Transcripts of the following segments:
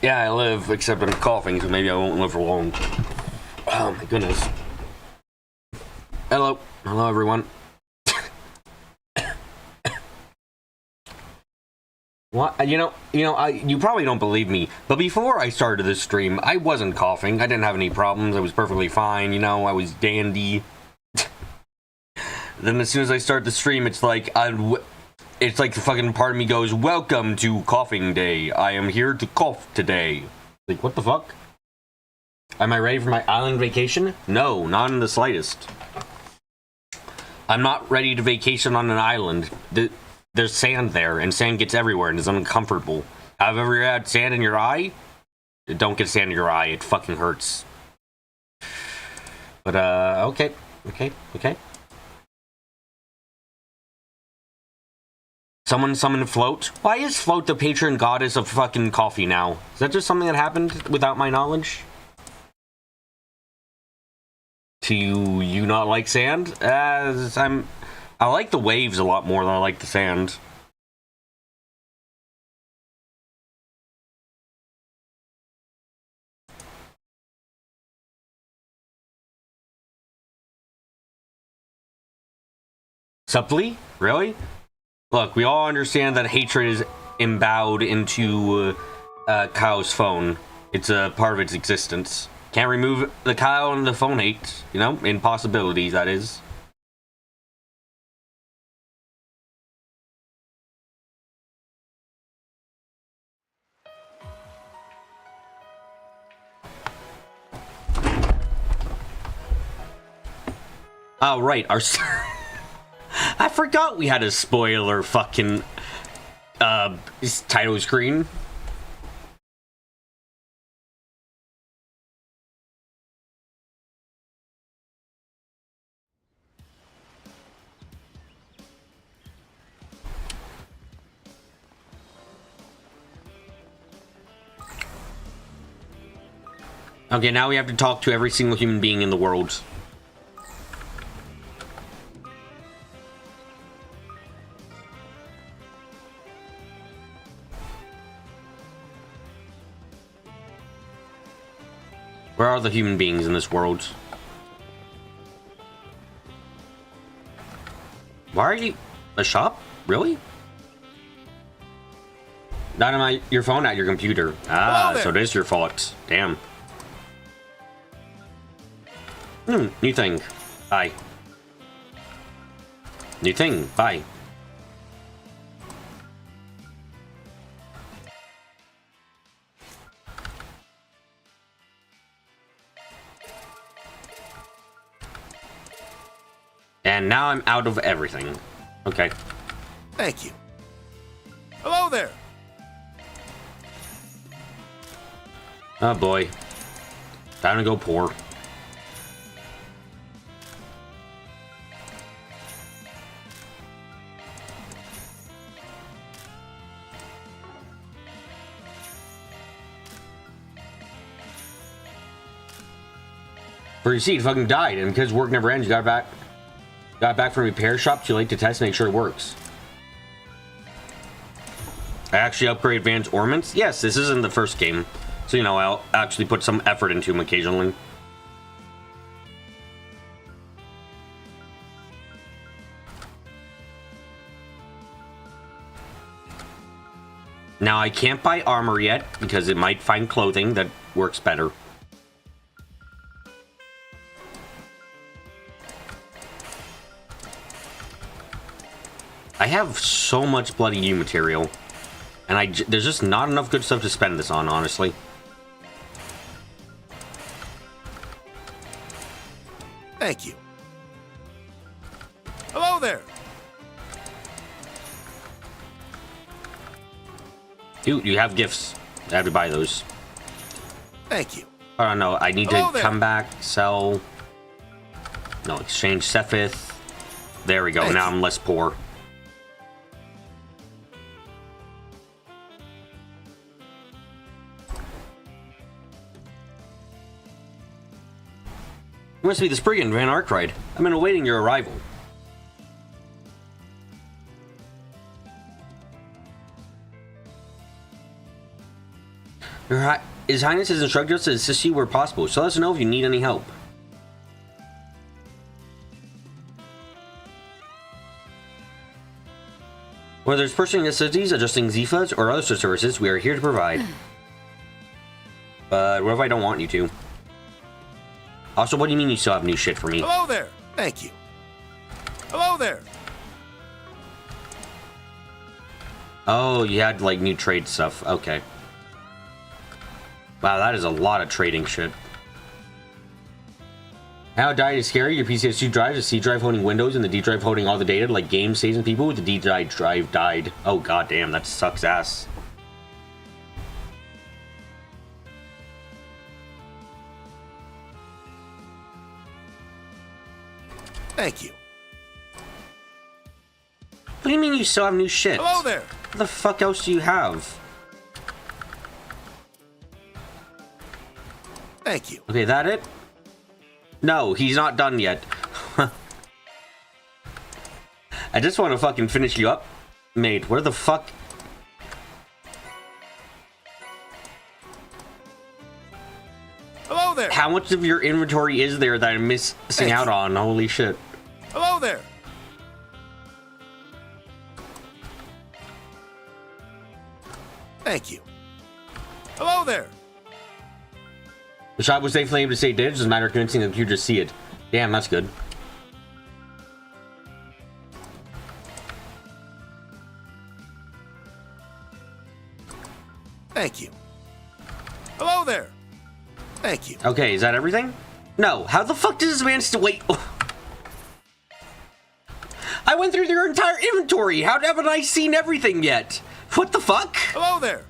Yeah, I live, except I'm coughing, so maybe I won't live for long. Oh my goodness. Hello. Hello, everyone. What? You probably don't believe me, but before I started this stream, I wasn't coughing. I didn't have any problems. I was perfectly fine. I was dandy. Then as soon as I start the stream, it's like the fucking part of me goes, "Welcome to coughing day. I am here to cough today." Like, what the fuck? Am I ready for my island vacation? No, not in the slightest. I'm not ready to vacation on an island. There's sand there, and sand gets everywhere, and it's uncomfortable. Have you ever had sand in your eye? Don't get sand in your eye. It fucking hurts. But, okay. Someone summon Float? Why is Float the patron goddess of fucking coffee now? Is that just something that happened without my knowledge? Do you not like sand? I like the waves a lot more than I like the sand. Supply? Really? Look, we all understand that hatred is embowed into Kyle's phone. It's a part of its existence. Can't remove the Kyle and the phone hate, impossibilities, that is. Oh, right, I forgot we had a spoiler fucking title screen. Okay, now we have to talk to every single human being in the world. Where are the human beings in this world? Why are you... a shop? Really? Not on your phone, at your computer. Ah, so it is your fault. Damn. New thing. Bye. New thing. Bye. And now I'm out of everything. Okay. Thank you. Hello there. Oh boy. Time to go poor. For your seat, fucking died, and because work never ends, you got back from repair shop too late to test, make sure it works. I actually upgrade advanced ornaments? Yes, this isn't the first game. So, I'll actually put some effort into them occasionally. Now, I can't buy armor yet, because it might find clothing that works better. I have so much bloody U material, and there's just not enough good stuff to spend this on, honestly. Thank you. Hello there. Dude, you have gifts. I have to buy those. Thank you. Oh no, I need to come back, sell. No, exchange Sephith. There we go. Now I'm less poor. You must be the Spriggan Van Arkwright. I've been awaiting your arrival. His Highness has instructed us to assist you where possible, so let us know if you need any help. Whether there's pursuing necessities, adjusting Zifas, or other such services, we are here to provide. But what if I don't want you to? Also, what do you mean you still have new shit for me? Hello there. Thank you. Hello there. Oh, you had, like, new trade stuff. Okay. Wow, that is a lot of trading shit. How died is scary. Your PC has 2 drives, a C drive holding Windows and the D drive holding all the data, like game saves and people. The D drive died. Oh, goddamn, that sucks ass. Thank you. What do you mean you still have new shit? Hello there. What the fuck else do you have? Thank you. Okay, that it? No, he's not done yet. I just want to fucking finish you up. Mate, where the fuck? Hello there. How much of your inventory is there that I'm missing out on? Holy shit. Hello there. Thank you. Hello there. The shot was safely able to stay dead. It's just a matter of convincing the computer to see it. Damn, that's good. Thank you. Hello there. Thank you. Okay, is that everything? No. How the fuck does this man still wait? I went through your entire inventory. How haven't I seen everything yet? What the fuck? Hello there.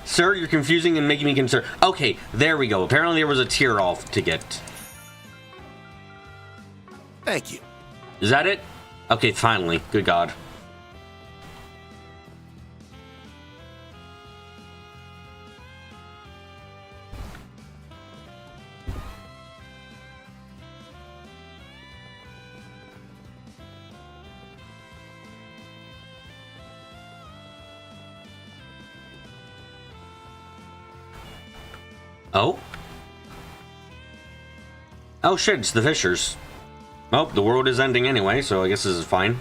Sir, you're confusing and making me concerned. Okay, there we go. Apparently there was a tier off to get. Thank you. Is that it? Okay, finally. Good God. Oh? Oh shit, it's the Fishers. Well, the world is ending anyway, so I guess this is fine.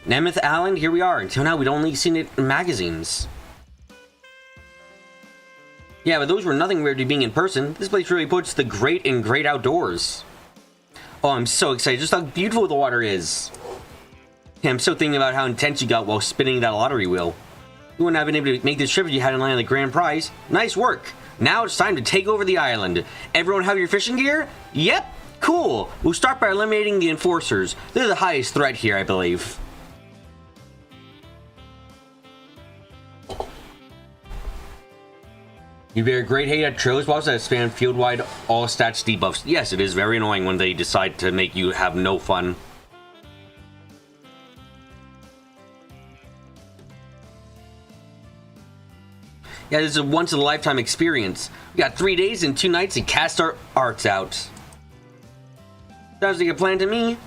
Nemeth Island, here we are. Until now, we'd only seen it in magazines. Yeah, but those were nothing compared to being in person. This place really puts the great in great outdoors. Oh, I'm so excited. Just how beautiful the water is. Yeah, I'm still thinking about how intense you got while spinning that lottery wheel. You wouldn't have been able to make this trip if you hadn't landed the grand prize. Nice work. Now it's time to take over the island. Everyone have your fishing gear? Yep. Cool. We'll start by eliminating the enforcers. They're the highest threat here, I believe. You bear great hate at Trills boss that spam field-wide all stats debuffs. Yes, it is very annoying when they decide to make you have no fun. Yeah, this is a once-in-a-lifetime experience. We got 3 days and 2 nights to cast our arts out. Sounds like a plan to me.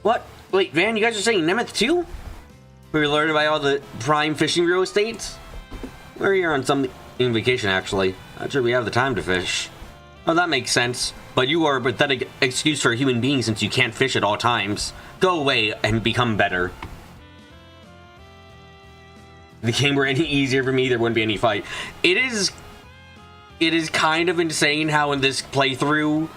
What? Wait, Van, you guys are saying Nemeth too? We were learning about all the prime fishing real estates? We're here on some vacation, actually. Not sure we have the time to fish. Oh, that makes sense. But you are a pathetic excuse for a human being since you can't fish at all times. Go away and become better. If the game were any easier for me, there wouldn't be any fight. It is kind of insane how in this playthrough,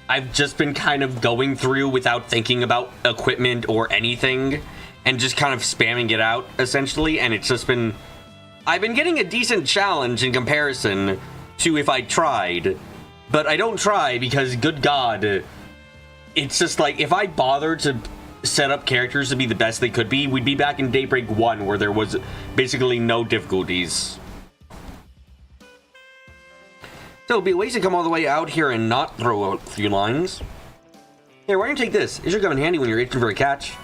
I've just been kind of going through without thinking about equipment or anything, and just kind of spamming it out, essentially, and it's just been... I've been getting a decent challenge in comparison to if I tried, but I don't try because, good God, it's just like, if I bothered to set up characters to be the best they could be, we'd be back in Daybreak 1, where there was basically no difficulties. So it'd be a waste to come all the way out here and not throw out a few lines. Here, why don't you take this? It should come in handy when you're itching for a catch.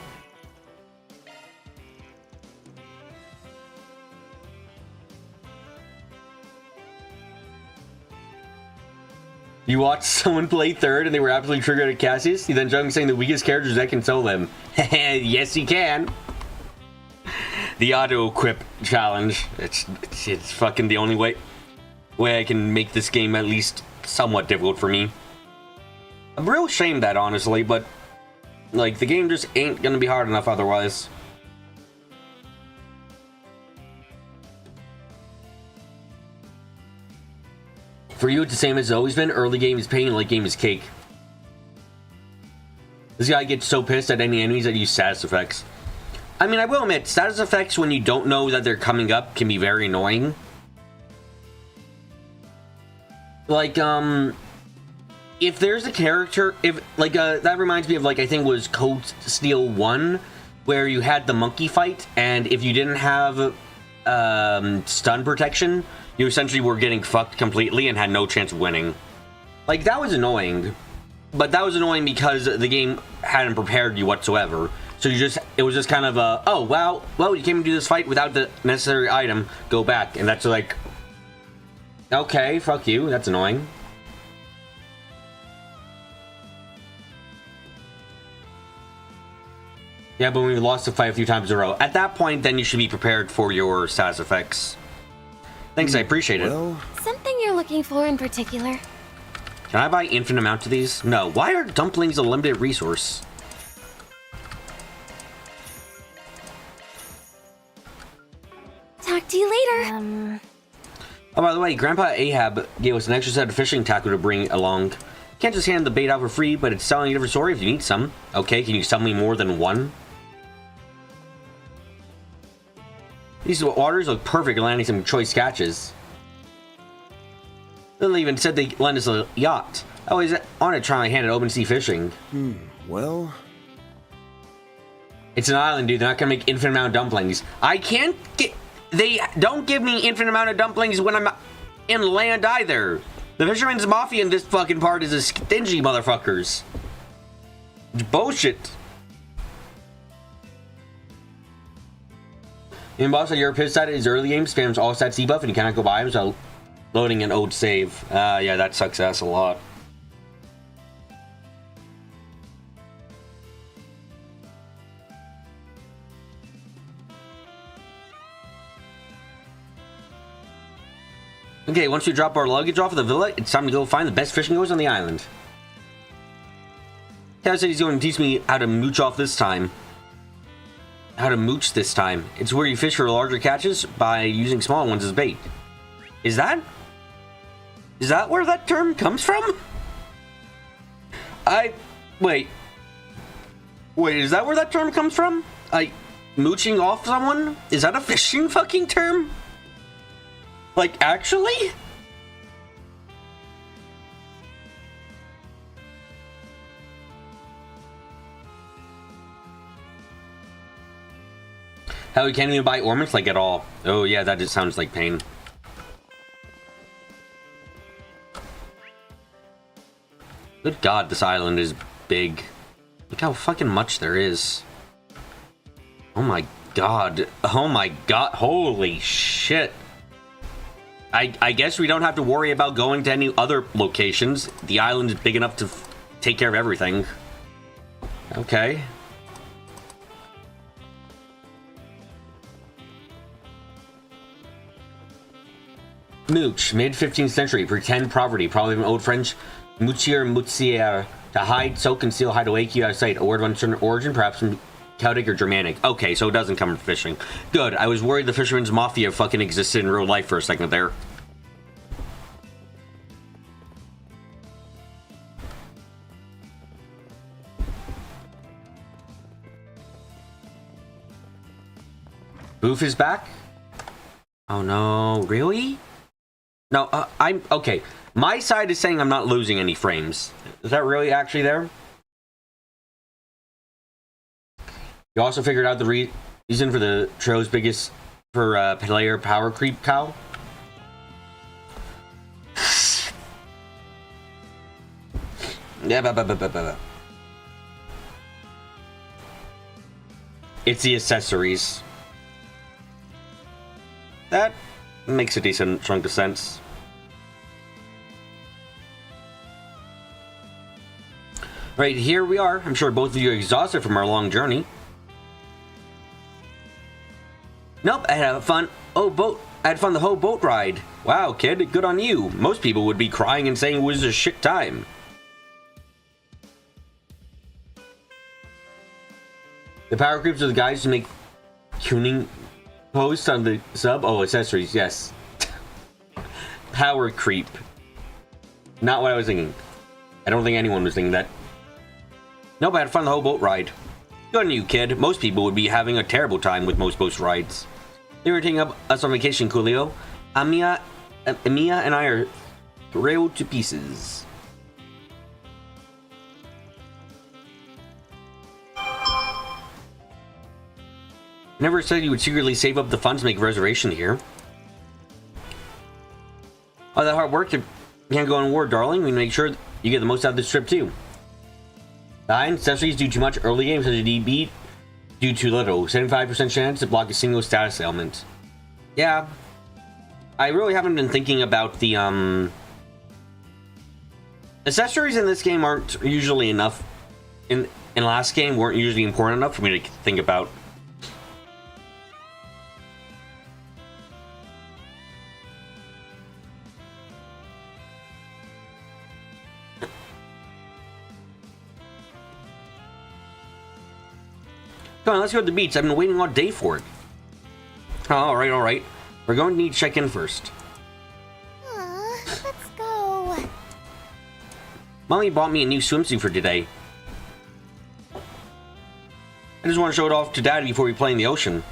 You watched someone play third and they were absolutely triggered at Cassius? You then joking saying the weakest characters that can sell them. Yes, you can. The auto-equip challenge. It's fucking the only way I can make this game at least somewhat difficult for me. I'm real ashamed that, honestly, but like the game just ain't gonna be hard enough otherwise. For you, it's the same as it's always been. Early game is pain, late game is cake. This guy gets so pissed at any enemies that use status effects. I mean, I will admit, status effects when you don't know that they're coming up can be very annoying. Like, if there's a character, that reminds me of, like, I think it was Code Steel 1, where you had the monkey fight, and if you didn't have, stun protection, you essentially were getting fucked completely and had no chance of winning. Like, that was annoying. But that was annoying because the game hadn't prepared you whatsoever. So it was just kind of oh, wow, well, you came to do this fight without the necessary item, go back. And that's like, okay, fuck you, that's annoying. Yeah, but we've lost the fight a few times in a row. At that point, then you should be prepared for your status effects. Thanks, I appreciate it. Something you're looking for in particular? Can I buy infinite amount of these? No. Why are dumplings a limited resource? Talk to you later. Oh, by the way, Grandpa Ahab gave us an extra set of fishing tackle to bring along. You can't just hand the bait out for free, but it's selling a different story if you need some. Okay, can you sell me more than one? These waters look perfect for landing some choice catches. They even said they lend us a yacht. I always on to try and hand it open sea fishing. Well... It's an island, dude. They're not gonna make infinite amount of dumplings. I can't get... They don't give me infinite amount of dumplings when I'm in land either. The Fisherman's Mafia in this fucking part is a stingy motherfuckers. Bullshit. In boss that you're pissed at is early game spams all stats debuff and you cannot go by him, so loading an old save. Yeah, that sucks ass a lot. Okay, once we drop our luggage off of the villa, it's time to go find the best fishing goers on the island. Kevin said he's going to teach me how to mooch off this time. How to mooch this time. It's where you fish for larger catches by using small ones as bait. Is that where that term comes from? Wait, is that where that term comes from? Mooching off someone? Is that a fishing fucking term? Like, actually? Hell, you can't even buy ornaments like at all. Oh yeah, that just sounds like pain. Good God, this island is big. Look how fucking much there is. Oh my God. Oh my God. Holy shit. I guess we don't have to worry about going to any other locations. The island is big enough to take care of everything. Okay. Mooch, mid-15th century, pretend property, probably from Old French, moochier, mootsier, to hide, so conceal, hide away, keep out of sight, a word of uncertain origin, perhaps from Celtic or Germanic. Okay, so it doesn't come from fishing. Good, I was worried the Fisherman's Mafia fucking existed in real life for a second there. Boof is back? Oh no, really? No, I'm okay. My side is saying I'm not losing any frames. Is that really actually there? You also figured out the reason for the show's biggest player power creep cow? Yeah, it's the accessories. That makes a decent chunk of sense. Right, here we are. I'm sure both of you are exhausted from our long journey. Nope, I had fun. I had fun the whole boat ride. Wow, kid, good on you. Most people would be crying and saying it was a shit time. The power creeps are the guys who make tuning posts on the sub. Oh, accessories, yes. Power creep. Not what I was thinking. I don't think anyone was thinking that. Nope, I had fun the whole boat ride. Good on you, kid. Most people would be having a terrible time with most boat rides. They were taking up us on vacation, Coolio. Emiya and I are thrilled to pieces. Never said you would secretly save up the funds to make a reservation here. All that hard work, you can't go on war, darling. We make sure you get the most out of this trip, too. 9. Accessories do too much early game, such as DB, do too little. 75% chance to block a single status element. Yeah. I really haven't been thinking about the, accessories in this game aren't usually enough. In last game, weren't usually important enough for me to think about. Come on, let's go to the beach. I've been waiting all day for it. Oh, alright. We're going to need to check in first. Let's go. Mommy bought me a new swimsuit for today. I just want to show it off to Daddy before we play in the ocean.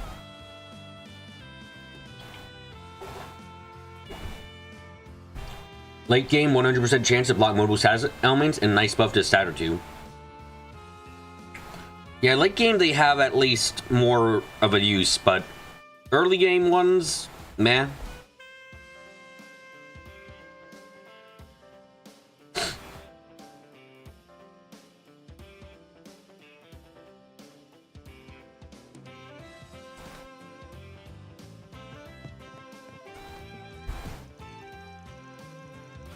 Late game, 100% chance to block multiple status elements, and nice buff to stat or 2. Yeah, late game they have at least more of a use, but early game ones, meh.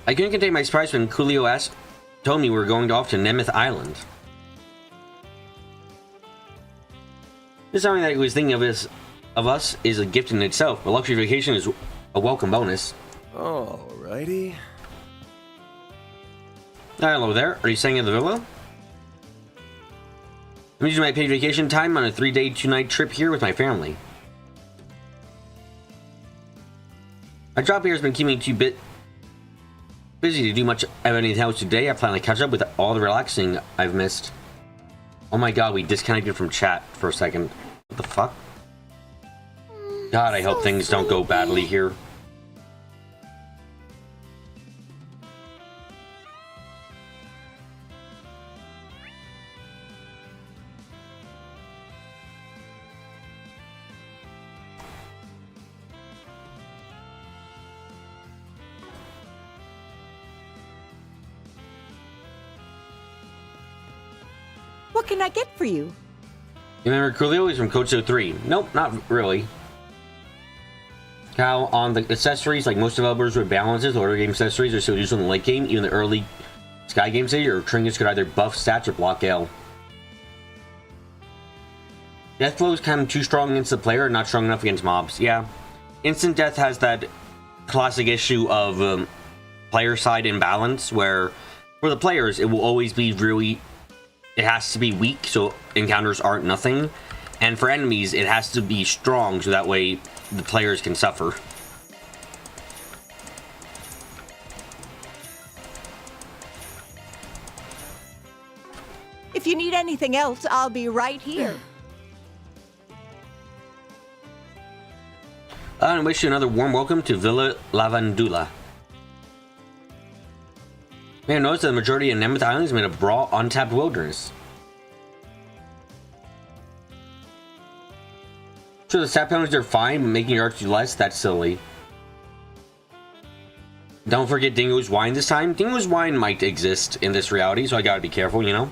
I couldn't contain my surprise when Coolio told me we were going off to Nemeth Island. This is something that he was thinking of us is a gift in itself, but luxury vacation is a welcome bonus. Alrighty. Hello there. Are you staying at the villa? I'm using my paid vacation time on a 3-day, 2-night trip here with my family. My job here has been keeping me too busy to do much of anything else today. I plan to catch up with all the relaxing I've missed. Oh my god, we disconnected from chat for a second. What the fuck? God, I hope things don't go badly here. What can I get for you? You remember Coolio? He's from Kocho 3. Nope, not really. How on the accessories, like most developers with balances, the order game accessories are still useful in the late game. Even the early Sky game stage, or trinkets could either buff stats or block L. Death blow is kind of too strong against the player and not strong enough against mobs. Yeah. Instant death has that classic issue of player side imbalance, where for the players, it will always be really... It has to be weak, so encounters aren't nothing. And for enemies, it has to be strong, so that way the players can suffer. If you need anything else, I'll be right here. I wish you another warm welcome to Villa Lavandula. You may have noticed that the majority of Nemeth Island is made of raw, untapped wilderness. Sure, the stat penalties are fine, but making your arch do less, that's silly. Don't forget Dingo's Wine this time. Dingo's Wine might exist in this reality, so I gotta be careful, you know?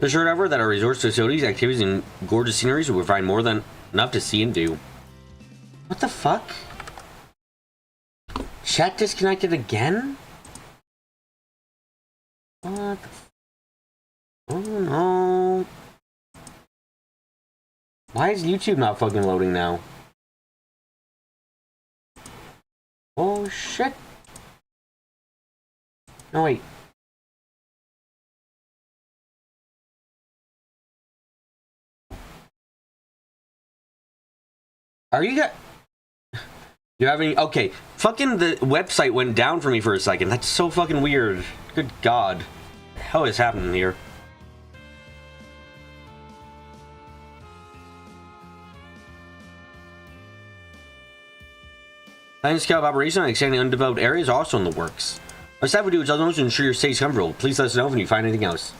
Assured, however, that our resorts, facilities, activities, and gorgeous sceneries will provide more than enough to see and do. What the fuck? Chat disconnected again? What the oh no. Why is YouTube not fucking loading now? Oh shit. No wait. Are you guys... You have any... Okay, fucking the website went down for me for a second. That's so fucking weird. Good God. What the hell is happening here? Land scale operation and extending undeveloped areas are also in the works. Our staff will do its utmost to ensure your stay comfortable. Please let us know when you find anything else.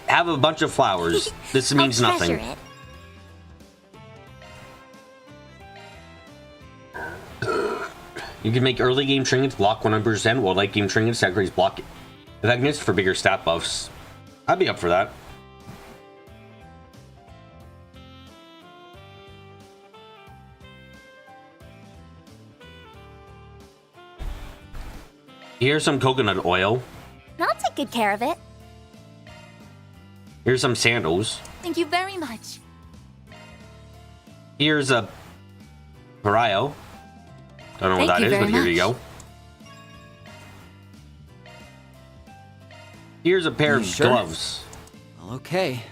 Have a bunch of flowers. This means nothing. It. You can make early game trinkets block 100%, while late game trinkets sacrifice block effectiveness for bigger stat buffs. I'd be up for that. Here's some coconut oil. I'll take good care of it. Here's some sandals. Thank you very much. Here's a Pario. Don't know what that is, but here you go. Here's a pair of gloves. Okay.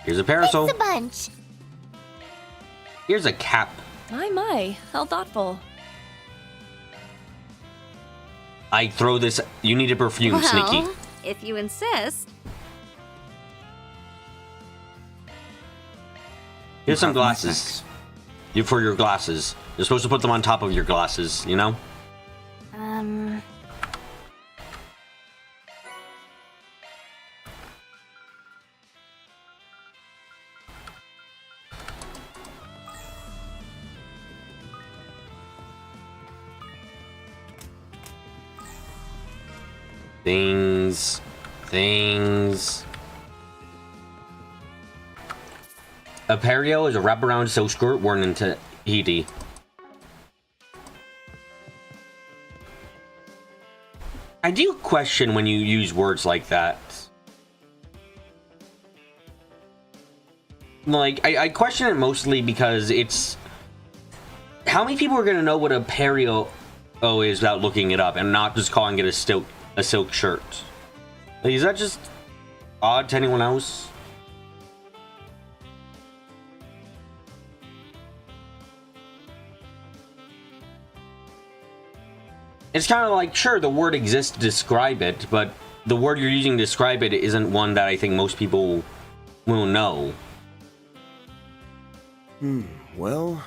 Here's a parasol. It's a bunch. Here's a cap. My, how thoughtful. I throw this. You need a perfume, Well, Sneaky. If you insist. Here's some glasses. You for your glasses. You're supposed to put them on top of your glasses, you know? Things. A perio is a wraparound silk skirt worn in Tahiti. I do question when you use words like that. Like, I question it mostly because it's... How many people are going to know what a perio is without looking it up and not just calling it a silk shirt? Like, is that just odd to anyone else? It's kind of like, sure, the word exists to describe it, but the word you're using to describe it isn't one that I think most people will know. Well...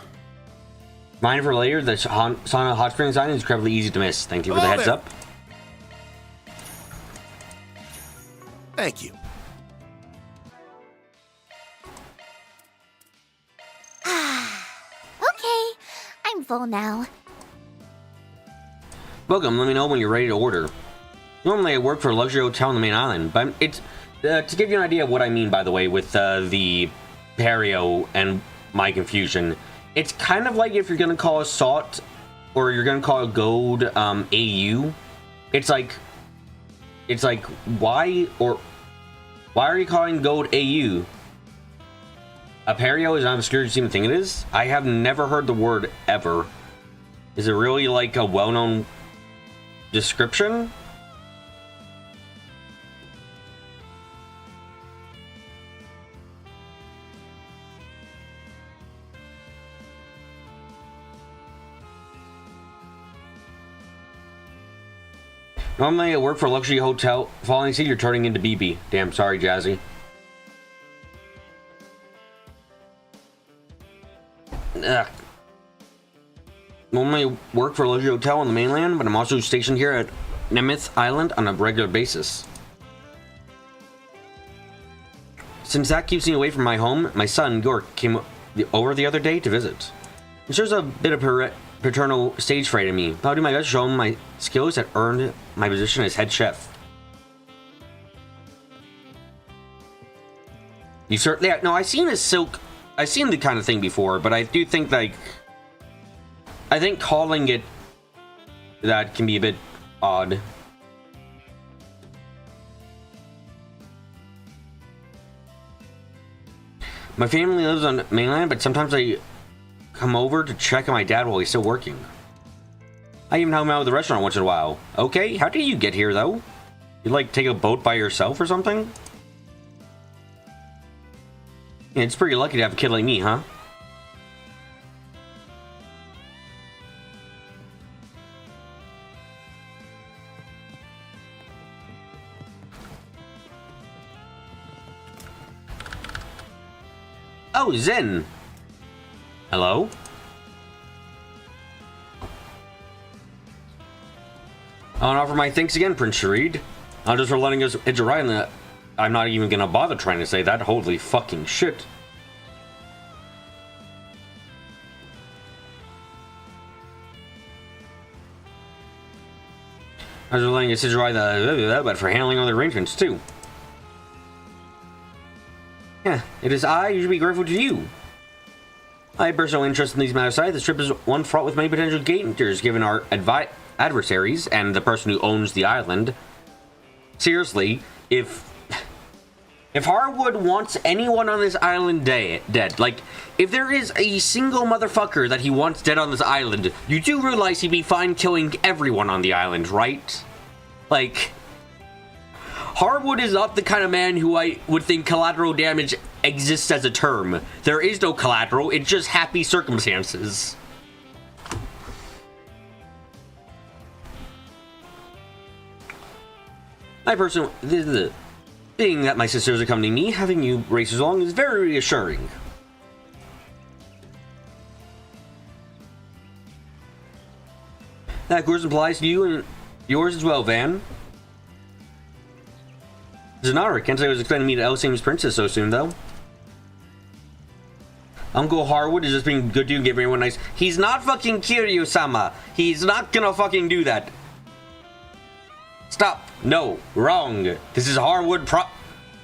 Mind for later, the sauna hot spring sign is incredibly easy to miss. Thank you for the Hello heads there. up. Thank you. Okay, I'm full now. Welcome, let me know when you're ready to order. Normally I work for a luxury hotel on the main island, but it's... to give you an idea of what I mean, by the way, with the perio and my confusion, it's kind of like if you're going to call a salt or you're going to call a gold AU. It's like, why are you calling gold AU? A perio is not obscure as you seem to think it is. I have never heard the word ever. Is it really like a well-known description? Normally I work for a luxury hotel. Following scene, you're turning into BB. Damn, sorry, Jazzy. Ugh. Normally I work for a luxury hotel on the mainland, but I'm also stationed here at Nemeth Island on a regular basis. Since that keeps me away from my home, my son, Gork, came over the other day to visit. There's a bit of paternal stage fright in me. I'll do my best to show him my skills that earned my position as head chef. You certainly... Yeah, no, I've seen a silk... I've seen the kind of thing before, but I do think, like... I think calling it that can be a bit odd. My family lives on mainland, but sometimes I come over to check on my dad while he's still working. I even help him out with the restaurant once in a while. Okay, how did you get here, though? You, like, take a boat by yourself or something? Yeah, it's pretty lucky to have a kid like me, huh? Oh, Zen! Hello? I want to offer my thanks again, Prince Sharid. Not just for letting us hitch a ride in that. I'm not even gonna bother trying to say that. Holy fucking shit. I was letting us hitch a ride, but for handling all the arrangements, too. Yeah, it is I who should be grateful to you. I have personal interest in these matters aside. This trip is one fraught with many potential dangers, given our adversaries and the person who owns the island. Seriously, if Harwood wants anyone on this island dead, like, if there is a single motherfucker that he wants dead on this island, you do realize he'd be fine killing everyone on the island, right? Like... Harwood is not the kind of man who I would think collateral damage exists as a term. There is no collateral, it's just happy circumstances. My personal... Being that my sisters accompany me, having you race along is very reassuring. That of course applies to you and yours as well, Van. Zanara, can't say I was expecting to meet Elsame's princess so soon, though. Uncle Harwood is just being good to you and giving everyone nice... He's not fucking Kiryu-sama. He's not gonna fucking do that. Stop. No. Wrong. This is Harwood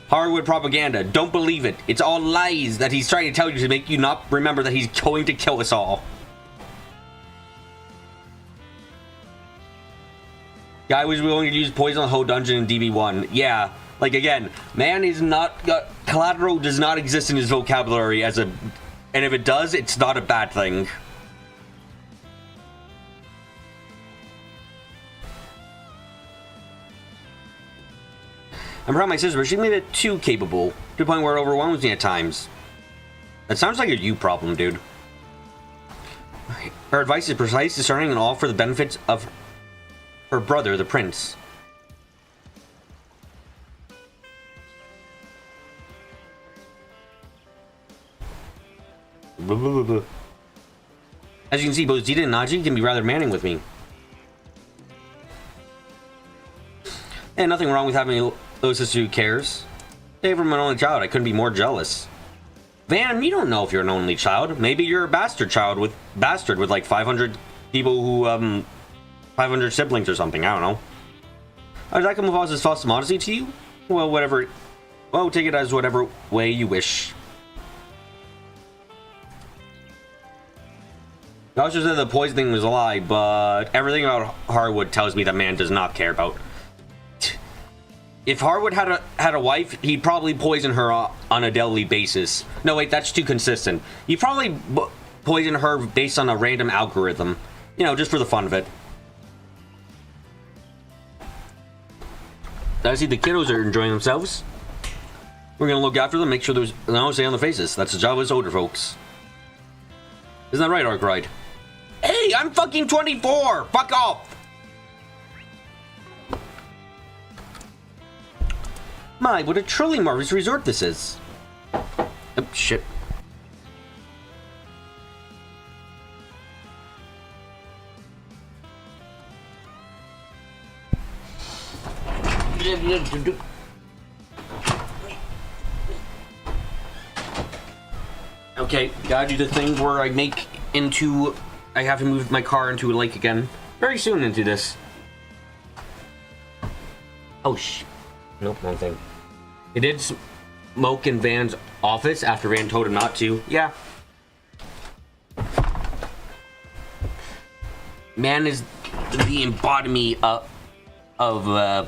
propaganda. Don't believe it. It's all lies that he's trying to tell you to make you not remember that he's going to kill us all. Guy was willing to use poison on the whole dungeon in DB1. Yeah. Like, again, man is not... collateral does not exist in his vocabulary as a... And if it does, it's not a bad thing. I'm proud of my sister, but she made it too capable. To the point where it overwhelms me at times. That sounds like a you problem, dude. Her advice is precise, discerning, and all for the benefits of her brother, the prince. As you can see, both Zita and Naji can be rather demanding with me. And nothing wrong with having a sister who cares. Hey, from an only child, I couldn't be more jealous. Van, you don't know if you're an only child. Maybe you're a bastard with like 500 people who 500 siblings or something. I don't know. Does that come across as false modesty to you? Well, whatever. Well, take it as whatever way you wish. The officer said the poison thing was a lie, but everything about Harwood tells me that man does not care about. If Harwood had a wife, he'd probably poison her on a daily basis. No, wait, that's too consistent. He'd probably poison her based on a random algorithm. You know, just for the fun of it. I see the kiddos are enjoying themselves. We're gonna look after them, make sure there's no say on their faces. That's the job of us older folks. Isn't that right, Arkwright? Hey, I'm fucking 24! Fuck off! My, what a truly marvelous resort this is. Oh, shit. Okay, gotta do the thing where I make into... I have to move my car into a lake again. Very soon into this. Oh, nope, wrong thing. He did smoke in Van's office after Van told him not to. Yeah. Man is the embodiment of a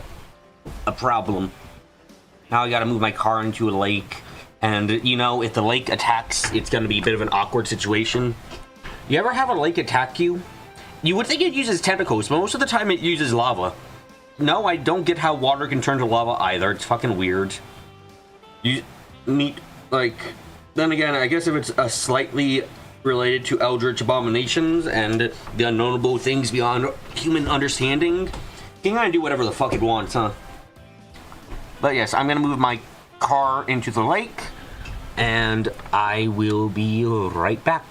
problem. Now I gotta move my car into a lake. And, you know, if the lake attacks, it's gonna be a bit of an awkward situation. You ever have a lake attack you? You would think it uses tentacles, but most of the time it uses lava. No, I don't get how water can turn to lava either. It's fucking weird. You need, like... Then again, I guess if it's a slightly related to eldritch abominations and the unknowable things beyond human understanding, you can kind of do whatever the fuck it wants, huh? But yes, I'm gonna move my car into the lake, and I will be right back.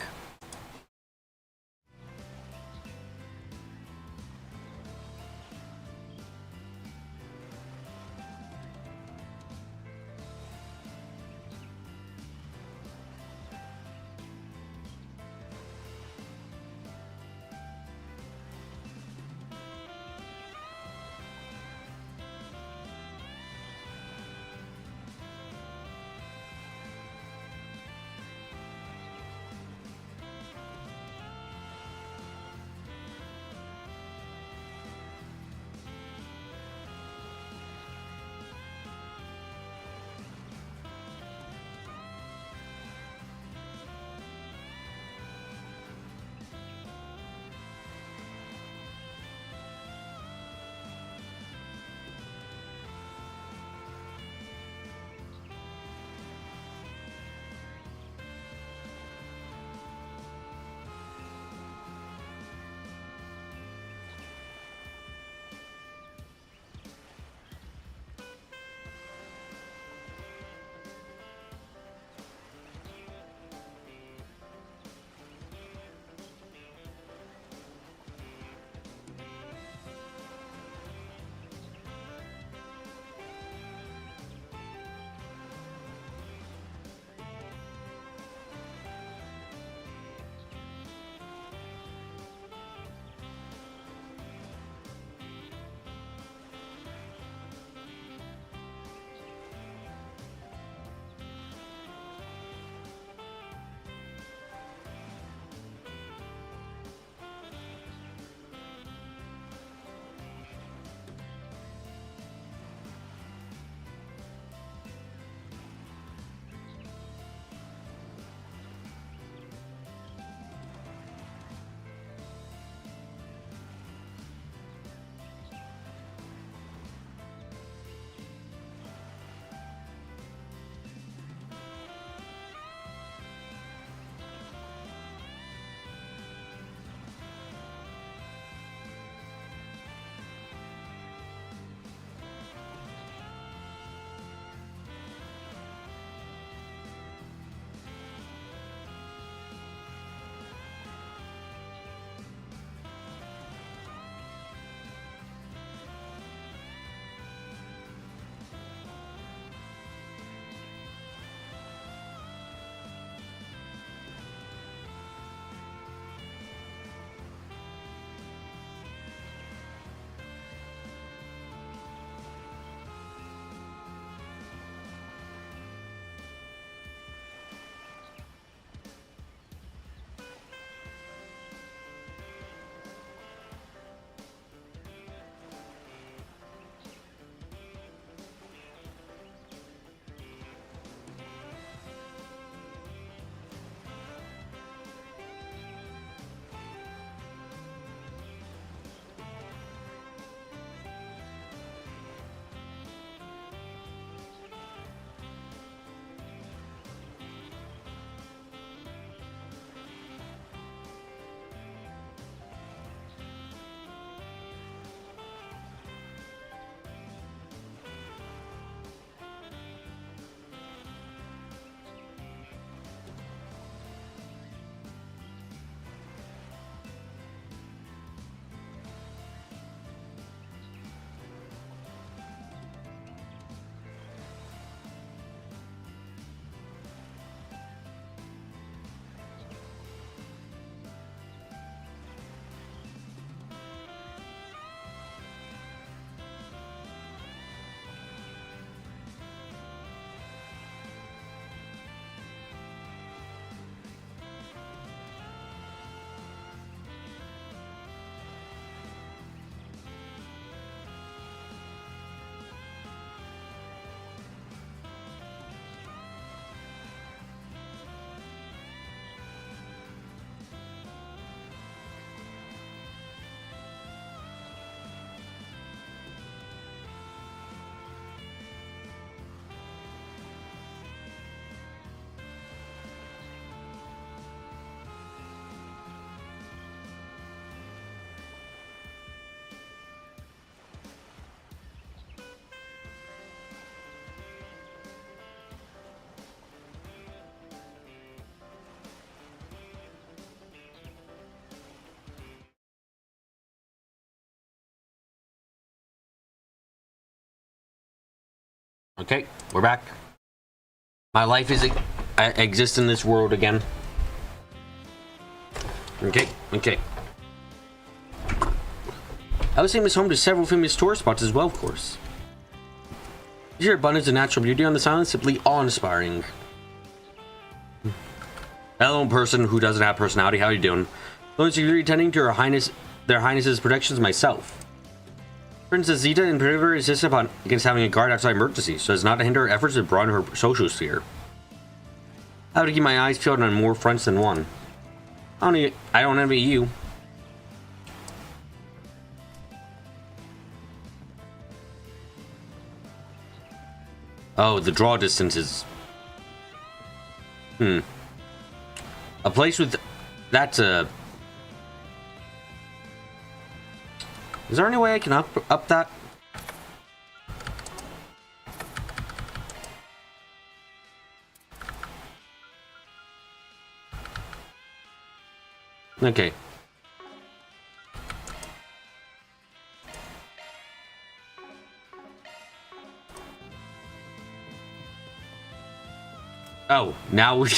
Okay, we're back. My life is exists in this world again. Okay. Alcem is home to several famous tourist spots as well, of course. Your abundance of natural beauty on this island is simply awe-inspiring. Hello, person who doesn't have personality. How are you doing? Those security attending to their Highness's protections myself. Princess Zita in particular insists against having a guard outside emergency, so as not to hinder her efforts to broaden her social sphere. I have to keep my eyes peeled on more fronts than one. I don't envy you. Oh, the draw distances. A place with that's a. Is there any way I can up that? Okay. Oh, now we...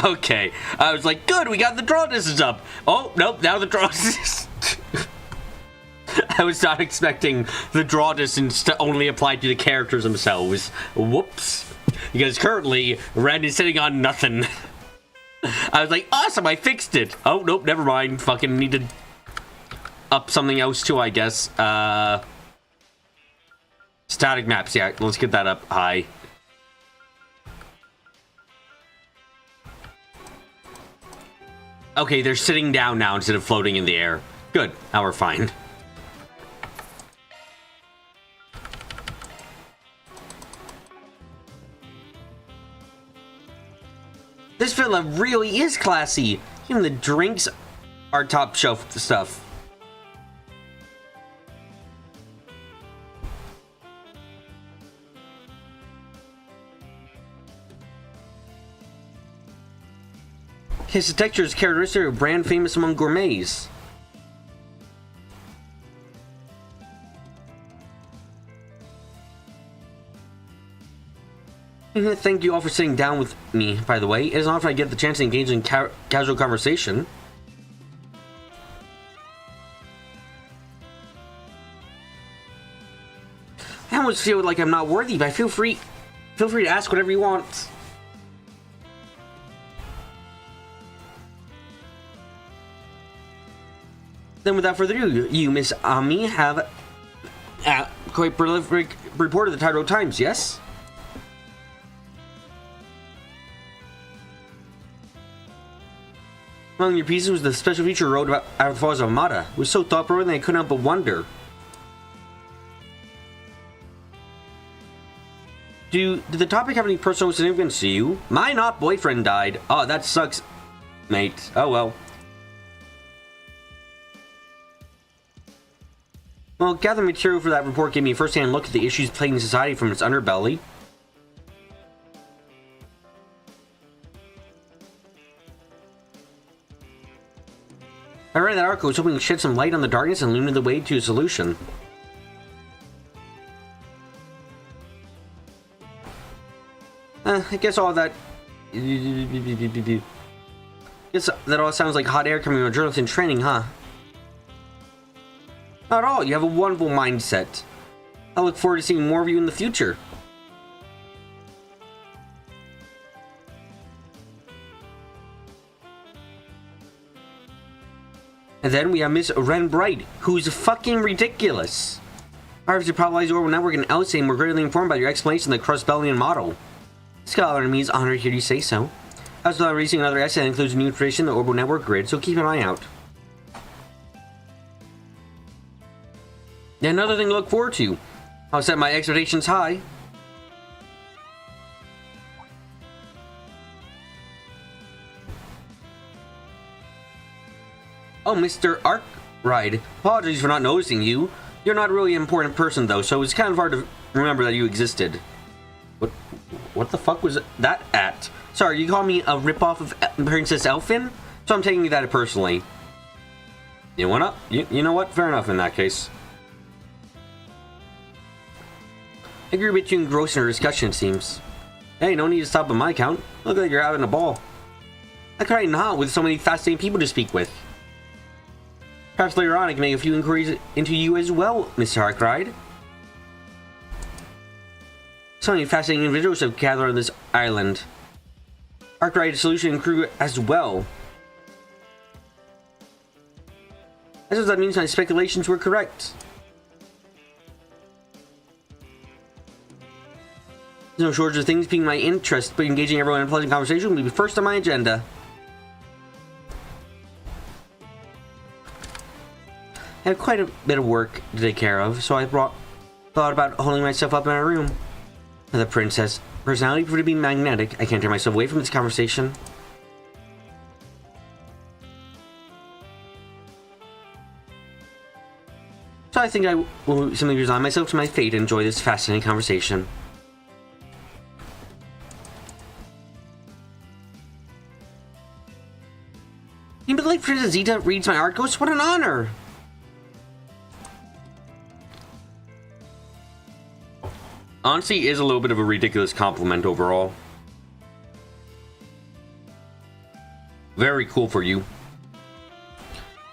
Okay. I was like, good, we got the draw distance up. Oh, nope, now the draw distance... I was not expecting the draw distance to only apply to the characters themselves. Whoops. Because currently, Ren is sitting on nothing. I was like, awesome, I fixed it. Oh, nope, never mind. Fucking need to up something else too, I guess. Static maps, yeah, let's get that up high. Okay, they're sitting down now instead of floating in the air. Good, now we're fine. This villa really is classy. Even the drinks are top shelf stuff. His texture is characteristic of a brand famous among gourmets. Thank you all for sitting down with me, by the way. It isn't often I get the chance to engage in casual conversation. I almost feel like I'm not worthy, but feel free to ask whatever you want. Then without further ado, you, Miss Ami, have quite prolific report of the Tyro Times, yes? Among your pieces was the special feature you wrote about out of the Falls of Amada. It was so thought-provoking that I couldn't help but wonder. Did the topic have any personal significance to you? My not boyfriend died. Oh, that sucks, mate. Oh well. Well, gathering material for that report gave me a first-hand look at the issues plaguing society from its underbelly. I read that article was hoping to shed some light on the darkness and illuminate the way to a solution. I guess all that... Guess that all sounds like hot air coming from a journalist in training, huh? Not at all. You have a wonderful mindset. I look forward to seeing more of you in the future. And then we have Miss Ren Bright, who's fucking ridiculous. However, to probabilize the orbital network and Alcem were greatly informed by your explanation of the Crustbellian model. Scholar to me is honored to hear you say so. I was releasing another essay that includes a new information in the orbital network grid, so keep an eye out. And another thing to look forward to. I'll set my expectations high. Oh, Mr. Arkride, apologies for not noticing you. You're not really an important person, though, so it's kind of hard to remember that you existed. What the fuck was that at? Sorry, you call me a ripoff of Princess Elfin? So I'm taking that personally. You went up? You know what? Fair enough in that case. I agree with you engrossed in our discussion, it seems. Hey, no need to stop on my account. Look like you're having a ball. I cried not with so many fascinating people to speak with. Perhaps later on I can make a few inquiries into you as well, Mr. Arkwright. So many fascinating individuals have gathered on this island. Arkwright Solution crew as well. I suppose that means my speculations were correct. There's no shortage of things piquing my interest, but engaging everyone in a pleasant conversation will be first on my agenda. I have quite a bit of work to take care of, so I thought about holding myself up in my room. The princess personality proved to be magnetic. I can't tear myself away from this conversation. So I think I will simply resign myself to my fate and enjoy this fascinating conversation. Can you believe Princess Zeta reads my art ghost? What an honor! Honestly, is a little bit of a ridiculous compliment overall. Very cool for you.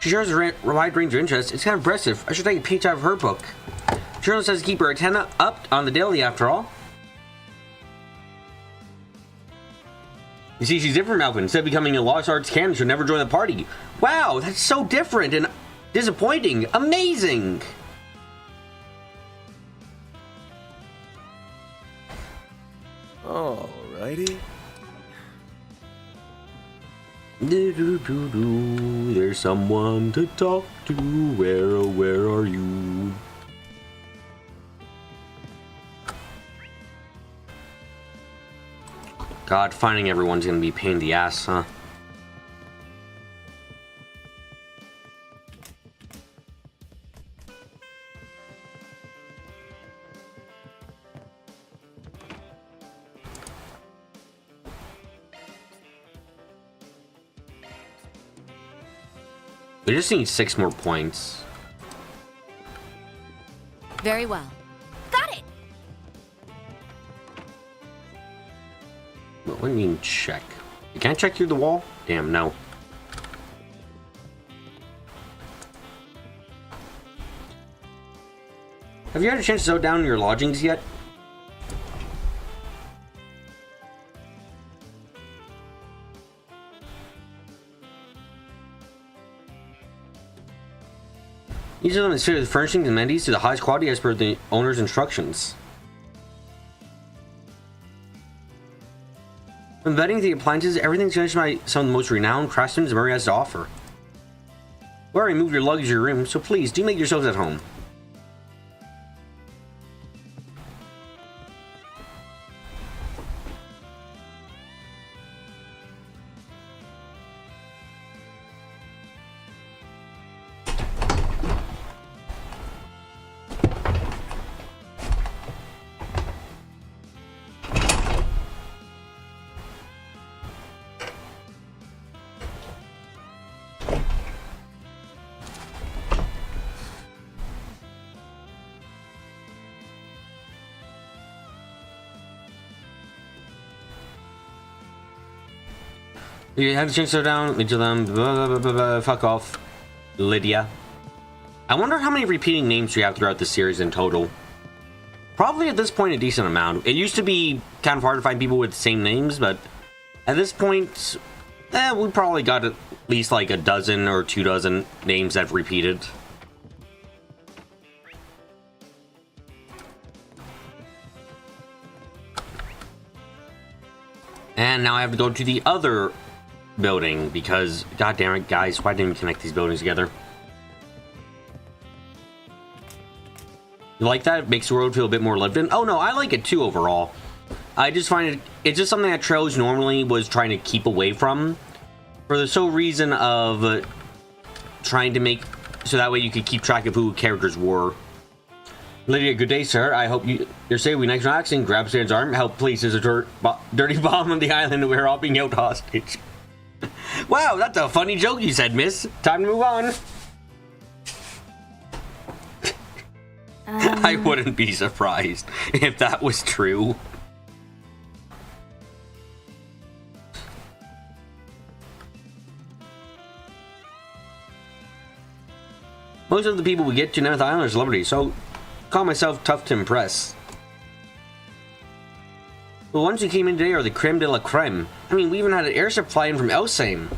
She shares a wide range of interests. It's kind of impressive. I should take a page out of her book. Journalist has to keep her antenna up on the daily after all. You see, she's different from Malcolm. Instead of becoming a lost arts canon, she'll never join the party. Wow, that's so different and disappointing. Amazing! Alrighty. There's someone to talk to. Where are you? God, finding everyone's gonna be a pain in the ass, huh? We just need 6 more points. Very well. Got it! What do you mean check? You can't check through the wall? Damn, no. Have you had a chance to note down your lodgings yet? Each of them is fitted with furnishings and amenities to the highest quality as per the owner's instructions. When vetting the appliances, everything's finished by some of the most renowned craftsmen Murray has to offer. We already moved your luggage to your room, so please do make yourselves at home. You have to change so down, each of them, fuck off, Lydia. I wonder how many repeating names we have throughout the series in total. Probably at this point a decent amount. It used to be kind of hard to find people with the same names, but at this point, we probably got at least like a dozen or 2 dozen names that have repeated. And now I have to go to the other building because, god damn it, guys, why didn't we connect these buildings together? You like that? It makes the world feel a bit more lived in. Oh no, I like it too overall. I just find it's just something that Trails normally was trying to keep away from, for the sole reason of trying to make so that way you could keep track of who characters were. Lydia, good day, sir. I hope you're safe. We next relaxing. Grab Stan's arm. Help, please. There's a dirty bomb on the island and we're all being held hostage. Wow, that's a funny joke you said, miss. Time to move on. I wouldn't be surprised if that was true. Most of the people we get to Ninth Island are celebrities, so call myself tough to impress. The ones who came in today are the creme de la creme. I mean, we even had an airship fly in from Elsame.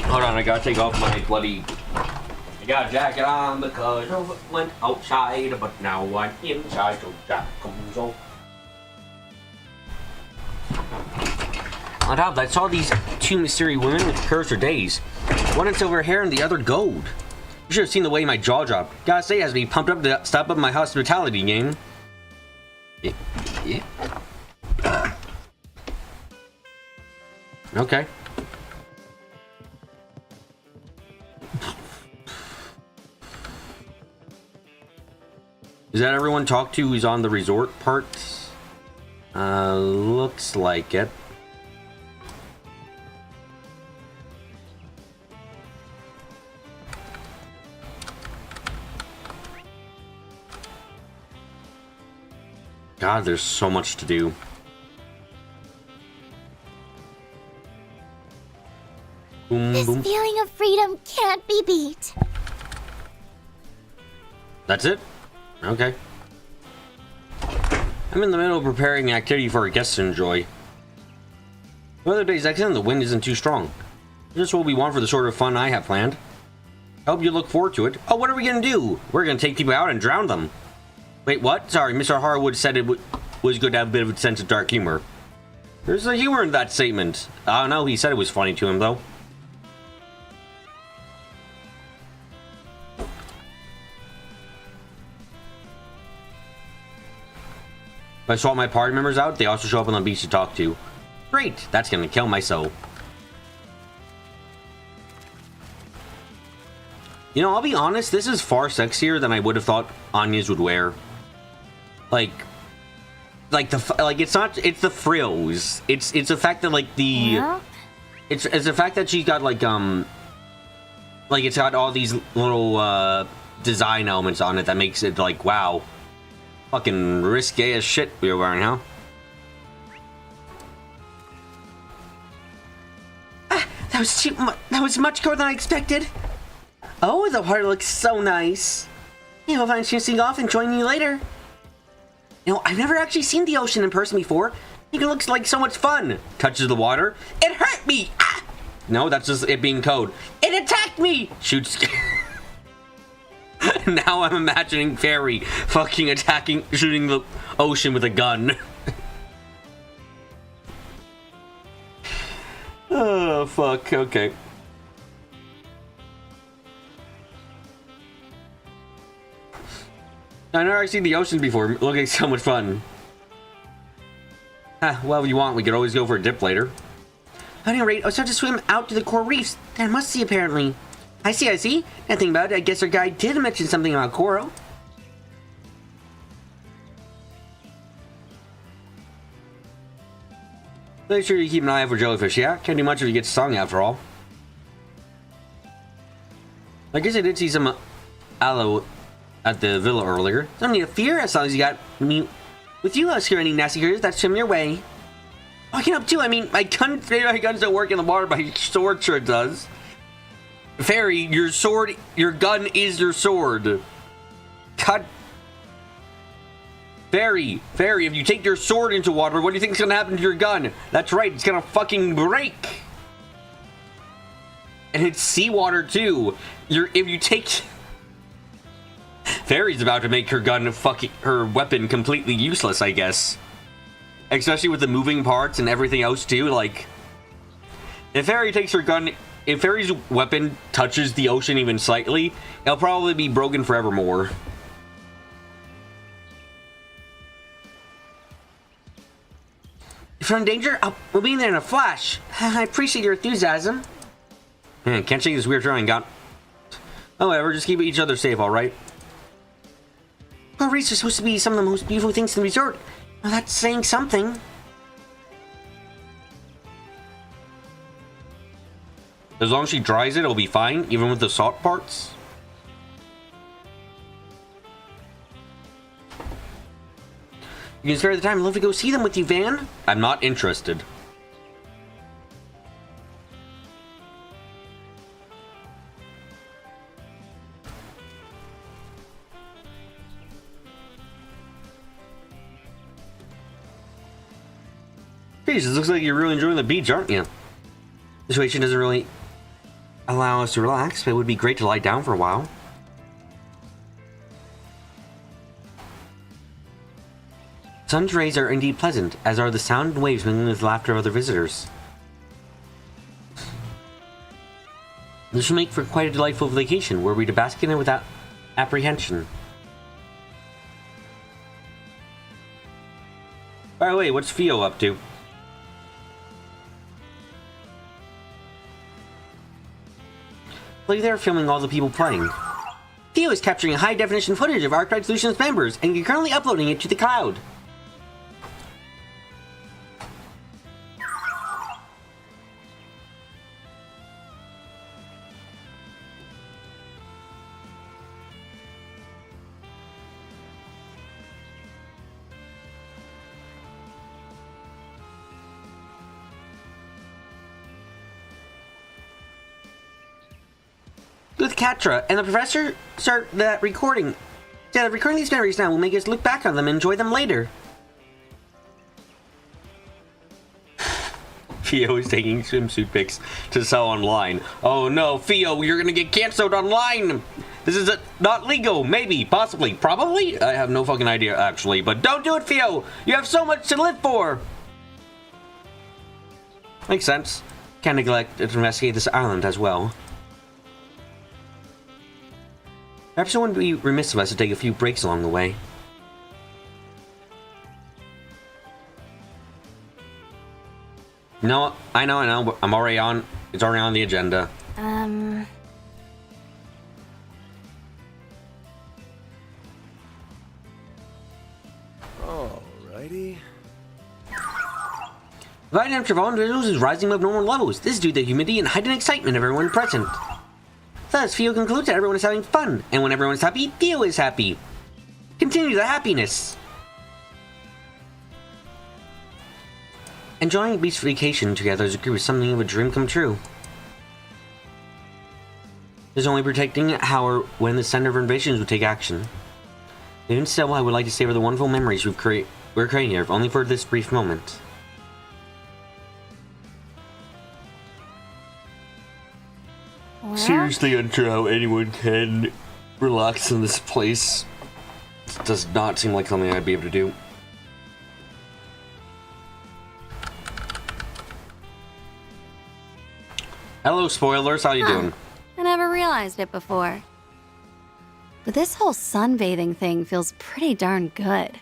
Hold on, I gotta take off my bloody... I got a jacket on because I went outside, but now I'm inside, so that comes off. On top of that, I saw these two mysterious women with curves for days. One in silver hair and the other gold. You should have seen the way my jaw dropped. Gotta say, it has me pumped up to step up my hospitality game. Yeah. Okay. Is that everyone talked to who's on the resort part? Looks like it. God, there's so much to do. Boom, This boom. feeling of freedom can't be beat. That's it? Okay. I'm in the middle of preparing an activity for our guests to enjoy. The other day's accident, the wind isn't too strong. This is what we want for the sort of fun I have planned. I hope you look forward to it. Oh, what are we gonna do? We're gonna take people out and drown them. Wait, what? Sorry, Mr. Harwood said it was good to have a bit of a sense of dark humor. There's a humor in that statement. I don't know, he said it was funny to him, though. If I swap my party members out, they also show up on the beach to talk to. Great! That's gonna kill my soul. You know, I'll be honest, this is far sexier than I would have thought Anya's would wear. Like it's not, it's the frills. It's the fact that like the, Yeah? it's the fact that she's got like it's got all these little design elements on it that makes it like, wow, fucking risque as shit we were wearing, huh? That was much cooler than I expected. Oh, the water looks so nice. Yeah, I'll find chance to off and join you later. You know, I've never actually seen the ocean in person before. It looks like so much fun. Touches the water. It hurt me! Ah! No, that's just it being code. It attacked me! Shoots. Now I'm imagining Fairy fucking shooting the ocean with a gun. Oh, fuck. Okay. I've never seen the ocean before. Looking so much fun. Well, if you want, we could always go for a dip later. At any rate, I was about to swim out to the coral reefs. There must see, apparently. I see. Nothing about it. I guess our guide did mention something about coral. Make sure you keep an eye out for jellyfish, yeah? Can't do much if you get stung, after all. I guess I did see some aloe at the villa earlier. Don't need to fear as long as you got me with you. I'll scare any nasty creatures that swim your way. Oh, I can help too. I mean, my guns don't work in the water, but my sword sure does. Fairy, your gun is your sword. Cut. Fairy, if you take your sword into water, what do you think is gonna happen to your gun? That's right, it's gonna fucking break. And it's seawater too. If you take... Fairy's about to make her her weapon completely useless, I guess. Especially with the moving parts and everything else too, like... If Fairy takes her gun... If Fairy's weapon touches the ocean even slightly, it'll probably be broken forevermore. If you're in danger, we'll be in there in a flash. I appreciate your enthusiasm. Man, can't shake this weird feeling got. However, just keep each other safe, alright? Coral reefs are supposed to be some of the most beautiful things in the resort. Well, that's saying something. As long as she dries it, it'll be fine, even with the salt parts. You can spare the time. I'd love to go see them with you, Van. I'm not interested. Jeez, it looks like you're really enjoying the beach, aren't you? The situation doesn't really allow us to relax, but it would be great to lie down for a while. Sun's rays are indeed pleasant, as are the sound and waves mingling with the laughter of other visitors. This will make for quite a delightful vacation, where we to bask in it without apprehension. By the way, what's Theo up to? Like they're filming all the people playing. Theo is capturing high-definition footage of Arclight Solutions members and is currently uploading it to the cloud. With Katra and the professor start that recording. Yeah, recording these memories now will make us look back on them and enjoy them later. Theo is taking swimsuit pics to sell online. Oh no, Theo, you're gonna get cancelled online! This is not legal, maybe, possibly, probably? I have no fucking idea, actually, but don't do it, Theo! You have so much to live for! Makes sense. Can't neglect to investigate this island as well. Perhaps it wouldn't be remiss of us to take a few breaks along the way. No, I know. I'm already on. It's already on the agenda. Alrighty. The temperature of all individuals is rising above normal levels. This is due to the humidity and heightened excitement of everyone present. Thus, Theo concludes that everyone is having fun, and when everyone is happy, Theo is happy. Continue the happiness. Enjoying a beach vacation together as a group is something of a dream come true. There's only protecting how or when the center of invasions would take action. Even still, I would like to savor the wonderful memories we're creating here, if only for this brief moment. Well, Seriously unsure how anyone can relax in this place. It does not seem like something I'd be able to do. Hello, spoilers. How you doing? I never realized it before. But this whole sunbathing thing feels pretty darn good.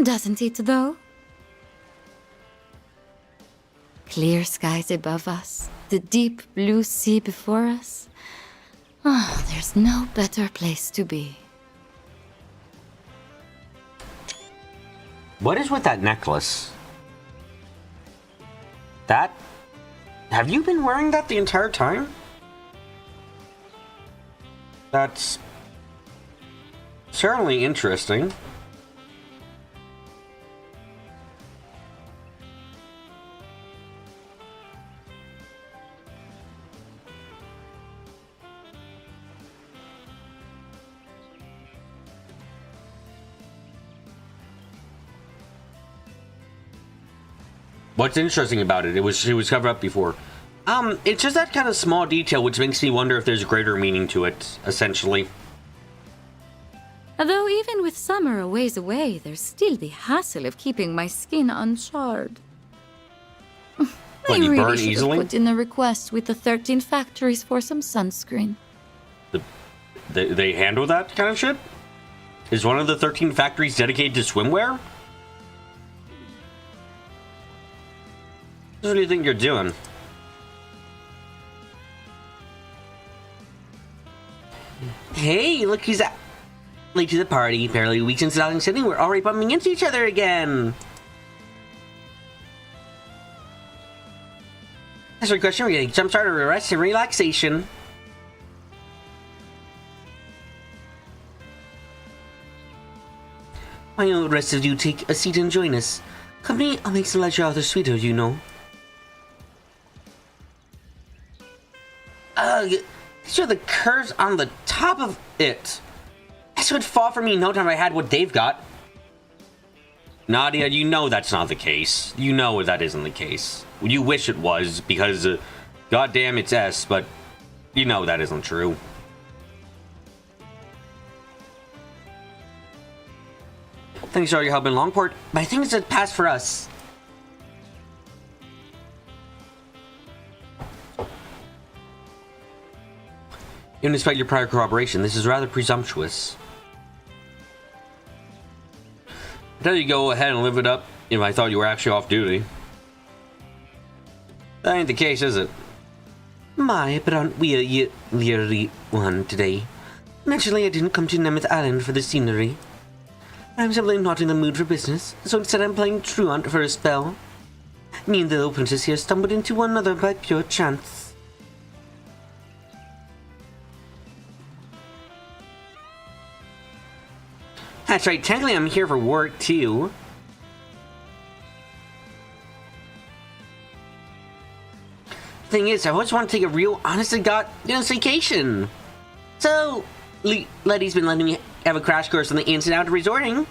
Doesn't it, though? Clear skies above us, the deep blue sea before us. Oh, there's no better place to be. What is with that necklace? That? Have you been wearing that the entire time? That's certainly interesting. What's interesting about it? It was covered up before. It's just that kind of small detail which makes me wonder if there's a greater meaning to it, essentially. Although even with summer a ways away, there's still the hassle of keeping my skin uncharred. What, I you really burn should have easily? put in a request with the 13 factories for some sunscreen. They handle that kind of shit? Is one of the 13 factories dedicated to swimwear? What do you think you're doing? Hey, look who's late to the party. Barely a week since Darling City, we're already bumping into each other again. That's our question. We're getting some sort of rest and relaxation. Why don't the rest of you take a seat and join us? Company makes the leisure all the sweeter, you know. Ugh, these are the curves on the top of it. This would fall for me no time I had what they've got. Nadia, you know that's not the case. You know that isn't the case. You wish it was, because, goddamn it's S, but you know that isn't true. Thanks for all your help in Longport, but I think it's a pass for us. Even despite your prior corroboration, this is rather presumptuous. I tell you, go ahead and live it up if I thought you were actually off duty. That ain't the case, is it? My, but aren't we a leery one today? Naturally, I didn't come to Nemeth Island for the scenery. I'm simply not in the mood for business, so instead I'm playing truant for a spell. Me and the little princess here stumbled into one another by pure chance. That's right, technically I'm here for work, too. Thing is, I always want to take a real, honest-to-God, vacation. So, Letty's been letting me have a crash course on the ins and outs of resorting.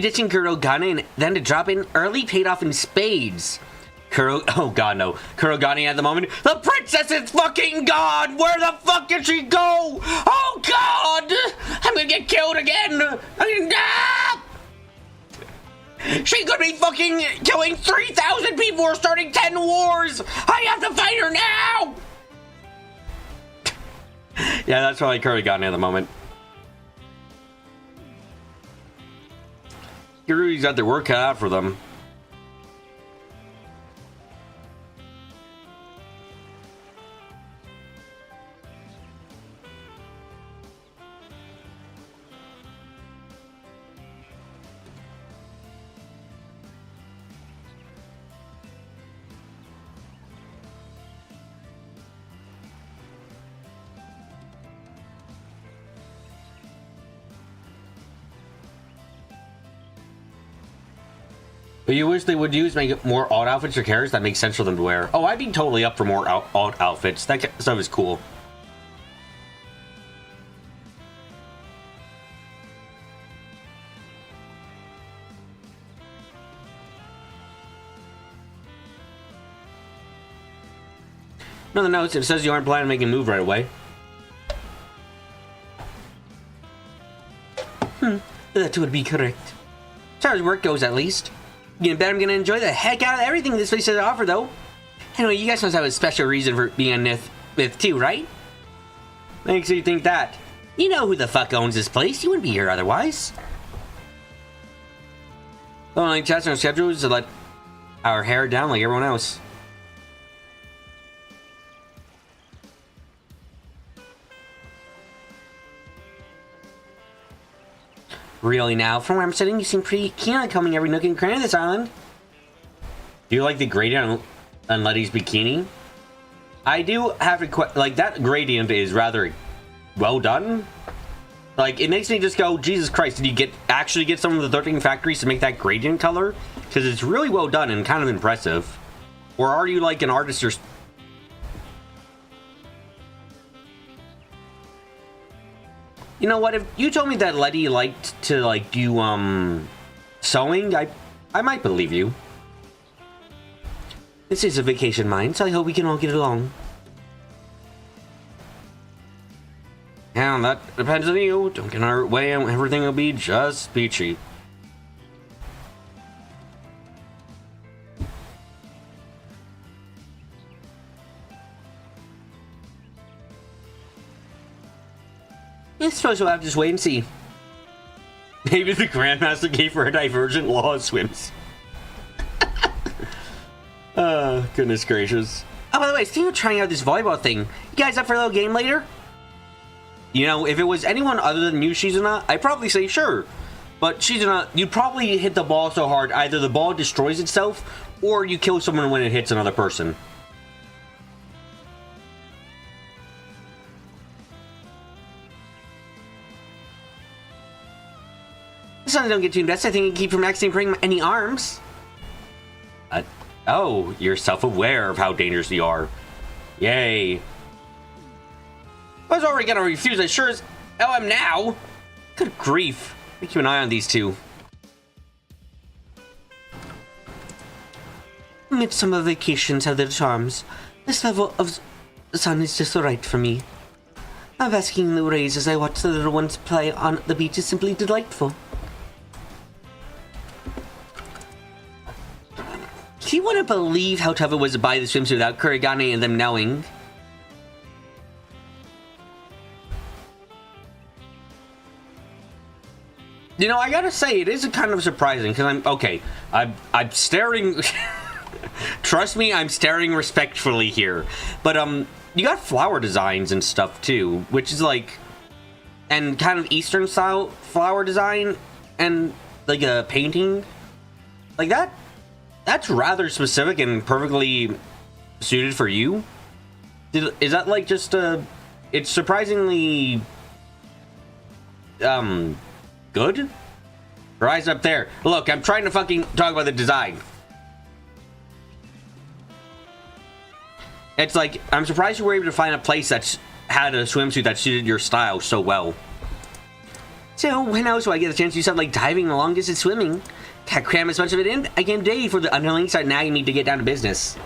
Ditching Kurogane and then to drop in early paid off in spades. Oh god, no. Kurogane at the moment. The princess is fucking gone! Where the fuck did she go? Oh god! I'm gonna get killed again! She could be fucking killing 3,000 people or starting 10 wars! I have to fight her now! Yeah, that's probably Kurogane at the moment. Guru's got their work cut out for them. But you wish they would make more alt outfits or characters that make sense for them to wear. Oh, I'd be totally up for more alt outfits. That stuff is cool. Another note, it says you aren't planning on making a move right away. That would be correct. As far as work goes, at least. You bet I'm gonna enjoy the heck out of everything this place has to offer, though. Anyway, you guys must have a special reason for being on Nith too, right? Makes you think that. You know who the fuck owns this place. You wouldn't be here otherwise. The only task on our schedule is to let our hair down like everyone else. Really now, from where I'm sitting, you seem pretty keen on coming every nook and cranny of this island. Do you like the gradient on Letty's bikini? I do have to like that gradient is rather well done. Like it makes me just go, Jesus Christ! Did you actually get some of the 13 factories to make that gradient color? Because it's really well done and kind of impressive. Or are you like an artist or? You know what? If you told me that Letty liked to like do sewing, I might believe you. This is a vacation mine, so I hope we can all get along. Yeah, that depends on you. Don't get in our way and everything will be just peachy. I suppose we'll have to just wait and see. Maybe the Grandmaster gave her a divergent law of swims. Goodness gracious. Oh, by the way, speaking of trying out this volleyball thing, you guys up for a little game later? You know, if it was anyone other than you, Shizuna, I'd probably say sure. But Shizuna, you'd probably hit the ball so hard, either the ball destroys itself, or you kill someone when it hits another person. Son, don't get too invested. I think you can keep from accidentally breaking any arms. Oh, you're self-aware of how dangerous you are. Yay. I was already gonna refuse. I sure as hell am now. Good grief. Keep an eye on these two. Midsummer vacations have their charms. This level of the sun is just right for me. Basking in the rays as I watch the little ones play on the beach is simply delightful. Do you want to believe how tough it was to buy the swimsuit without Kurigane and them knowing? You know, I gotta say, it is kind of surprising, because I'm staring, trust me, I'm staring respectfully here, but, you got flower designs and stuff, too, which is, like, and kind of Eastern style flower design, and, like, a painting, like that. That's rather specific and perfectly suited for you. Is that like just it's surprisingly good? Rise up there. Look, I'm trying to fucking talk about the design. It's like, I'm surprised you were able to find a place that's had a swimsuit that suited your style so well. So, when else do I get a chance to do something like diving and long distance swimming? Can't cram as much of it in again today for the underlings start nagging me to get down to business.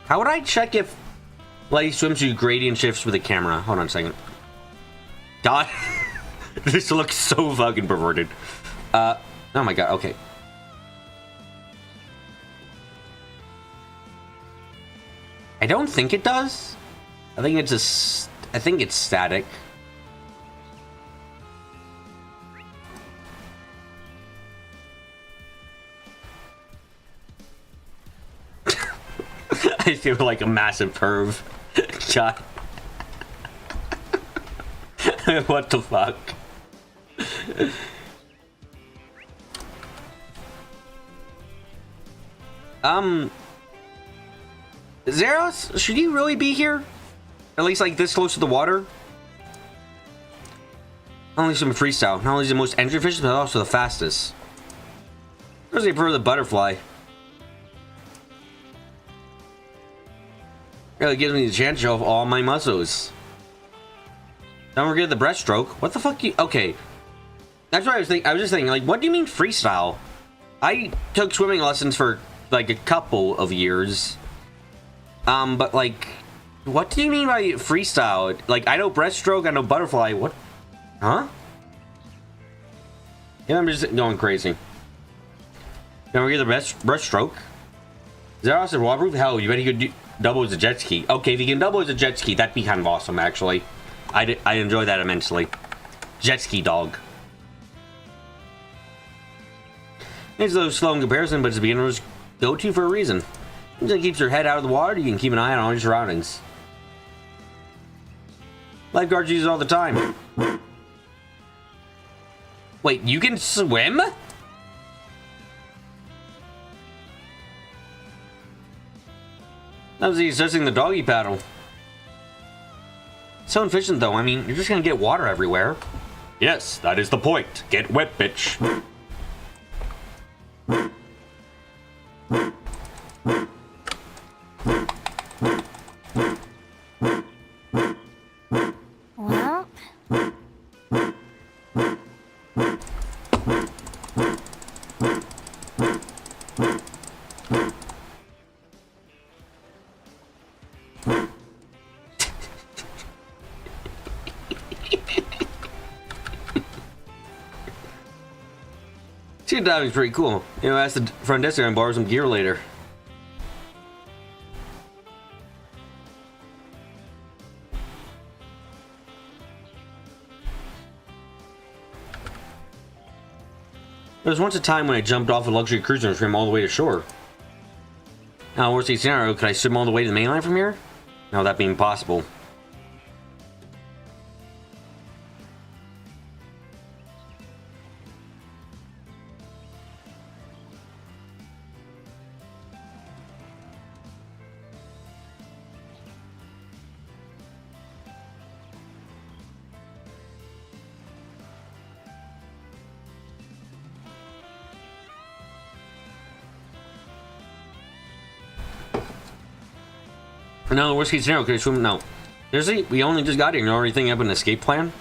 How would I check if light swimsuit gradient shifts with the camera? Hold on a second. God, this looks so fucking perverted. Oh my god, okay. I don't think it does. I think it's static. I feel like a massive perv. God. What the fuck? Zeros, should you really be here? At least like this close to the water? Only some freestyle. Not only is the most entry efficient, but also the fastest. Where's the prefer the butterfly? Really gives me the chance to show off all my muscles. Don't forget the breaststroke. What the fuck you... Okay. That's what I was thinking. I was just thinking, like, what do you mean freestyle? I took swimming lessons for, like, a couple of years. But, like, what do you mean by freestyle? Like, I know breaststroke, I know butterfly. What? Huh? Yeah, I'm just going crazy. Don't forget the breaststroke. Zeros and waterproof? Hell, you bet you could double as a jet ski. Okay, if you can double as a jet ski, that'd be kind of awesome, actually. I enjoy that immensely. Jet ski dog. It's a little slow in comparison, but it's a beginner's go-to for a reason. It keeps your head out of the water, you can keep an eye on all your surroundings. Lifeguards use it all the time. Wait, you can swim? That was assessing the doggy paddle. So efficient though, I mean, you're just gonna get water everywhere. Yes, that is the point. Get wet, bitch. Well, Sea diving's pretty cool. You know, ask the front desk and borrow some gear later. There was once a time when I jumped off a luxury cruiser and swam all the way to shore. Now, worst case scenario, could I swim all the way to the mainland from here? Now, that being possible. No, worst case scenario, could I swim? No. Seriously? We only just got here. You already thinking of an escape plan?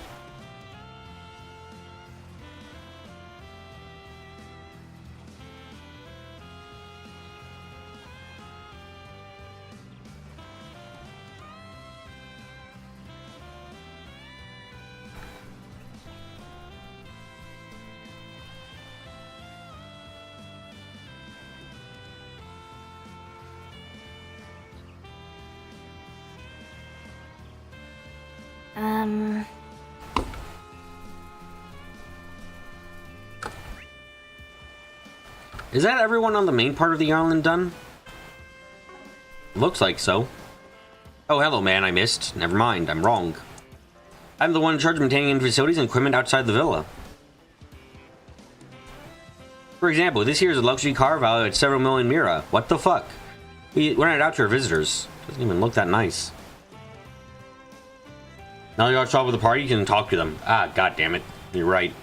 Is that everyone on the main part of the island done? Looks like so. Oh, hello, man, I missed. Never mind, I'm wrong. I'm the one in charge of maintaining facilities and equipment outside the villa. For example, this here is a luxury car valued at several million mira. What the fuck? We rented it out to our visitors. Doesn't even look that nice. Now you're outside with the party, you can talk to them. Ah, god damn it. You're right.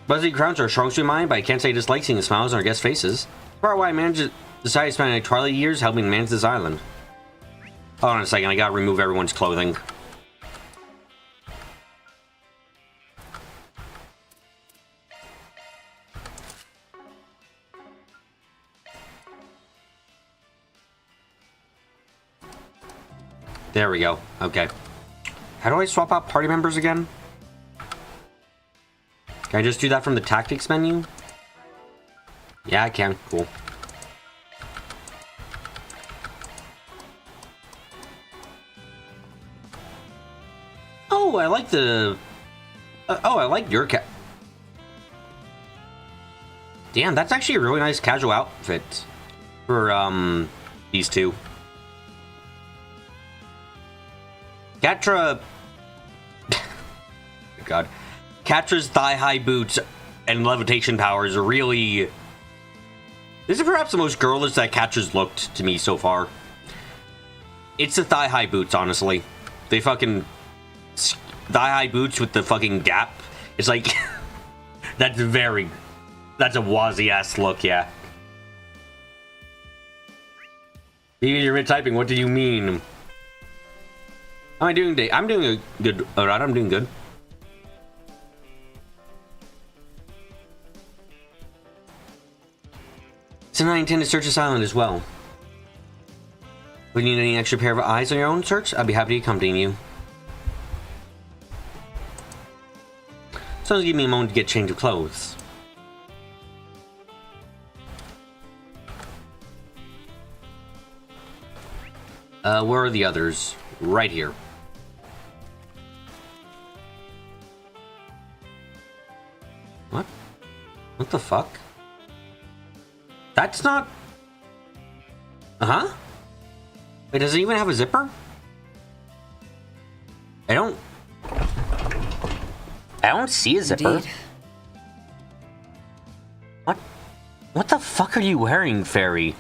Buzzy crowns are strong to mine, but I can't say I dislike seeing the smiles on our guests' faces. Part why I decided to spend my twilight years helping manage this island. Hold on a second, I gotta remove everyone's clothing. There we go. Okay. How do I swap out party members again? Can I just do that from the tactics menu? Yeah, I can. Cool. Oh, I like the... oh, I like your cat. Damn, that's actually a really nice casual outfit for, these two. Catra... God. Catra's thigh-high boots and levitation powers are really... This is perhaps the most girlish that Catra's looked to me so far. It's the thigh-high boots, honestly. They fucking... Thigh-high boots with the fucking gap. It's like... That's very... That's a Wazzy-ass look, yeah. Maybe you're mid-typing, what do you mean? How am I doing today? I'm doing a good... Alright, I'm doing good. So I intend to search this island as well. Would you need any extra pair of eyes on your own search? I'd be happy to accompany you. So give me a moment to get a change of clothes. Where are the others? Right here. What? What the fuck? That's not... Uh-huh? Wait, does it even have a zipper? I don't see a zipper. Indeed. What the fuck are you wearing, Fairy?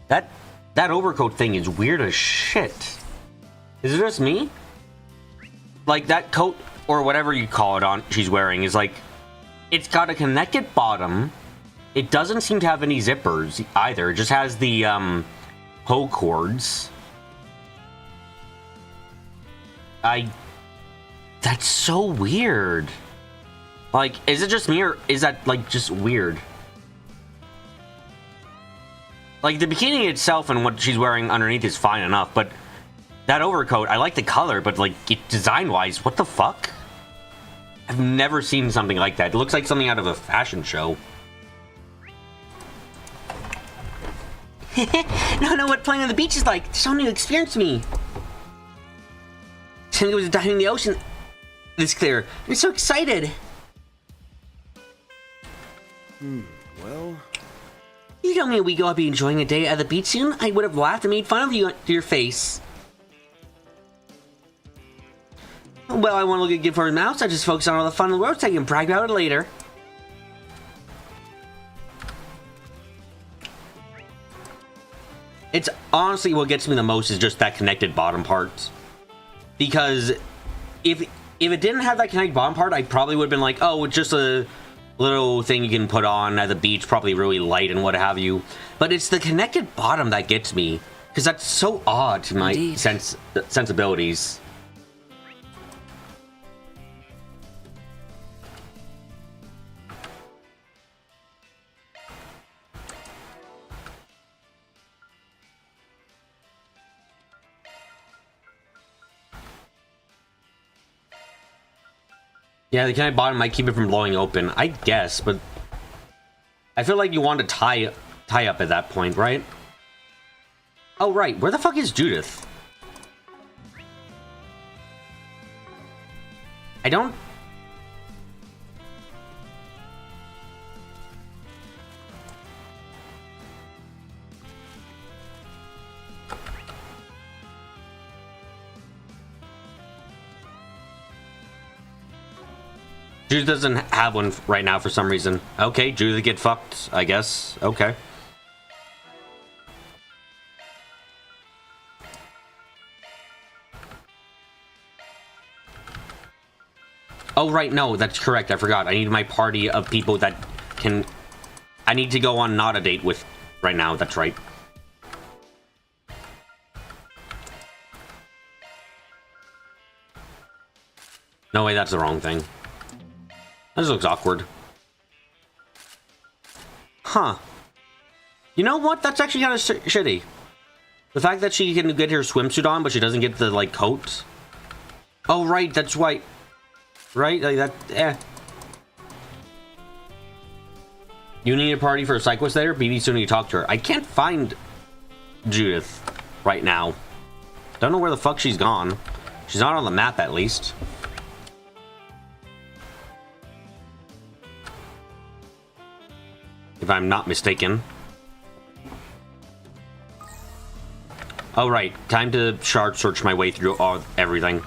That overcoat thing is weird as shit. Is it just me? Like, that coat, or whatever you call it on she's wearing, is like... It's got a connected bottom. It doesn't seem to have any zippers either. It just has the, hoe cords. That's so weird. Like, is it just me, or is that, like, just weird? Like, the bikini itself and what she's wearing underneath is fine enough, but that overcoat, I like the color, but, like, design-wise, what the fuck? I've never seen something like that. It looks like something out of a fashion show. No, no, what playing on the beach is like. There's so new experience to me. It was diving in the ocean. this clear. I'm so excited. Well, You told me a week ago I'd be enjoying a day at the beach soon. I would have laughed and made fun of you to your face. Well, I want to look a good for his mouth, so I just focus on all the fun in the world so I can brag about it later. It's honestly what gets me the most is just that connected bottom part. Because if it didn't have that connected bottom part, I probably would have been like, oh, it's just a little thing you can put on at the beach, probably really light and what have you. But it's the connected bottom that gets me, because that's so odd to my sensibilities. Yeah, the connected bottom might keep it from blowing open, I guess, but I feel like you want to tie up at that point, right? Oh, right. Where the fuck is Judith? I don't... Judith doesn't have one right now for some reason. Okay, Judith get fucked, I guess. Okay. Oh, right, no, that's correct. I forgot. I need my party of people that can... I need to go on not a date with right now. That's right. No way, that's the wrong thing. This looks awkward. Huh. You know what? That's actually kind of shitty. The fact that she can get her swimsuit on, but she doesn't get the, like, coat. Oh, right, that's why... Right? Like, that... You need a party for a cyclist later? BB soon you talk to her. I can't find Judith right now. Don't know where the fuck she's gone. She's not on the map, at least. If I'm not mistaken. Oh, right. Time to shard search my way through everything.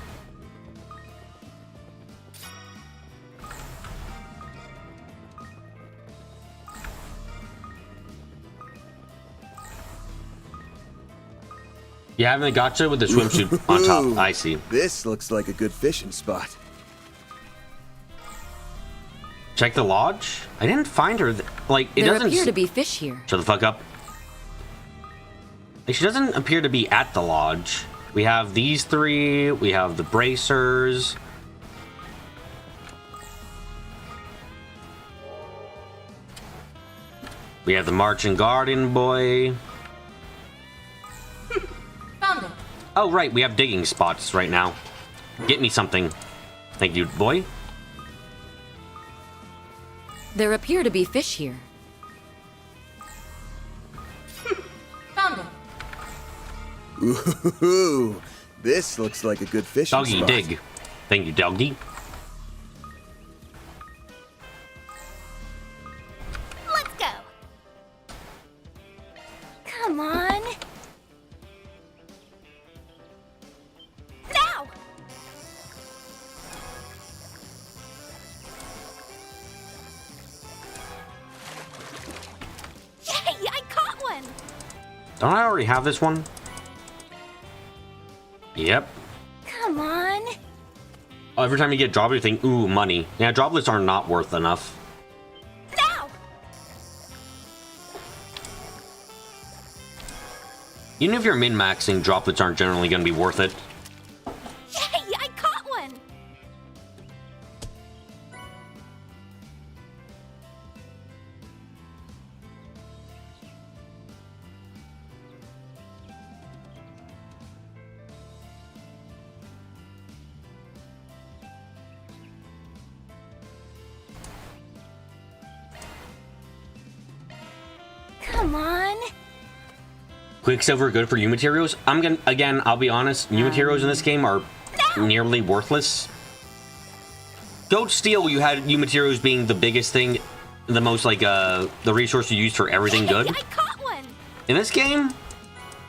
You having a gotcha with the swimsuit on top. I see. This looks like a good fishing spot. Check the lodge? I didn't find her. Like, it There doesn't... appear to be fish here. Shut the fuck up. Like, she doesn't appear to be at the lodge. We have these three. We have the bracers. We have the marching garden boy. Found it. Oh, right. We have digging spots right now. Get me something. Thank you, boy. There appear to be fish here. Found it. Ooh, this looks like a good fishing Doggy, spot. dig. Thank you, doggy. Let's go. Come on. Now. Yay, I caught one. Don't I already have this one? Yep. Come on. Oh, every time you get droplets, you think, ooh, money. Yeah, droplets are not worth enough. Now. Even if you're min-maxing, droplets aren't generally going to be worth it. Yay, I caught one. Come on. Quicksilver good for new materials? I'll be honest, new materials in this game are nearly worthless. Goat Steel, you had new materials being the biggest thing, the most like the resource you use for everything good. I caught one. In this game,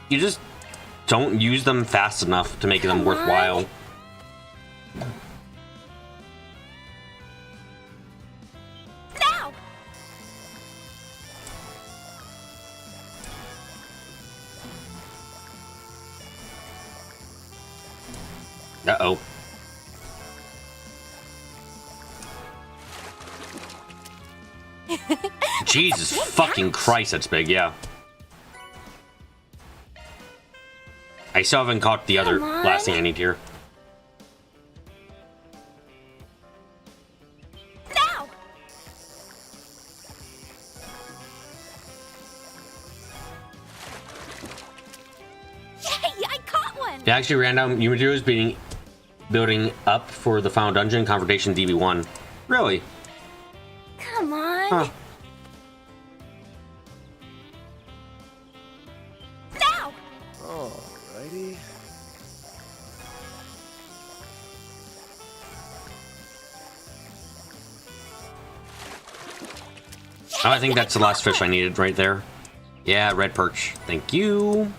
you just don't use them fast enough to make them worthwhile. Now. Uh-oh. Jesus fucking Christ, that's big, yeah. I still haven't caught the other last thing I need here. Now. Yay, I caught one. They actually ran down new materials building up for the final dungeon confrontation DB1. Really? Come on. Huh. Now. Alrighty. Oh, I think that's the last fish I needed right there. Yeah, red perch. Thank you.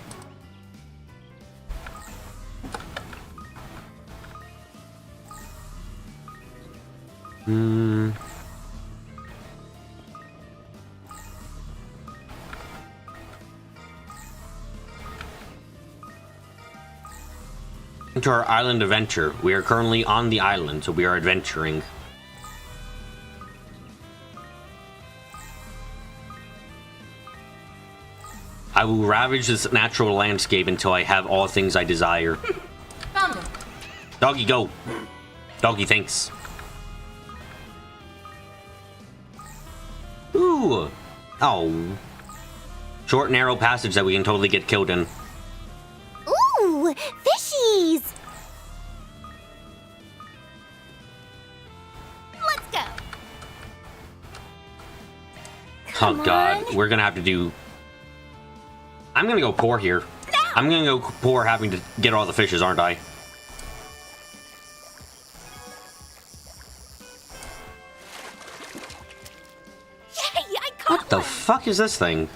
To our island adventure. We are currently on the island, so we are adventuring. I will ravage this natural landscape until I have all things I desire. Found it. Doggy, go. Doggy, thanks. Ooh. Oh. Short, narrow passage that we can totally get killed in. Ooh, fishies. Let's go. Oh god, we're gonna have to do... I'm gonna go poor here. No. I'm gonna go poor having to get all the fishes, aren't I? Yay, I caught What the fuck is this thing?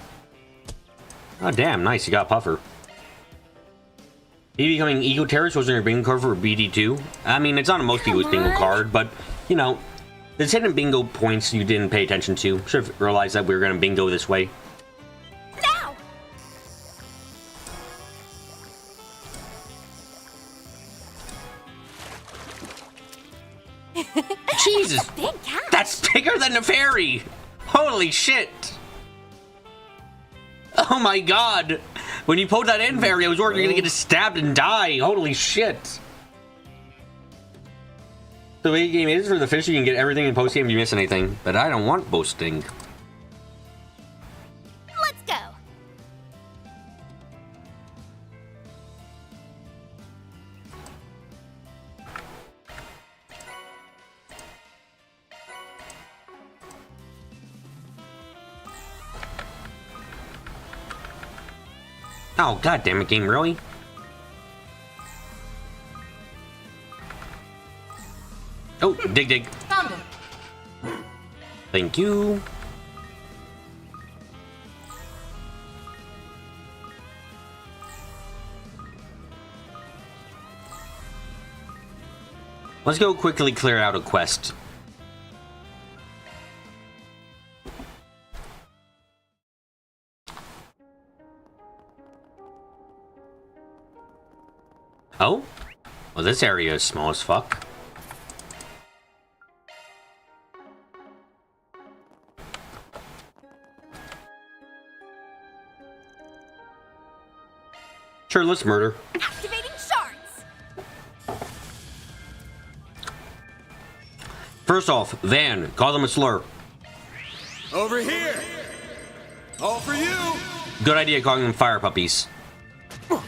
Oh damn, nice, you got a puffer. Maybe becoming Eco Terrorist was in your bingo card for BD2? I mean, it's not a most people's bingo card, but, you know, there's hidden bingo points you didn't pay attention to. Should have realized that we were gonna bingo this way. Now. Jesus! Big cat. That's bigger than a fairy! Holy shit! Oh my god! When you pulled that in fairy, I was worried you're gonna get stabbed and die. Holy shit! The way the game is for the fish, you can get everything in post game if you miss anything. But I don't want boasting. Let's go. Oh god damn it, game, really? Oh, dig. Found it. Thank you. Let's go quickly clear out a quest. Oh? Well, this area is small as fuck. Sure, let's murder. Activating shards. First off, Van, call them a slur. Over here. All for you. Good idea calling them fire puppies. Do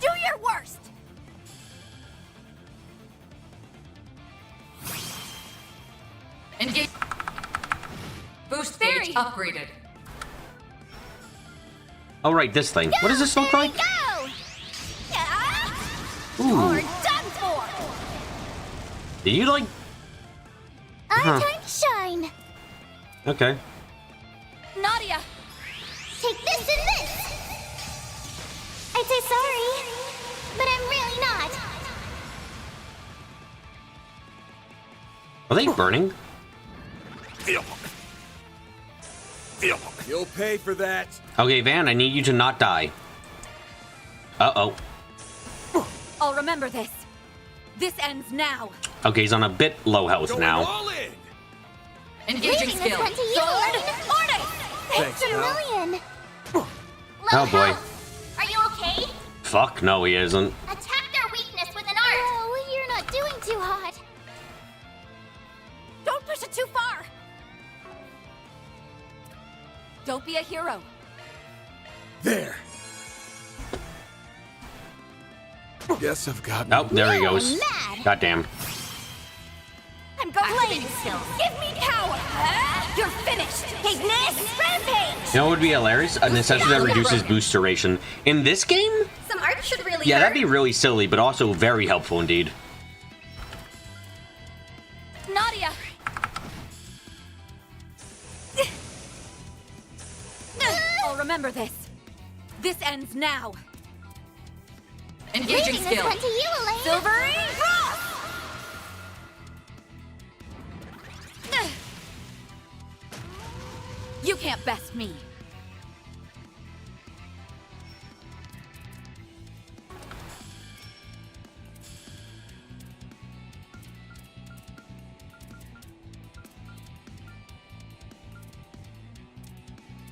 your worst. Engage. Boost Fairy. gauge upgraded. Oh, right, this thing. What does this look like? Go. Yeah. Ooh. Or done for. Did you, like, Our time to shine. Okay. Nadia! Take this and this. I'd say sorry, but I'm really not. Are they burning? You'll pay for that. Okay, Van, I need you to not die. Uh-oh. I'll remember this. This ends now. Okay, he's on a bit low health Going now. all in. Engaging Leaving this skill. one to you, Sword, Elaine. order! Thanks, Thanks a pal. million. Oh, boy. Are you okay? Fuck, no, he isn't. Attack their weakness with an art. Oh, you're not doing too hot. Don't push it too far! Don't be a hero. There. Guess I've got. Oh, there he goes. mad. Goddamn. I'm going Activating skill. Give me power! You're finished! Ignis! Rampage! You know what would be hilarious? A necessity that reduces boost duration. In this game? Some art should really Yeah, hurt. that'd be really silly, but also very helpful indeed. Nadia! I'll remember this. This ends now. Engaging Leaving this one to you, Elaine. Silvery Cross! You can't best me.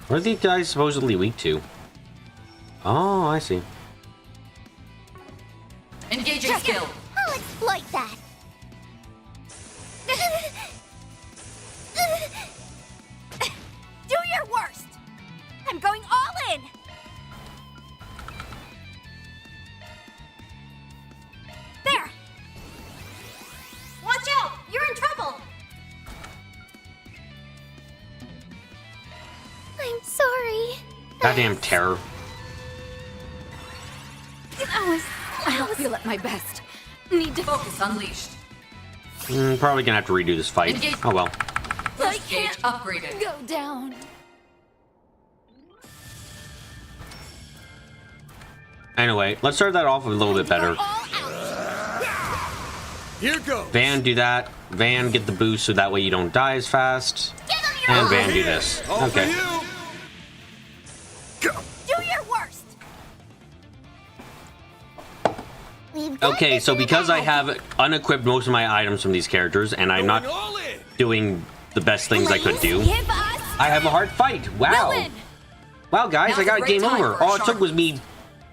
What are these guys supposedly weak to? Oh, I see. Engaging skill. I'll exploit that. Do your worst. I'm going all in. There. Watch out! You're in trouble. I'm sorry. Goddamn terror. I don't feel at my best. Need to focus. Unleashed. Probably gonna have to redo this fight. Engage. Oh well. I can't upgraded. Go down. Anyway, let's start that off a little bit better. All out. Here goes. Van, do that. Van, get the boost so that way you don't die as fast. Give them your And all. Van, do this. All Okay. for you. Go. Do your worst. We've got Okay, this so in the because I bag. have unequipped most of my items from these characters, and I'm Going not all in. doing the best things I could do, Give us. I have a hard fight. Wow. We'll win. Wow, guys, Now's I got a a great game time over. for a All it took sharp was me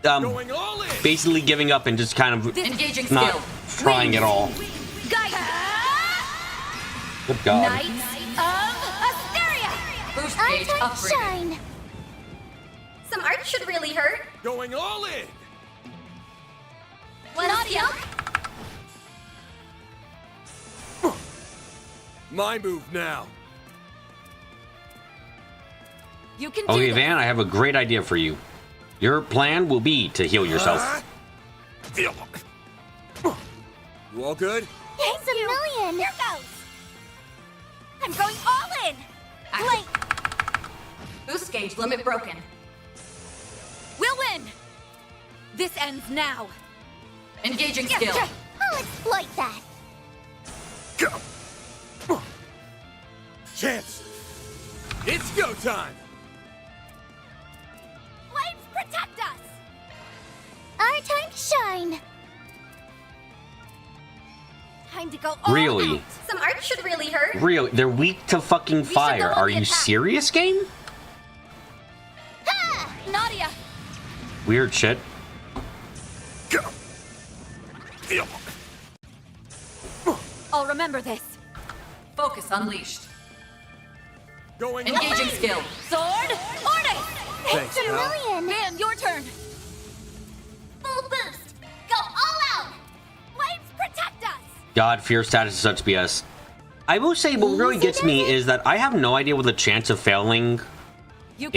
Going all in. basically giving up and just kind of Engaging not skill. trying at all. Guys. Good God. Knights of Asteria. Boost Our gauge time to upgraded. shine. Some art should really hurt. Going all in. Nadia. My move now. You can do Okay, this. Van, I have a great idea for you. Your plan will be to heal yourself. You all good? Thanks a million. Here goes. I'm going all in. Blink. Boost gauge limit broken. We'll win. This ends now. Engaging skill. I'll exploit that. Go. Chance. It's go time. Flames protect us. Our time to shine. Time to go all Really? out. Some art should really hurt. Really? They're weak to fucking should fire. go on Are the you attack. serious, game? Ha! Nadia. Weird shit. Go. I'll remember this. Focus unleashed. Going all Engaging in. skill. Sword. Order. Thanks, Thanks a pal. million. Man, your turn. Full boost. Go all out. Flames protect us. God, fear status is such BS. I will say what really gets me is that I have no idea what the chance of failing. You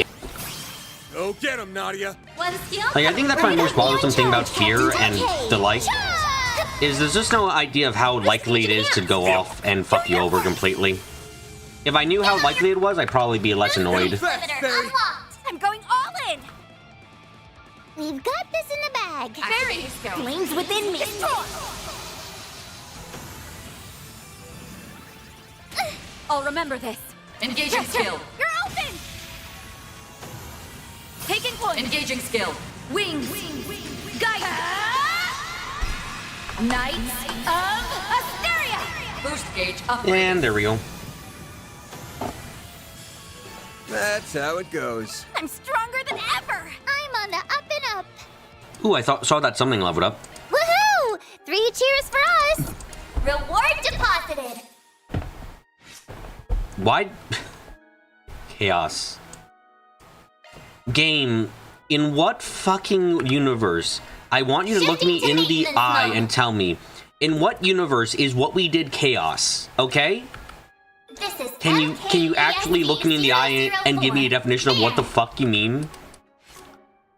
Go get him, Nadia. one skill. Like, I think that's my most bothersome thing about fear and the like. is there's just no idea of how likely it is to go off and fuck you over completely. If I knew how likely it was, I'd probably be less annoyed. Unlocked. I'm going all in. We've got this in the bag. Fairies Flames within me. I'll remember this. Engaging skill. You're open. Taking point. Engaging skill. Wings. Guide. Knights of Asteria. Boost gauge upgraded. And there we go. That's how it goes. I'm stronger than ever. I'm on the up and up. Ooh, I saw that something leveled up. Woohoo! 3 cheers for us. Reward deposited. Why? Chaos. Game, in what fucking universe? I want you to look me in the eye and tell me, in what universe is what we did chaos? Okay? This is Can you actually look me in the eye and give me a definition of what the fuck you mean?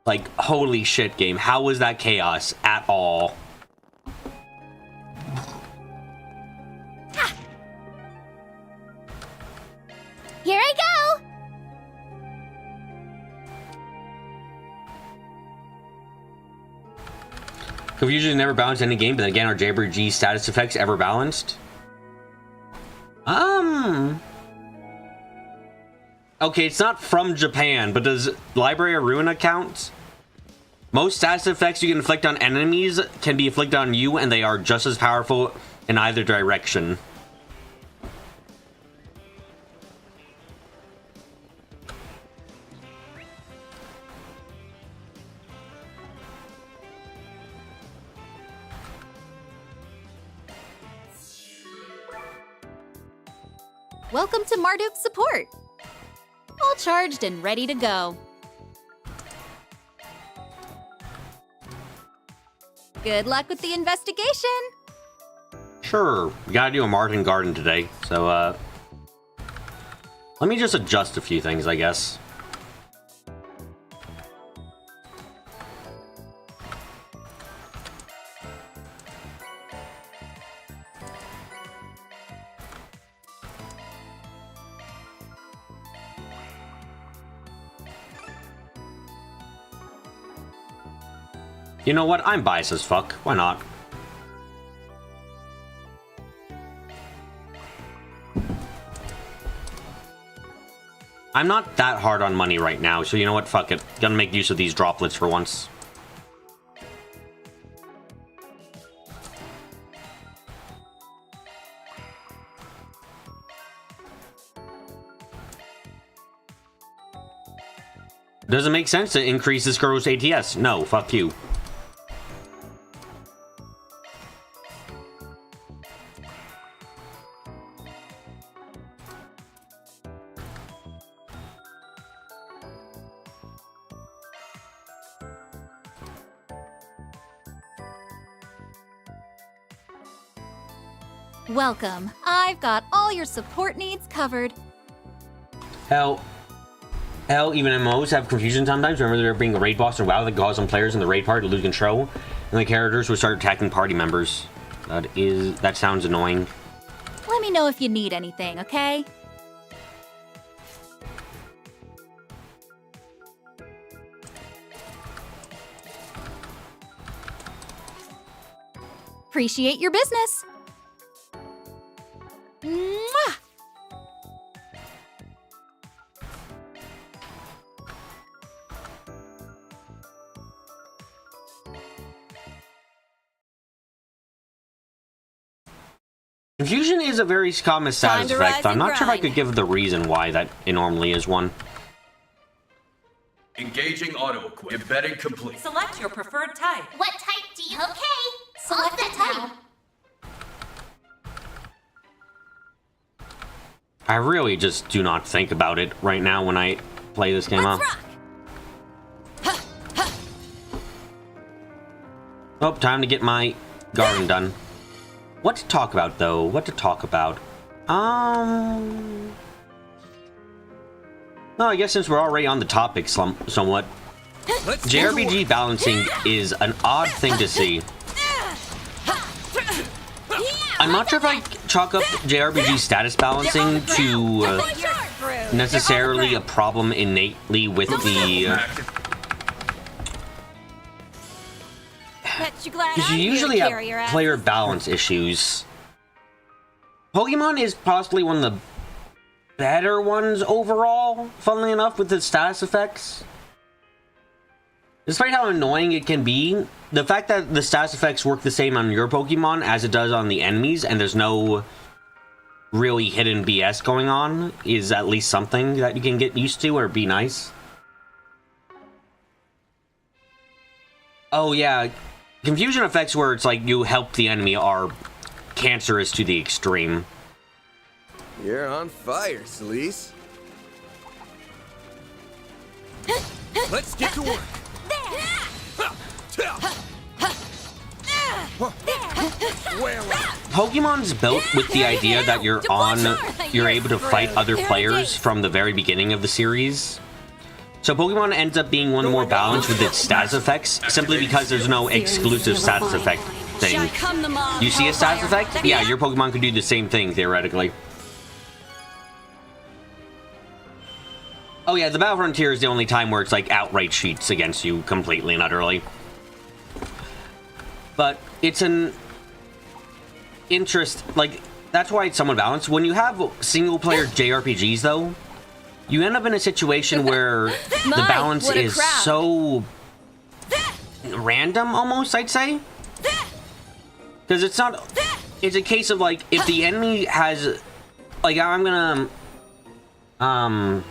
Like, holy shit, game. How was that chaos at all? Here I go. Confusion is never balanced in any game, but then again, are Daybreak G status effects ever balanced? Okay, it's not from Japan, but does Library of Ruina count? Most status effects you can inflict on enemies can be inflicted on you, and they are just as powerful in either direction. Welcome to Marduk's support. All charged and ready to go. Good luck with the investigation. Sure, we gotta do a Martin Garden today, so, let me just adjust a few things, I guess. You know what? I'm biased as fuck. Why not? I'm not that hard on money right now, so you know what? Fuck it. Gonna make use of these droplets for once. Does it make sense to increase this girl's ATS? No, fuck you. Welcome. I've got all your support needs covered. Hell, even MMOs have confusion sometimes. Remember there being a raid boss in WoW that caused some players in the raid party to lose control, and the characters would start attacking party members. That sounds annoying. Let me know if you need anything, okay? Appreciate your business. Mwah! Confusion is a very common status to effect. rise I'm and not sure if I grind. could give the reason why that it normally is one. Engaging auto-equip. Embedding complete. Select your preferred type. What type do you? Okay. Select that type. I really just do not think about it right now when I play this game. Let's rock. Oh, time to get my garden done. What to talk about, though? What to talk about? Well, I guess since we're already on the topic somewhat, Let's JRPG balancing is an odd thing to see. I'm not sure if I chalk up JRPG status balancing to necessarily a problem innately with the... Because you usually have player balance issues. Pokemon is possibly one of the better ones overall, funnily enough, with the status effects. Despite how annoying it can be, the fact that the status effects work the same on your Pokemon as it does on the enemies, and there's no really hidden BS going on, is at least something that you can get used to or be nice. Oh yeah, confusion effects where it's like you help the enemy are cancerous to the extreme. You're on fire, Celise. Let's get to work. Pokemon's built with the idea that you're able to fight other players from the very beginning of the series. So Pokemon ends up being one more balanced with its status effects, simply because there's no exclusive status effect thing. You see a status effect? Yeah, your Pokemon could do the same thing, theoretically. Oh yeah, the Battle Frontier is the only time where it's like outright cheats against you completely and utterly. But it's an interest, like, that's why it's somewhat balanced. When you have single-player JRPGs, though, you end up in a situation where the balance is so random, almost, I'd say. Because it's not... It's a case of, like, if the enemy has... Like, I'm gonna... I'm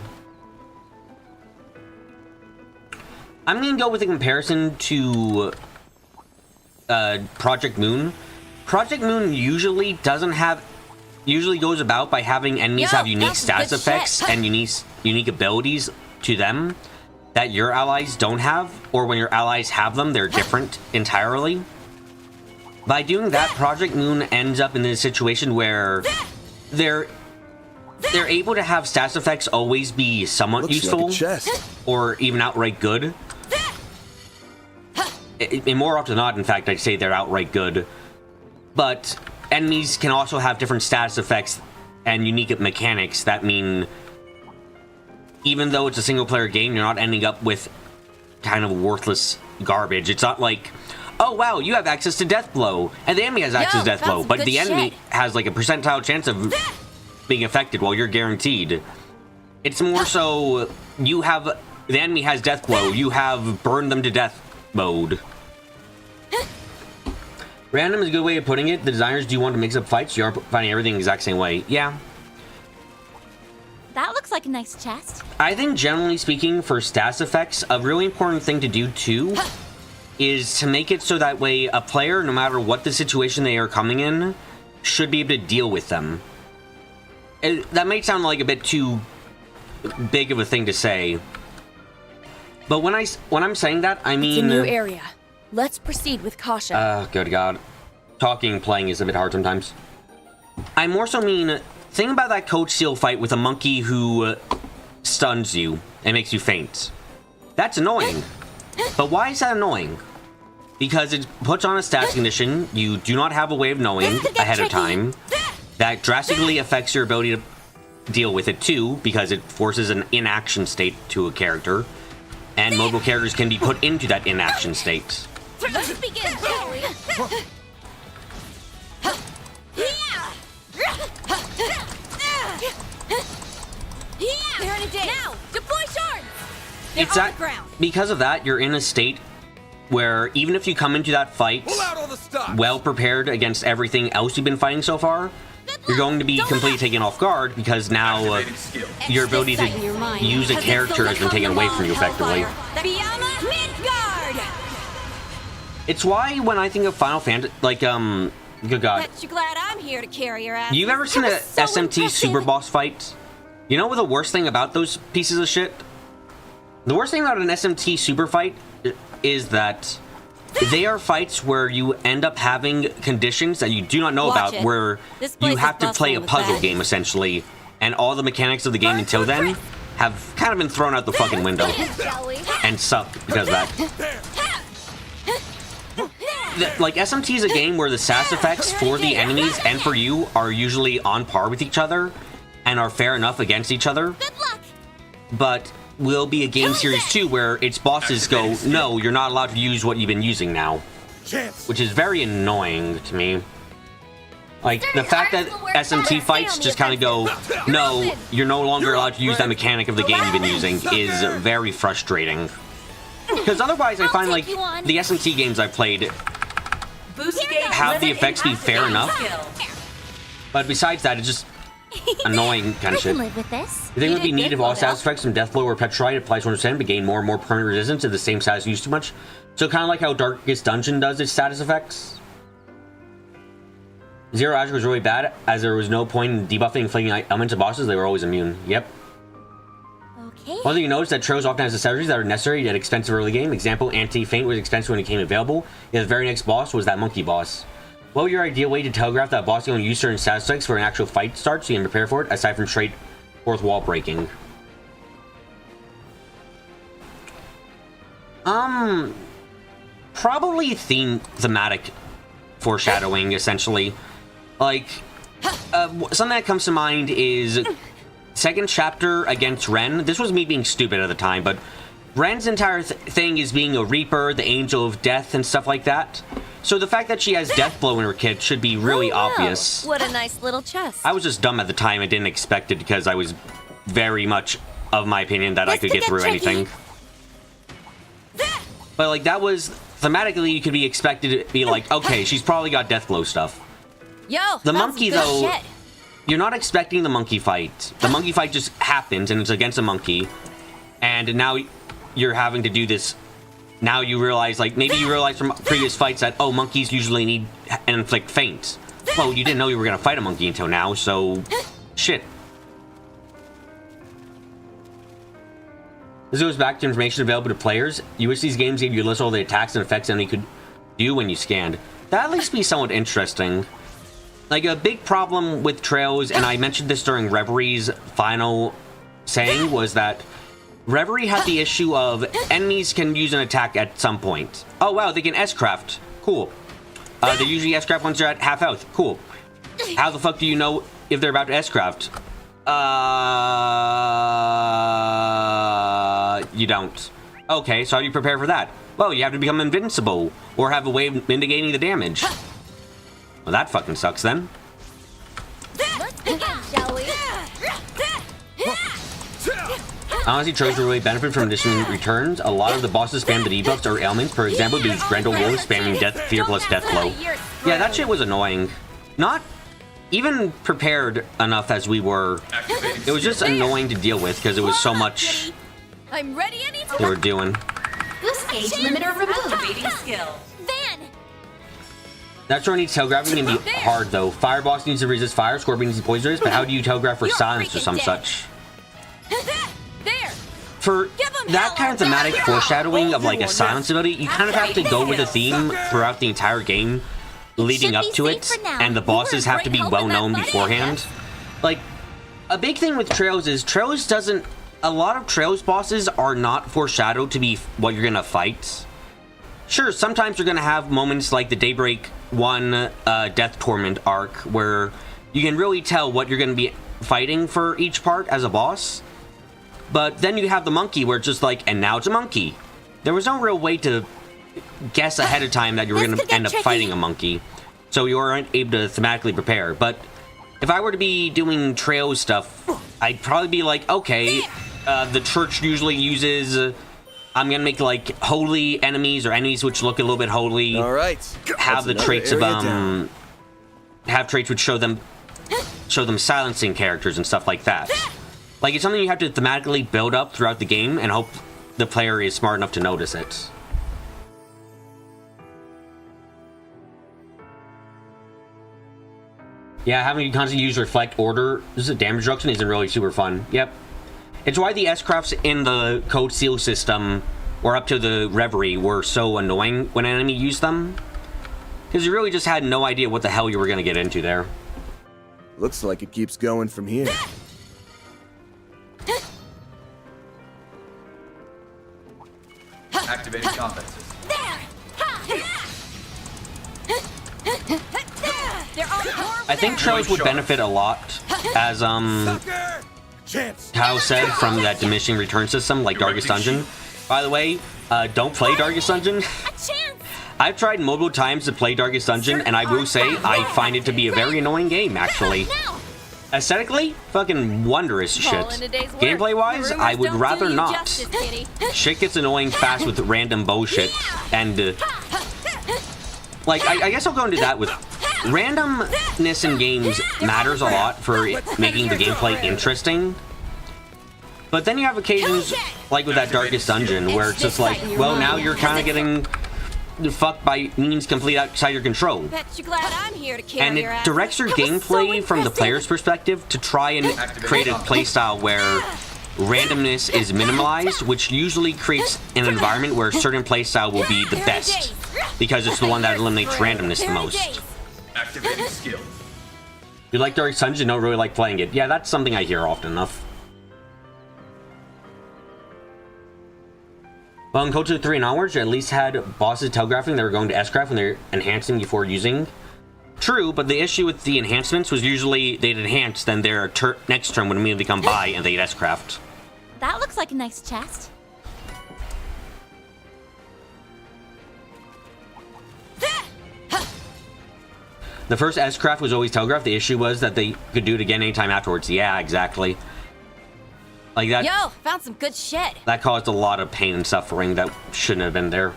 gonna go with a comparison to... Project Moon. Project Moon usually goes about by having enemies have unique status effects and unique abilities to them that your allies don't have, or when your allies have them, they're different entirely. By doing that, Project Moon ends up in a situation where they're able to have status effects always be somewhat useful, or even outright good. And more often than not, in fact, I'd say they're outright good. But enemies can also have different status effects and unique mechanics that mean, even though it's a single-player game, you're not ending up with kind of worthless garbage. It's not like, oh wow, you have access to Death Blow, and the enemy has access to Death Blow, but the enemy has like a percentile chance of being affected while you're guaranteed. It's more so, the enemy has Death Blow, you have Burn Them to Death mode. Random is a good way of putting it. The designers do want to mix up fights. You aren't finding everything the exact same way. Yeah. That looks like a nice chest. I think generally speaking, for status effects, a really important thing to do too is to make it so that way a player, no matter what the situation they are coming in, should be able to deal with them. That may sound like a bit too big of a thing to say, but when I'm saying that, I mean... It's a new area. Let's proceed with caution. Good God. Talking and playing is a bit hard sometimes. I more so mean, think about that Coach Seal fight with a monkey who stuns you and makes you faint. That's annoying. But why is that annoying? Because it puts on a stats condition you do not have a way of knowing ahead of time. That drastically affects your ability to deal with it too, because it forces an inaction state to a character. And mobile characters can be put into that inaction state. Let's begin, shall we? They're in a day. Now, deploy shards. It's that, because of that, you're in a state where even if you come into that fight well prepared against everything else you've been fighting so far, you're going to be completely taken off guard because now your ability to use a character has been taken away from you effectively. It's why when I think of Final Fantasy, like, good God. Bet you glad I'm here to carry your ass. You've ever seen a SMT super boss fight? You know what the worst thing about those pieces of shit? The worst thing about an SMT super fight is that they are fights where you end up having conditions that you do not know about, where you have to play a puzzle game, essentially, and all the mechanics of the game until then have kind of been thrown out the fucking window and suck because of that. like SMT is a game where the status effects for the enemies and for you are usually on par with each other and are fair enough against each other. Good luck. But will be a game series too where its bosses go, no, you're not allowed to use what you've been using now, which is very annoying to me. Like, the fact that SMT fights just kind of go, no, you're no longer allowed to use that mechanic of the game you've been using is very frustrating. Because otherwise I find, like, the SMT games I've played Boost gauge have the limit effects be and fair activating enough. skill. But besides that, it's just annoying kind of shit. live with this. You think it would be neat if all status effects from Deathblow or Petrified applies 100% but gain more and more permanent resistance to the same status used too much? So kind of like how Darkest Dungeon does its status effects? Zero Azure was really bad, as there was no point in debuffing inflicting elements of bosses, they were always immune. Yep. Okay. One thing you notice that Trios often has accessories that are necessary at expensive early game. Example, Anti-Feint was expensive when it came available, yet the very next boss was that monkey boss. What would your ideal way to telegraph that boss is going to use certain status effects for an actual fight starts so you can prepare for it, aside from straight fourth wall breaking? Probably thematic foreshadowing, essentially. Like, something that comes to mind is second chapter against Ren. This was me being stupid at the time, but Ren's entire thing is being a Reaper, the Angel of Death, and stuff like that. So the fact that she has Deathblow in her kit should be really obvious. What a nice little chest. I was just dumb at the time and didn't expect it because I was very much of my opinion that I could get through anything. But, like, that was... Thematically, you could be expected to be like, okay, she's probably got Deathblow stuff. Yo, The that's monkey, good though, shit. you're not expecting the monkey fight. The monkey fight just happens, and it's against a monkey. And now you're having to do this. Now you realize, like, maybe you realize from previous fights that, oh, monkeys usually need and inflict feints. Well, you didn't know you were going to fight a monkey until now, so... Shit. This goes back to information available to players. You wish these games gave you a list of all the attacks and effects enemy could do when you scanned. That'd at least be somewhat interesting. Like, a big problem with Trails, and I mentioned this during Reverie's final saying, was that Reverie had the issue of enemies can use an attack at some point. Oh, wow, they can S-craft. Cool. They usually S-craft once they're at half health. Cool. How the fuck do you know if they're about to S-craft? You don't. Okay, so how do you prepare for that? Well, you have to become invincible, or have a way of mitigating the damage. Well, that fucking sucks then. Let's begin, shall we? Honestly, Troves will really benefit from additional returns. A lot of the bosses spam the debuffs or ailments. For example, there's Grendel Wolf spamming Death Fear plus Deathblow. Yeah, that shit was annoying. Not even prepared enough as we were. It was just annoying to deal with because it was so much I'm ready anytime. they were doing. Boost gauge limiter removed. Activating skill. Van. That sure needs telegraphing can be hard though. Firebox needs to resist fire, Scorpion needs to poison resist, but how do you telegraph for silence or some such? There. For that kind of thematic foreshadowing of like a silence ability, you kind of have to go with a theme throughout the entire game leading up to it, and the bosses have to be well known beforehand. Like, a big thing with Trails is Trails doesn't... A lot of Trails bosses are not foreshadowed to be what you're gonna fight. Sure, sometimes you're gonna have moments like the Daybreak 1 Death Torment arc, where you can really tell what you're gonna be fighting for each part as a boss. But then you have the monkey where it's just like, and now it's a monkey. There was no real way to guess ahead of time that you were going to end up fighting a monkey. So you weren't able to thematically prepare. But if I were to be doing Trails stuff, I'd probably be like, okay, the church usually uses... I'm going to make like holy enemies or enemies which look a little bit holy. All right. Have the traits of have traits which show them silencing characters and stuff like that. Like, it's something you have to thematically build up throughout the game and hope the player is smart enough to notice it. Yeah, having to constantly use reflect order, this is a damage reduction, isn't really super fun. Yep. It's why the S-crafts in the code seal system, or up to the Reverie, were so annoying when an enemy used them. Because you really just had no idea what the hell you were going to get into there. Looks like it keeps going from here. Activating combat system. I think Trolls would benefit a lot, as Kyle said, from that diminishing return system like Darkest Dungeon. By the way, don't play Darkest Dungeon. I've tried multiple times to play Darkest Dungeon, and I will say I find it to be a very annoying game, actually. Aesthetically, fucking wondrous shit. Gameplay-wise, I would rather not. Shit gets annoying fast with random bullshit, and like, I guess I'll go into that with randomness in games matters a lot for making the gameplay interesting. But then you have occasions, like with that Darkest Dungeon, where it's just like, well, now you're kind of getting fucked by means complete outside your control. And it directs your gameplay from the player's perspective to try and create a playstyle where randomness is minimalized, which usually creates an environment where a certain playstyle will be the best, because it's the one that eliminates randomness the most. Activating skill. You like Darkest Dungeon, don't really like playing it. Yeah, that's something I hear often enough. Well, in Culture 3 and onwards, you at least had bosses telegraphing they were going to S-Craft when they're enhancing before using. True, but the issue with the enhancements was usually they'd enhance, then their next turn would immediately come by and they'd S-Craft. That looks like a nice chest. The first S-Craft was always telegraphed. The issue was that they could do it again anytime afterwards. Yeah, exactly. Like that. Yo, found some good shit. That caused a lot of pain and suffering that shouldn't have been there.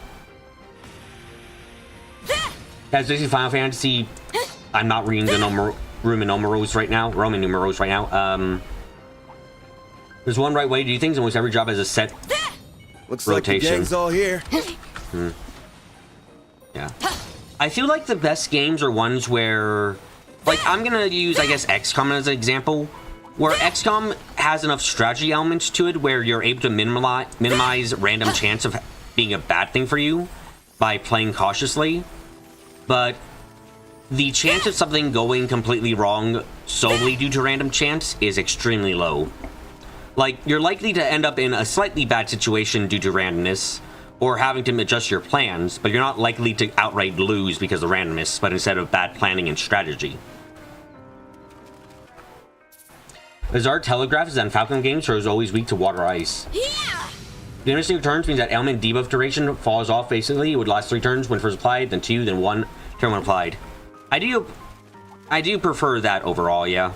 As this is Final Fantasy, I'm not reading the Roman numerals right now. There's one right way to do things. Almost every job has a set Looks rotation. like the gang's all here. Yeah. I feel like the best games are ones where, like, I'm gonna use, I guess, XCOM as an example, where XCOM has enough strategy elements to it where you're able to minimize random chance of being a bad thing for you by playing cautiously, but the chance of something going completely wrong solely due to random chance is extremely low. Like, you're likely to end up in a slightly bad situation due to randomness, or having to adjust your plans, but you're not likely to outright lose because of randomness, but instead of bad planning and strategy. Bizarre Telegraph is on Falcon games, so is always weak to water ice. Yeah. Diminishing returns means that element debuff duration falls off basically. It would last 3 turns when first applied, then 2, then 1 turn when applied. I do prefer that overall, yeah.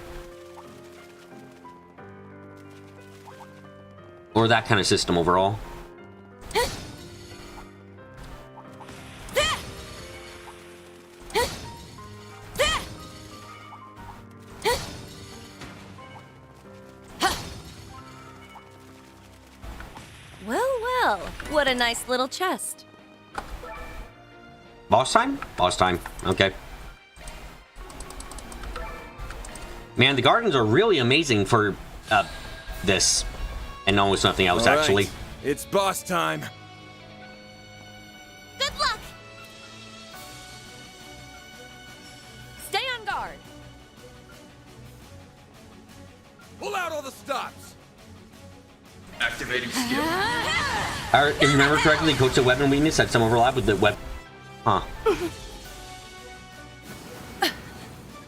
Or that kind of system overall. Well, what a nice little chest. Boss time? Boss time. Okay. Man, the gardens are really amazing for this. And almost nothing else, All right, actually. it's boss time. Good luck. Stay on guard. Pull out all the stops. Activating skill. If you remember correctly, Coach of Weapon Weakness had some overlap with the weapon. Huh.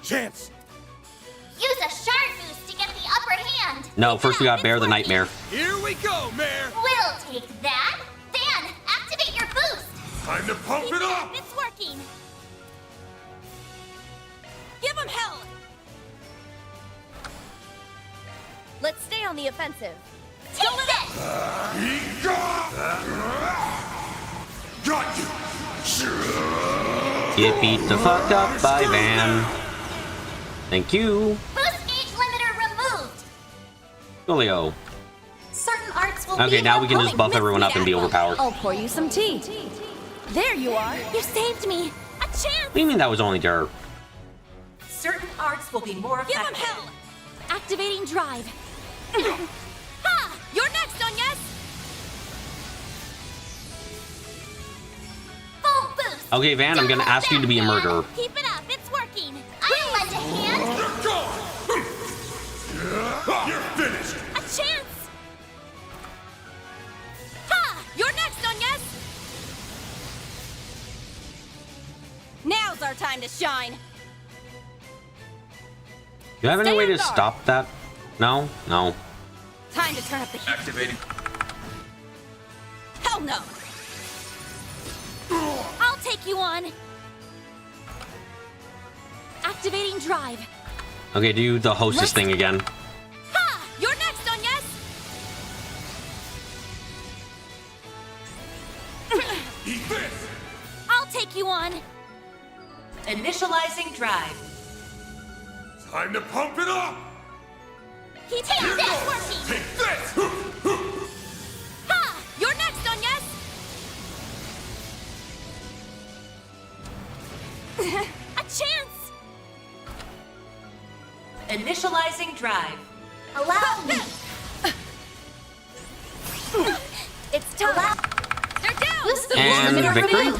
Chance. Use a shard boost to get the upper hand. No, first we got Bear the Nightmare. Here we go, Mare. We'll take that. Then activate your boost. Time to pump Keep it up. It's working. Give him hell. Let's stay on the offensive. Take this. Got you. Get beat the fuck up by Van. Thank you. Boost gauge limiter removed. Julio. Certain arts will Okay, be now we can more just buff everyone up and be overpowered. I'll pour you some tea. There you are. You saved me. A chance. What do you mean that was only dirt? Certain arts will be more Give him effective. hell. Activating drive. Ha! You're next, Onyes. Full boost. Okay, Van, I'm gonna ask you to be a murderer. Keep it up. It's working. I'll lend a hand. You're gone. You're finished. A chance. Ha! You're next, Onyes. Now's our time to shine. you have any Stay way on to guard. stop that? No? No. Time to turn up the heat. Activating. Hell no! I'll take you on! Activating drive. Okay, do the hostess thing again. Ha! You're next, on yes! Eat this! I'll take you on! Initializing drive. Time to pump it up! He takes Here that goes! working! Take this! Ha! You're next, on yes! A chance! Initializing drive. Allow me. It's time! They're down! And victory?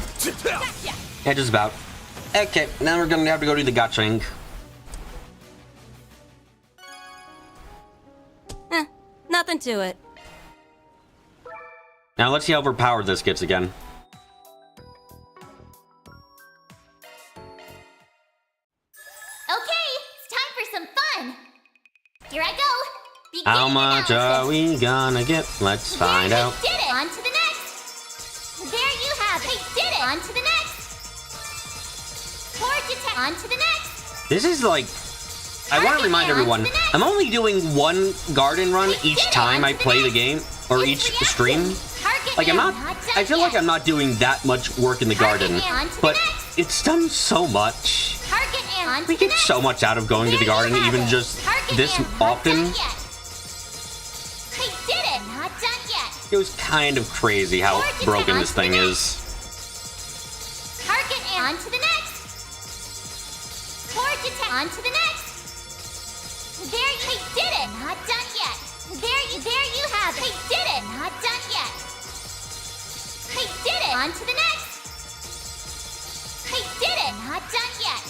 Gotcha. Yeah, just about. Okay, now we're gonna have to go do the gotching. Nothing to it. Now let's see how overpowered this gets again. Okay, it's time for some fun. Here I go. How Beginning much are analysis. we gonna get? Let's find There, out. I did it. On to the next. There you have it. I did it. On to the next. Forge attack. On to the next. This is like... I want to remind everyone, I'm only doing one garden run each time I play the game, or each stream. Like, I'm not... I feel like I'm not doing that much work in the garden, but it's done so much. Target and on to We the get next. so much out of going to the garden, even just this often. I did it. Not done yet. It was kind of crazy how broken this thing is. Target and on to the next. Forge attack. On to the next. There you did it. Not done yet. There you have it. I did it. Not done yet. I did it. On to the next. I did it. Not done yet.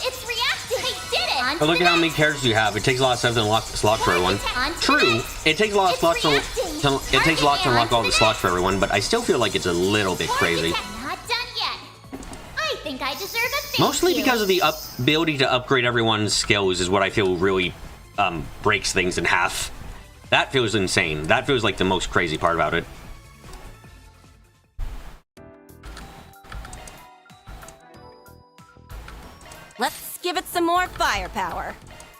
It's reacting. I did it. On But look at how many characters you have. It takes a lot of stuff to unlock the slots for everyone. True, it takes a lot of slots to unlock all the slots for everyone, but I still feel like it's a little bit crazy. Not done yet. I think I deserve a thank Mostly you. because of the ability to upgrade everyone's skills is what I feel really breaks things in half. That feels insane. That feels like the most crazy part about it. Let's give it some more firepower.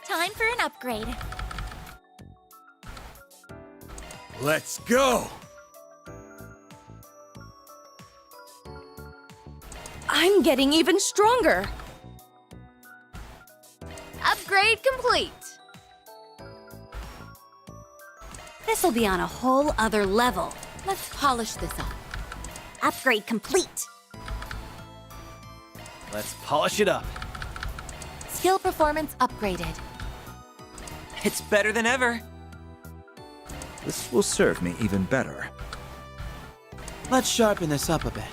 Time for an upgrade. Let's go! I'm getting even stronger. Upgrade complete. This'll be on a whole other level. Let's polish this up. Upgrade complete. Let's polish it up. Skill performance upgraded. It's better than ever. This will serve me even better. Let's sharpen this up a bit.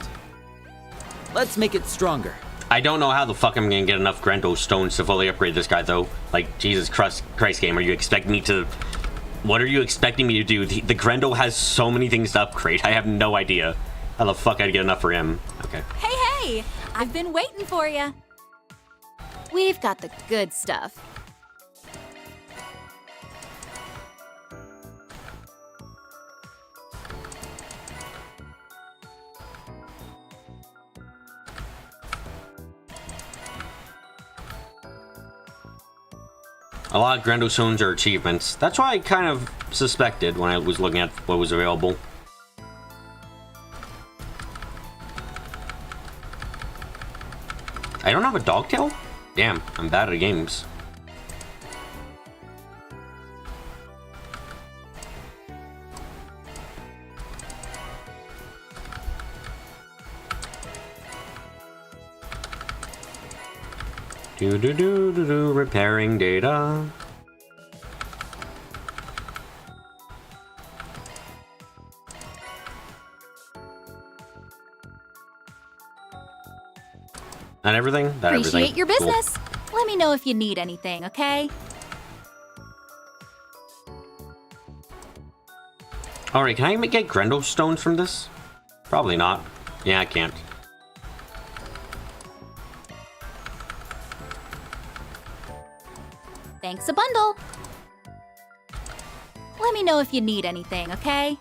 Let's make it stronger. I don't know how the fuck I'm gonna get enough Grendo stones to fully upgrade this guy, though. Like, Jesus Christ, game, are you expecting me to... What are you expecting me to do? The Grendo has so many things to upgrade. I have no idea how the fuck I'd get enough for him. Okay. Hey, hey! I've been waiting for you. We've got the good stuff. A lot of Grendo stones are achievements. That's why I kind of suspected when I was looking at what was available. I don't have a dog tail? Damn, I'm bad at games. Repairing data. Not everything? Not Appreciate everything. your Cool. business. Let me know if you need anything, okay? Alright, can I get Grendo stones from this? Probably not. Yeah, I can't. Thanks a bundle. Let me know if you need anything, okay?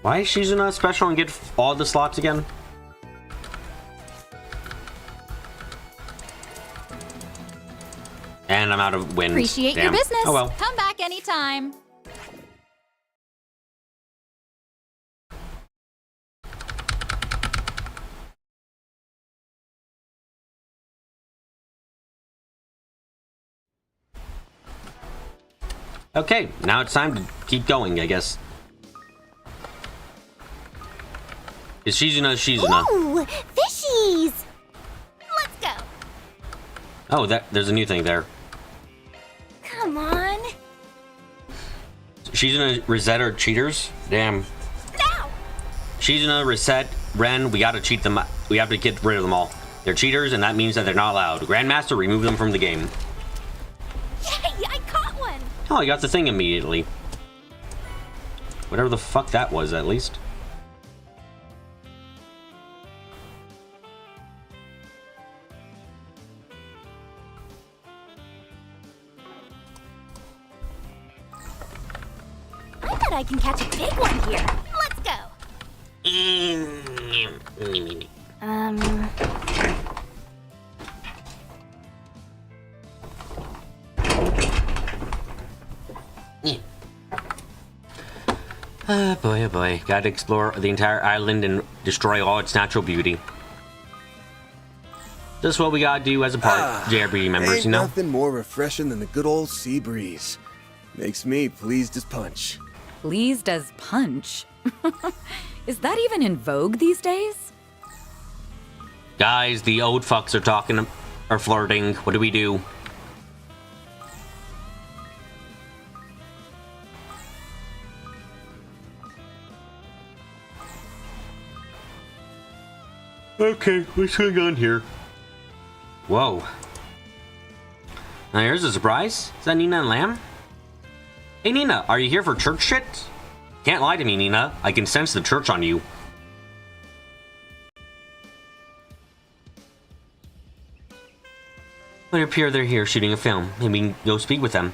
Why is Shizuna special and get all the slots again? And I'm out of wind. Appreciate Damn. your business. Oh well. Come back anytime. Okay, now it's time to keep going, I guess. Is Shizuna Shizuna? Ooh, fishies! Let's go. Oh, there's a new thing there. Come on. Shizuna, Reset are cheaters? Damn. Now! Shizuna, Reset, Ren, we gotta cheat them. We have to get rid of them all. They're cheaters, and that means that they're not allowed. Grandmaster, remove them from the game. Yay, I caught one! Oh, I got the thing immediately. Whatever the fuck that was, at least. I bet I can catch a big one here. Let's go. Oh boy. Gotta explore the entire island and destroy all its natural beauty. This is what we gotta do as a part, JRB members, Ain't you know? nothing more refreshing than the good old sea breeze. Makes me pleased as punch. Pleased as punch? Is that even in vogue these days? Guys, the old fucks are flirting. What do we do? Okay, what's going on here? Whoa. Now here's a surprise. Is that Nina and Lamb? Hey Nina, are you here for church shit? Can't lie to me, Nina. I can sense the church on you. Would appear they're here shooting a film. Maybe we can go speak with them.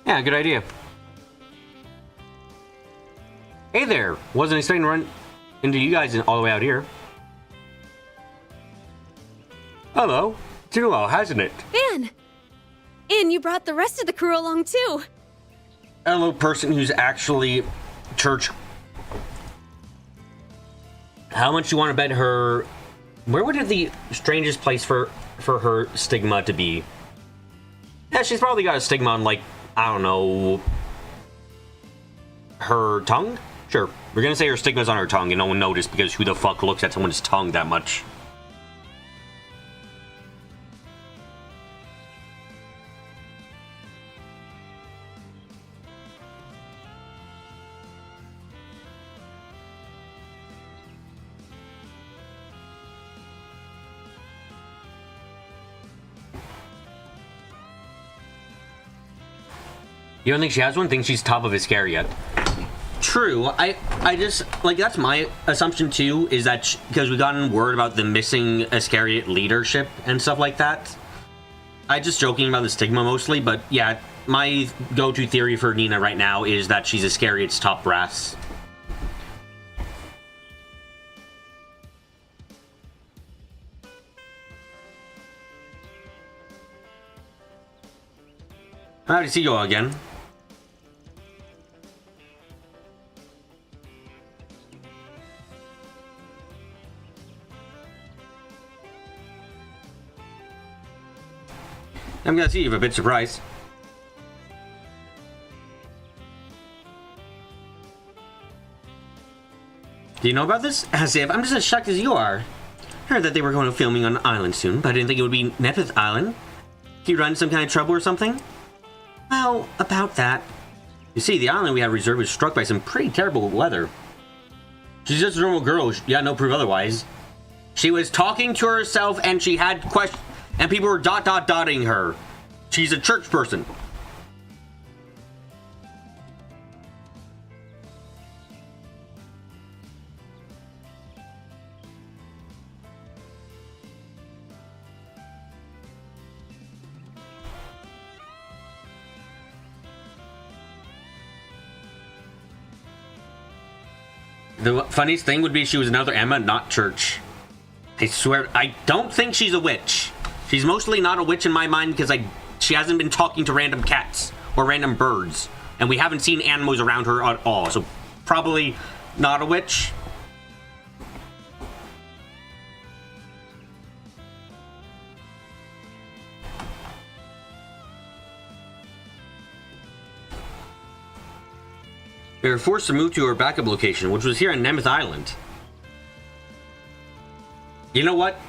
Yeah, good idea. Hey there! Wasn't expecting to run into you guys all the way out here. Hello. It's been a while, hasn't it? Man! And you brought the rest of the crew along too. Hello, person who's actually church. How much you want to bet her? Where would it the strangest place for her stigma to be? Yeah, she's probably got a stigma on, like, I don't know, her tongue? Sure. We're gonna say her stigma's on her tongue and no one noticed because who the fuck looks at someone's tongue that much? You don't think she has one? Think she's top of his scare yet? True. I just, like, that's my assumption too, is that because we gotten word about the missing Iscariot leadership and stuff like that. I just joking about the stigma mostly, but yeah, my go-to theory for Nina right now is that she's Iscariot's top brass. How to see you all again. I'm gonna see you a bit surprised. Do you know about this? As if I'm just as shocked as you are. Heard that they were going to filming on an island soon, but I didn't think it would be Nepith Island. He run some kind of trouble or something? Well, about that. You see, the island we had reserved was struck by some pretty terrible weather. She's just a normal girl. Yeah, no proof otherwise. She was talking to herself and she had questions, and people were dotting her. She's a church person. The funniest thing would be she was another Emma, not church. I swear, I don't think she's a witch. She's mostly not a witch in my mind because she hasn't been talking to random cats or random birds. And we haven't seen animals around her at all. So probably not a witch. We were forced to move to our backup location, which was here on Nemeth Island. You know what?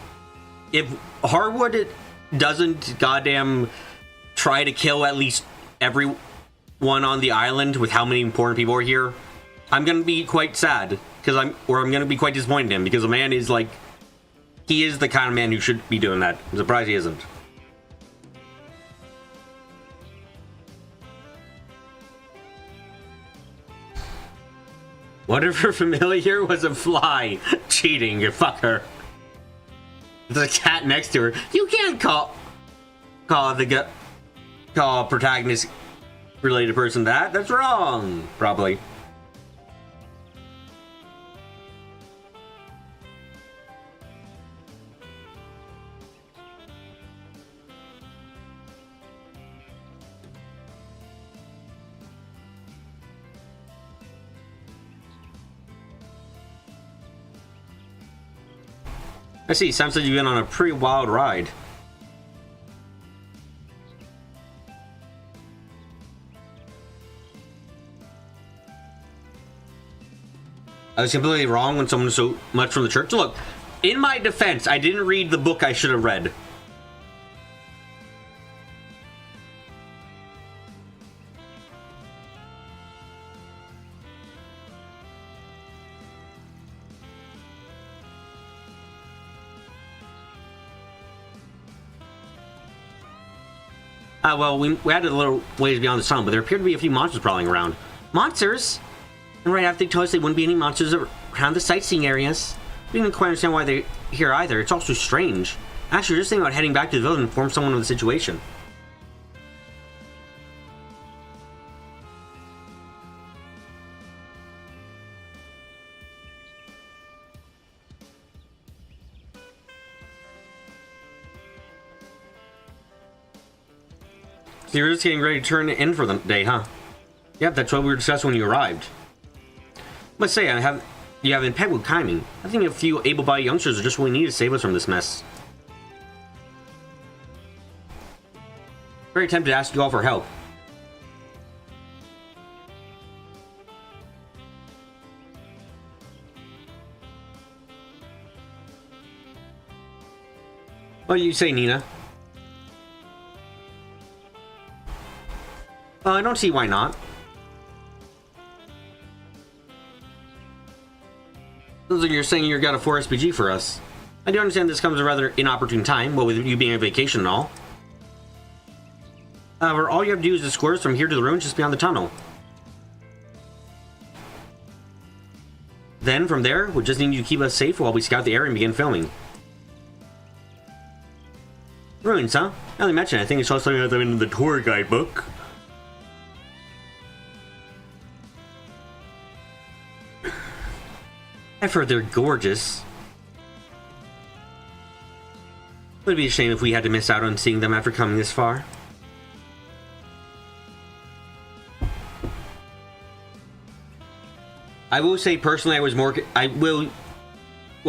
If Harwood doesn't goddamn try to kill at least everyone on the island with how many important people are here, I'm gonna be quite sad. I'm gonna be quite disappointed in him, because the man is like, he is the kind of man who should be doing that. I'm surprised he isn't. What if her familiar was a fly? Cheating, you fucker. There's a cat next to her. You can't call a protagonist related person that. That's wrong. Probably. I see, Sam said you've been on a pretty wild ride. I was completely wrong when someone so much from the church. Look, in my defense, I didn't read the book I should have read. Well, we had a little ways beyond the sun, but there appeared to be a few monsters prowling around. Monsters? And right after they told us there wouldn't be any monsters around the sightseeing areas. We didn't quite understand why they're here either. It's also strange. Actually, we're just thinking about heading back to the village and inform someone of the situation. So you're just getting ready to turn in for the day, huh? Yep, that's what we were discussing when you arrived. Let's say you have been pegged with timing. I think a few able-bodied youngsters are just what we need to save us from this mess. Very tempted to ask you all for help. What do you say, Nina? I don't see why not. Sounds like you're saying you've got a 4 SPG for us. I do understand this comes at a rather inopportune time, well, with you being on vacation and all. However, all you have to do is escort us from here to the ruins just beyond the tunnel. Then, from there, we'll just need you to keep us safe while we scout the area and begin filming. Ruins, huh? Now that you mention it, I think it's also something about them in the tour guidebook. I've heard they're gorgeous. It would be a shame if we had to miss out on seeing them after coming this far. I will say personally, what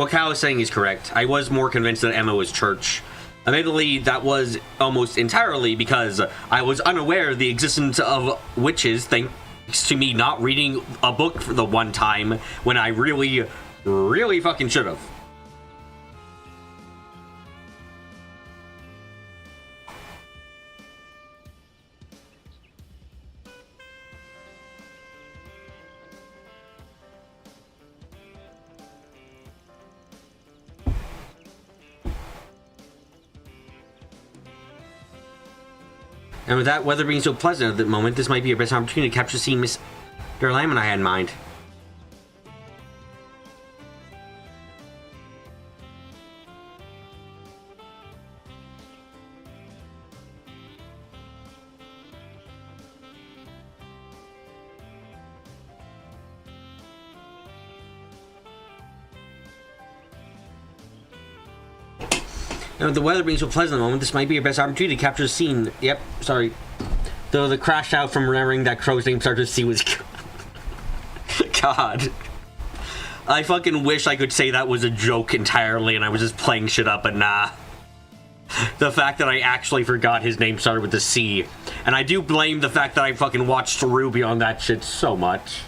Cal is saying is correct. I was more convinced that Emma was church. Admittedly, that was almost entirely because I was unaware of the existence of witches, thanks to me not reading a book for the one time when I really fucking should have. And with that weather being so pleasant at the moment, this might be your best opportunity to capture the scene Mr. Lamb and I had in mind. And with the weather being so pleasant at the moment, this might be your best opportunity to capture the scene. Yep, sorry. Though the crash out from remembering that Crow's name started to see was... God. I fucking wish I could say that was a joke entirely and I was just playing shit up, but nah. The fact that I actually forgot his name started with a C. And I do blame the fact that I fucking watched Ruby on that shit so much.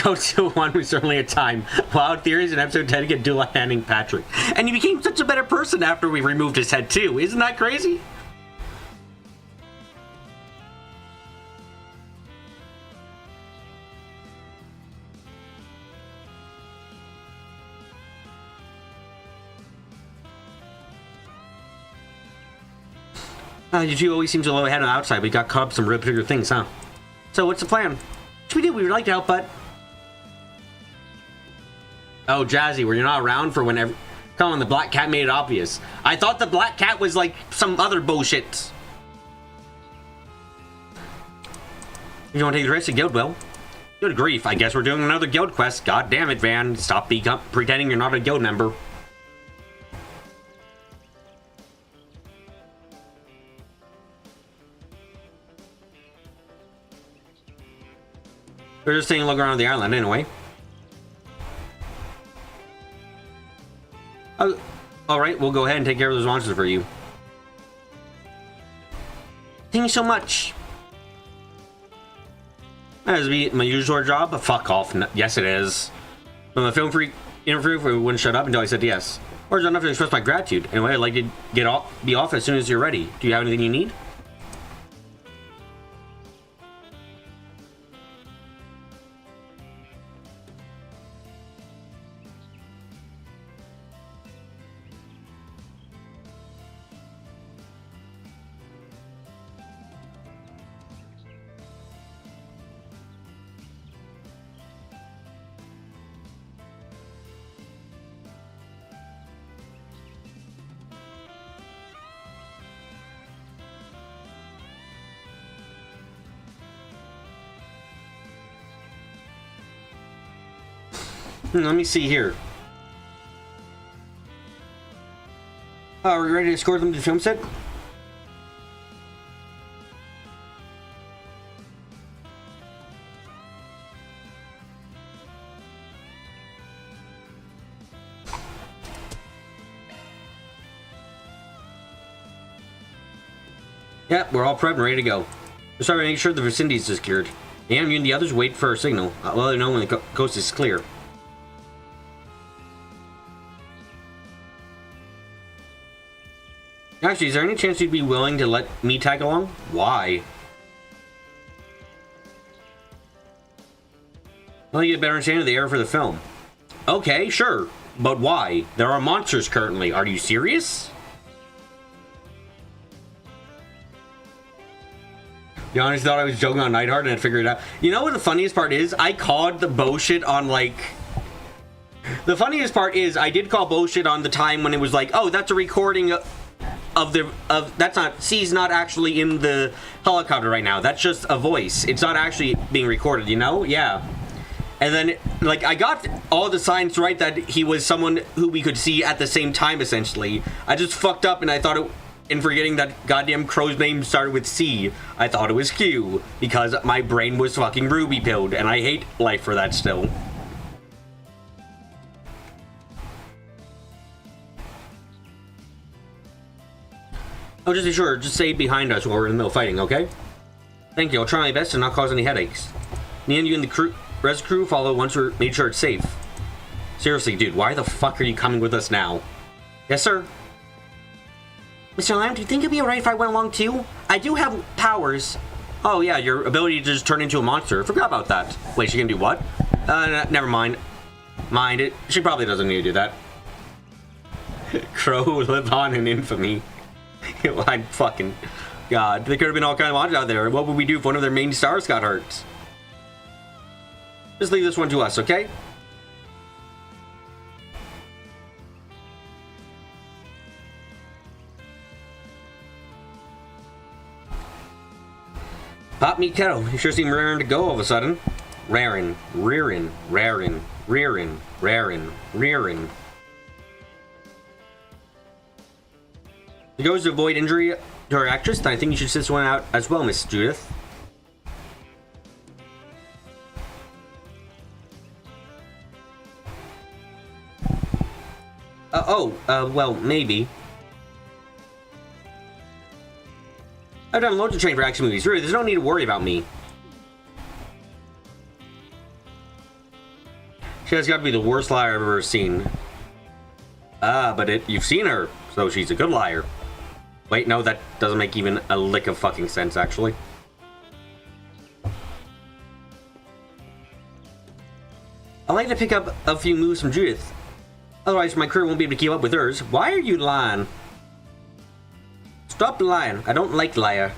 Go to one was certainly a time. Wild Theories in episode 10 get dual handing Patrick. And he became such a better person after we removed his head too. Isn't that crazy? You two always seem to low ahead on the outside. We got caught up some real bigger things, huh? So what's the plan? What should we do? We would like to help, but... Oh, Jazzy, were you not around for whenever... Come on, the Black Cat made it obvious. I thought the Black Cat was like some other bullshit. You want to take the risk of guild, Will? Good grief, I guess we're doing another guild quest. God damn it, Van. Stop pretending you're not a guild member. We're just taking a look around the island anyway. Oh, alright, we'll go ahead and take care of those monsters for you. Thank you so much. That is my usual job, but fuck off. Yes, it is. When the film freak interview wouldn't shut up until I said yes. Or is enough to express my gratitude. Anyway, I'd like to be off as soon as you're ready. Do you have anything you need? Let me see here. Are we ready to escort them to the film set? Yep, we're all prepped and ready to go. Just trying to make sure the vicinity is secured. And you and the others wait for a signal. I'll let you know when the coast is clear. Actually, is there any chance you'd be willing to let me tag along? Why? Well, you get a better understanding of the era for the film. Okay, sure. But why? There are monsters currently. Are you serious? You honestly thought I was joking on Nightheart and I'd figure it out. You know what the funniest part is? I called the bullshit on, like... The funniest part is I did call bullshit on the time when it was like, oh, that's a recording that's not, C's not actually in the helicopter right now. That's just a voice. It's not actually being recorded, you know? Yeah. And then, like, I got all the signs right that he was someone who we could see at the same time, essentially. I just fucked up and I thought it, in forgetting that goddamn crow's name started with C, I thought it was Q, because my brain was fucking ruby pilled, and I hate life for that still. Oh, just be sure, just stay behind us while we're in the middle of fighting, okay? Thank you, I'll try my best to not cause any headaches. Me and you and the res crew follow once we're made sure it's safe. Seriously, dude, why the fuck are you coming with us now? Yes, sir? Mr. Lamb, do you think it'd be alright if I went along too? I do have powers. Oh yeah, your ability to just turn into a monster. I forgot about that. Wait, she can do what? Never mind. Mind it. She probably doesn't need to do that. Crow will live on in infamy. I'm fucking... God, there could have been all kind of odds out there. What would we do if one of their main stars got hurt? Just leave this one to us, okay? Pop me kettle. You sure seem raring to go all of a sudden. Raring. It goes to avoid injury to our actress, then I think you should sit this one out as well, Miss Judith. Well, maybe. I've done loads of training for action movies. Really, there's no need to worry about me. She has got to be the worst liar I've ever seen. But you've seen her, so she's a good liar. Wait, no, that doesn't make even a lick of fucking sense, actually. I'd like to pick up a few moves from Judith. Otherwise, my crew won't be able to keep up with hers. Why are you lying? Stop lying. I don't like liar.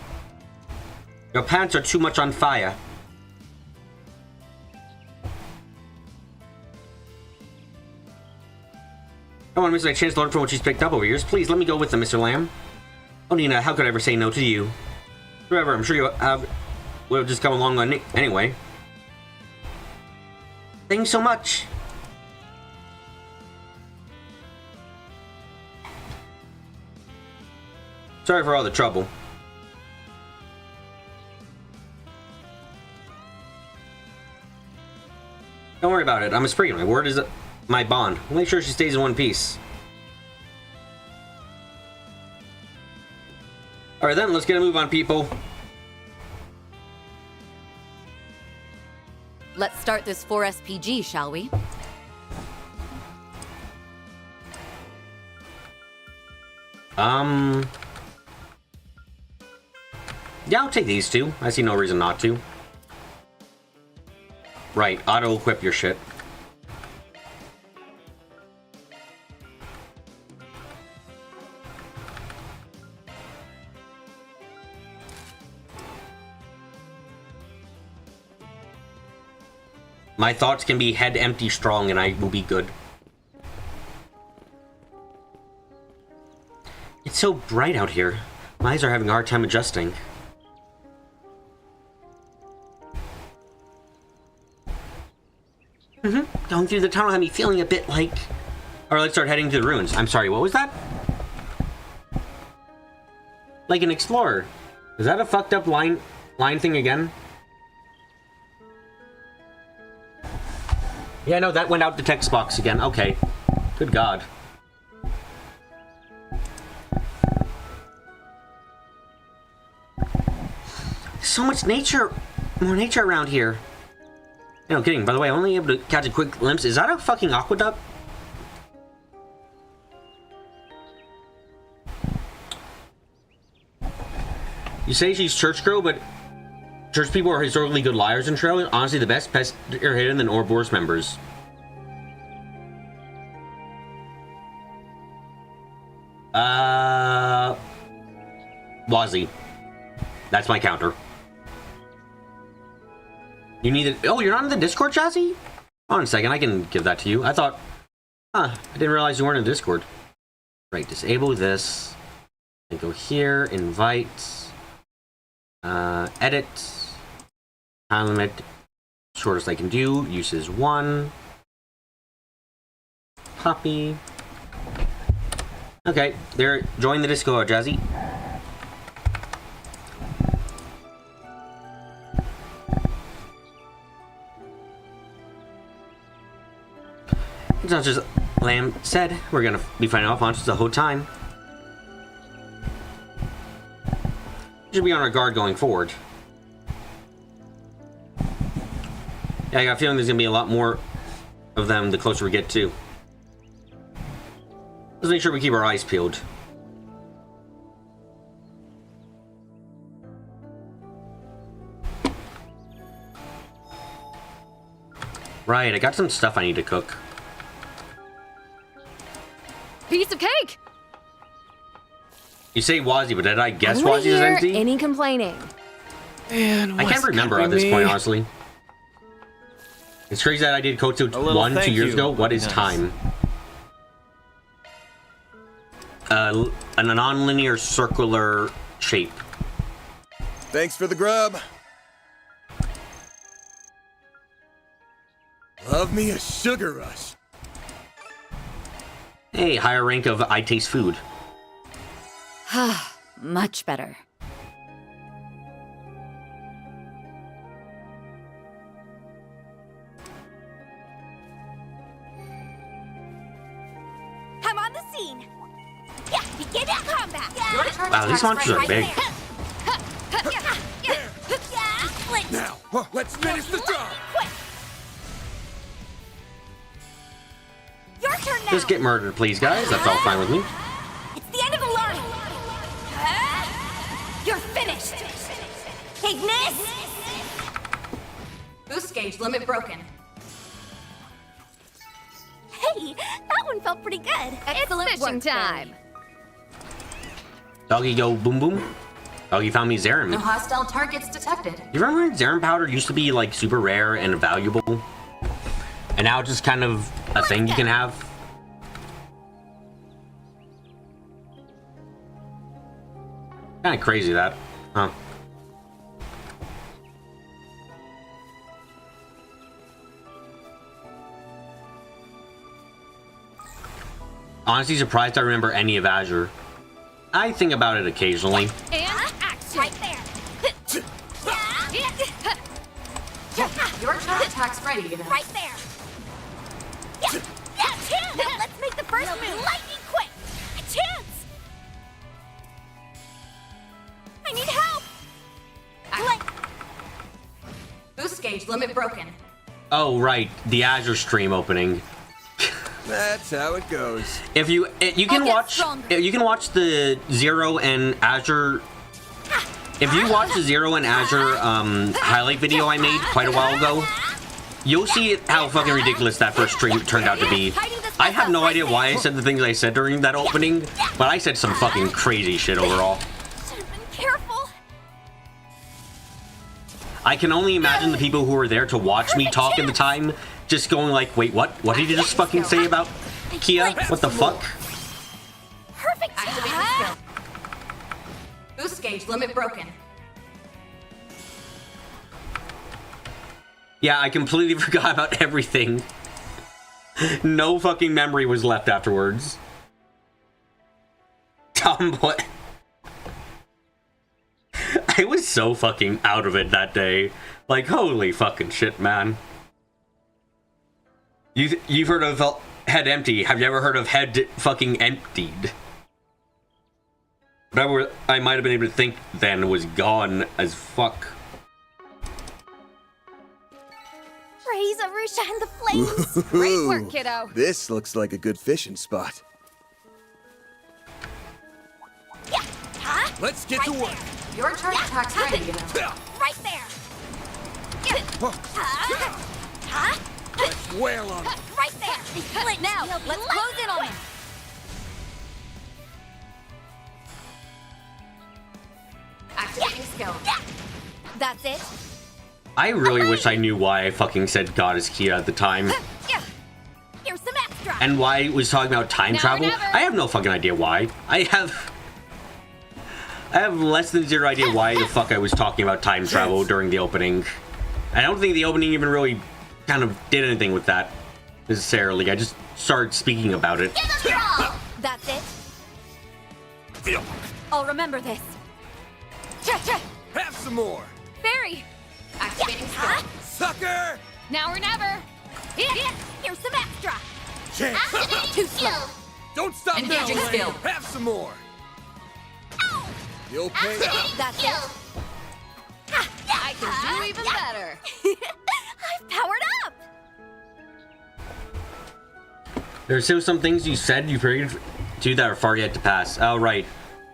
Your pants are too much on fire. I don't want to miss my chance to learn from what she's picked up over years. Please, let me go with them, Mr. Lamb. Oh, Nina, how could I ever say no to you? Forever, I'm sure you would have just come along on anyway. Thanks so much. Sorry for all the trouble. Don't worry about it. I'm as free. My word is my bond. I'll make sure she stays in one piece. Alright then, let's get a move on, people. Let's start this 4SPG, shall we? Yeah, I'll take these two. I see no reason not to. Right, auto-equip your shit. My thoughts can be head empty strong and I will be good. It's so bright out here. My eyes are having a hard time adjusting. Going through the tunnel had me feeling a bit like... Alright, let's start heading to the ruins. I'm sorry, what was that? Like an explorer. Is that a fucked up line thing again? Yeah, no, that went out the text box again. Okay. Good God. So much nature, more nature around here. No kidding. By the way, I'm only able to catch a quick glimpse. Is that a fucking aqueduct? You say she's church girl, but church people are historically good liars in Trail. Honestly, the best pests are hidden than Ouroboros members. Wazzy. That's my counter. You need it. Oh, you're not in the Discord, Jazzy? Hold on a second, I can give that to you. I thought, I didn't realize you weren't in Discord. Right, disable this. And go here, invite, edit, time limit, shortest I can do, uses 1. Copy. Okay, there, join the Discord, Jazzy. It's not just Lamb said, we're gonna be fighting off monsters the whole time. Should be on our guard going forward. Yeah, I got a feeling there's gonna be a lot more of them the closer we get to. Let's make sure we keep our eyes peeled. Right, I got some stuff I need to cook. Piece of cake! You say Wazzy, but did I guess I wanna Wazzy is hear empty? any complaining. Man, I can't remember at this point, honestly. It's crazy that I did Koto 2 years ago. What is time? A non-linear circular shape. Thanks for the grub. Love me a sugar rush. Hey, higher rank of I taste food. Much better. I'm on the scene. Yeah, begin combat. Wow, these monsters are big. Now, let's finish the job. Your turn now. Just get murdered, please, guys. That's all fine with me. It's the end of the line. You're finished. Ignis. Boost gauge limit broken. Hey, that one felt pretty good. Excellent fishing time. Doggy go boom boom. Doggy found me Zerum. No hostile targets detected. You remember when Zerum powder used to be like super rare and valuable? And now it's just kind of a thing you can have? Kind of crazy that, huh? Honestly surprised I remember any of Azure. I think about it occasionally. And action. Right there. Your charge attack's ready, you know. Right there. Now let's make the first move lightning quick. A chance. I need help. Boost gauge limit broken. Oh right, the Azure stream opening. That's how it goes. If you can watch the Zero and Azure. If you watch the Zero and Azure highlight video I made quite a while ago, you'll see how fucking ridiculous that first stream turned out to be. I have no idea why I said the things I said during that opening, but I said some fucking crazy shit overall. Should have been careful. I can only imagine the people who were there to watch me talk at the time just going like, wait, what? What did you just fucking say about Kia? What the fuck? Perfect. Activating skill. Boost gauge limit broken. Yeah, I completely forgot about everything. No fucking memory was left afterwards. Tomboy. I was so fucking out of it that day. Like, holy fucking shit, man. You've heard of head empty. Have you ever heard of head fucking emptied? Whatever I might have been able to think then was gone as fuck. Raise Arusha and the flames. Great work, kiddo. This looks like a good fishing spot. Yeah. Huh? Let's get to work. Your charge attack's ready, you know. Right there. Huh? Let's wail on it. Right there. Now, let's close in on him. Activating skill. That's it. I really wish I knew why I fucking said Goddess Kia at the time. Here's some extra. And why I was talking about time travel. I have no fucking idea why. I have less than zero idea why the fuck I was talking about time travel during the opening. I don't think the opening even really kind of did anything with that necessarily. I just started speaking about it. That's it. I'll remember this. Have some more. Barry, Activating skill. Sucker! now or never. Here's some extra. Chance. Too slow. Don't stop now, Engaging Lane. skill. Have some more. You'll pay up. That's it. I can do even better. I've powered up. There's still some things you said you predicted to that are far yet to pass. Oh, right.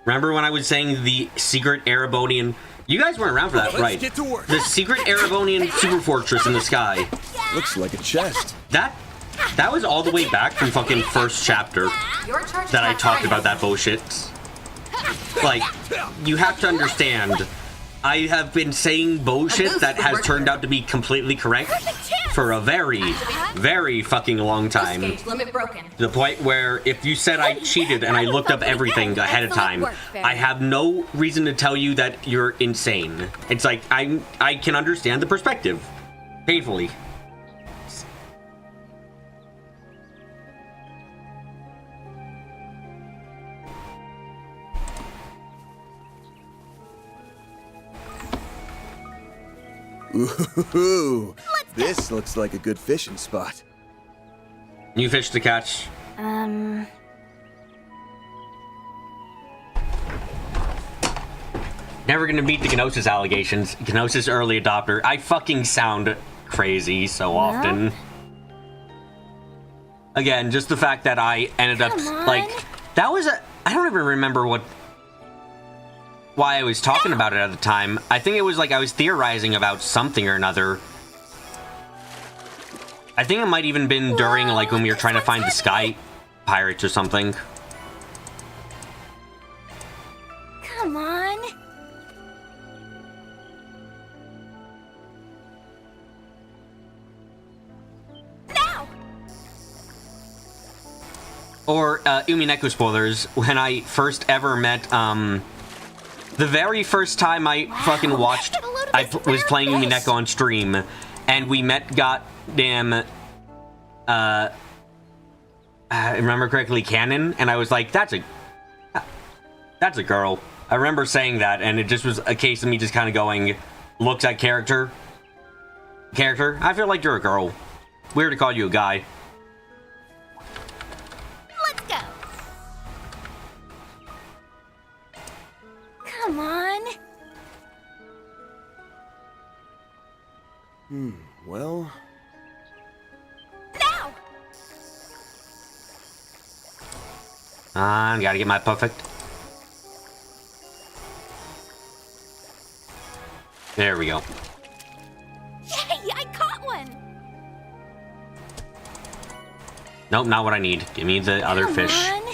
Remember when I was saying the secret Erebonian... You guys weren't around for that, right? Get to work. The secret Erebonian super fortress in the sky. Looks like a chest. That was all the way back from fucking first chapter Your charge that I attack's talked ready. about that bullshit. like, you have to understand, I have been saying bullshit that has turned out to be completely correct for a very, very fucking long time. Limit broken. To the point where if you said I cheated and I looked up everything ahead of time, I have no reason to tell you that you're insane. It's like, I can understand the perspective. Painfully. Ooh, this looks like a good fishing spot. New fish to catch. Never gonna beat the Gnosis allegations. Gnosis early adopter. I fucking sound crazy so often. Again, just the fact that I ended up like that was a I don't even remember why I was talking about it at the time. I think it was like I was theorizing about something or another. I think it might even been during like when we were trying to find the Sky Pirates or something. Come on. Now. Or Umineko spoilers, when I first ever met the very first time I fucking watched, I was playing Umineko on stream, and we met goddamn, I remember correctly, Canon, and I was like, that's a girl. I remember saying that, and it just was a case of me just kind of going, looks at character, I feel like you're a girl. Weird to call you a guy. Let's go. Come on. Well. Now. Gotta get my perfect. There we go. Yay, I caught one. Nope, not what I need. Give me the other fish. On.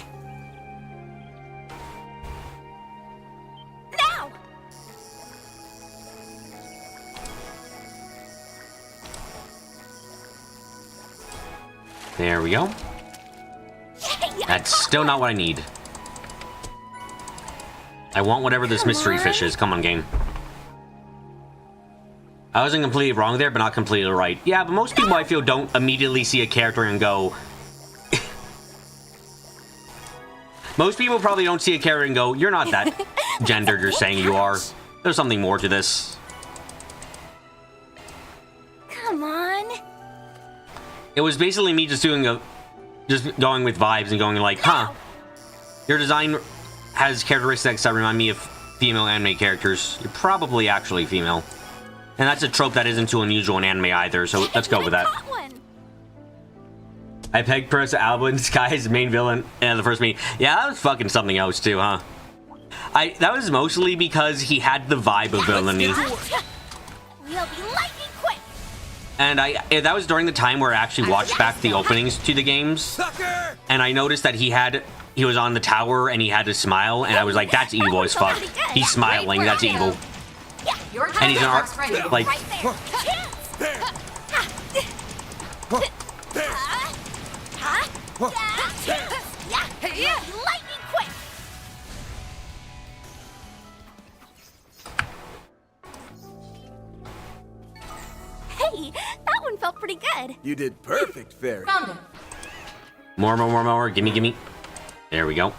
Now. There we go. Yay, That's still not what I need. I want whatever this mystery fish is. Come on, game. I wasn't completely wrong there, but not completely right. Yeah, but most people I feel don't immediately see a character and go... Most people probably don't see a character and go, you're not that gendered you're saying you are. There's something more to this. Come on. It was basically me just doing just going with vibes and going like, huh, your design has characteristics that remind me of female anime characters. You're probably actually female. And that's a trope that isn't too unusual in anime either, so let's go with that. I pegged Professor Alvin, Sky's main villain, and the first meeting. Yeah, that was fucking something else too, huh? That was mostly because he had the vibe of villainy. We'll be lightning quick. And that was during the time where I actually watched back the openings to the games. And I noticed that he was on the tower and he had to smile, and I was like, that's evil as fuck. He's smiling, that's evil. And he's an art, like... Lightning quick. Hey, that one felt pretty good. You did perfect, Fairy. Found him. More. Gimme. There we go.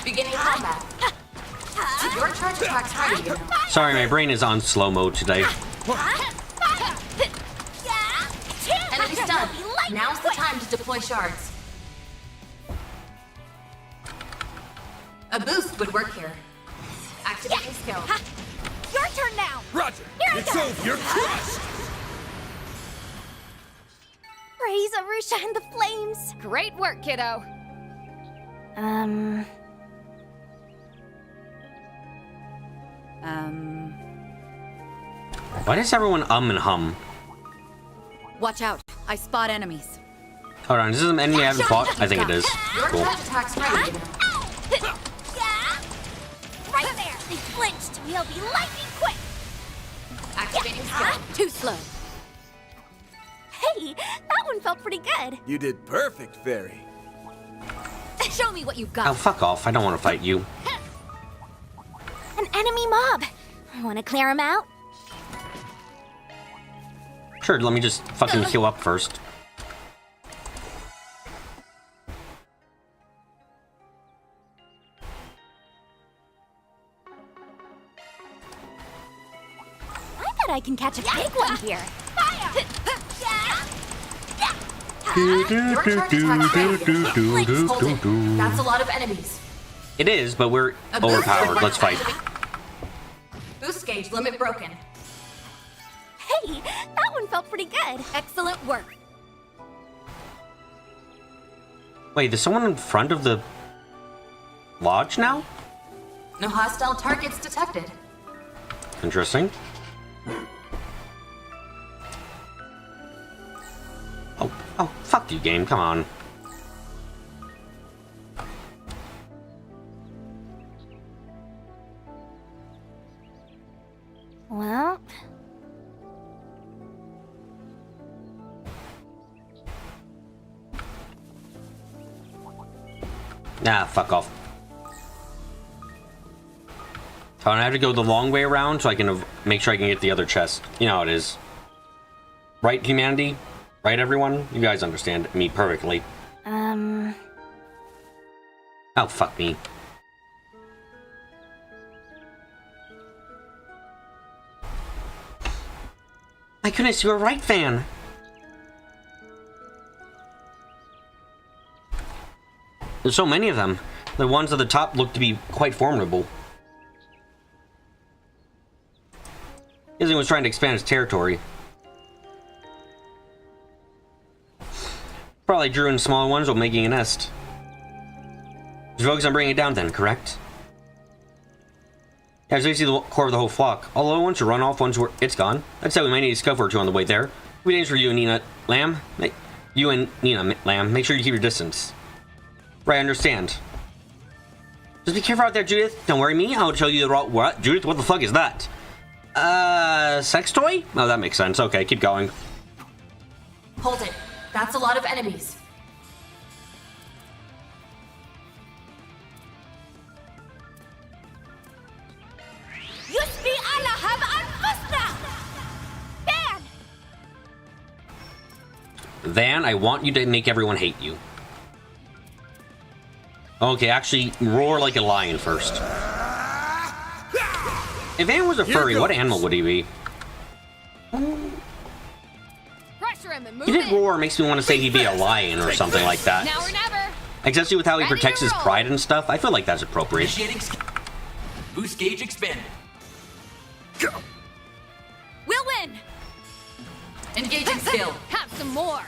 Beginning combat. Your charge attack's ready, you know. Sorry, my brain is on slow mode today. Enemy stunned. Now's the time to deploy shards. A boost would work here. Activating skill. Ha! Your turn now! Roger! Here I It's go. over! You're crushed! Praise Arusha and the flames! Great work, kiddo. Why does everyone and hum? Watch out. I spot enemies. Hold on, is this an enemy I haven't fought? I think it is. Your Cool. touch attack's ready. Right there! They flinched! We'll be lightning quick! Activating skill. Too slow. Hey, that one felt pretty good. You did perfect, Fairy. Show me what you've Oh, got. fuck off. I don't want to fight you. An enemy mob. Want to clear him out? Sure, let me just fucking heal up first. I bet I can catch a big one here. Fire! Your touch attack's ready. That's a lot of enemies. It is, but we're overpowered. Let's fight. Boost gauge limit broken. Hey, that one felt pretty good. Excellent work. Wait, there's someone in front of the lodge now? No hostile targets detected. Interesting. Oh, fuck you, game. Come on. Well... Nah, fuck off. Oh, and I have to go the long way around so I can make sure I can get the other chest. You know how it is. Right, humanity? Right, everyone? You guys understand me perfectly. Oh, fuck me. My goodness, you were right, Van. There's so many of them. The ones at the top look to be quite formidable. Izzy was trying to expand his territory. Probably drew in smaller ones while making a nest. Just focus on bringing it down then, correct? Yeah, it's basically the core of the whole flock. All the little ones should run off once it's gone. I'd say we might need a scuff or two on the way there. We dangerous for you and Nina Lamb. You and Nina Lamb, make sure you keep your distance. Right, I understand. Just be careful out there, Judith. Don't worry me, I'll show you the route. What? Judith, what the fuck is that? Sex toy? Oh, that makes sense. Okay, keep going. Hold it. That's a lot of enemies. Yusbi Alahab Anfusna! Ban! Van, I want you to make everyone hate you. Okay, actually, roar like a lion first. If Van was a furry, what animal would he be? Pressure him and move He did in. roar makes me want to say he'd be a lion or something like that. Now or never. Especially with how he Ready protects to his roll. pride and stuff. I feel like that's appropriate. Boost gauge expanded. Go! We'll win. Engaging skill. Have some more.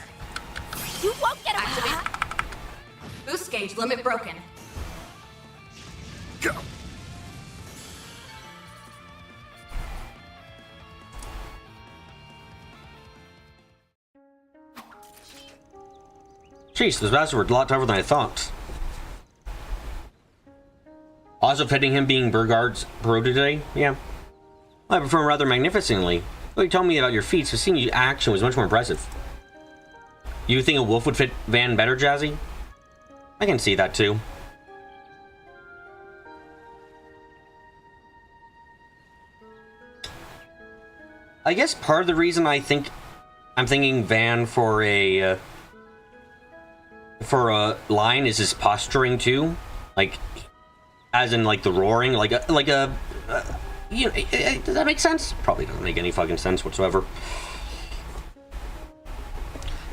You won't get away! Activate. Boost gauge limit broken. Go! Jeez, this bastard were a lot tougher than I thought. Also fitting him being Burgard's protege? Yeah. I performed rather magnificently. Well, you told me about your feats, but seeing you action was much more impressive. You think a wolf would fit Van better, Jazzy? I can see that too. I guess part of the reason I'm thinking Van for a line is his posturing too, like as in like the roaring, like a you know, does that make sense? Probably doesn't make any fucking sense whatsoever.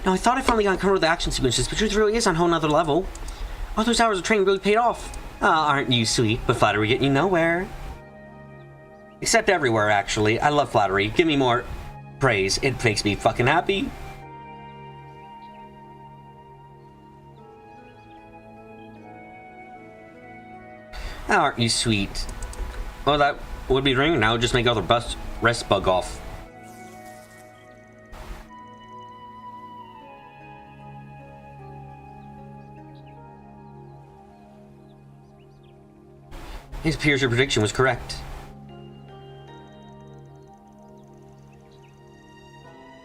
Now I thought I finally got covered with the action sequences, but truth really is on a whole nother level. All those hours of training really paid off. Aren't you sweet? But flattery get you nowhere. Except everywhere, actually. I love flattery. Give me more praise. It makes me fucking happy. Aren't you sweet? Oh, that would be ringing now. Just make other rest bug off. It appears your prediction was correct.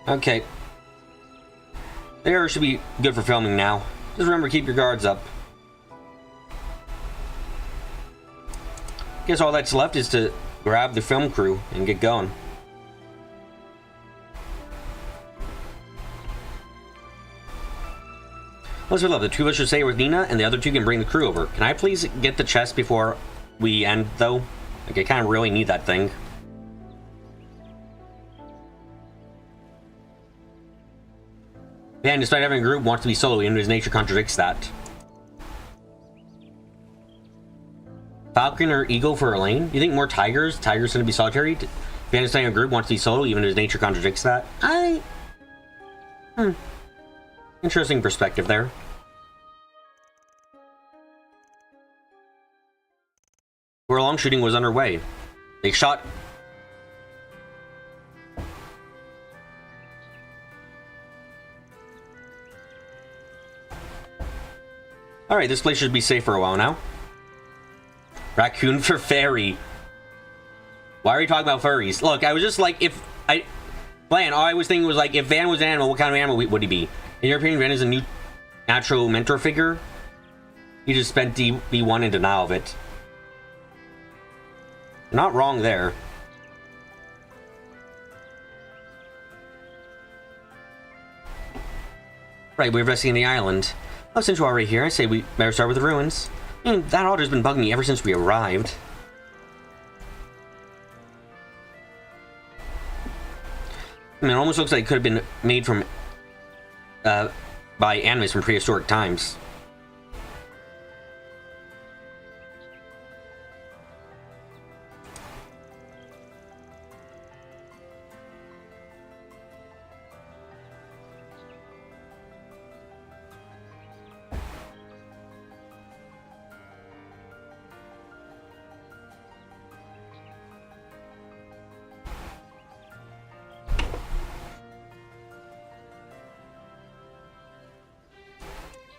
Okay. The error should be good for filming now. Just remember, keep your guards up. Guess all that's left is to grab the film crew and get going. What's for love? The two of us should stay with Nina, and the other two can bring the crew over. Can I please get the chest before we end, though? Like, I kind of really need that thing. Man, despite having a group, wants to be solo, even his nature contradicts that. Falcon or Eagle for Elaine? You think more tigers? Tigers gonna be solitary? Van despite a group wants to be solo, even his nature contradicts that. Interesting perspective there. Where long shooting was underway. They shot. Alright, this place should be safe for a while now. Raccoon for fairy. Why are you talking about furries? Look, I was just like, if I... Plan, all I was thinking was like, if Van was an animal, what kind of animal would he be? In your opinion, Van is a new natural mentor figure? You just spent D1 in denial of it. Not wrong there. Right, we're investigating the island. Oh, since you're already here, I say we better start with the ruins. I mean, that altar's been bugging me ever since we arrived. I mean, it almost looks like it could have been made from, by animals from prehistoric times.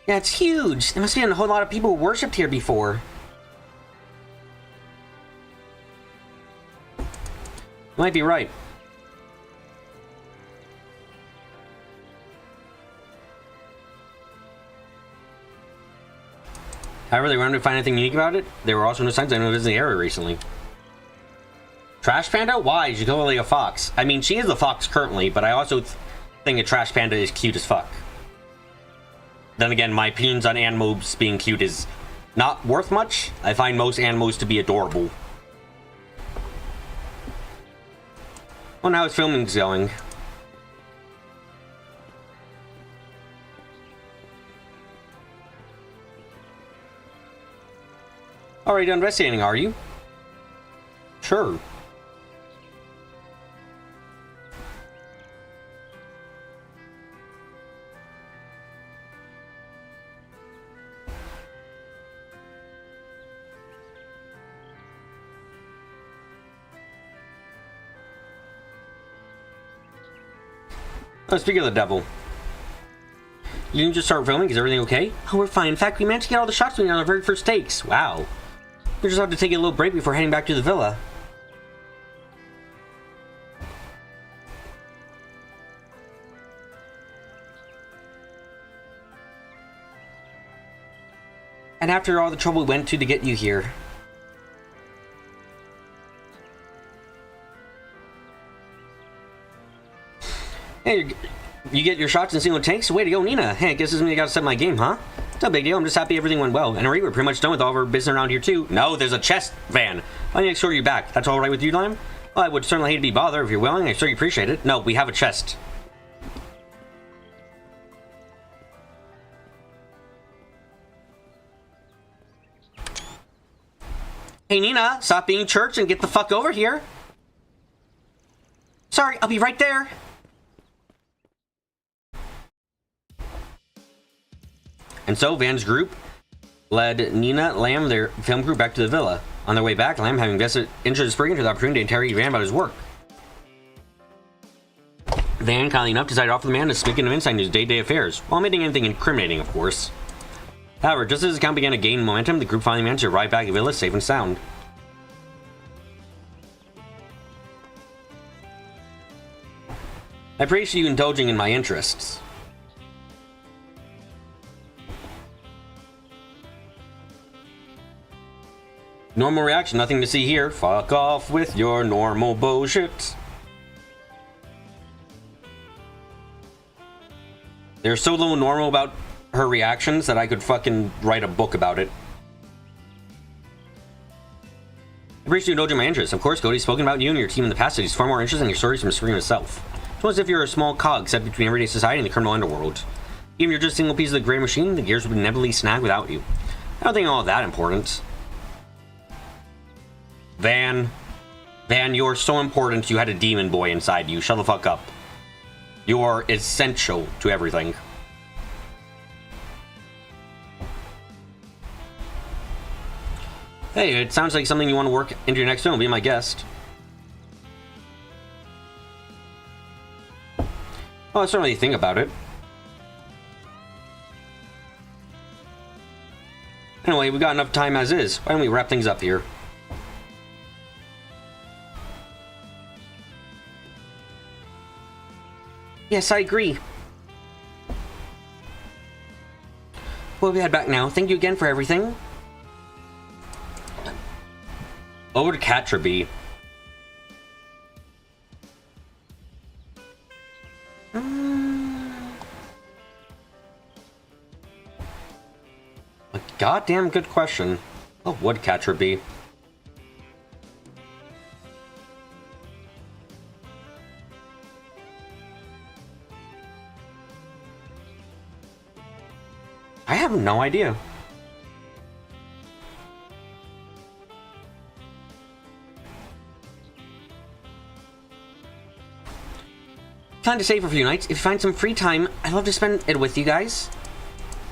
Yeah, it's huge. There must be a whole lot of people who worshipped here before. You might be right. However, they weren't able to find anything unique about it. There were also no signs I know visiting the area recently. Trash Panda? Why? She's clearly a fox. I mean, she is a fox currently, but I also think a Trash Panda is cute as fuck. Then again, my opinions on animals being cute is not worth much. I find most animals to be adorable. Well, now it's filming's going. Already done investigating, are you? Sure. Oh, speaking of the devil. You didn't just start filming? Is everything okay? Oh, we're fine. In fact, we managed to get all the shots we need on our very first takes. Wow. We just have to take a little break before heading back to the villa. And after all the trouble we went to get you here. Hey, you get your shots in single tanks? Way to go, Nina. Hey, I guess this means I gotta set my game, huh? It's no big deal. I'm just happy everything went well. And we're pretty much done with all of our business around here, too. No, there's a chest van. I need to escort you back. That's all right with you, Lime? Well, I would certainly hate to be bothered. If you're willing, I certainly appreciate it. No, we have a chest. Hey, Nina, stop being church and get the fuck over here. Sorry, I'll be right there. And so, Van's group led Nina, Lamb, their film crew back to the villa. On their way back, Lamb, having vested interest spring into the opportunity to interrogate Van about his work. Van, kindly enough, decided to offer the man to speak into insight into his day-to-day affairs, while omitting anything incriminating, of course. However, just as his account began to gain momentum, the group finally managed to arrive back at the villa safe and sound. I appreciate you indulging in my interests. Normal reaction, nothing to see here. Fuck off with your normal bullshit. They're so little normal about her reactions that I could fucking write a book about it. I appreciate you indulging my interest. Of course, Cody's spoken about you and your team in the past that he's far more interested in your stories from Scream itself. It's almost as if you're a small cog set between everyday society and the criminal underworld. Even if you're just a single piece of the gray machine, the gears would inevitably snag without you. I don't think all that important. Van, you're so important you had a demon boy inside you. Shut the fuck up. You're essential to everything. Hey, it sounds like something you want to work into your next film. Be my guest. Well, I certainly think about it. Anyway, we got enough time as is. Why don't we wrap things up here? Yes, I agree. We'll be head back now. Thank you again for everything. Over to Catraby. A goddamn good question. What would Catraby? I have no idea. Plan to stay for a few nights. If you find some free time, I'd love to spend it with you guys.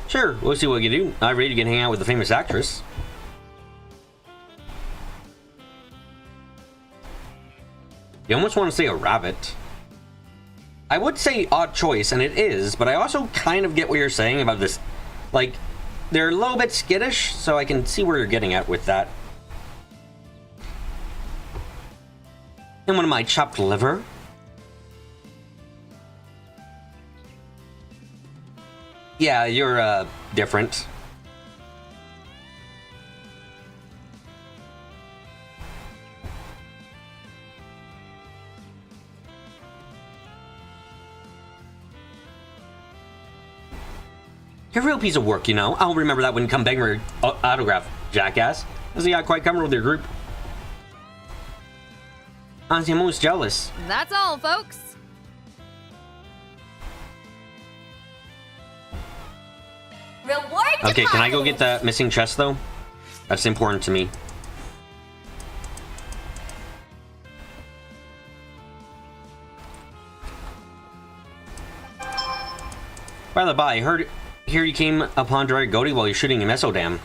Sure, we'll see what we can do. Not ready to get hang out with the famous actress. You almost want to say a rabbit. I would say odd choice, and it is, but I also kind of get what you're saying about this. Like, they're a little bit skittish, so I can see where you're getting at with that. And one of my chopped liver. Yeah, you're, different. You're a real piece of work, you know. I'll remember that when you come beg for autograph, jackass. As you got quite comfortable with your group. Honestly, I'm almost jealous. That's all, folks. Reward Okay, can I go get that missing chest, though? That's important to me. By the by, I heard here you came upon Dry Goaty while you're shooting a Mesodam.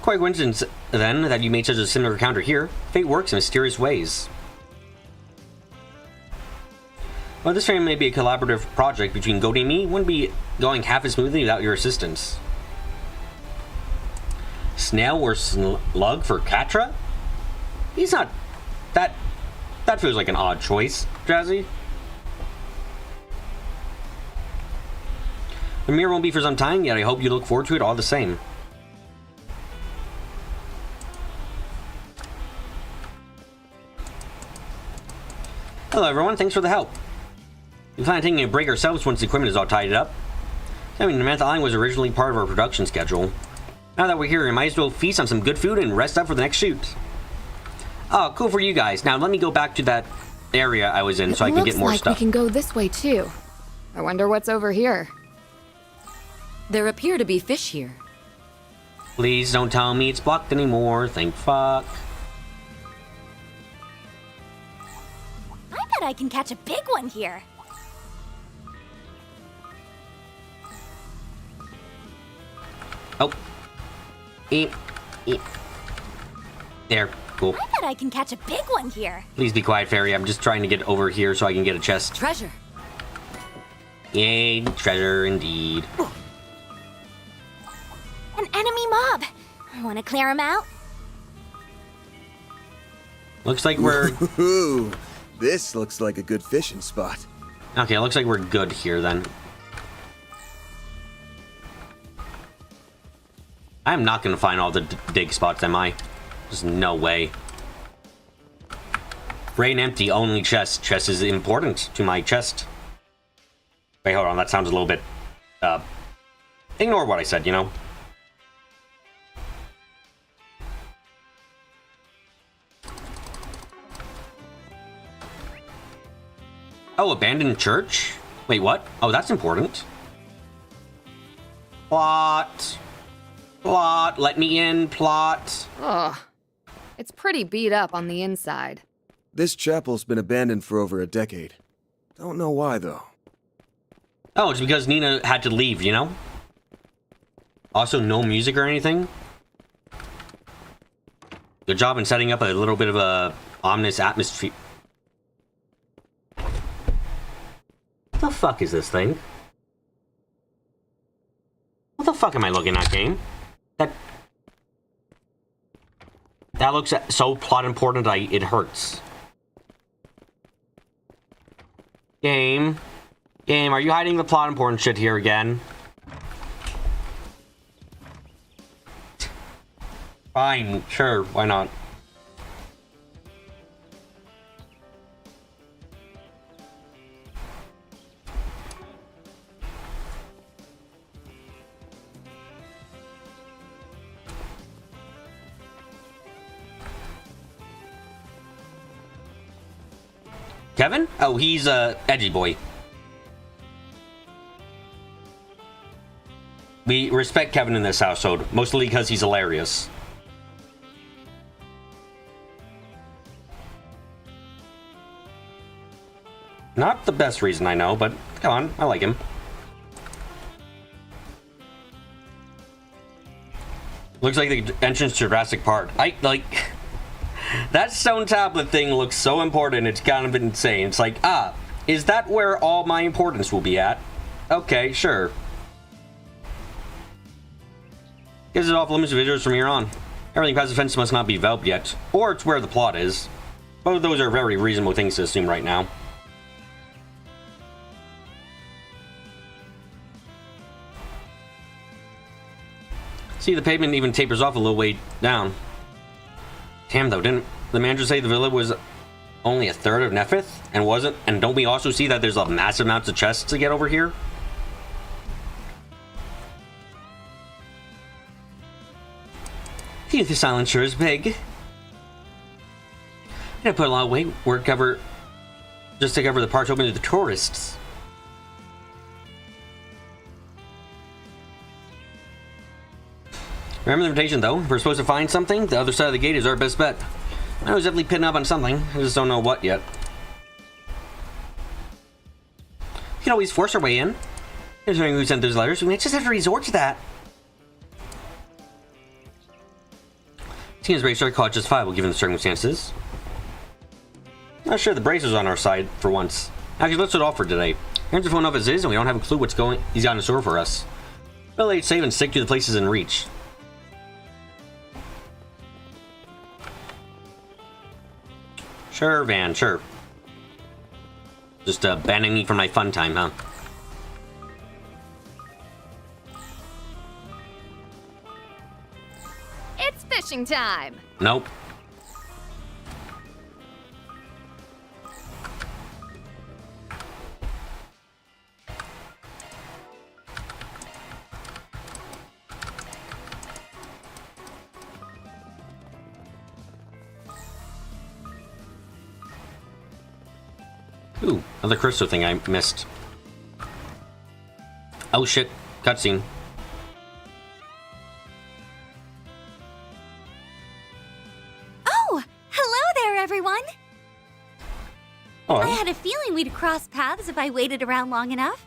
Quite a coincidence, then, that you made such a similar encounter here. Fate works in mysterious ways. While this frame may be a collaborative project between Goaty and me, it wouldn't be going half as smoothly without your assistance. Snail or slug for Catra? He's not... That feels like an odd choice, Jazzy. The mirror won't be for some time, yet I hope you look forward to it all the same. Hello everyone, thanks for the help. We plan on taking a break ourselves once the equipment is all tidied up. I mean, Samantha Island was originally part of our production schedule. Now that we're here, we might as well feast on some good food and rest up for the next shoot. Oh, cool for you guys. Now let me go back to that area I was in so I can get more Looks stuff. like we can go this way too. I wonder what's over here. There appear to be fish here. Please don't tell me it's blocked anymore. Thank fuck. I bet I can catch a big one here. Oh. Eep. Eep. There. Cool. I bet I can catch a big one here. Please be quiet, fairy. I'm just trying to get over here so I can get a chest. Treasure. Yay, treasure indeed. An enemy mob. Want to clear him out? Looks like we're... Ooh, this looks like a good fishing spot. Okay, looks like we're good here then. I'm not gonna find all the dig spots, am I? There's no way. Brain empty, only chest. Chest is important to my chest. Wait, hold on, that sounds a little bit... ignore what I said, you know? Oh, abandoned church? Wait, what? Oh, that's important. Plot. Plot. Let me in, plot. Ugh. It's pretty beat up on the inside. This chapel's been abandoned for over a decade. Don't know why, though. Oh, it's because Nina had to leave, you know? Also, no music or anything. Good job in setting up a little bit of a ominous atmosphere. What the fuck is this thing? What the fuck am I looking at, game? That looks so plot important, it hurts. Game, are you hiding the plot important shit here again? Fine, sure, why not? Kevin? Oh, he's a edgy boy. We respect Kevin in this household, mostly because he's hilarious. Not the best reason I know, but come on, I like him. Looks like the entrance to Jurassic Park. That stone tablet thing looks so important, it's kind of insane. It's like, is that where all my importance will be at? Okay, sure. Gives it off limits to visitors from here on. Everything past the fence must not be developed yet. Or it's where the plot is. Both of those are very reasonable things to assume right now. See, the pavement even tapers off a little way down. Damn though, didn't the manager say the villa was only a third of Nephith? And don't we also see that there's a massive amounts of chests to get over here? Phew, this island sure is big. I gotta put a lot of work just to cover the parts open to the tourists. Remember the invitation, though. If we're supposed to find something, the other side of the gate is our best bet. I was definitely pinning up on something. I just don't know what yet. We can always force our way in. Considering who sent those letters, we might just have to resort to that. Seems very sure call it justifiable given the circumstances. Not sure the brace is on our side for once. Actually, let's it off for today. Here's the phone up as is, and we don't have a clue what's he's got in store for us. Well, they'd save and stick to the places in reach. Sure, Van, sure. Just banning me from my fun time, huh? It's fishing time. Nope. Ooh, another crystal thing I missed. Oh shit, cutscene. Oh, hello there, everyone. Oh, I had a feeling we'd cross paths if I waited around long enough.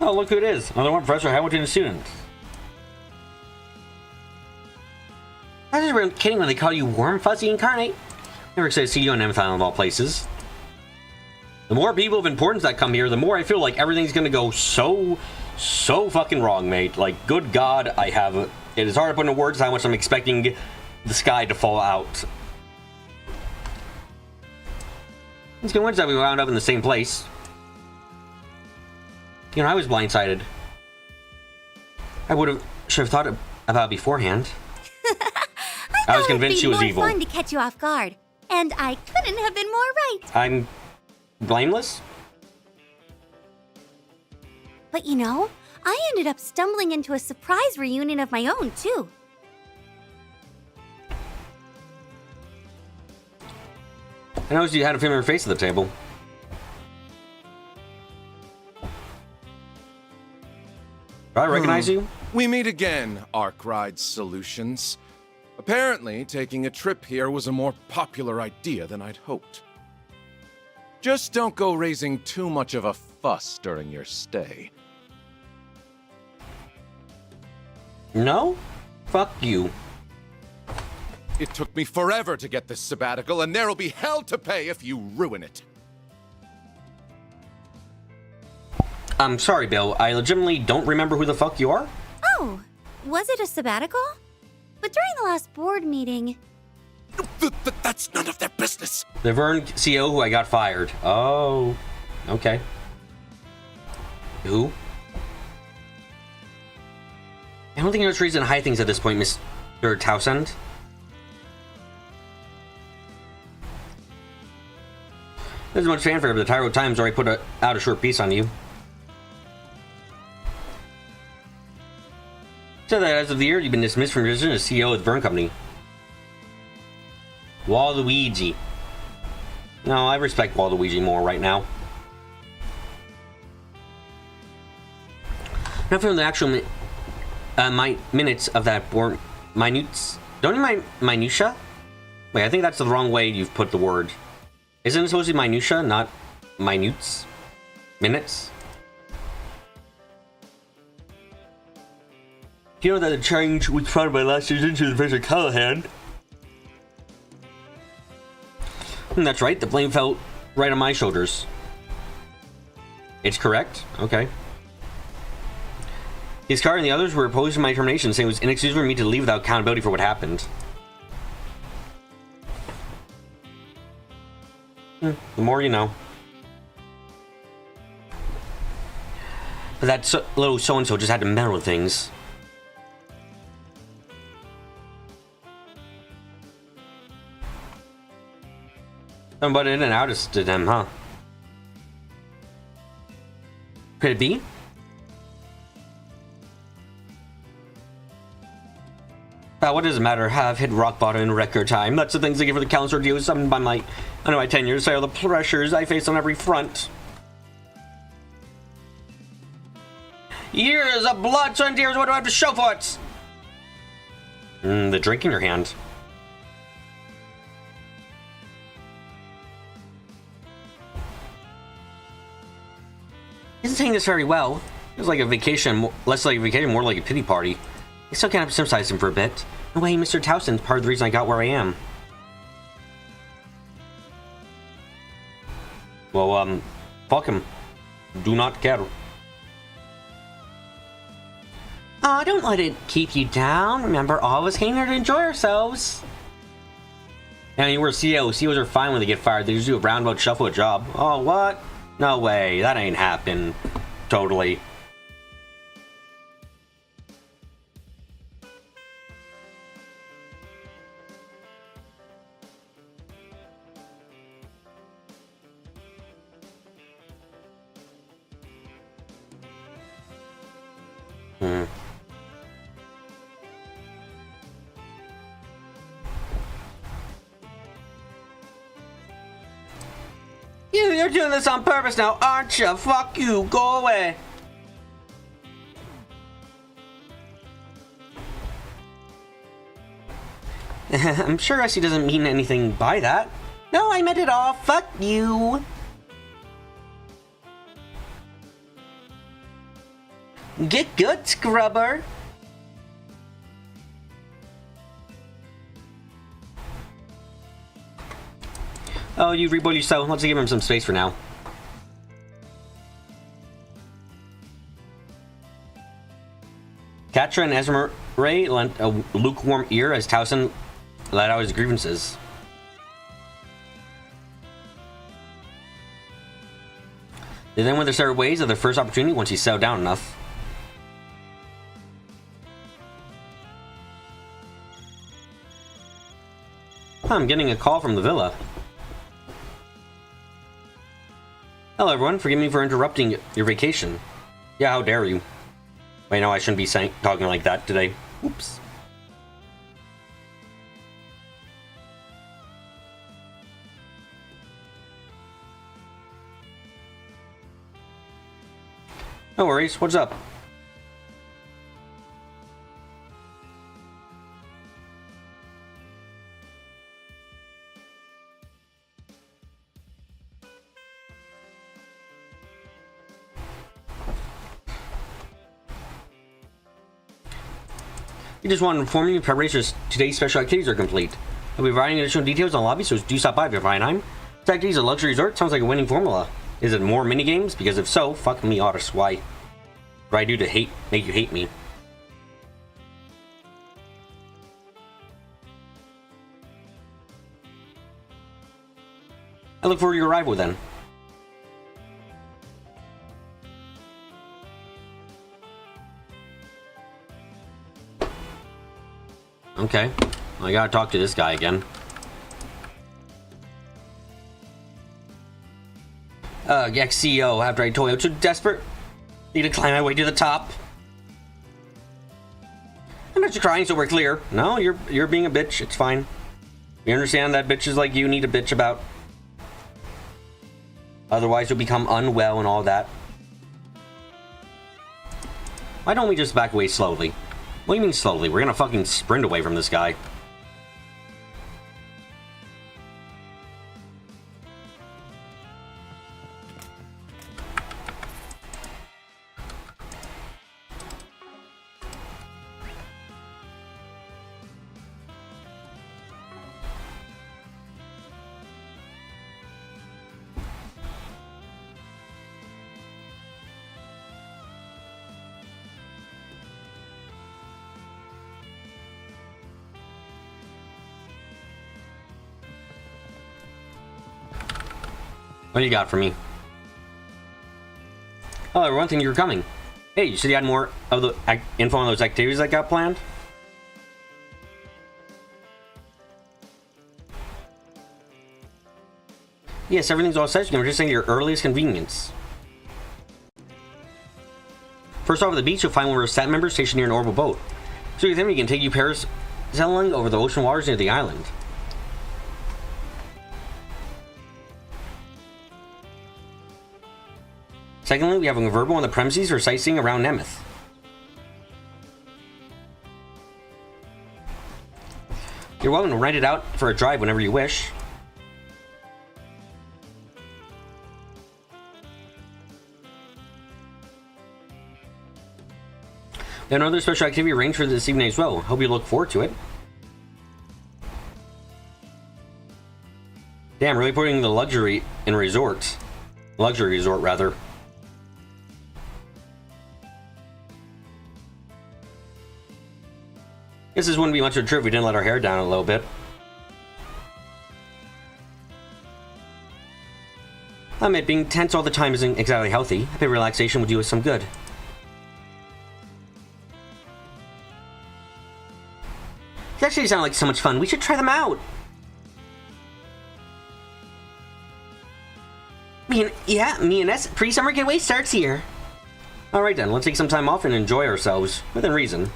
oh, look who it is. Another one, Professor Hamilton student. I was just kidding when they call you Warm Fuzzy Incarnate. Never excited to see you on Nth Island of all places. The more people of importance that come here, the more I feel like everything's gonna go so fucking wrong, mate. Like, good God, it is hard to put into words how much I'm expecting the sky to fall out. It's convinced that we wound up in the same place. You know, I was blindsided. Should have thought about it beforehand. I was convinced she was evil. It would be more fun to catch you off guard, and I couldn't have been more right. I'm blameless? But you know, I ended up stumbling into a surprise reunion of my own, too. I noticed you had a familiar face at the table. Do I recognize you? We meet again, Arkride Solutions. Apparently, taking a trip here was a more popular idea than I'd hoped. Just don't go raising too much of a fuss during your stay. No? Fuck you. It took me forever to get this sabbatical, and there'll be hell to pay if you ruin it. I'm sorry, Bill. I legitimately don't remember who the fuck you are. Oh, was it a sabbatical? But during the last board meeting... That's none of their business. The Vern CO who I got fired. Oh, okay. Who? I don't think there's reason to hide things at this point, Mr. Townsend. There's much fanfare, but the Tyro Times already put out a short piece on you. So that as of the year, you've been dismissed from your position as CEO of the Vern Company. Waluigi. No, I respect Waluigi more right now. Not from the actual minutes of that board. Minutes? Don't you mind minutia? Wait, I think that's the wrong way you've put the word. Isn't it supposed to be minutia, not minutes? Minutes? You know that the change was found by last year's into the Professor Callahan. That's right, the blame fell right on my shoulders. It's correct? Okay. His car and the others were opposed to my termination, saying it was inexcusable for me to leave without accountability for what happened. The more you know. But that little so-and-so just had to meddle with things. But in and out to them, huh? Could it be? What does it matter? Have hit rock bottom in record time. That's the things they give for the counselor deal summoned by my under my tenure. Say all the pressures I face on every front. Years of blood, sweat, and tears. What do I have to show for it? The drink in your hand. Isn't saying this very well. It was like a vacation, less like a vacation, more like a pity party. I still can't sympathize him for a bit. No way, Mr. Towson's part of the reason I got where I am. Well, fuck him. Do not care. Aw, don't let it keep you down. Remember, all of us came here to enjoy ourselves. I mean, we're CEOs. CEOs are fine when they get fired. They just do a roundabout shuffle a job. Oh, what? No way. That ain't happen. Totally. you're doing this on purpose now, aren't you? Fuck you. Go away. I'm sure Essie doesn't mean anything by that. No, I meant it all. Fuck you. Get good, scrubber. Oh, you reboiled yourself. Let's give him some space for now. Catra and Esmeralda lent a lukewarm ear as Towson let out his grievances. They then went their separate ways at their first opportunity once he settled down enough. I'm getting a call from the villa. Hello everyone, forgive me for interrupting your vacation. Yeah, how dare you. Wait, no, I shouldn't be talking like that today. Oops. No worries, what's up? We just wanted to inform you preparations for today's special activities are complete. I'll be providing additional details on the lobby, so do stop by if you're fine. This activity is a luxury resort. Sounds like a winning formula. Is it more minigames? Because if so, fuck me, Otis. Why? What do I do to make you hate me? I look forward to your arrival then. Okay, I gotta talk to this guy again. Ex-CEO, after I told you I was too desperate, need to climb my way to the top. I'm not just crying, so we're clear. No, you're being a bitch. It's fine. We understand that bitches like you need a bitch about. Otherwise, you'll become unwell and all that. Why don't we just back away slowly? What do you mean slowly? We're gonna fucking sprint away from this guy. What do you got for me? Oh, everyone, think you were coming. Hey, you said you had more of the info on those activities that got planned? Yes, everything's all set. We're just saying your earliest convenience. First off, at the beach, you'll find one of our staff members stationed near an orbital boat. So you think we can take you parasailing over the ocean waters near the island. Secondly, we have a convertible on the premises for sightseeing around Nemeth. You're welcome to rent it out for a drive whenever you wish. We have another special activity arranged for this evening as well. Hope you look forward to it. Damn, really putting the luxury in resort. Luxury resort, rather. Guess this wouldn't be much of a trip if we didn't let our hair down a little bit. I admit, being tense all the time isn't exactly healthy. A bit of relaxation would do us some good. These actually sound like so much fun. We should try them out. Me and S pre-summer getaway starts here. Alright then, let's take some time off and enjoy ourselves, within reason.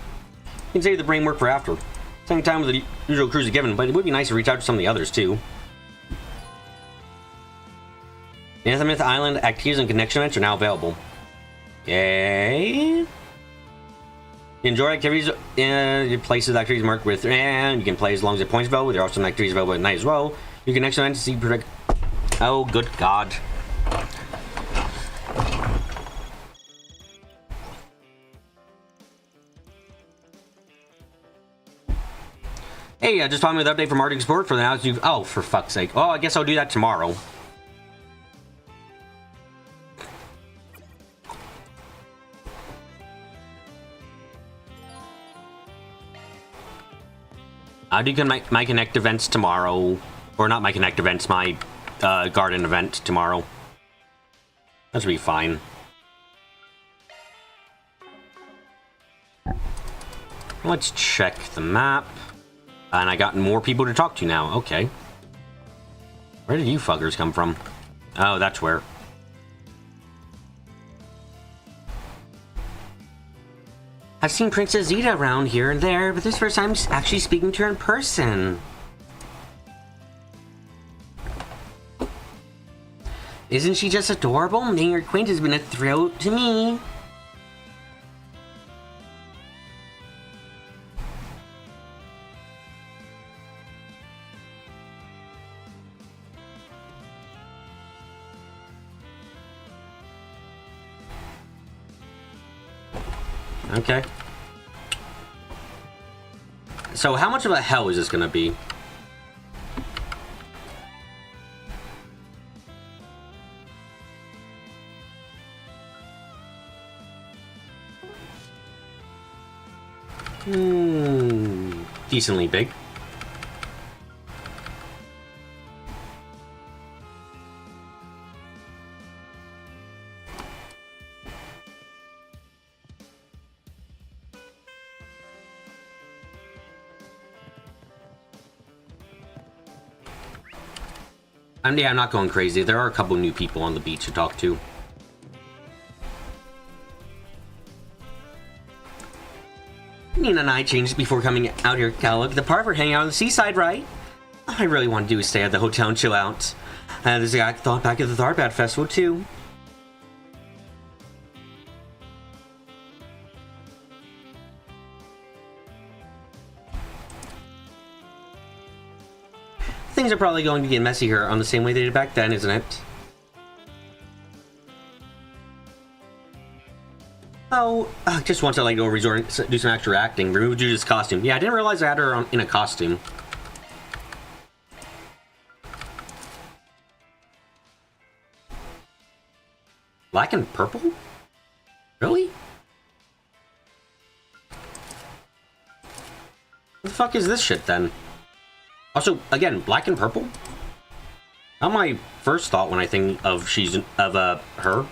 You can save the brain work for after. Spending time with the usual crews is given, but it would be nice to reach out to some of the others too. Azimuth Island activities and connection events are now available. Yay! Enjoy activities in places activities marked with, and you can play as long as the points available. There are some activities available at night as well. Your connection events see predict. Oh, good God. Hey, just found me the update from Marduk Sport for the house you've. Oh, for fuck's sake. Oh, I guess I'll do that tomorrow. I'll do my Connect events tomorrow. Or not my Connect events, my garden event tomorrow. That should be fine. Let's check the map. And I got more people to talk to now. Okay. Where did you fuckers come from? Oh, that's where. I've seen Princess Zeta around here and there, but this first time I'm actually speaking to her in person. Isn't she just adorable? Making her acquaintance has been a thrill to me. Okay. So how much of a hell is this gonna be? Decently big. Yeah, I'm not going crazy. There are a couple new people on the beach to talk to. Nina and I changed before coming out here, Calug. The part we're hanging out on the seaside, right? All I really want to do is stay at the hotel and chill out. There's a guy thought back at the Tharbad Festival, too. Things are probably going to get messy here on the same way they did back then, isn't it? Oh, just want to like go resort, do some extra acting. Remove Judith's costume. Yeah, I didn't realize I had her in a costume. Black and purple? Really? What the fuck is this shit then? Also, again, black and purple? Not my first thought when I think of her.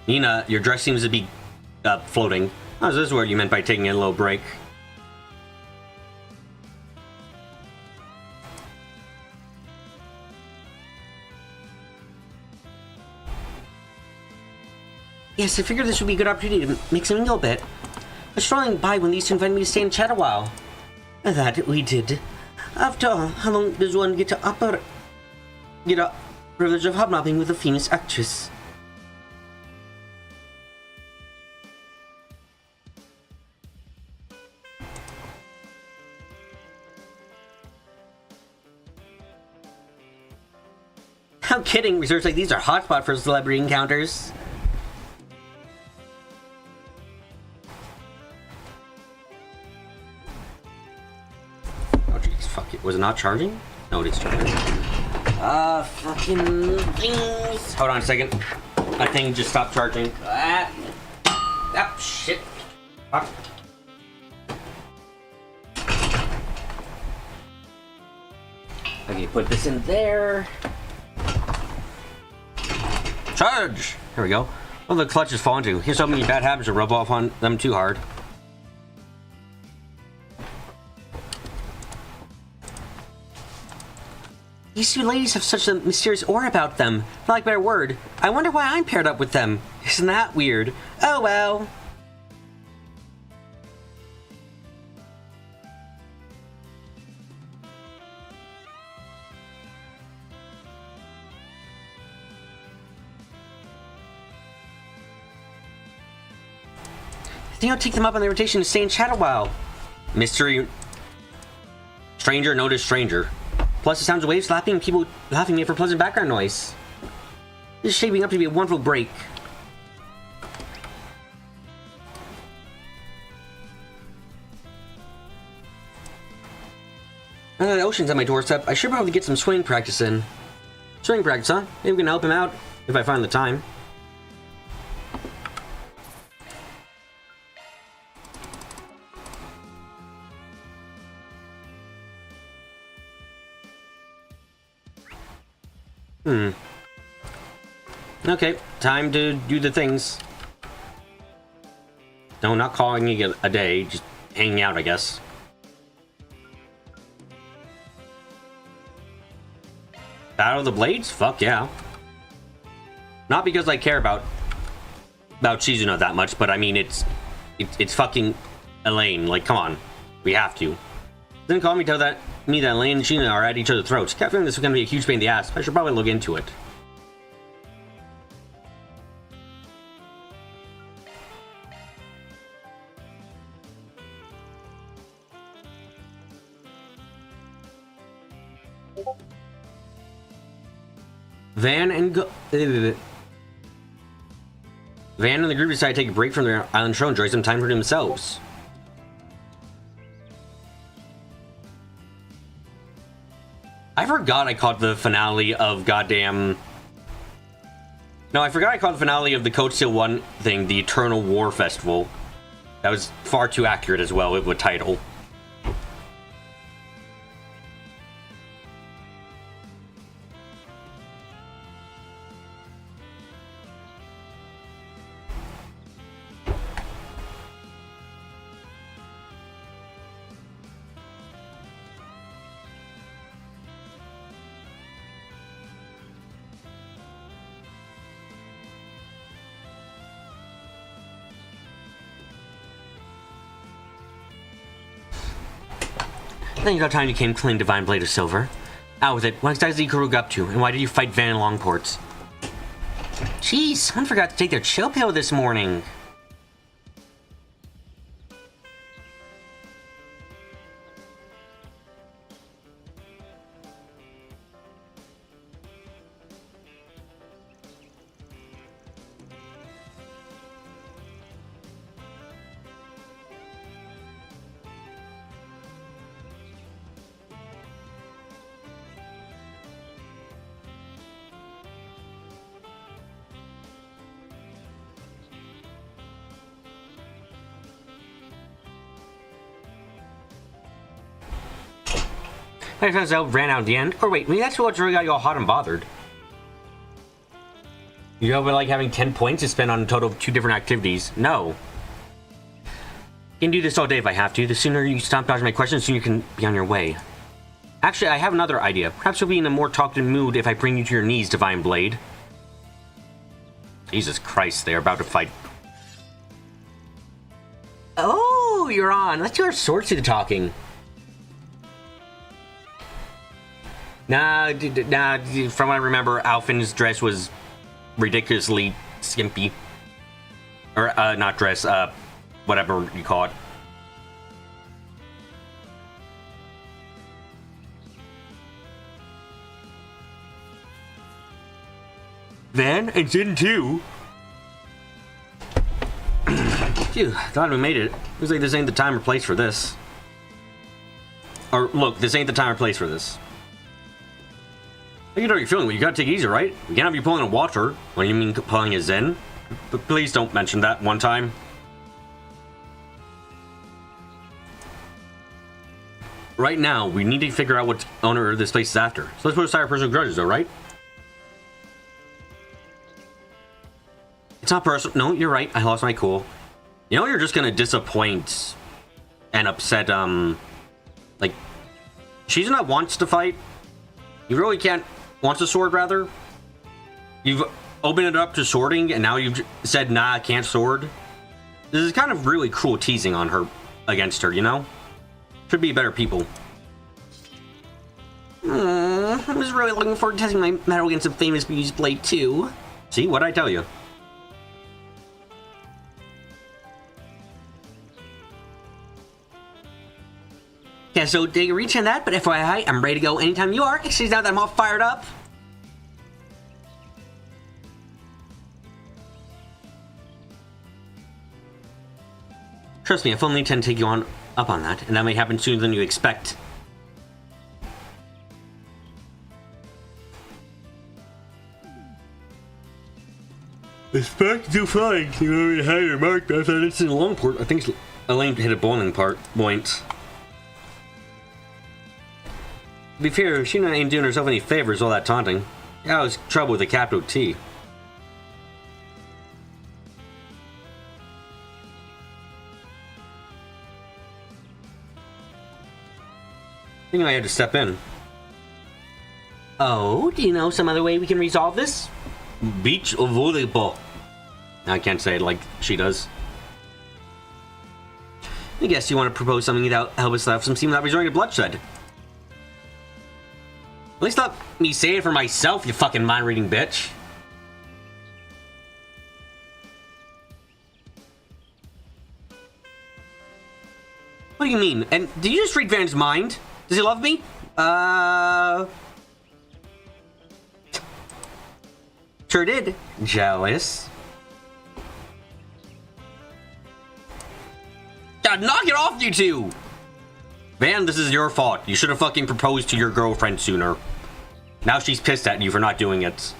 Nina, your dress seems to be floating. Oh, so this is what you meant by taking a little break. Yes, I figured this would be a good opportunity to make some mingle a bit. I was strolling by when these two invited me to stay and chat a while. That we did. After all, how long does one get a privilege of hobnobbing with a famous actress? I'm kidding, resorts like these are hotspot for celebrity encounters. Fuck it. Was it not charging? No, it is charging. Fucking things. Hold on a second. My thing just stopped charging. Ah, shit. Fuck. Okay, put this in there. Charge! Here we go. Well, the clutch is falling too. Here's so many bad habits to rub off on them too hard. These two ladies have such a mysterious aura about them. For lack of a better word. I wonder why I'm paired up with them. Isn't that weird? Oh well. Then you'll take them up on the rotation to stay and chat a while. Mystery. Stranger notice stranger. Plus the sounds of waves slapping and people laughing make for pleasant background noise. This is shaping up to be a wonderful break. The ocean's on my doorstep. I should probably get some swimming practice in. Swimming practice, huh? Maybe we can help him out if I find the time. Okay, time to do the things. No, not calling it a day, just hanging out, I guess. Battle of the Blades? Fuck yeah. Not because I care about Shizuno that much, but I mean, it's fucking Elaine. Like, come on. We have to. Didn't call me tell that Elaine and Shizuno are at each other's throats. Kept feeling this was gonna be a huge pain in the ass. I should probably look into it. Van and the group decide to take a break from their island show and enjoy some time for themselves. I forgot I caught the finale of goddamn... No, I forgot I caught the finale of the Code Seal 1 thing, the Eternal War Festival. That was far too accurate as well with the title. Then you got time you came clean Divine Blade of Silver. Out with it. What exactly did Kurug up to, and why did you fight Van and Longports? Jeez, someone forgot to take their chill pill this morning. My friends out ran out at the end. Or wait, maybe that's what really got you all hot and bothered. You know, like having 10 points to spend on a total of 2 different activities. No. You can do this all day if I have to. The sooner you stop dodging my questions, the sooner you can be on your way. Actually, I have another idea. Perhaps you'll be in a more talkative mood if I bring you to your knees, Divine Blade. Jesus Christ, they're about to fight. Oh, you're on. Let's do our sword to the talking. Nah, from what I remember, Alphin's dress was ridiculously skimpy. Or, not dress, whatever you call it. Van and Jin too. Phew, thought we made it. Looks like this ain't the time or place for this. Or, look, this ain't the time or place for this. You know how you're feeling, but you gotta take it easy, right? You can't have you pulling a water. What do you mean pulling a Zen? But please don't mention that one time. Right now, we need to figure out what owner this place is after. So let's put aside our personal grudges, alright? It's not personal. No, you're right. I lost my cool. You know, you're just gonna disappoint and upset, like, Shizuna wants to fight. You really can't. Wants a sword, rather. You've opened it up to sorting, and now you've said, nah, I can't sword. This is kind of really cruel teasing on her, against her, you know? Should be better people. I was really looking forward to testing my metal against a famous Muse blade, too. See, what'd I tell you? Yeah, so they reach in that, but FYI, I'm ready to go anytime you are. Actually, now that I'm all fired up. Trust me, I fully intend to take you up on that, and that may happen sooner than you expect. It's back to flying. You already had your mark. I thought it's in a long port. I think Elaine hit a boiling point. To be fair, she ain't doing herself any favors, all that taunting. Yeah, I was trouble with the capital T. I think I had to step in. Oh, do you know some other way we can resolve this? Beach volleyball. I can't say it like she does. I guess you want to propose something without help us have some steam without resorting to bloodshed. At least let me say it for myself, you fucking mind-reading bitch. What do you mean? And did you just read Van's mind? Does he love me? Sure did. Jealous. God, knock it off, you two! Van, this is your fault. You should have fucking proposed to your girlfriend sooner. Now she's pissed at you for not doing it.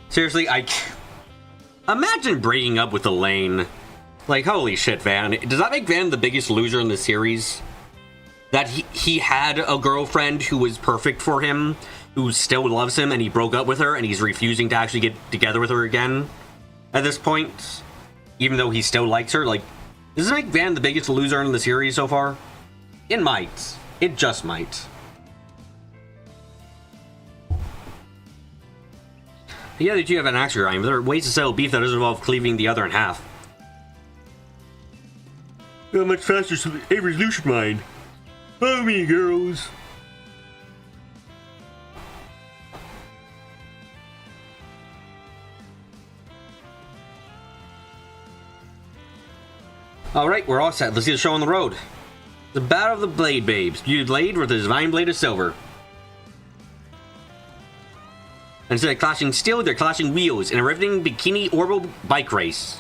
Seriously, imagine breaking up with Elaine. Like, holy shit, Van. Does that make Van the biggest loser in the series? That he had a girlfriend who was perfect for him, who still loves him, and he broke up with her, and he's refusing to actually get together with her again at this point, even though he still likes her. Like, does this make Van the biggest loser in the series so far? It might. It just might. The other two have an axe Ryan, but there are ways to settle beef that doesn't involve cleaving the other in half. How much faster so Avery's Lucian mind? Follow me, girls. Alright, we're all set. Let's see the show on the road. The Battle of the Blade Babes. Viewed Blade with the Divine Blade of Silver. Instead of clashing steel, they're clashing wheels in a riveting bikini orbital bike race.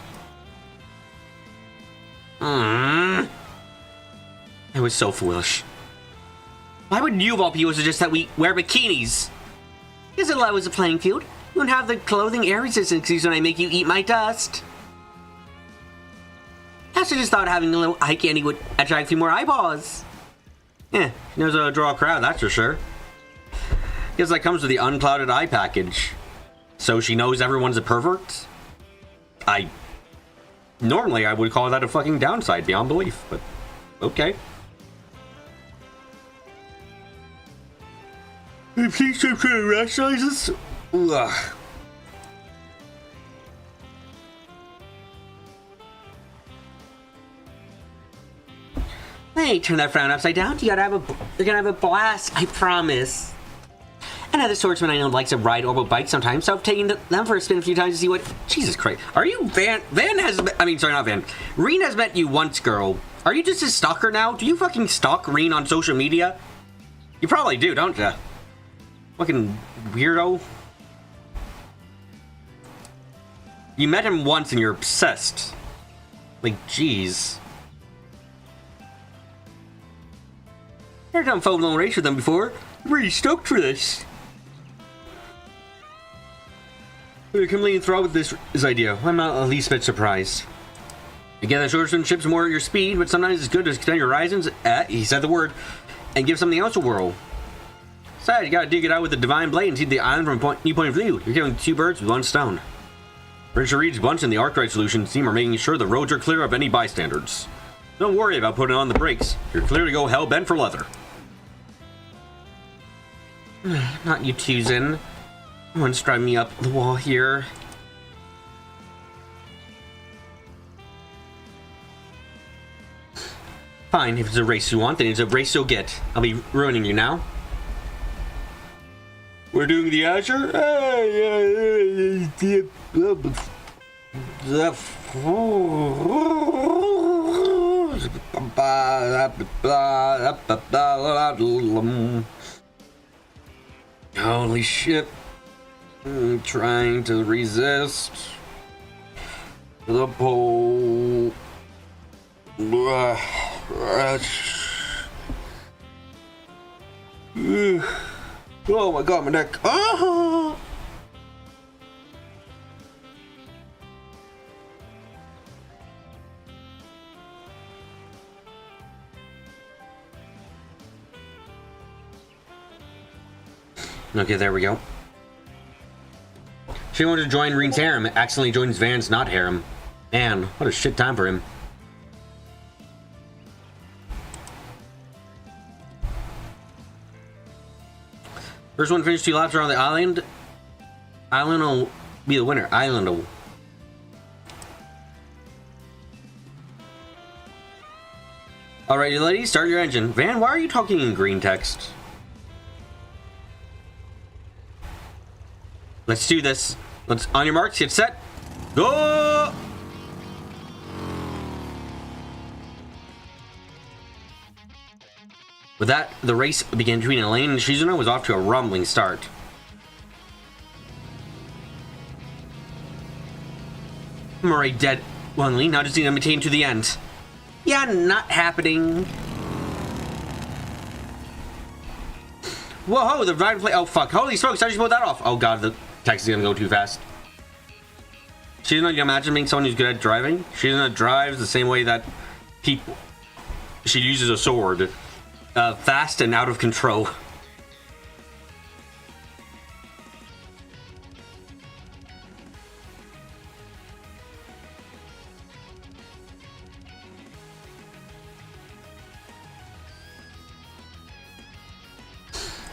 I was so foolish. Why would you of all people suggest that we wear bikinis? Because it levels the playing field. You won't have the clothing air resistance when I make you eat my dust. I should just thought having a little eye candy would attract a few more eyeballs. Yeah, she knows how to draw a crowd, that's for sure. Guess that comes with the unclouded eye package. So she knows everyone's a pervert? Normally I would call that a fucking downside beyond belief, but okay. Please stop trying to rationalize this. Ugh. Hey, turn that frown upside down. You're gonna have a blast, I promise. Another swordsman I know likes to ride orbital bikes sometimes, so I've taken them for a spin a few times to see what. Jesus Christ. Are you Van? Sorry, not Van. Reen has met you once, girl. Are you just a stalker now? Do you fucking stalk Reen on social media? You probably do, don't you? Fucking weirdo. You met him once and you're obsessed. Like, jeez. Never done full-blown race with them before. I'm pretty stoked for this. We're completely enthralled with this idea. I'm not the least bit surprised. Again, the swordsmanship's more at your speed, but sometimes it's good to expand your horizons, he said the word, and give something else a whirl. Besides, you gotta dig it out with the divine blade and see the island from a new point of view. You're killing two birds with one stone. Richard Reed's bunch and the Arkwright Solution team are making sure the roads are clear of any bystanders. Don't worry about putting on the brakes. You're clear to go hell-bent for leather. Not you twosing. Someone's driving me up the wall here. Fine, if it's a race you want, then it's a race you'll get. I'll be ruining you now. We're doing the Azure? Holy shit. I'm trying to resist the pull. Oh my god, my neck. Oh. Okay, there we go. She wanted to join Reen's harem, accidentally joins Van's not harem. Man, what a shit time for him. First one to finish 2 laps around the island. Island will be the winner. Island will. Alrighty, ladies, start your engine. Van, why are you talking in green text? Let's do this. Let's, on your marks, get set, go! With that, the race began between Elaine and Shizuna was off to a rumbling start. Murray dead. Well, Elaine now just need to maintain to the end. Yeah, not happening. Whoa, the driver play. Oh, fuck. Holy smokes, how did you pull that off? Oh, god, the taxi's gonna go too fast. She's not, you imagine being someone who's good at driving? She's not drives the same way that people. She uses a sword. Fast and out of control.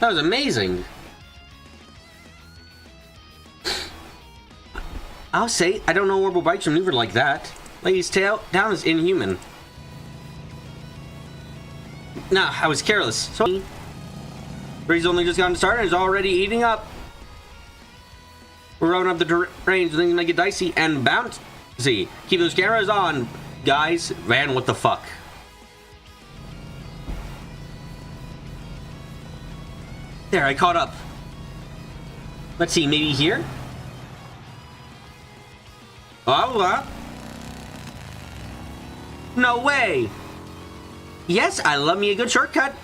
That was amazing. I'll say, I don't know orbital bikes maneuver like that. Lady's tail down is inhuman. Nah, I was careless. So, Bree's only just gotten started and is already eating up. We're revving up the range, things make it dicey and bouncy. Keep those cameras on, guys. Van, what the fuck? There, I caught up. Let's see, maybe here? Oh, no way! Yes, I love me a good shortcut.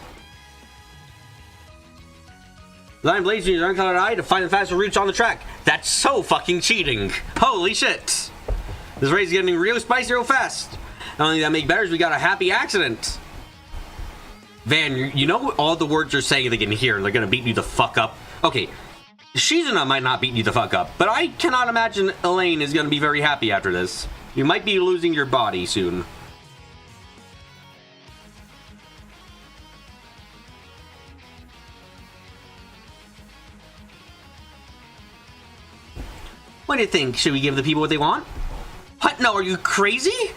Line blades use your uncolored eye to find the fastest routes on the track. That's so fucking cheating. Holy shit. This race is getting real spicy real fast. Not only that make better is we got a happy accident. Van, you know all the words you're saying they can hear and they're gonna beat you the fuck up. Okay, Shizuna might not beat you the fuck up, but I cannot imagine Elaine is gonna be very happy after this. You might be losing your body soon. What do you think? Should we give the people what they want? What? No, are you crazy?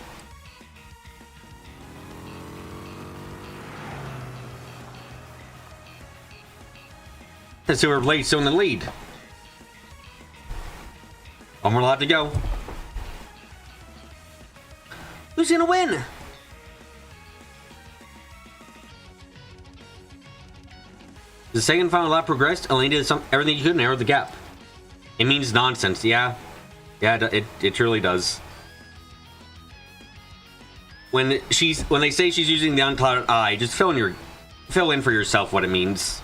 Let's see where Blade's still in the lead. One more lap to go. Who's gonna win? The second final lap progressed. Elaine did everything she could to narrow the gap. It means nonsense, yeah. Yeah, it truly does. When they say she's using the unclouded eye, just fill in for yourself what it means.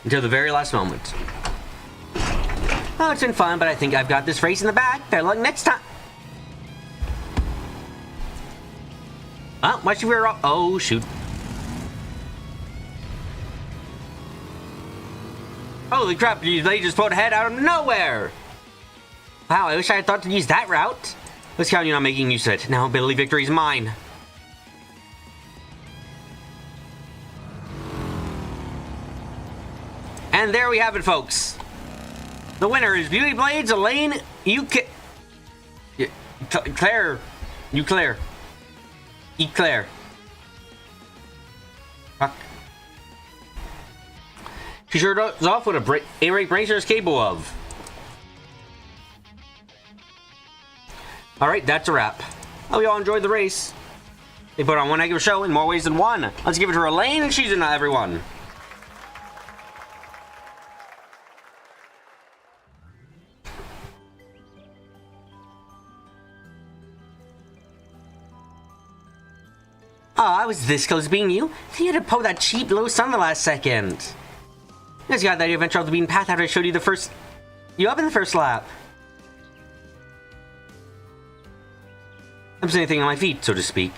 Until the very last moment. Oh, it's been fun, but I think I've got this race in the bag. Better luck next time. Oh, why should we roll? Oh, shoot. Holy crap, they just pulled ahead out of nowhere. Wow, I wish I had thought to use that route. Let's count you on making use of it. Now, Billy, victory's mine. And there we have it, folks. The winner is Beauty Blades, Elaine, Claire. Fuck. She sure does off what a Daybreak Bracer is capable of. Alright, that's a wrap. Hope you all enjoyed the race. They put on one heck of a show in more ways than one. Let's give it to Elaine and she's in everyone. Oh, I was this close to being you. You had to pull that cheap little sun the last second. I just got that you ventured off the beaten path after I showed you the first... You up in the first lap. I'm anything on my feet, so to speak.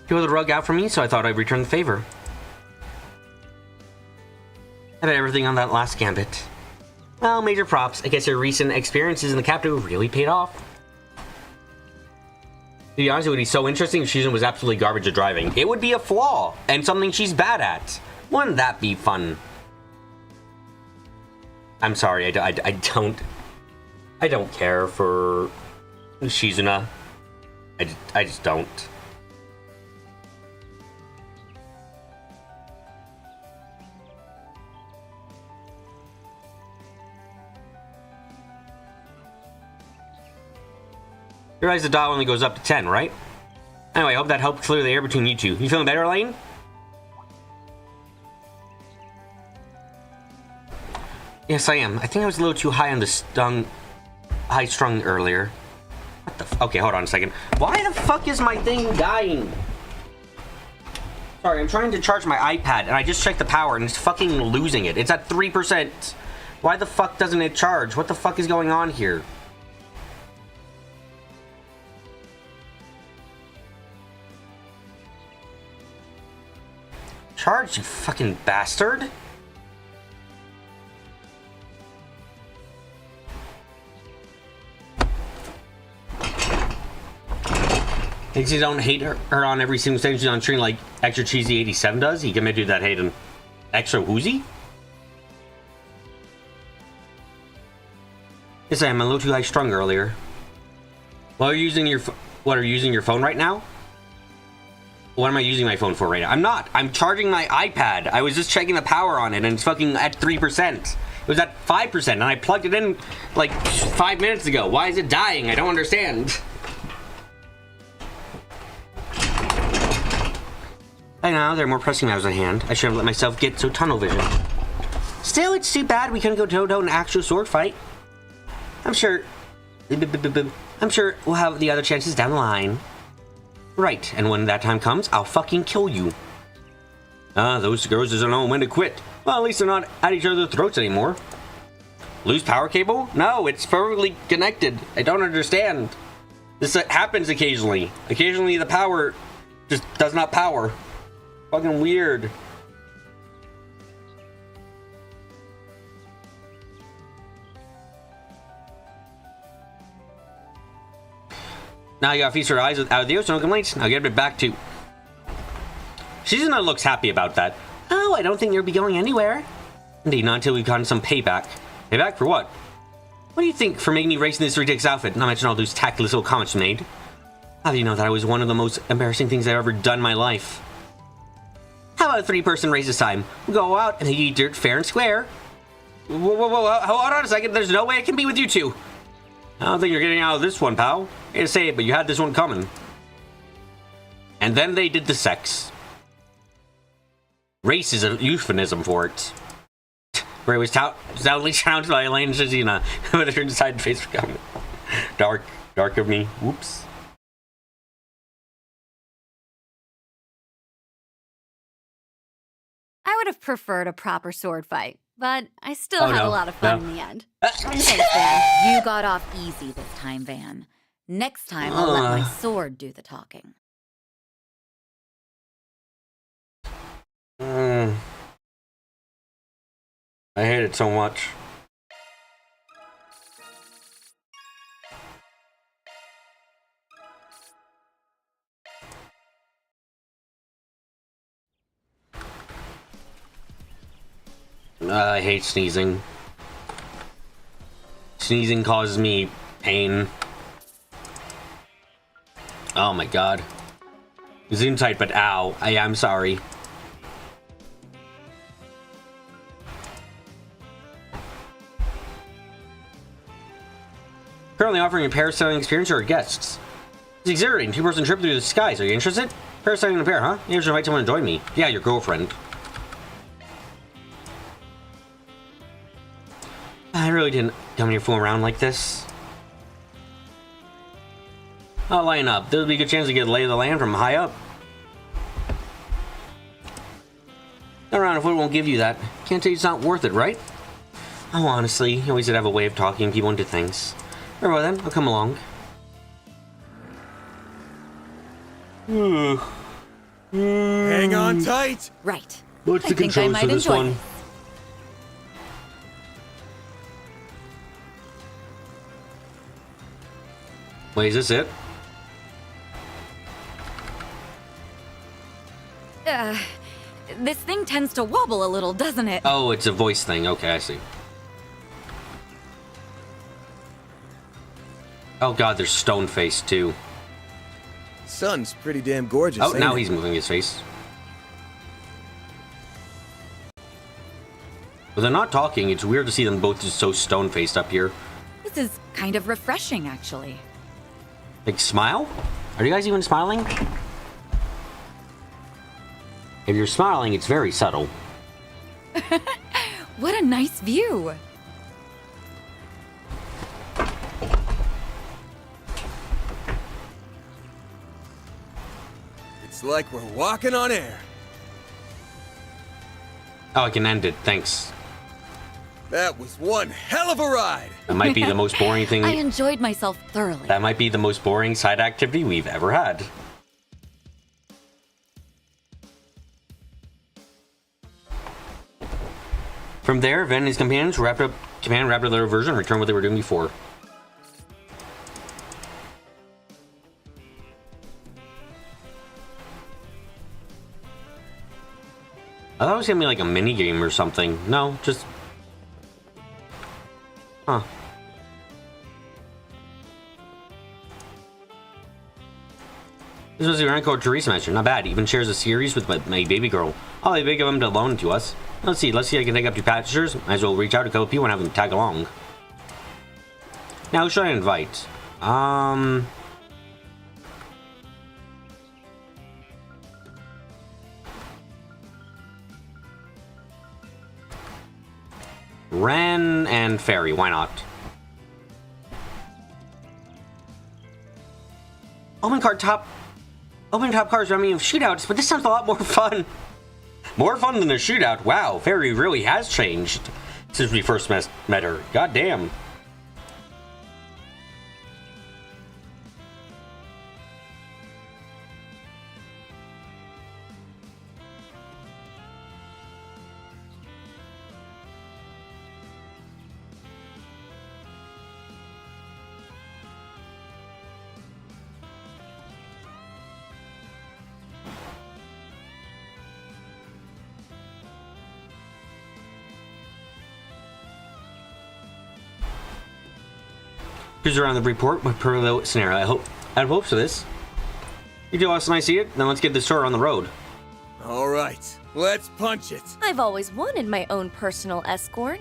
You pulled the rug out for me, so I thought I'd return the favor. I bet everything on that last gambit. Well, major props. I guess your recent experiences in the capital really paid off. To be honest, it would be so interesting if Shizun was absolutely garbage at driving. It would be a flaw, and something she's bad at. Wouldn't that be fun? I'm sorry, I don't care for Shizuna. I just don't. You realize the dial only goes up to 10, right? Anyway, I hope that helped clear the air between you two. You feeling better, Elaine? Yes, I am. I think I was a little too high on the high strung earlier. What the okay, hold on a second. Why the fuck is my thing dying? Sorry, I'm trying to charge my iPad, and I just checked the power, and it's fucking losing it. It's at 3%. Why the fuck doesn't it charge? What the fuck is going on here? Charge, you fucking bastard. Thinks you don't hate her on every single stage she's on stream like Extra Cheesy 87 does? He can maybe do that hating Extra Woozy? Yes, I am a little too high strung earlier. What are you using your phone right now? What am I using my phone for right now? I'm not. I'm charging my iPad. I was just checking the power on it and it's fucking at 3%. It was at 5% and I plugged it in like 5 minutes ago. Why is it dying? I don't understand. I know, there are more pressing matters at hand. I should have let myself get so tunnel vision. Still, it's too bad we couldn't go toe-to-toe in an actual sword fight. I'm sure we'll have the other chances down the line. Right, and when that time comes, I'll fucking kill you. Those girls don't know when to quit. Well, at least they're not at each other's throats anymore. Lose power cable? No, it's perfectly connected. I don't understand. This happens occasionally. Occasionally the power just does not power. Fucking weird. Now you gotta feast her eyes out of the ocean, no complaints. Now get it back to... Shizuna looks happy about that. Oh, I don't think you'll be going anywhere. Indeed, not until we've gotten some payback. Payback for what? What do you think for making me race in this ridiculous outfit? Not mention all those tactless little comments you made. How do you know that I was one of the most embarrassing things I've ever done in my life? How about a 3-person race this time? We'll go out and eat dirt fair and square. Whoa, hold on a second. There's no way I can be with you two. I don't think you're getting out of this one, pal. I hate to say it, but you had this one coming. And then they did the sex. Race is a euphemism for it. Where it was loudly challenged by Elaine and Shizuna, but it turned aside to face for comment. Dark of me. Whoops. I would have preferred a proper sword fight, but I still had a lot of fun in the end. Thanks, Van. You got off easy this time, Van. Next time, I'll let my sword do the talking. I hate it so much. I hate sneezing. Sneezing causes me pain. Oh my god. Zoom tight, but ow. I'm sorry. Currently offering a parasailing experience to our guests. It's exhilarating. 2-person trip through the skies. Are you interested? Parasailing in a pair, huh? You should invite someone to join me. Yeah, your girlfriend. I really didn't come here fooling around like this. I'll line up. There'll be a good chance to get a lay of the land from high up. Going around afoot won't give you that. Can't say it's not worth it, right? Oh, honestly, you always did have a way of talking people into things. Very well then, I'll come along. Hang on tight. Right. What's the controls for this one? Wait, is this it? This thing tends to wobble a little, doesn't it? Oh, it's a voice thing. Okay, I see. Oh god, there's stone face too. Sun's pretty damn gorgeous. Oh, now ain't it? he's moving his face. But they're not talking. It's weird to see them both just so stone-faced up here. This is kind of refreshing, actually. Like, smile? Are you guys even smiling? If you're smiling, it's very subtle. What a nice view. It's like we're walking on air. Oh, I can end it. Thanks. That was one hell of a ride. That might be the most boring thing. I enjoyed myself thoroughly. That might be the most boring side activity we've ever had. From there, Ven and his companions wrapped up their version and returned what they were doing before. I thought it was gonna be like a mini game or something. No, just. Huh. This was the Renko Teresa mentioned. Not bad. Even shares a series with my baby girl. Oh, they give them to loan to us. Let's see. I can take up 2 passengers. Might as well reach out to a couple people and have them tag along. Now, who should I invite? Ren and Fairy. Why not? Open top cars remind me of shootouts, but this sounds a lot more fun. More fun than a shootout. Wow, Fairy really has changed since we first met her. God damn. Here's around the report with per the scenario. I have hopes for this. You do awesome, I see it. Then let's get this tour on the road. All right, let's punch it. I've always wanted my own personal escort.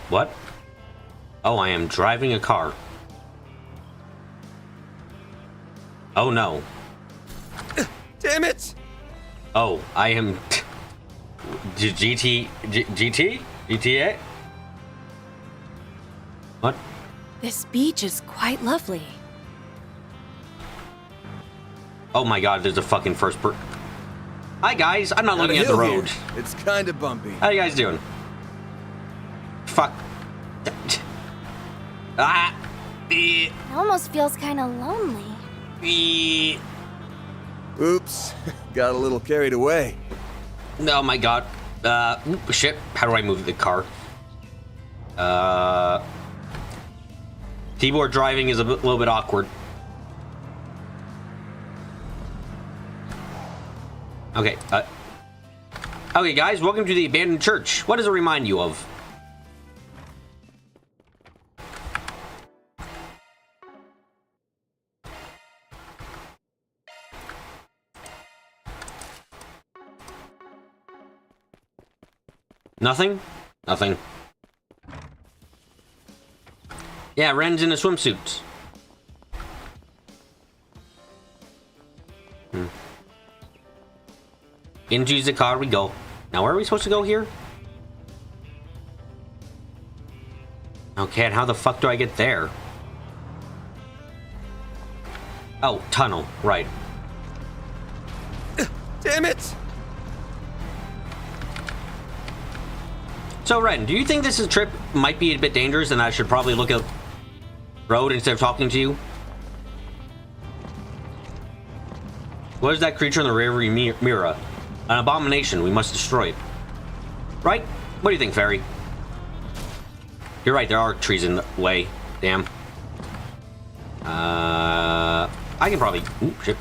What? Oh, I am driving a car. Oh no. Damn it! Oh, I am GTA? What? This beach is quite lovely. Oh my god, there's a fucking first per... Hi guys, I'm not looking at the road. Here. It's kind of bumpy. How you guys doing? Fuck. It almost feels kind of lonely. Oops, got a little carried away. Oh my god. Shit. How do I move the car? Keyboard driving is a little bit awkward. Okay. Okay, guys, welcome to the abandoned church. What does it remind you of? Nothing? Nothing. Yeah, Ren's in a swimsuit. Into the car we go. Now, where are we supposed to go here? Okay, and how the fuck do I get there? Oh, tunnel. Right. Damn it! So, Ren, do you think this trip might be a bit dangerous and I should probably look at the road instead of talking to you? What is that creature in the rearview mirror? An abomination. We must destroy it. Right? What do you think, Fairy? You're right, there are trees in the way. Damn. I can probably... Ooh, shit.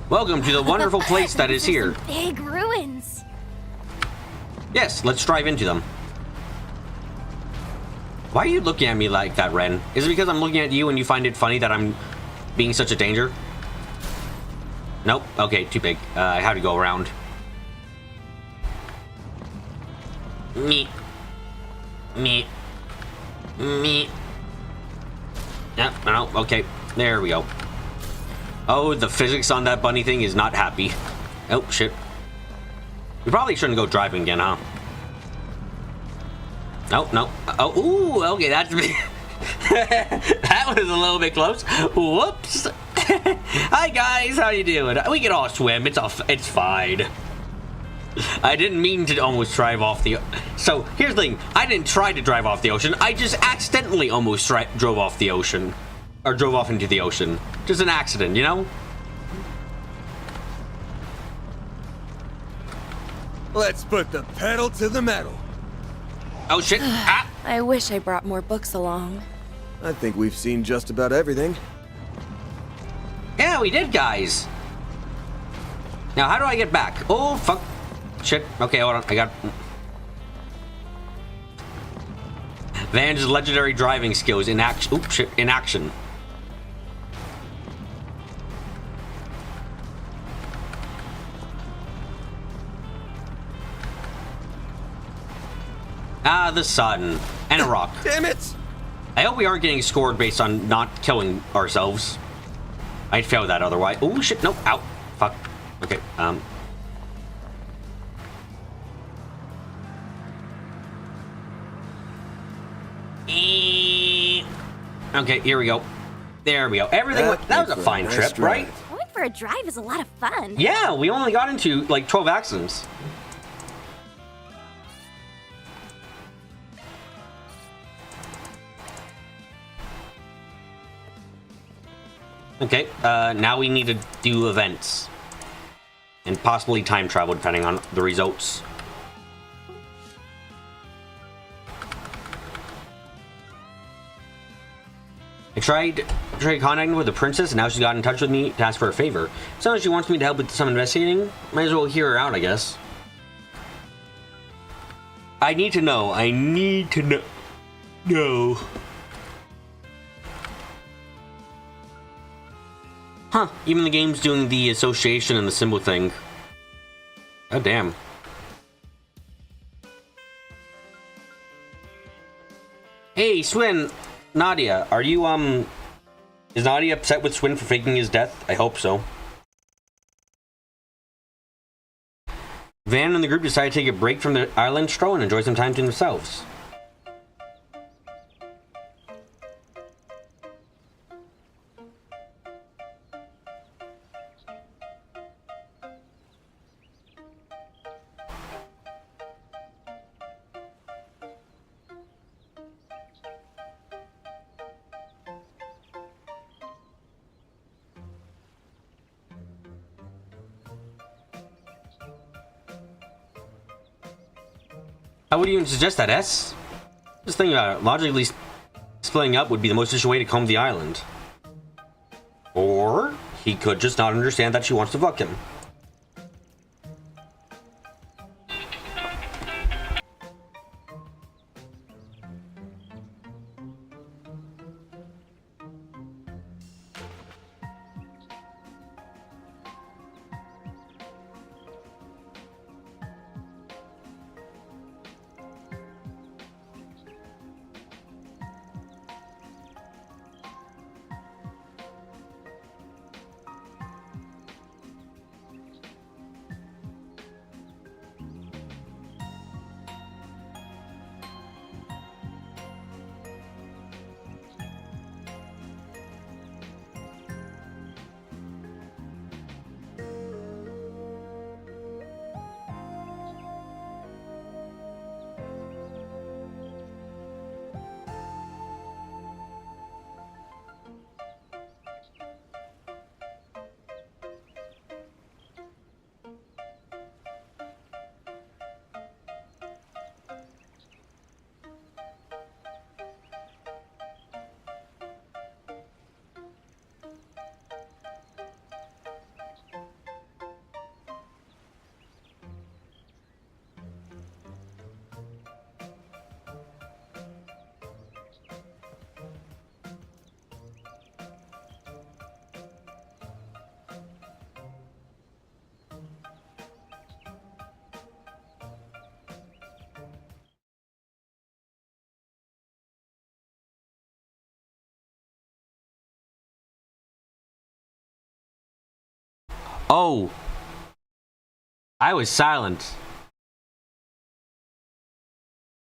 Welcome to the wonderful place that is here. Big ruins. Yes, let's drive into them. Why are you looking at me like that, Ren? Is it because I'm looking at you and you find it funny that I'm being such a danger? Nope. Okay, too big. I had to go around. Me. Me. Me. Yeah, no, okay. There we go. Oh, the physics on that bunny thing is not happy. Oh, shit. We probably shouldn't go driving again, huh? No, no. Oh, ooh, okay, that's... that was a little bit close. Whoops. Hi, guys. How you doing? We can all swim. It's fine. I didn't mean to almost drive off the... So, here's the thing. I didn't try to drive off the ocean. I just accidentally almost drove off the ocean. Or drove off into the ocean. Just an accident, you know? Let's put the pedal to the metal. Oh, shit. Ah. I wish I brought more books along. I think we've seen just about everything. Yeah, we did, guys. Now, how do I get back? Oh, fuck. Shit. Okay, hold on. I got... Van's legendary driving skills in action. Oops, shit. In action. Ah, the sun. And a rock. Damn it! I hope we aren't getting scored based on not killing ourselves. I'd fail that otherwise. Oh, shit. Nope. Ow. Fuck. Okay, Okay, here we go. There we go. Everything that was a fine trip, right? Going for a drive is a lot of fun. Yeah, we only got into like 12 accidents. Okay, now we need to do events. And possibly time travel, depending on the results. I tried contacting with the princess, and now she's got in touch with me to ask for a favor. So she wants me to help with some investigating. Might as well hear her out, I guess. I need to know. I need to know. No. Huh, even the game's doing the association and the symbol thing. Oh, damn. Hey, Swin, Nadia, are you, is Nadia upset with Swin for faking his death? I hope so. Van and the group decide to take a break from the island stroll and enjoy some time to themselves. I would even suggest that, S. Just think about it. Logically, splitting up would be the most efficient way to comb the island. Or he could just not understand that she wants to fuck him. Oh. I was silent.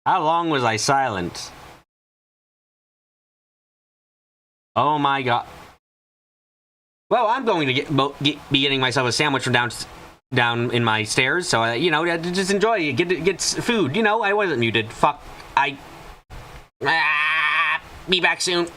How long was I silent? Oh my god. Well, I'm going to be getting myself a sandwich from down in my stairs, so, you know, just enjoy it. Get food. You know, I wasn't muted. Fuck. Be back soon.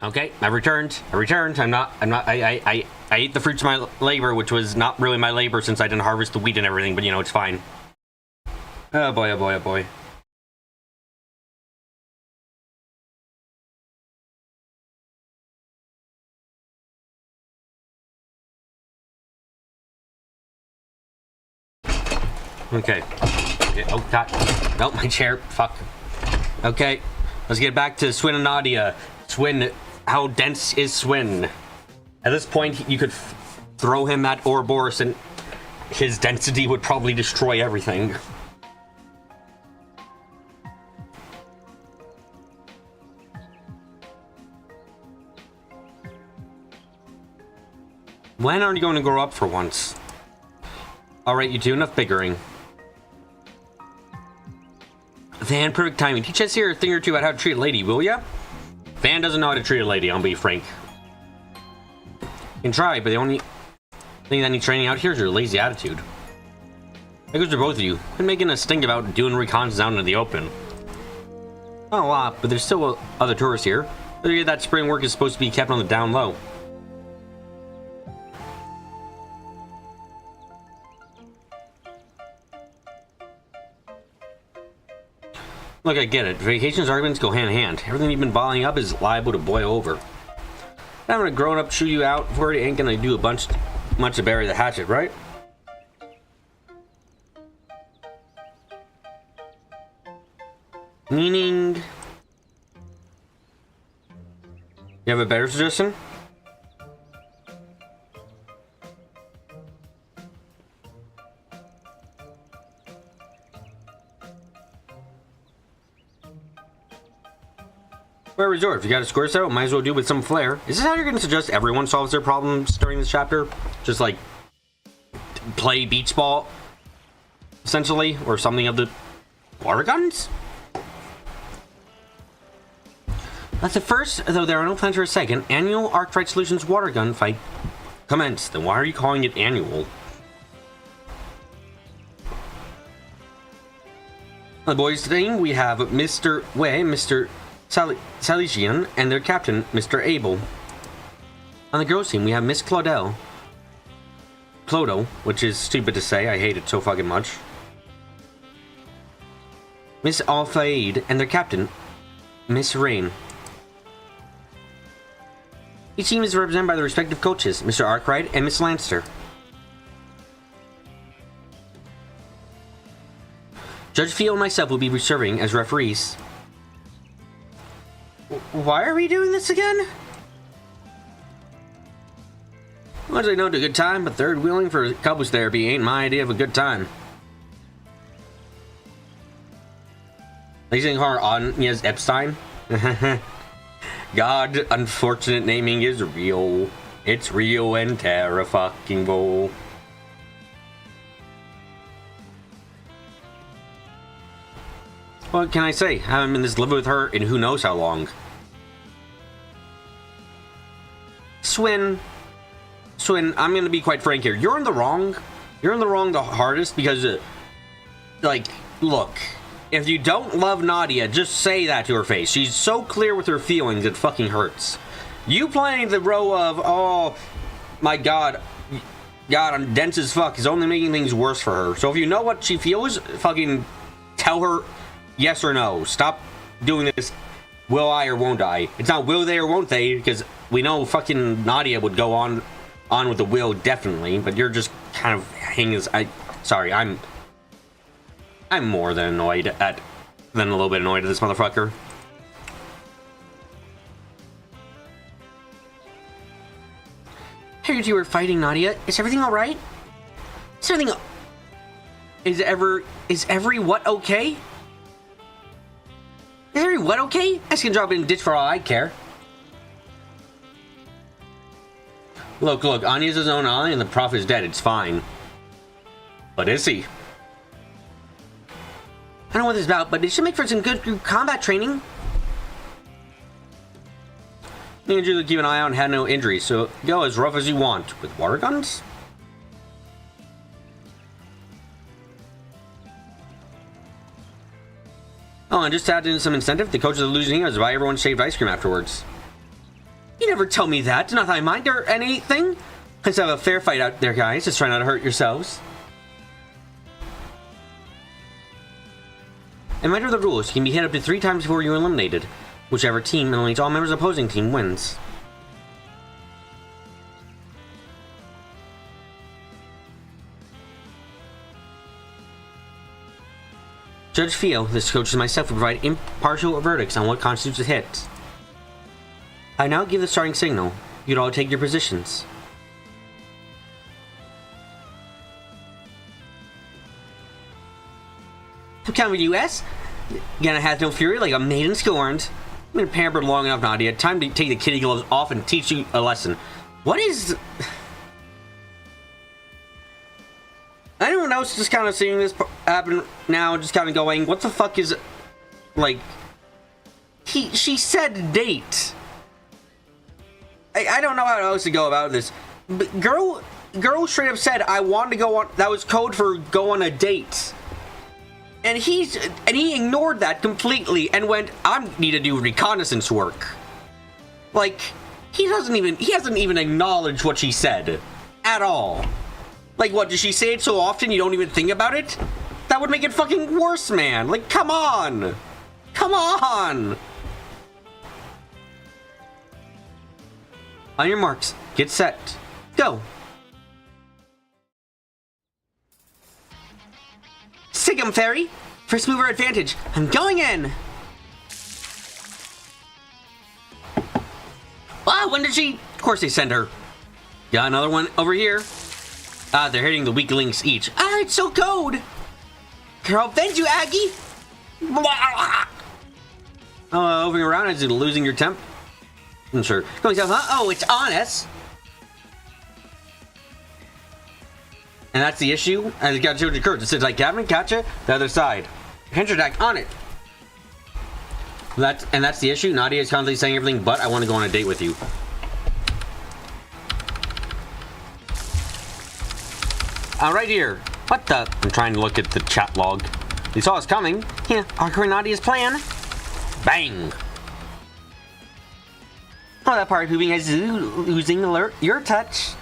Okay, I returned. I ate the fruits of my labor, which was not really my labor since I didn't harvest the wheat and everything, but you know, it's fine. Oh boy, oh boy, oh boy. Okay. Oh, God. Nope, my chair. Fuck. Okay. Let's get back to Swin and Nadia. Swin. How dense is Swin? At this point, you could throw him at Ouroboros and his density would probably destroy everything. When are you going to grow up for once? Alright, you two, enough bickering. Van, perfect timing. Teach us here a thing or two about how to treat a lady, will ya? Van doesn't know how to treat a lady, I'll be frank. You can try, but the only thing that needs training out here is your lazy attitude. That goes to both of you. Quit making a stink about doing reconnaissance out into the open. Not a lot, but there's still other tourists here. That spring work is supposed to be kept on the down low. Look, I get it. Vacations arguments go hand in hand. Everything you've been volleying up is liable to boil over. Having a grown-up shoot you out for it ain't gonna do much to bury the hatchet, right? Meaning... You have a better suggestion? Where resort? If you got a score set, might as well do it with some flair. Is this how you're going to suggest everyone solves their problems during this chapter? Just like play beach ball, essentially, or something of the water guns? That's the first, though there are no plans for a second, annual Arctrite Solutions water gun fight commence. Then why are you calling it annual? The boys today we have Mr. Wei, Mr. Salesian, and their captain, Mr. Abel. On the girls' team, we have Miss Clodo, which is stupid to say. I hate it so fucking much. Miss Al-Faid, and their captain, Miss Rain. Each team is represented by their respective coaches, Mr. Arkwright and Miss Lancer. Judge Field and myself will be serving as referees. Why are we doing this again? Once I know it's a good time, but third wheeling for couples therapy ain't my idea of a good time. Placing her on Yes Epstein. God, unfortunate naming is real. It's real and terrifying. What can I say? I haven't been this live with her in who knows how long. Swin, I'm gonna be quite frank here. You're in the wrong. You're in the wrong the hardest because, like, look, if you don't love Nadia, just say that to her face. She's so clear with her feelings, it fucking hurts. You playing the role of, oh my God, I'm dense as fuck, is only making things worse for her. So if you know what she feels, fucking tell her yes or no. Stop doing this. Will I or won't I? It's not will they or won't they, because we know fucking Nadia would go on with the will, definitely, but you're just kind of hanging. Sorry, I'm more than annoyed than a little bit annoyed at this motherfucker. Hey, you two were fighting, Nadia. Is everything all right? Is every what okay? Is every what okay? I can drop it in the ditch for all I care. Look, Anya's his own eye and the prof is dead. It's fine. But is he? I don't know what this is about, but it should make for some good group combat training. Me and Julie keep an eye out and had no injuries, so go as rough as you want. With water guns? Oh, and just to add in some incentive, the coaches of the losing team has to buy everyone shaved ice cream afterwards. never tell me that. Not that I mind or anything. Let's have a fair fight out there, guys. Just try not to hurt yourselves. In matter of the rules, you can be hit up to 3 times before you're eliminated. Whichever team eliminates all members of the opposing team wins. Judge Fio, this coach and myself will provide impartial verdicts on what constitutes a hit. I now give the starting signal. You'd all take your positions. To counter US, Gonna has no fury like a maiden scorned. I've been pampered long enough, Nadia. Time to take the kitty gloves off and teach you a lesson. What is... Anyone else just kind of seeing this happen now, just kind of going, what the fuck is... Like... She said date. I don't know how else to go about this. But girl straight up said, I want to go on... That was code for go on a date. And he ignored that completely and went, I need to do reconnaissance work. Like, he hasn't even acknowledged what she said. At all. Like, what, did she say it so often you don't even think about it? That would make it fucking worse, man. Like, come on. Come on. On your marks, get set, go. Sigum Fairy, first mover advantage. I'm going in. Ah, when did she? Of course they send her. Got another one over here. Ah, they're hitting the weak links each. Ah, it's so cold. Girl, avenge you, Aggie. Moving around as you're losing your temp. I'm sure. Going south, huh? Oh, it's on us. And that's the issue. And it's got to occur. It says like Gavin, gotcha. The other side. Hinge attack on it. That's the issue. Nadia is constantly saying everything, but I want to go on a date with you. Right here. What the? I'm trying to look at the chat log. They saw us coming. Yeah, our Nadia's plan. Bang. Oh, that part moving is losing alert. Your touch.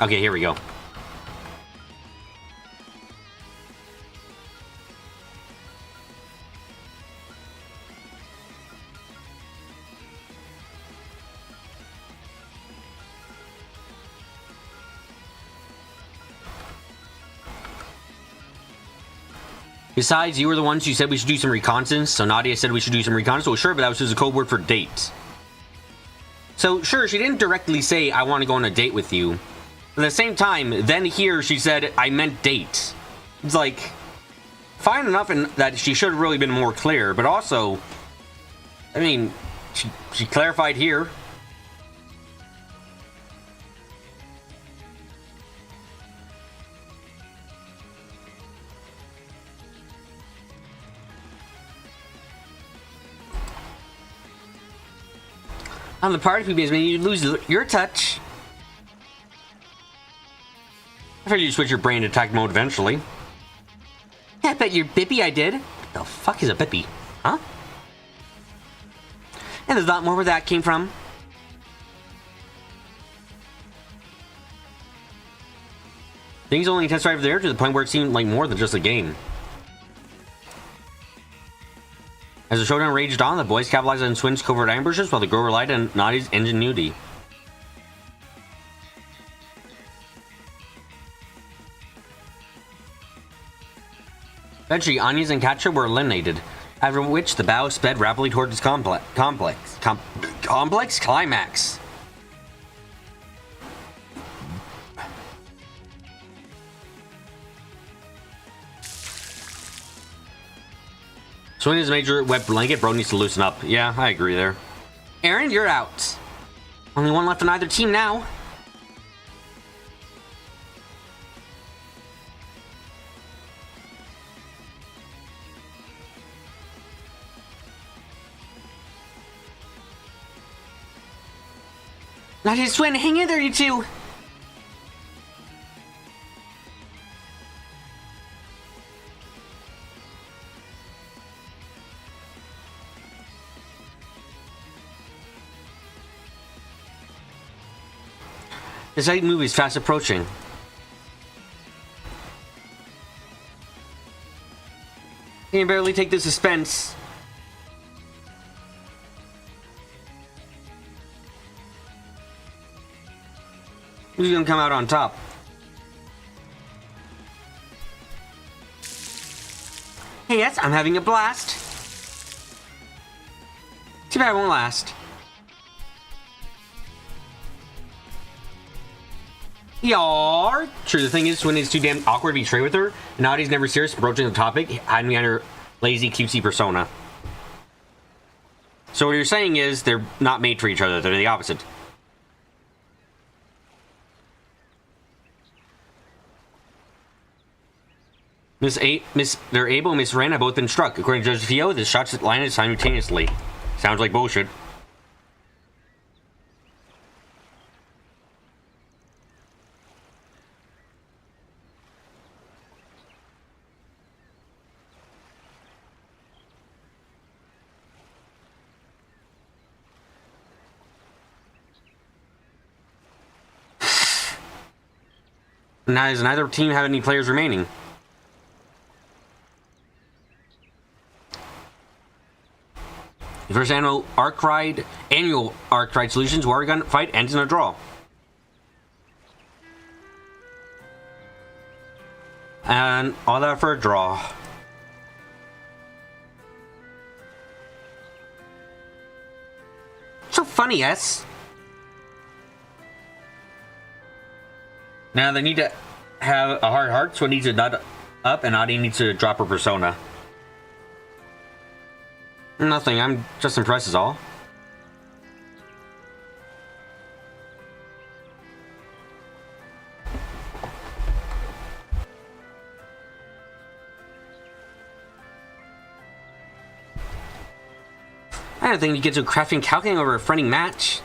Okay, here we go. Besides, you were the ones who said we should do some reconnaissance, so Nadia said we should do some reconnaissance. Well, sure, but that was just a code word for date. So, sure, she didn't directly say, I want to go on a date with you. But at the same time, then here she said, I meant date. It's like, fine enough that she should have really been more clear, but also, I mean, she clarified here. On the party people, when you lose your touch. I figured you'd switch your brain to attack mode eventually. Yeah, I bet you're Bippy I did. What the fuck is a Bippy? Huh? And there's a lot more where that came from. Things only intensified there to the point where it seemed like more than just a game. As the showdown raged on, the boys capitalized on Swin's covert ambushes while the girl relied on Nadia's ingenuity. Eventually, Anya's and Katja were eliminated, after which the battle sped rapidly toward its complex climax. Swing is a major wet blanket. Bro needs to loosen up. Yeah, I agree there. Aaron, you're out. Only one left on either team now. Nadia, Swin, hang in there, you two. This night movie is fast approaching. Can barely take the suspense. Who's gonna come out on top? Hey, yes, I'm having a blast. Too bad it won't last. Yar! True, the thing is, when it's too damn awkward to be straight with her, Nadi's never serious approaching the topic, hiding behind her lazy, cutesy persona. So what you're saying is, they're not made for each other, they're the opposite. They're Abel and Miss Wren have both been struck. According to Judge Theo, the shots landed simultaneously. Sounds like bullshit. Now, does neither team have any players remaining? The first annual Arc Ride Solutions War Gun fight ends in a draw. And all that for a draw. So funny, yes? Now they need to have a hard heart, so it needs to nut up, and Adi needs to drop her persona. Nothing, I'm just impressed is all. I don't think you get to crafting calculating over a friendly match.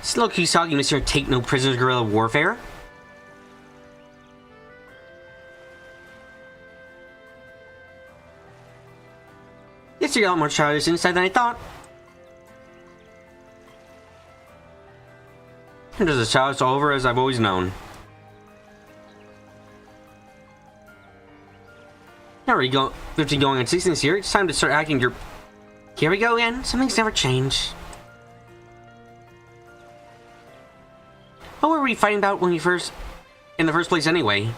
Slow Kisagi, Mr. Take No Prisoners Guerrilla Warfare. Yes, you got a lot more childish inside than I thought. I'm just as childish all over as I've always known. Now we're going 15 going on 16 this year. It's time to start acting your. Here we go again. Some things never change. What were we fighting about when we in the first place anyway?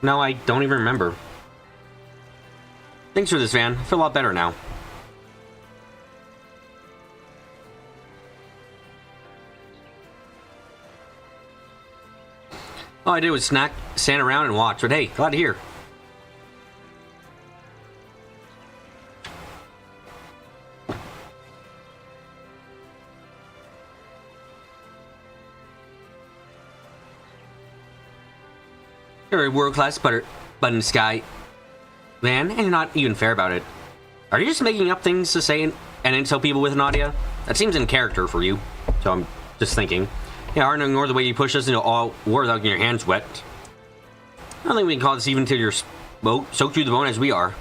No, I don't even remember. Thanks for this, Van. I feel a lot better now. All I did was stand around and watch, but hey, glad to hear. You're a world-class button sky, Van, and you're not even fair about it. Are you just making up things to say and then tell people with Nadia? That seems in character for you, so I'm just thinking. Yeah, hard to ignore the way you push us into all war without getting your hands wet. I don't think we can call this even till you're soaked through the bone as we are.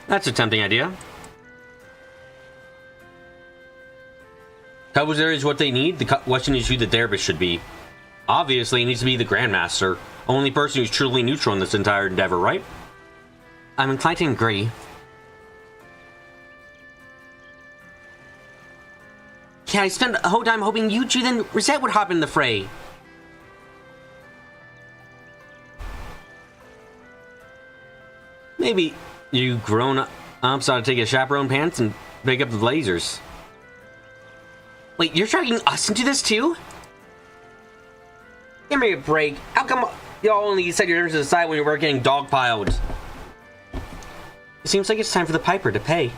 That's a tempting idea. Coverage area is what they need. The question is who the therapist should be. Obviously, it needs to be the Grandmaster. Only person who's truly neutral in this entire endeavor, right? I'm inclined to agree. Yeah, I spent the whole time hoping you two then Rosette would hop in the fray. Maybe you grown-ups ought to take a chaperone pants and pick up the lasers. Wait, you're dragging us into this too? Give me a break. How come y'all only set your nerves aside when you were getting dogpiled? It seems like it's time for the Piper to pay.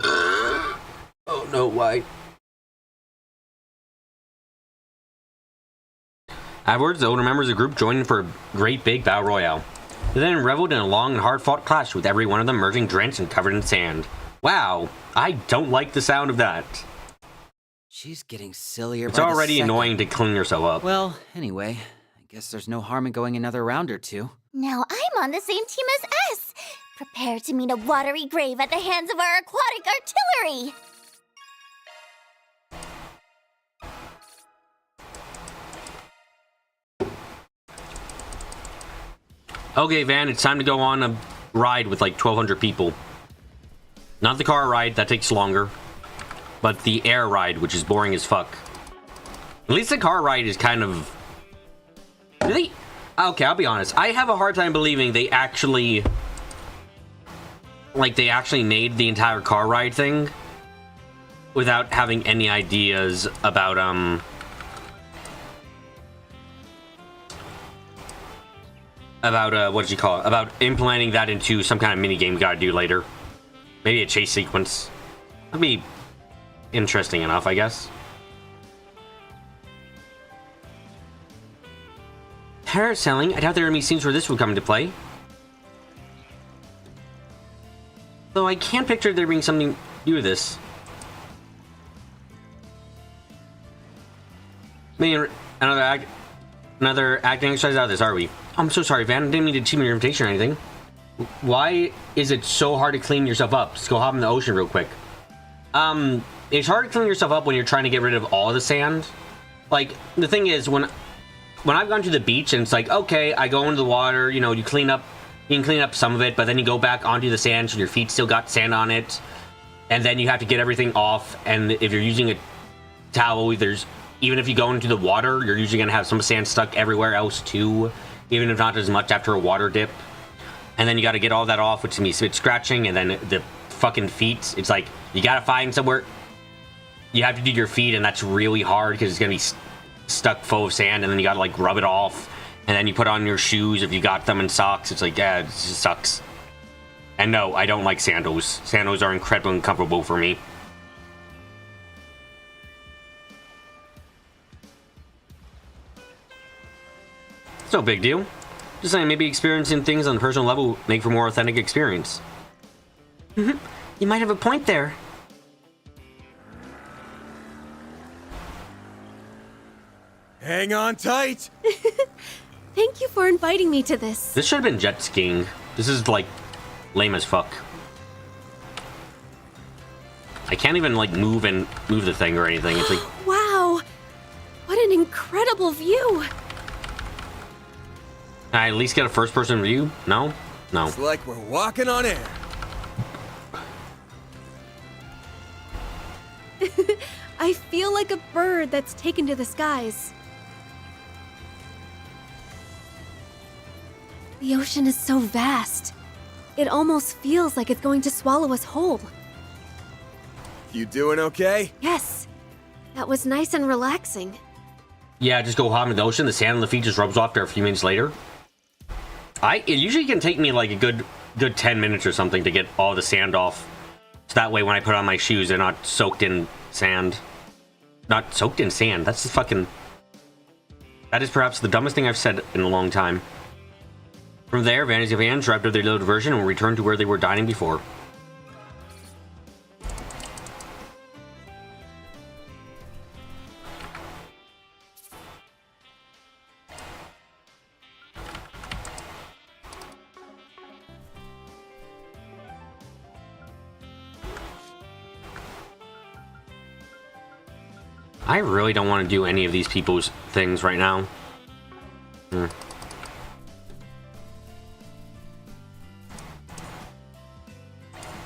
Oh no, why? Afterwards, the older members of the group joined in for a great big battle royale. They then reveled in a long and hard-fought clash, with every one of them emerging drenched and covered in sand. Wow, I don't like the sound of that. She's getting sillier. It's by the already second. annoying to clean yourself up. Well, anyway, I guess there's no harm in going another round or two. Now I'm on the same team as us. Prepare to meet a watery grave at the hands of our aquatic artillery. Okay, Van, it's time to go on a ride with like 1,200 people. Not the car ride, that takes longer. But the air ride, which is boring as fuck. At least the car ride is kind of... Really? Okay, I'll be honest. I have a hard time believing they actually... Like, they actually made the entire car ride thing without having any ideas about, what did you call it? About implementing that into some kind of mini game you gotta do later. Maybe a chase sequence. That'd be interesting enough, I guess. Parasailing? I doubt there are any scenes where this would come into play. Though I can't picture there being something new to this. I mean, another acting exercise out of this, are we? I'm so sorry, Van. I didn't mean to cheat your invitation or anything. Why is it so hard to clean yourself up? Just go hop in the ocean real quick. It's hard to clean yourself up when you're trying to get rid of all the sand. Like, the thing is, when I've gone to the beach and it's like, okay, I go into the water, you know, you can clean up some of it, but then you go back onto the sand so your feet still got sand on it. And then you have to get everything off. And if you're using a towel, even if you go into the water, you're usually going to have some sand stuck everywhere else too. Even if not as much after a water dip. And then you got to get all that off, which can be a bit scratching. And then the fucking feet, it's like, you got to find somewhere. You have to do your feet, and that's really hard because it's going to be stuck full of sand. And then you got to like rub it off. And then you put on your shoes if you got them, and socks. It's like, yeah, it just sucks. And no, I don't like sandals. Sandals are incredibly uncomfortable for me. It's no big deal. Just saying, maybe experiencing things on a personal level make for more authentic experience. You might have a point there. Hang on tight. Thank you for inviting me to this. This should have been jet skiing. This is like lame as fuck. I can't even like move the thing or anything. It's like, Wow, what an incredible view. can I at least get a first-person view? No? No. It's like we're walking on air. I feel like a bird that's taken to the skies. The ocean is so vast. It almost feels like it's going to swallow us whole. You doing okay? Yes, that was nice and relaxing. Yeah, just go hop into the ocean. The sand on the feet just rubs off there a few minutes later. It usually can take me like a good 10 minutes or something to get all the sand off. So that way when I put on my shoes, they're not soaked in sand. Not soaked in sand. That's just fucking... That is perhaps the dumbest thing I've said in a long time. From there, Vanity fans drive to their low diversion and will return to where they were dining before. I really don't want to do any of these people's things right now.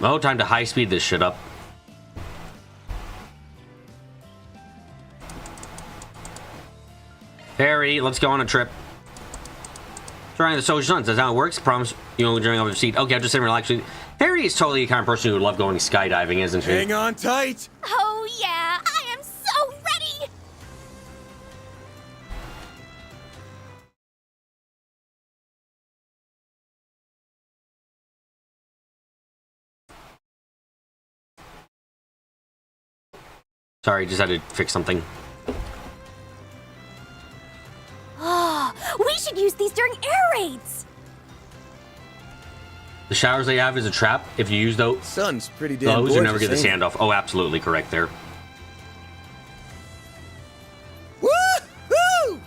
Oh, time to high speed this shit up. Harry, let's go on a trip. Trying the social stunts. That's how it works. Promise you won't drink off your seat. Okay, I'm just sitting relaxing. Harry is totally the kind of person who would love going skydiving, isn't she? Hang on tight. Oh yeah, I am so ready. Sorry, just had to fix something. Oh, we should use these during air raids. The showers they have is a trap. If you use those, Sun's pretty damn gorgeous, you never get the ain't sand off. Oh, absolutely correct there. Woo-hoo!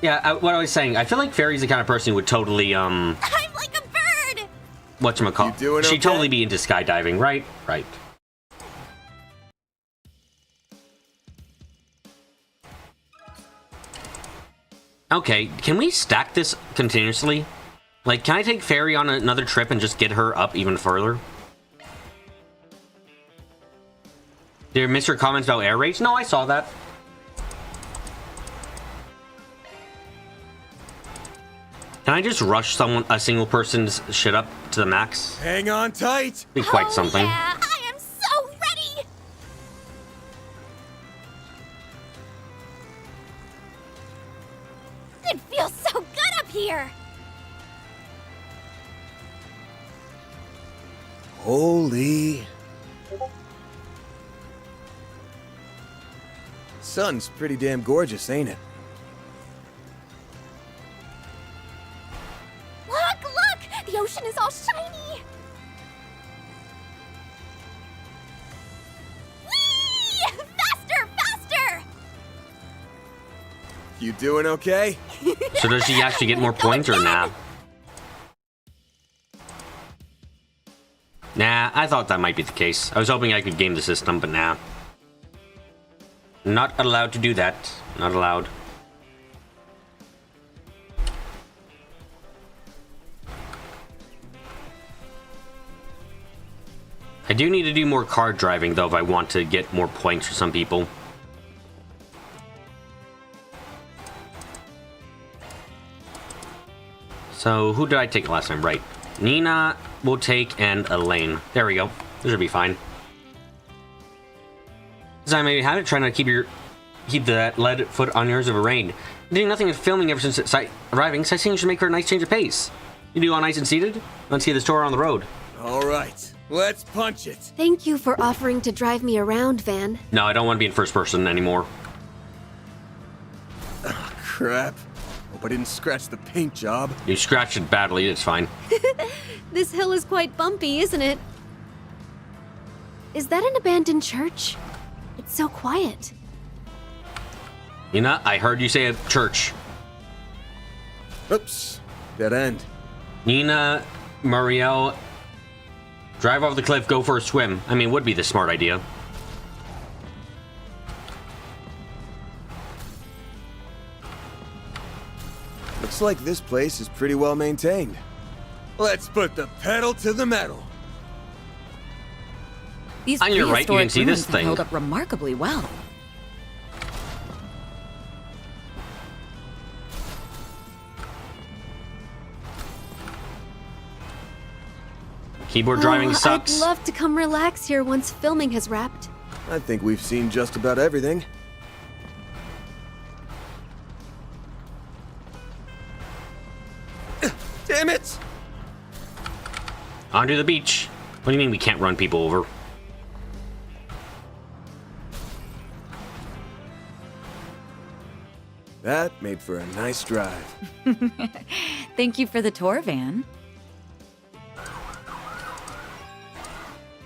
Yeah, what I was saying, I feel like Fairy's the kind of person who would totally, I'm like a bird! whatchamacallit. You doing She'd okay? totally be into skydiving, right? Right. Okay, can we stack this continuously? Like, can I take Fairy on another trip and just get her up even further? Did you miss your comments about air raids? No, I saw that. Can I just rush a single person's shit up to the max? Hang on tight. Be quite something. Yeah, I am so ready! It feels so good up here! Holy. Sun's pretty damn gorgeous, ain't it? Look, look! The ocean is all shiny! Whee! Faster, faster! You doing okay? So does she actually get more points or nah? Nah, I thought that might be the case. I was hoping I could game the system, but nah. Not allowed to do that. Not allowed. I do need to do more car driving, though, if I want to get more points for some people. So, who did I take last time? Right. Nina will take, and Elaine. There we go. This should be fine. This time maybe have it, trying to keep that lead foot on yours of a rain. Doing nothing but filming ever since arriving, sightseeing should make her a nice change of pace. You do on ice and seated? Let's see this tour on the road. All right, let's punch it. Thank you for offering to drive me around, Van. No, I don't want to be in first person anymore. Oh, crap. Hope I didn't scratch the paint job. You scratched it badly, it's fine. This hill is quite bumpy, isn't it? Is that an abandoned church? It's so quiet. Nina, I heard you say a church. Oops, dead end. Nina, Muriel, drive off the cliff, go for a swim. I mean, would be the smart idea. Looks like this place is pretty well maintained. Let's put the pedal to the metal. These On your right, you can prehistoric see this ruins have thing. held up remarkably well. Keyboard driving sucks. I'd love to come relax here once filming has wrapped. I think we've seen just about everything. Damn it! Onto the beach. What do you mean we can't run people over? That made for a nice drive. Thank you for the tour, Van.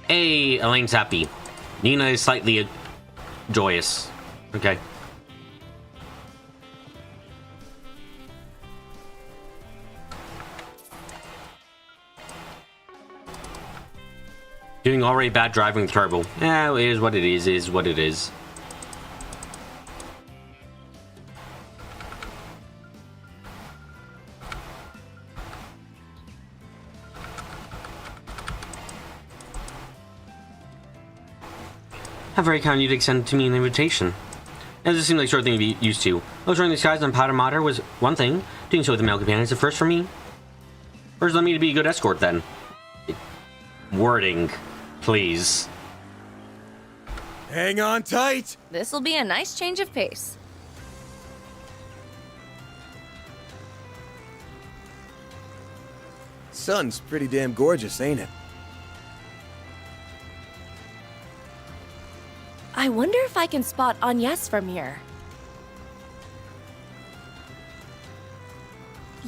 Hey, Elaine's happy. Nina is slightly joyous. Okay. Doing already bad driving with turbo. Yeah, it is what it is what it is. How very kind of you to extend to me an invitation. It doesn't seem like the sort of thing to be used to. Illustrating the skies on Powder Mater was one thing. Doing so with a male companion is a first for me. Where's let me to be a good escort then? Wording, please. Hang on tight. This'll be a nice change of pace. Sun's pretty damn gorgeous, ain't it? I wonder if I can spot Agnes from here.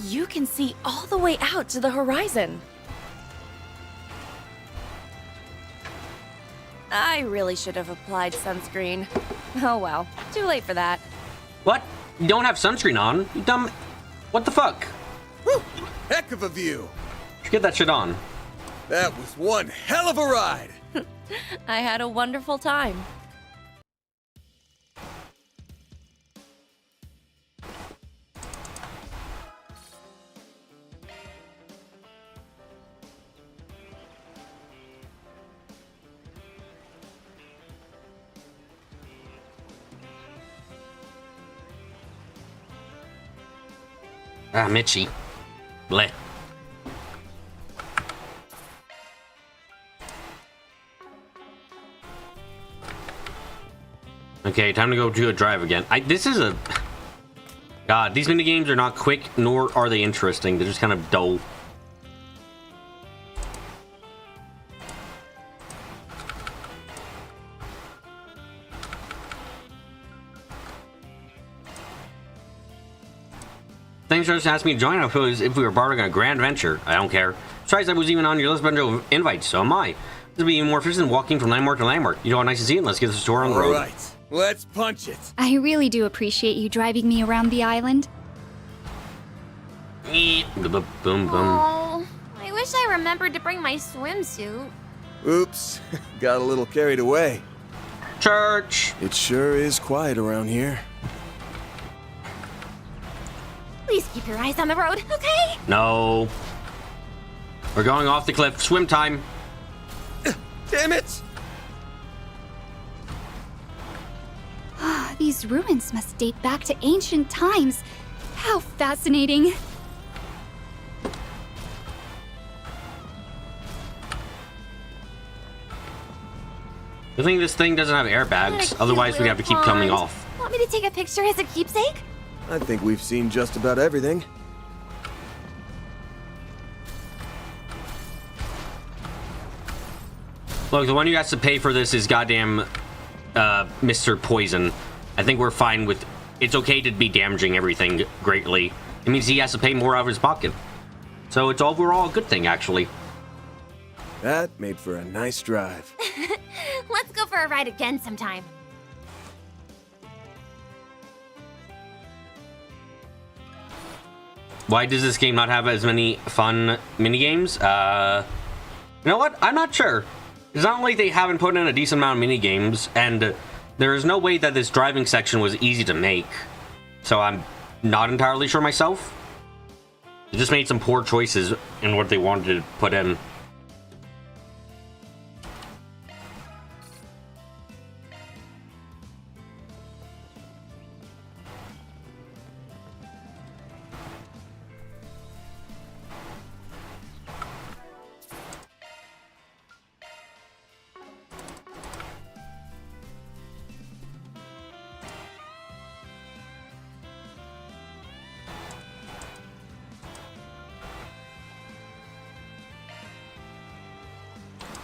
You can see all the way out to the horizon. I really should have applied sunscreen. Oh well, too late for that. What? You don't have sunscreen on? You dumb... What the fuck? Whew, heck of a view. You get that shit on. That was one hell of a ride. I had a wonderful time. Ah, Mitchie. Bleh. Okay, time to go do a drive again. This is a... God, these minigames are not quick, nor are they interesting. They're just kind of dull. Thanks for asking me to join. I suppose if we were bartering a grand venture. I don't care. Besides, I was even on your list of invites, so am I. This will be even more efficient than walking from landmark to landmark. You know what nice to see, and let's get this tour on the road. Alright, let's punch it. I really do appreciate you driving me around the island. Boom, boom. Oh, I wish I remembered to bring my swimsuit. Oops, got a little carried away. Church. It sure is quiet around here. Please keep your eyes on the road, okay? No. We're going off the cliff. Swim time. Damn it! These ruins must date back to ancient times. How fascinating. I think this thing doesn't have airbags, otherwise we'd have to keep coming off. Want me to take a picture as a keepsake? I think we've seen just about everything. Look, the one who has to pay for this is goddamn Mr. Poison. I think we're fine with... It's okay to be damaging everything greatly. It means he has to pay more out of his pocket. So it's overall a good thing, actually. That made for a nice drive. Let's go for a ride again sometime. Why does this game not have as many fun minigames? You know what? I'm not sure. It's not like they haven't put in a decent amount of minigames, and there is no way that this driving section was easy to make. So I'm not entirely sure myself. They just made some poor choices in what they wanted to put in.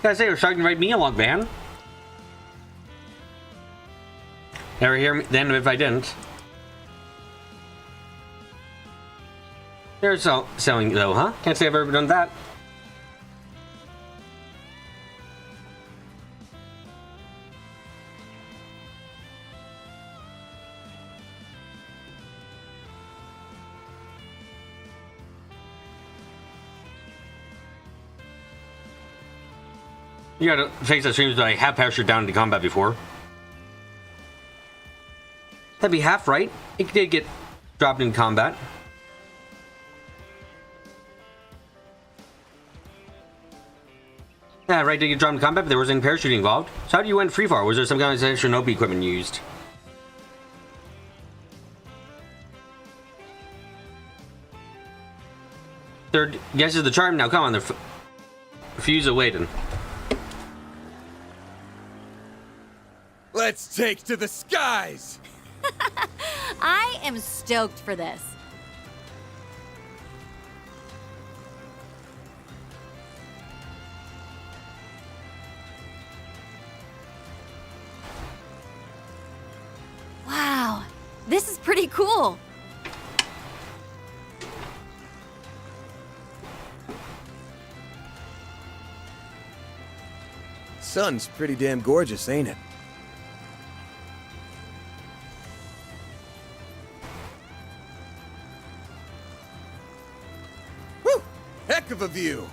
I say, you're starting to invite me along, man. Never hear me then if I didn't. They're selling though, huh? Can't say I've ever done that. You gotta face that streams that I have parachuted down into combat before. That'd be half right. It did get dropped in combat. Yeah, right, did get dropped in combat, but there wasn't parachuting involved. So how do you went free fall? Was there some kind of Shinobi equipment used? Third guess is the charm. Now come on, the fuse awaiting. Let's take to the skies! I am stoked for this. Wow, this is pretty cool. sun's pretty damn gorgeous, ain't it? Whew! Heck of a view!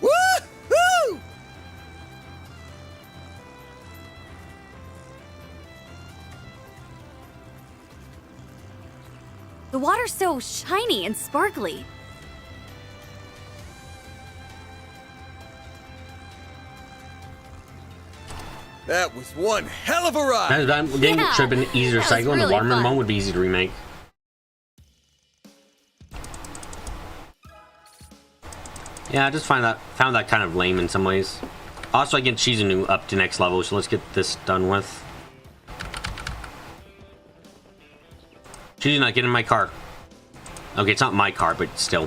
Woo-hoo! The water's so shiny and sparkly. That was one hell of a ride! That game should have been easier to that was cycle, and the really watermelon fun. one would be easy to remake. Yeah, I just found that kind of lame in some ways. Also, I get Shizunu up to next level, so let's get this done with. Shizunu, get in my car. Okay, it's not my car, but still.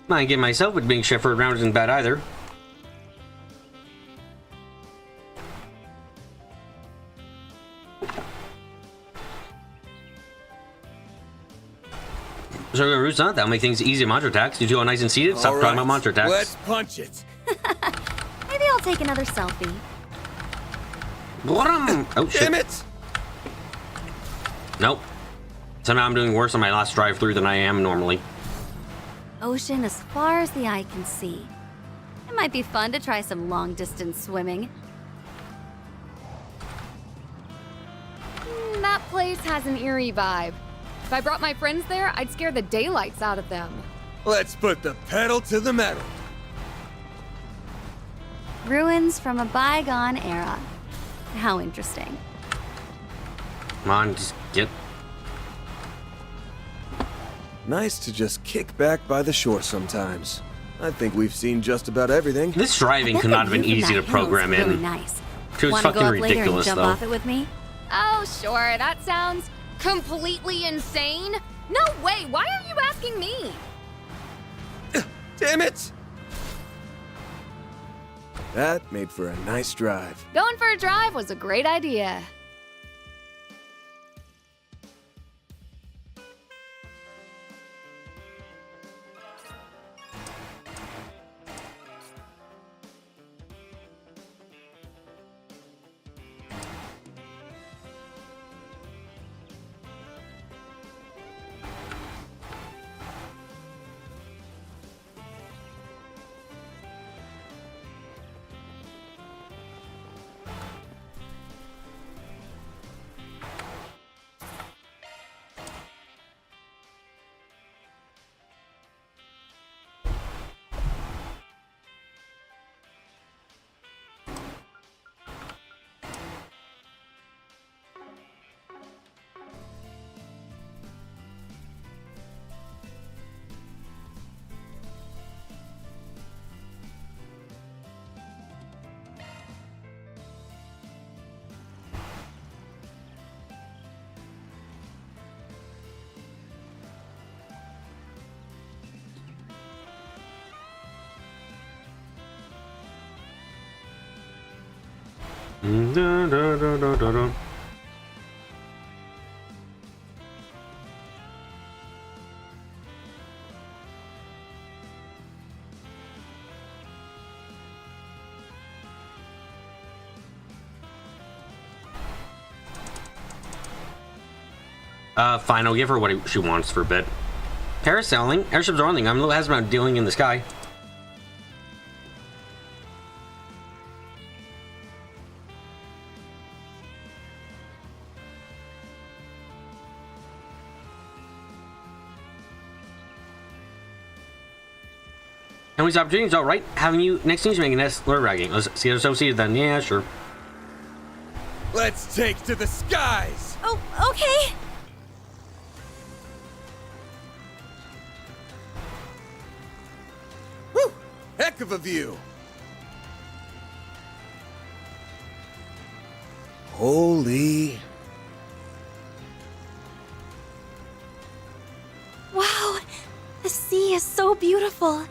I ain't getting myself with being chauffeured around isn't bad either. So Root's not that'll make things easy at monster attacks. You two are nice and seated. Stop talking about monster attacks. Let's punch it. Maybe I'll take another selfie. Oh shit! Damn it! Nope. Somehow I'm doing worse on my last drive-through than I am normally. Ocean as far as the eye can see. It might be fun to try some long-distance swimming. That place has an eerie vibe. If I brought my friends there, I'd scare the daylights out of them. Let's put the pedal to the metal. Ruins from a bygone era. How interesting. Come on, just get. Nice to just kick back by the shore sometimes. I think we've seen just about everything. This driving could not have been easy to program in. Really nice. It was Wanna fucking go up later and ridiculous, jump though. off it with me? Oh, sure, that sounds completely insane. No way, why are you asking me? Damn it! That made for a nice drive. Going for a drive was a great idea. Da, da, da, da, da, da. Fine, I'll give her what she wants for a bit. Parasailing? Airships are one thing. I'm a little hesitant about dealing in the sky. And these opportunities, all right. Having you next seems to make an lure ragging. Let's see it associated then. Yeah, sure. Let's take to the skies! Oh, okay. Whew! Heck of a view! Holy... Wow, the sea is so so beautiful.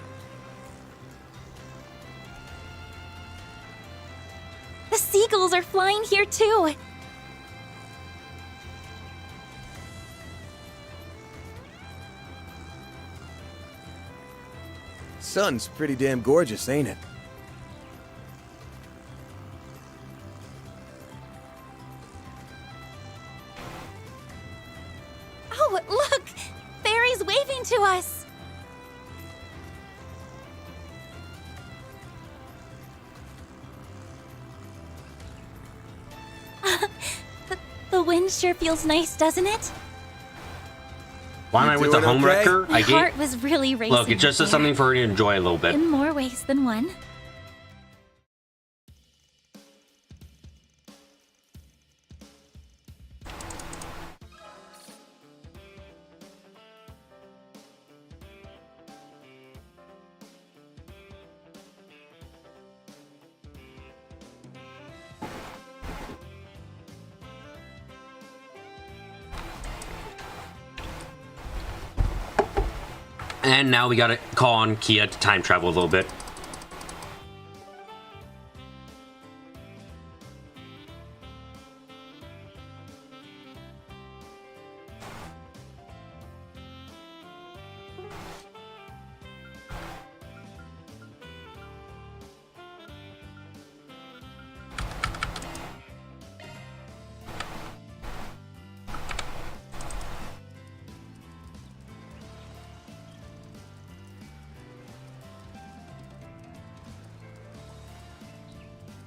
The seagulls are flying here too. Sun's pretty damn gorgeous, ain't it? Oh, look! Fairy's waving to us! The wind sure feels nice, doesn't it? Why am I with the home wrecker? My heart was really racing. Look, it's just something for her to enjoy a little bit. In more ways than one. And now we gotta call on Kia to time travel a little bit.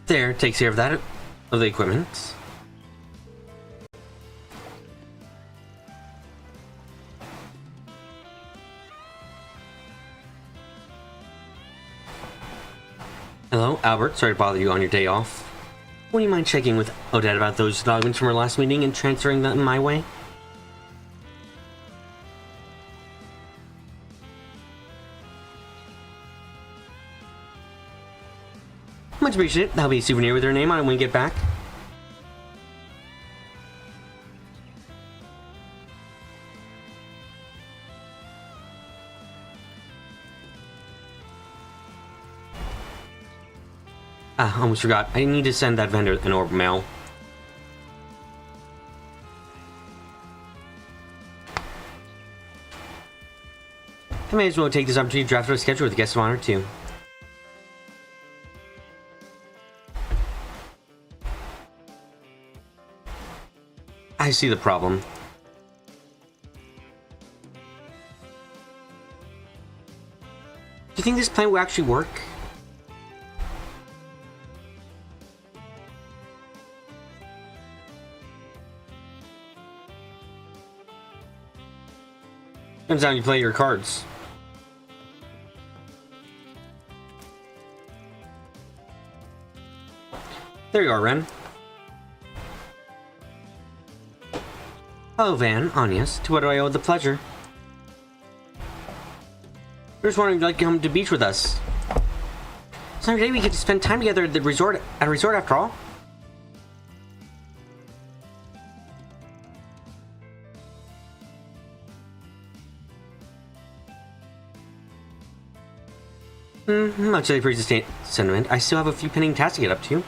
There, takes care of that, of the equipment. Hello, Albert. Sorry to bother you on your day off. Would you mind checking with Odette about those documents from our last meeting and transferring them my way? Much appreciated. That'll be a souvenir with her name on it when we get back. Ah, almost forgot. I need to send that vendor an orb mail. I may as well take this opportunity to draft a schedule with the guest of honor too. I see the problem. Do you think this plan will actually work? Depends on how you play your cards. There you are, Ren. Hello, Van, Agnes. To what do I owe the pleasure? We're just wondering if you'd like to come to the beach with us. Someday we get to spend time together at the resort, after all. Much I appreciate the sentiment. I still have a few pending tasks to get up to.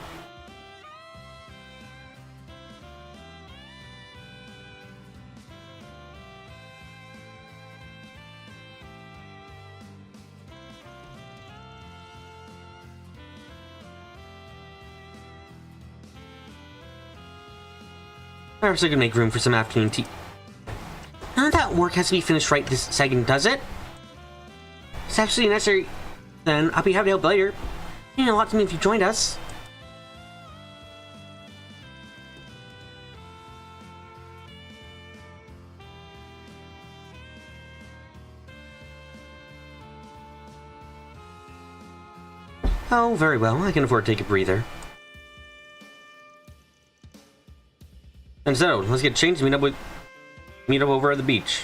Perhaps I could make room for some afternoon tea. None of that work has to be finished right this second, does it? It's absolutely necessary. Then I'll be happy to help later. It means a lot to me if you joined us. Oh, very well. I can afford to take a breather. And so, let's get changed and meet up over at the beach.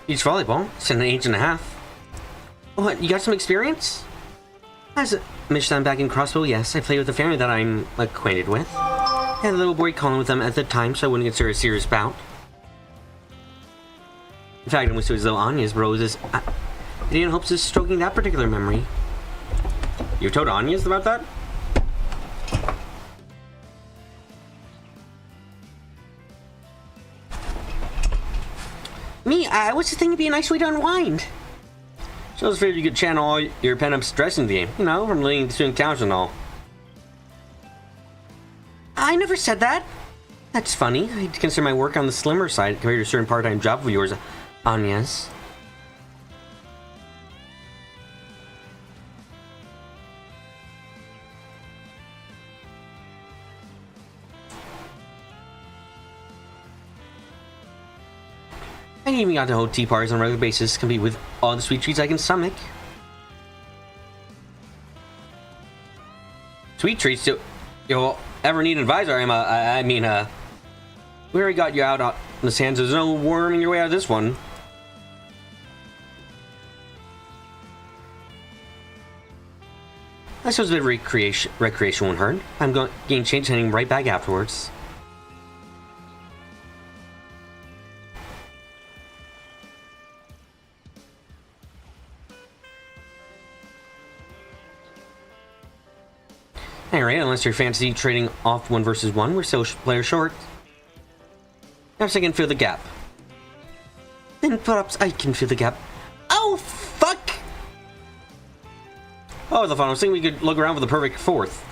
Beach volleyball? It's in an age and a half. What, you got some experience? As a mission back in Crossbow, yes. I played with a family that I'm acquainted with. I had a little boy calling with them at the time, so I wouldn't consider a serious bout. In fact, it was as though Anya's rose is... in hopes of stroking that particular memory. You told Anya's about that? Me, I was just thinking it'd be a nice way to unwind. So I was afraid you could channel all your pent-up stress in the game. You know, from leading to encounters and all. I never said that. That's funny. I consider my work on the slimmer side compared to a certain part-time job of yours, Anya's. I even got to hold tea parties on a regular basis, compete with all the sweet treats I can stomach. Sweet treats? You'll ever need an advisor? We already got you out on the sands. There's no worming your way out of this one. I suppose a bit of recreation won't hurt. I'm going to gain change heading right back afterwards. Alright, unless you're fancy trading off 1 versus 1, we're still player short. Perhaps I can fill the gap. Then perhaps I can fill the gap. Oh, fuck! Oh, the fun. I was thinking we could look around for the perfect 4th.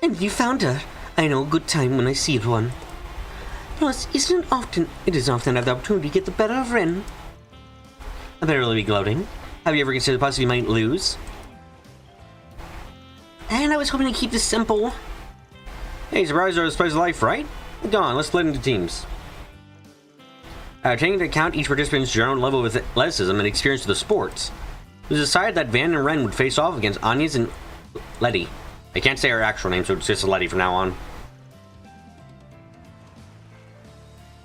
And you found her. I know a good time when I see one. Plus, it is often I have the opportunity to get the better of Ren. I better really be gloating. Have you ever considered possibly you might lose? And I was hoping to keep this simple. Hey, surprise or a spice of life, right? Go on, let's split into teams. Taking into account each participant's general level of athleticism and experience with the sports, it was decided that Van and Ren would face off against Anya's and Letty. I can't say her actual name, so it's just Letty from now on.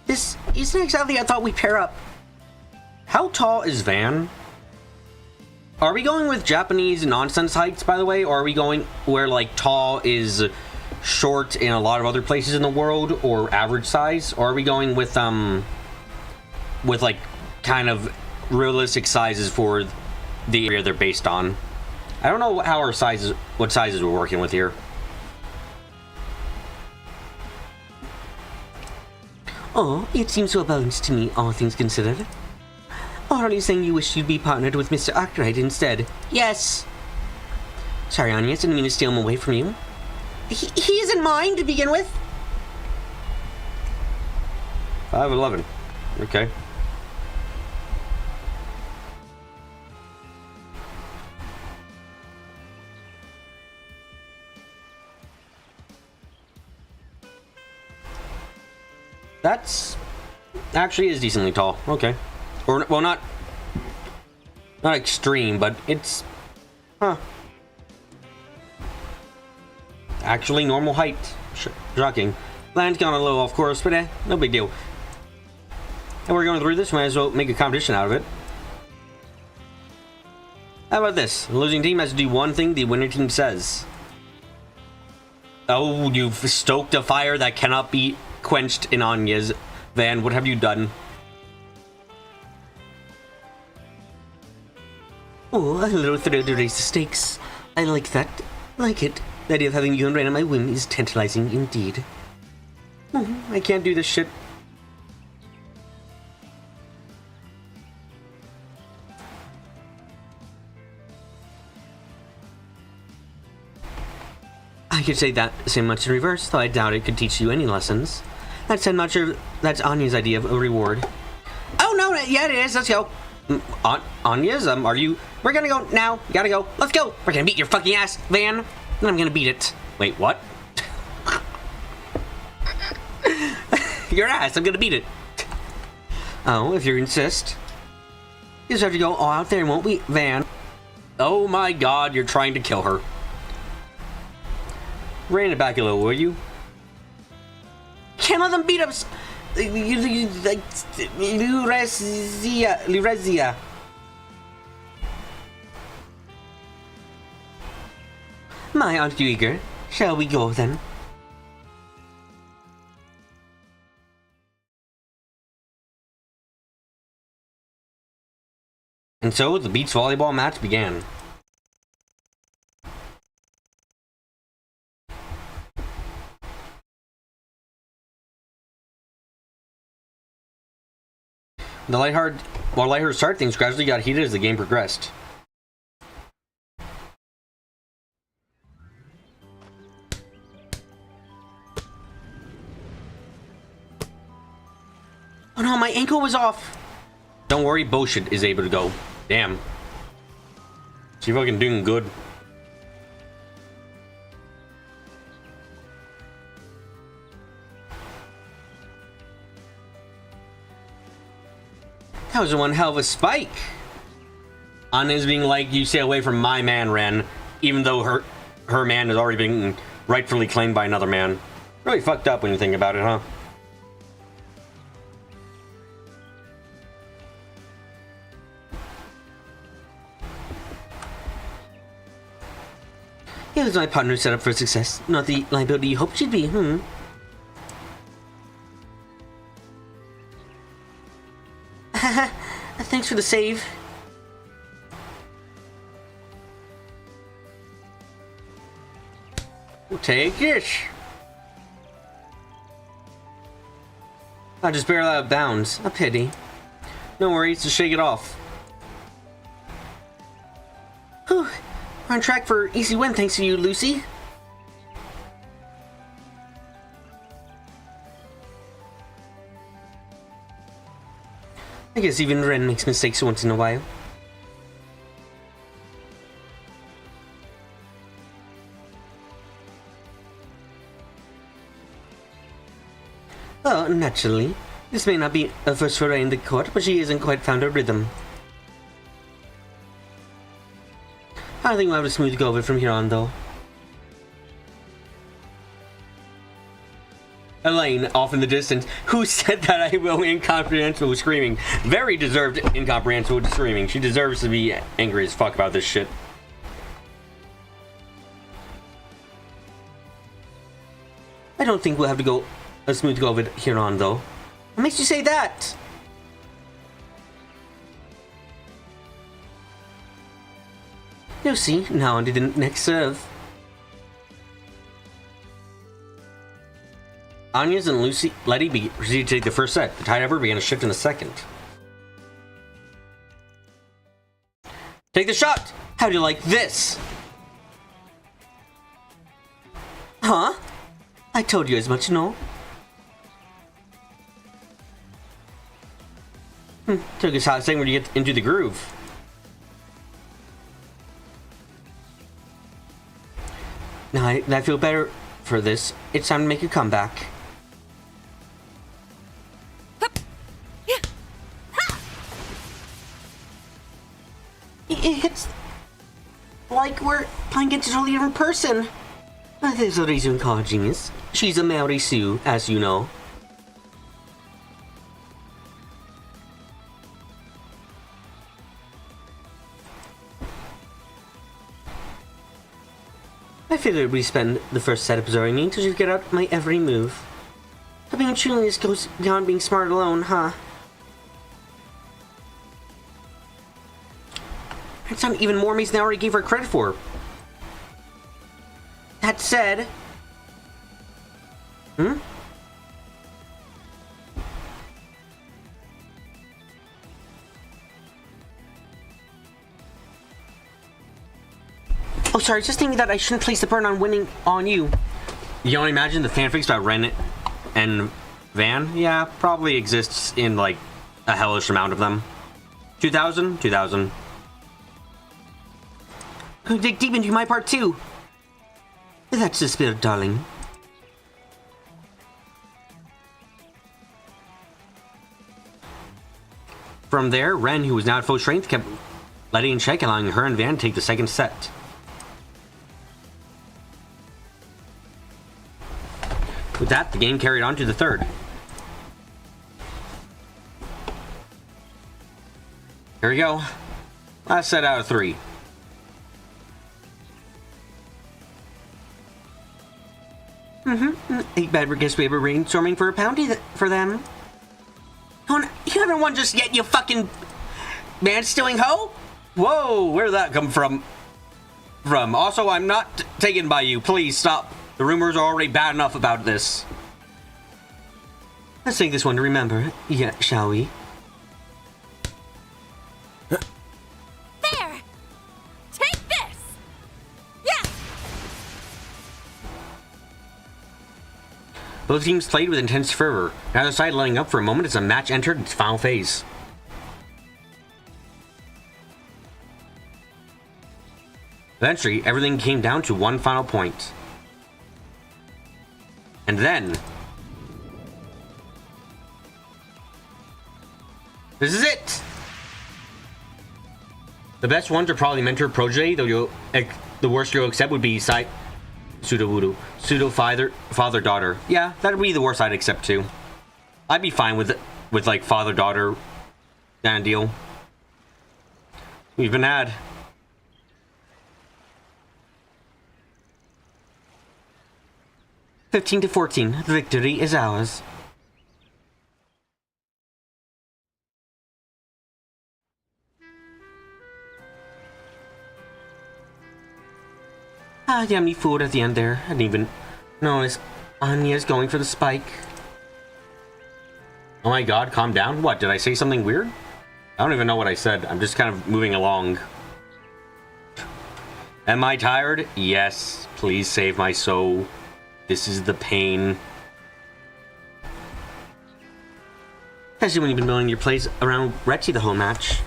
This isn't exactly how I thought we'd pair up. How tall is Van? Are we going with Japanese nonsense heights, by the way? Or are we going where, like, tall is short in a lot of other places in the world, or average size? Or are we going with like, kind of realistic sizes for the area they're based on? I don't know how what sizes we're working with here. Oh, it seems well balanced to me, all things considered. Or are you saying you wish you'd be partnered with Mr. Arkwright instead? Yes! Sorry, Anya, I didn't mean to steal him away from you. He isn't mine to begin with! 5'11". Okay. That's... actually is decently tall. Okay. Or, well, not extreme, but it's... Huh. Actually, normal height. Shocking. Land's gone a little off course, but no big deal. And we're going through this, might as well make a competition out of it. How about this? The losing team has to do one thing the winning team says. Oh, you've stoked a fire that cannot be quenched in Anya's. Van, what have you done? Oh, a little thrill to raise the stakes. I like that. Like it. The idea of having you and Ren on my whim is tantalizing indeed. Oh, I can't do this shit. I could say that same much in reverse, though I doubt it could teach you any lessons. That said, I'm not sure that's Anya's idea of a reward. Oh, no, yeah, it is. Let's go. Anya's? Are you... We're gonna go now. You gotta go. Let's go. We're gonna beat your fucking ass, Van. And I'm gonna beat it. Wait, what? Your ass. I'm gonna beat it. Oh, if you insist. You just have to go all out there, won't we, Van? Oh my god, you're trying to kill her. Rein it back a little, will you? Can't let them beat us. Lurezia. My, aren't you eager? Shall we go then? And so the beach volleyball match began. While lighthearted start, things gradually got heated as the game progressed. Oh no, my ankle was off! Don't worry, bullshit is able to go. Damn. She fucking doing good. That was one hell of a spike. Anna's being like, you stay away from my man, Ren, even though her man has already been rightfully claimed by another man. Really fucked up when you think about it, huh? It was my partner set up for success, not the liability you hoped she'd be, Thanks for the save. We'll take it. I just barely out of bounds. A pity. No worries, just shake it off. Whew. We're on track for easy win thanks to you, Lucy. I guess even Ren makes mistakes once in a while. Oh, naturally. This may not be a first for Ren in the court, but she hasn't quite found her rhythm. I think we'll have a smooth go of it from here on, though. Elaine, off in the distance. Who said that I will incomprehensible screaming? Very deserved incomprehensible screaming. She deserves to be angry as fuck about this shit. I don't think we'll have to go a smooth go of it here on, though. What makes you say that? You'll see. Now on to the next serve. Anya's and Letty proceeded to take the first set. The tide ever began to shift in the second. Take the shot! How do you like this? Huh? I told you as much, no? Took us hot second when you get into the groove. Now I feel better for this. It's time to make a comeback. It's like we're playing against a totally different person. There's a reason called genius. She's a Mary Sue, as you know. I figured we'd spend the first set observing me until you get out my every move. But being truly just goes beyond being smart alone, huh? That's not even more amazing than I already gave her credit for. That said... Oh, sorry, just thinking that I shouldn't place the burden on winning on you. You can only imagine the fanfics about Ren and Van? Yeah, probably exists in, like, a hellish amount of them. 2,000? 2,000. Dig deep into my part, too. That's the spirit, darling. From there, Ren, who was now at full strength, kept Letty in check, allowing her and Van to take the second set. With that, the game carried on to the third. Here we go. Last set out of 3. Daybreak guess we were brainstorming for a poundy for them. Oh, you haven't won just yet, you fucking man-stealing hoe? Whoa, where'd that come from? Also, I'm not taken by you. Please stop. The rumors are already bad enough about this. Let's take this one to remember. Yeah, shall we? There! Take this! Yes! Both teams played with intense fervor. Neither side letting up for a moment as the match entered its final phase. Eventually, everything came down to one final point. And then... this is it! The best ones are probably mentor protege, though the worst you'll accept would be pseudo father daughter. Yeah, that'd be the worst I'd accept too. I'd be fine with like father daughter kind of deal. We've been had. $15 to 14. The victory is ours. Yummy food at the end there. I didn't even notice Anya's going for the spike. Oh my god, calm down. What, did I say something weird? I don't even know what I said. I'm just kind of moving along. Am I tired? Yes. Please save my soul. This is the pain. Especially when you've been building your plays around Retchy the whole match.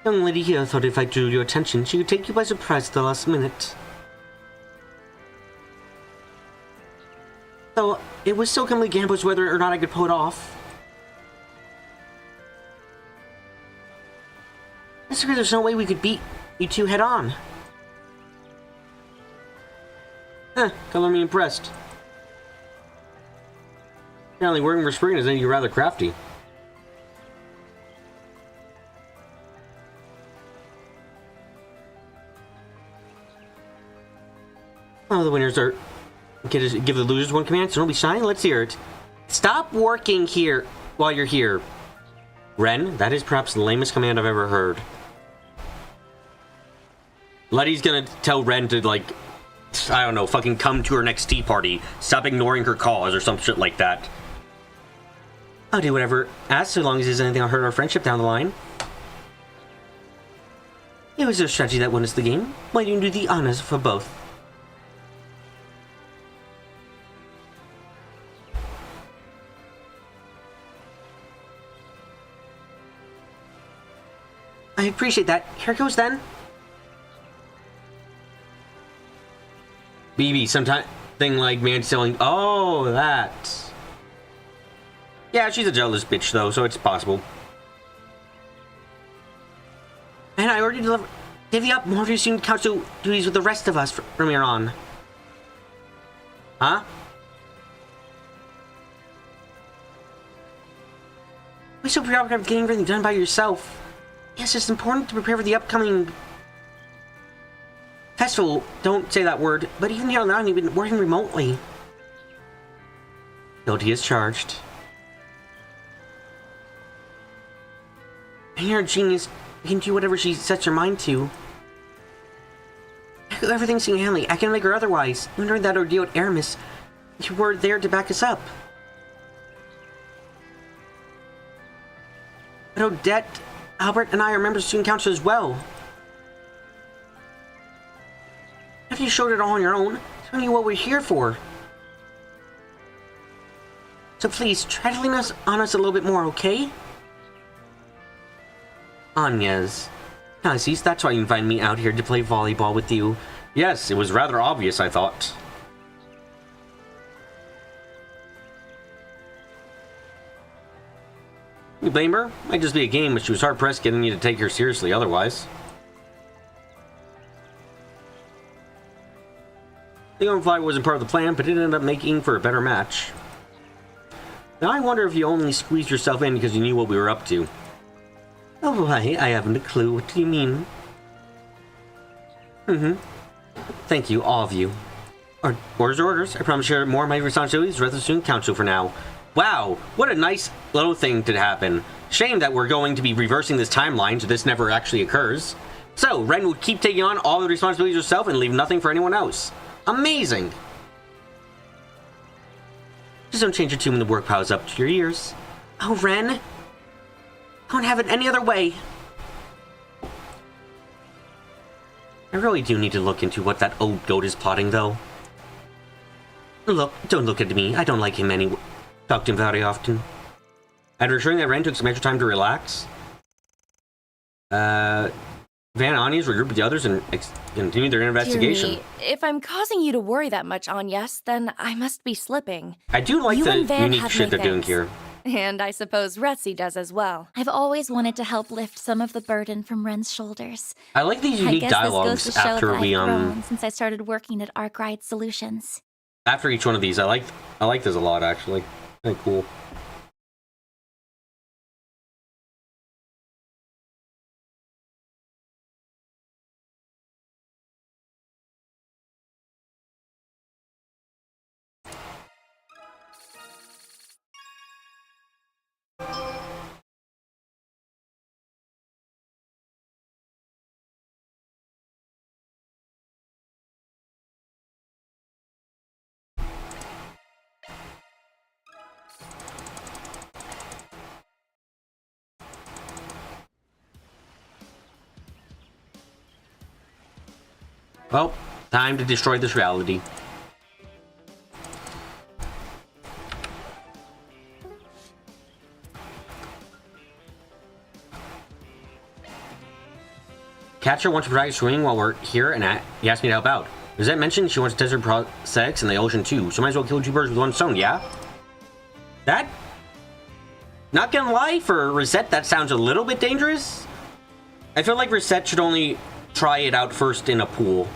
Young lady here thought if I drew your attention, she could take you by surprise at the last minute. So, it was still completely gambled whether or not I could pull it off. There's no way we could beat you two head on. Huh, color me impressed. Apparently working for Spring is making you rather crafty. Oh, the winners are... give the losers one command, so don't be shy. Let's hear it. Stop working here while you're here. Ren, that is perhaps the lamest command I've ever heard. Letty's gonna tell Ren to, like, I don't know, fucking come to her next tea party. Stop ignoring her calls or some shit like that. I'll do whatever asked, so long as there's anything that'll hurt our friendship down the line. It was their strategy that won us the game. Why don't you do the honors for both? I appreciate that. Here goes then. BB, sometime thing like man selling. Oh, that. Yeah, she's a jealous bitch though, so it's possible. And I already divvy up more of your student council duties with the rest of us from here on. Huh? We're so preoccupied with getting everything done by yourself. Yes, it's important to prepare for the upcoming festival. Don't say that word, but even here now, you've been working remotely. Guilty is charged. And you're a genius. You can do whatever she sets her mind to. Everything's single-handedly, academic or otherwise. Even during that ordeal at Aramis, you were there to back us up. But Odette, Albert, and I are members of student council as well. After you showed it all on your own, it's only what we're here for. So please, try to lean on us a little bit more, okay? Anya's. Nice, that's why you invited me out here to play volleyball with you. Yes, it was rather obvious, I thought. You blame her? Might just be a game, but she was hard-pressed getting you to take her seriously otherwise. The own flag wasn't part of the plan, but it ended up making for a better match. Now I wonder if you only squeezed yourself in because you knew what we were up to. Oh, I haven't a clue. What do you mean? Thank you, all of you. Orders are orders. I promise to share more of my responsibilities with the student council for now. Wow, what a nice little thing to happen. Shame that we're going to be reversing this timeline so this never actually occurs. So, Ren will keep taking on all the responsibilities herself and leave nothing for anyone else. Amazing! Just don't change your tune when the work piles up to your ears. Oh, Ren. I won't have it any other way. I really do need to look into what that old goat is plotting, though. Look, don't look at me. I don't like him anyway. Talk to him very often. After assuring that Ren took some extra time to relax, Van Anias regrouped with the others and continued their investigation. Dear me, if I'm causing you to worry that much, Agnes, then I must be slipping. I do like You the and Van unique have shit my they're doing thanks. here. And I suppose Retsy does as well. I've always wanted to help lift some of the burden from Ren's shoulders. I like these I unique guess dialogues this goes to show after that we I've grown since I started working at Arkwright Solutions. after each one of these. I like this a lot, actually. Kind of cool. Well, time to destroy this reality. Catcher wants to practice swimming while we're here, and he asked me to help out. Rosette mentioned she wants to test her prosthetics in the ocean too, so might as well kill two birds with one stone, yeah? That... Not gonna lie, for Rosette, that sounds a little bit dangerous. I feel like Rosette should only try it out first in a pool.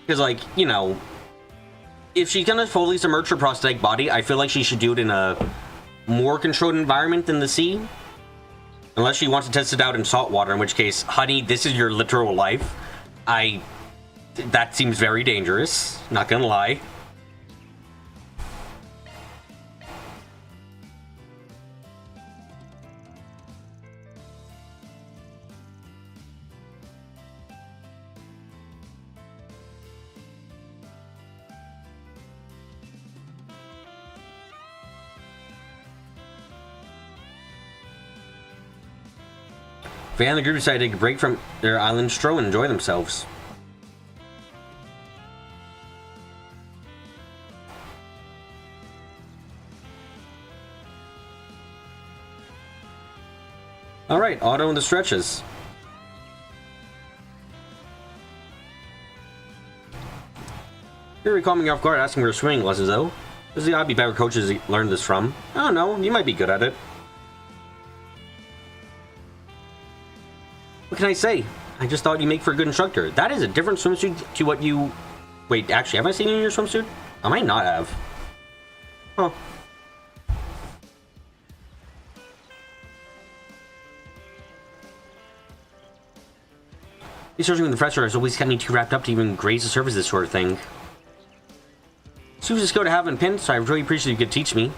Because, like, you know, if she's gonna fully submerge her prosthetic body, I feel like she should do it in a more controlled environment than the sea. Unless she wants to test it out in salt water, in which case, honey, this is your literal life. That seems very dangerous, not gonna lie. Van and the group decided to take a break from their island stroll and enjoy themselves. Alright, Otto and the stretches. Here we call me off guard asking for swimming lessons though. There's the odd be better coaches to learn this from. I don't know, you might be good at it. What can I say? I just thought you make for a good instructor. That is a different swimsuit to what you... Wait, actually, have I seen you in your swimsuit? I might not have. Huh. Researching with the professor has always kept me too wrapped up to even graze the surface of this sort of thing. Super just go to have and pin, so I really appreciate you could teach me.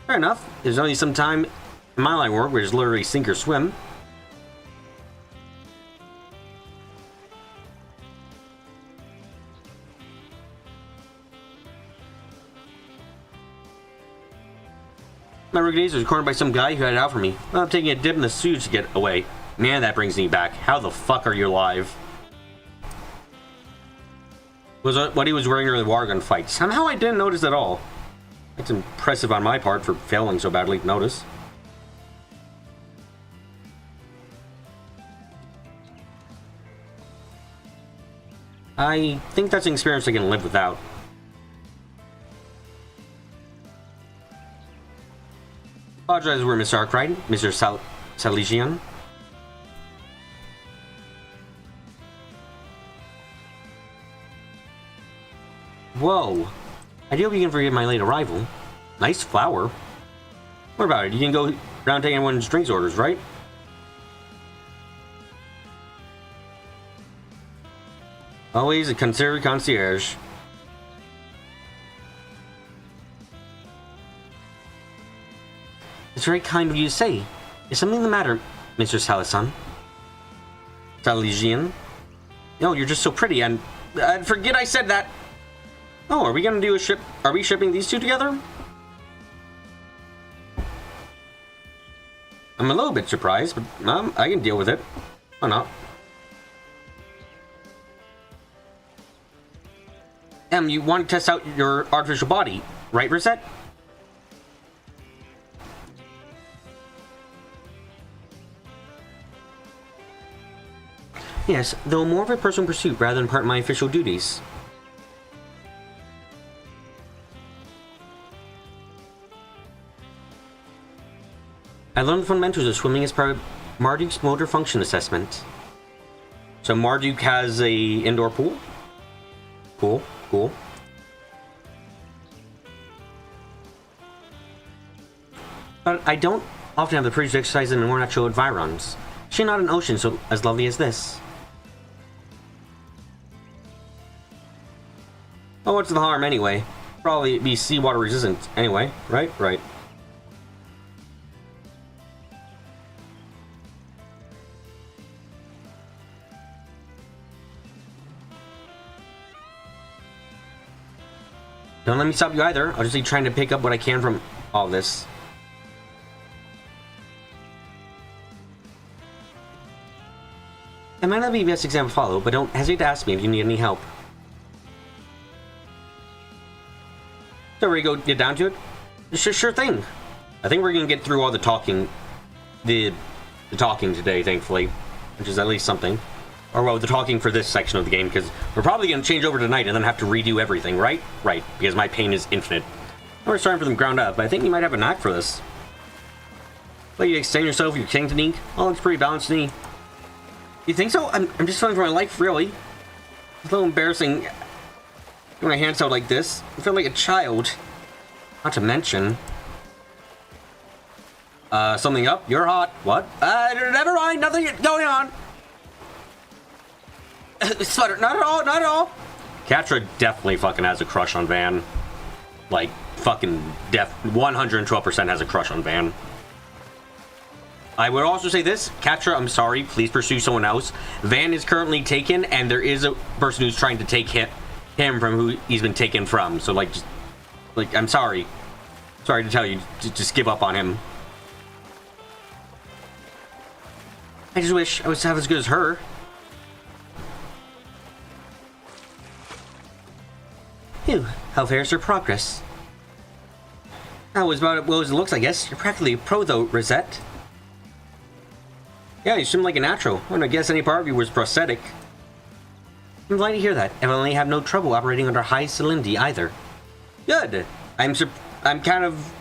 Fair enough. There's only some time in my line of work where it's literally sink or swim. My work days was cornered by some guy who had it out for me. Well, I'm taking a dip in the sewage to get away. Man, that brings me back. How the fuck are you alive? Was what he was wearing during the water gun fight. Somehow I didn't notice at all. That's impressive on my part for failing so badly to notice. I think that's an experience I can live without. Apologize, we're Mr. Arkwright, Mr. Salesian. Whoa. I do hope you can forgive my late arrival. Nice flower. What about it? You can go around taking everyone's drinks orders, right? Always a considerate concierge. It's very kind of you to say. Is something the matter, Mr. Salasan? Salesian? No, you're just so pretty, and forget I said that. Oh, are we gonna do a ship? Are we shipping these two together? I'm a little bit surprised, but I can deal with it. Why not? You want to test out your artificial body, right, Rosette? Yes, though more of a personal pursuit rather than part of my official duties. I learned the fundamentals of swimming as part of Marduk's motor function assessment. So Marduk has a indoor pool? Cool, cool. But I don't often have the privilege to exercise in more natural environs. Actually not an ocean so as lovely as this. Oh, what's the harm anyway? Probably be seawater resistant anyway, right? Right. Don't let me stop you either. I'll just be trying to pick up what I can from all this. It might not be the best example to follow, but don't hesitate to ask me if you need any help. So ready to go get down to it? Sure thing. I think we're gonna get through all the talking, the talking today, thankfully, which is at least something. Or well, the talking for this section of the game, because we're probably gonna change over tonight and then have to redo everything, right? Right, because my pain is infinite. We're starting from the ground up, but I think you might have a knack for this. Let you extend yourself, your king technique. All looks pretty balanced to me. You think so? I'm just feeling for my life, really. It's a little embarrassing doing my hands out like this. I feel like a child. Not to mention... something up? You're hot. What? Never mind, nothing going on. Sweater, not at all, not at all. Catra definitely fucking has a crush on Van. Like, fucking 112% has a crush on Van. I would also say this, Catra, I'm sorry, please pursue someone else. Van is currently taken, and there is a person who's trying to take him from who he's been taken from. So, like, just, like, I'm sorry. Sorry to tell you, just give up on him. I just wish I was half as good as her. Phew, how fares your progress? That was about well as it looks, I guess. You're practically a pro, though, Rosette. Yeah, you seem like a natural. I wouldn't guess any part of you was prosthetic. I'm glad to hear that. Evidently have no trouble operating under high salinity either. Good. I'm kind of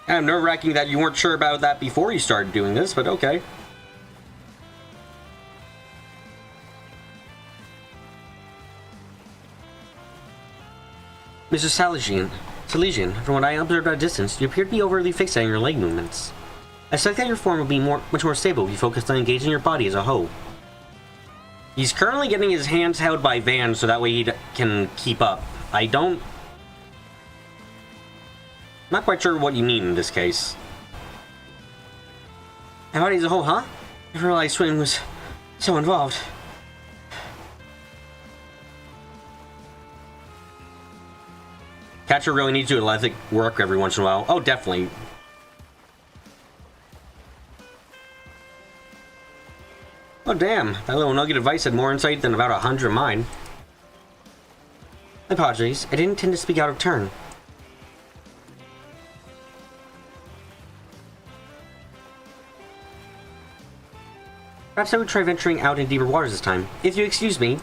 nerve-wracking that you weren't sure about that before you started doing this, but okay. Mr. Salesian, from what I observed at a distance, you appear to be overly fixated on your leg movements. I suspect that your form would be much more stable if you focused on engaging your body as a whole. He's currently getting his hands held by Van so that way he can keep up. I'm not quite sure what you mean in this case. My body as a whole, huh? I didn't realize swimming was so involved. Catcher really needs to do athletic work every once in a while. Oh, definitely. Oh, damn. That little nugget of advice had more insight than about 100 of mine. My apologies. I didn't intend to speak out of turn. Perhaps I would try venturing out in deeper waters this time. If you excuse me.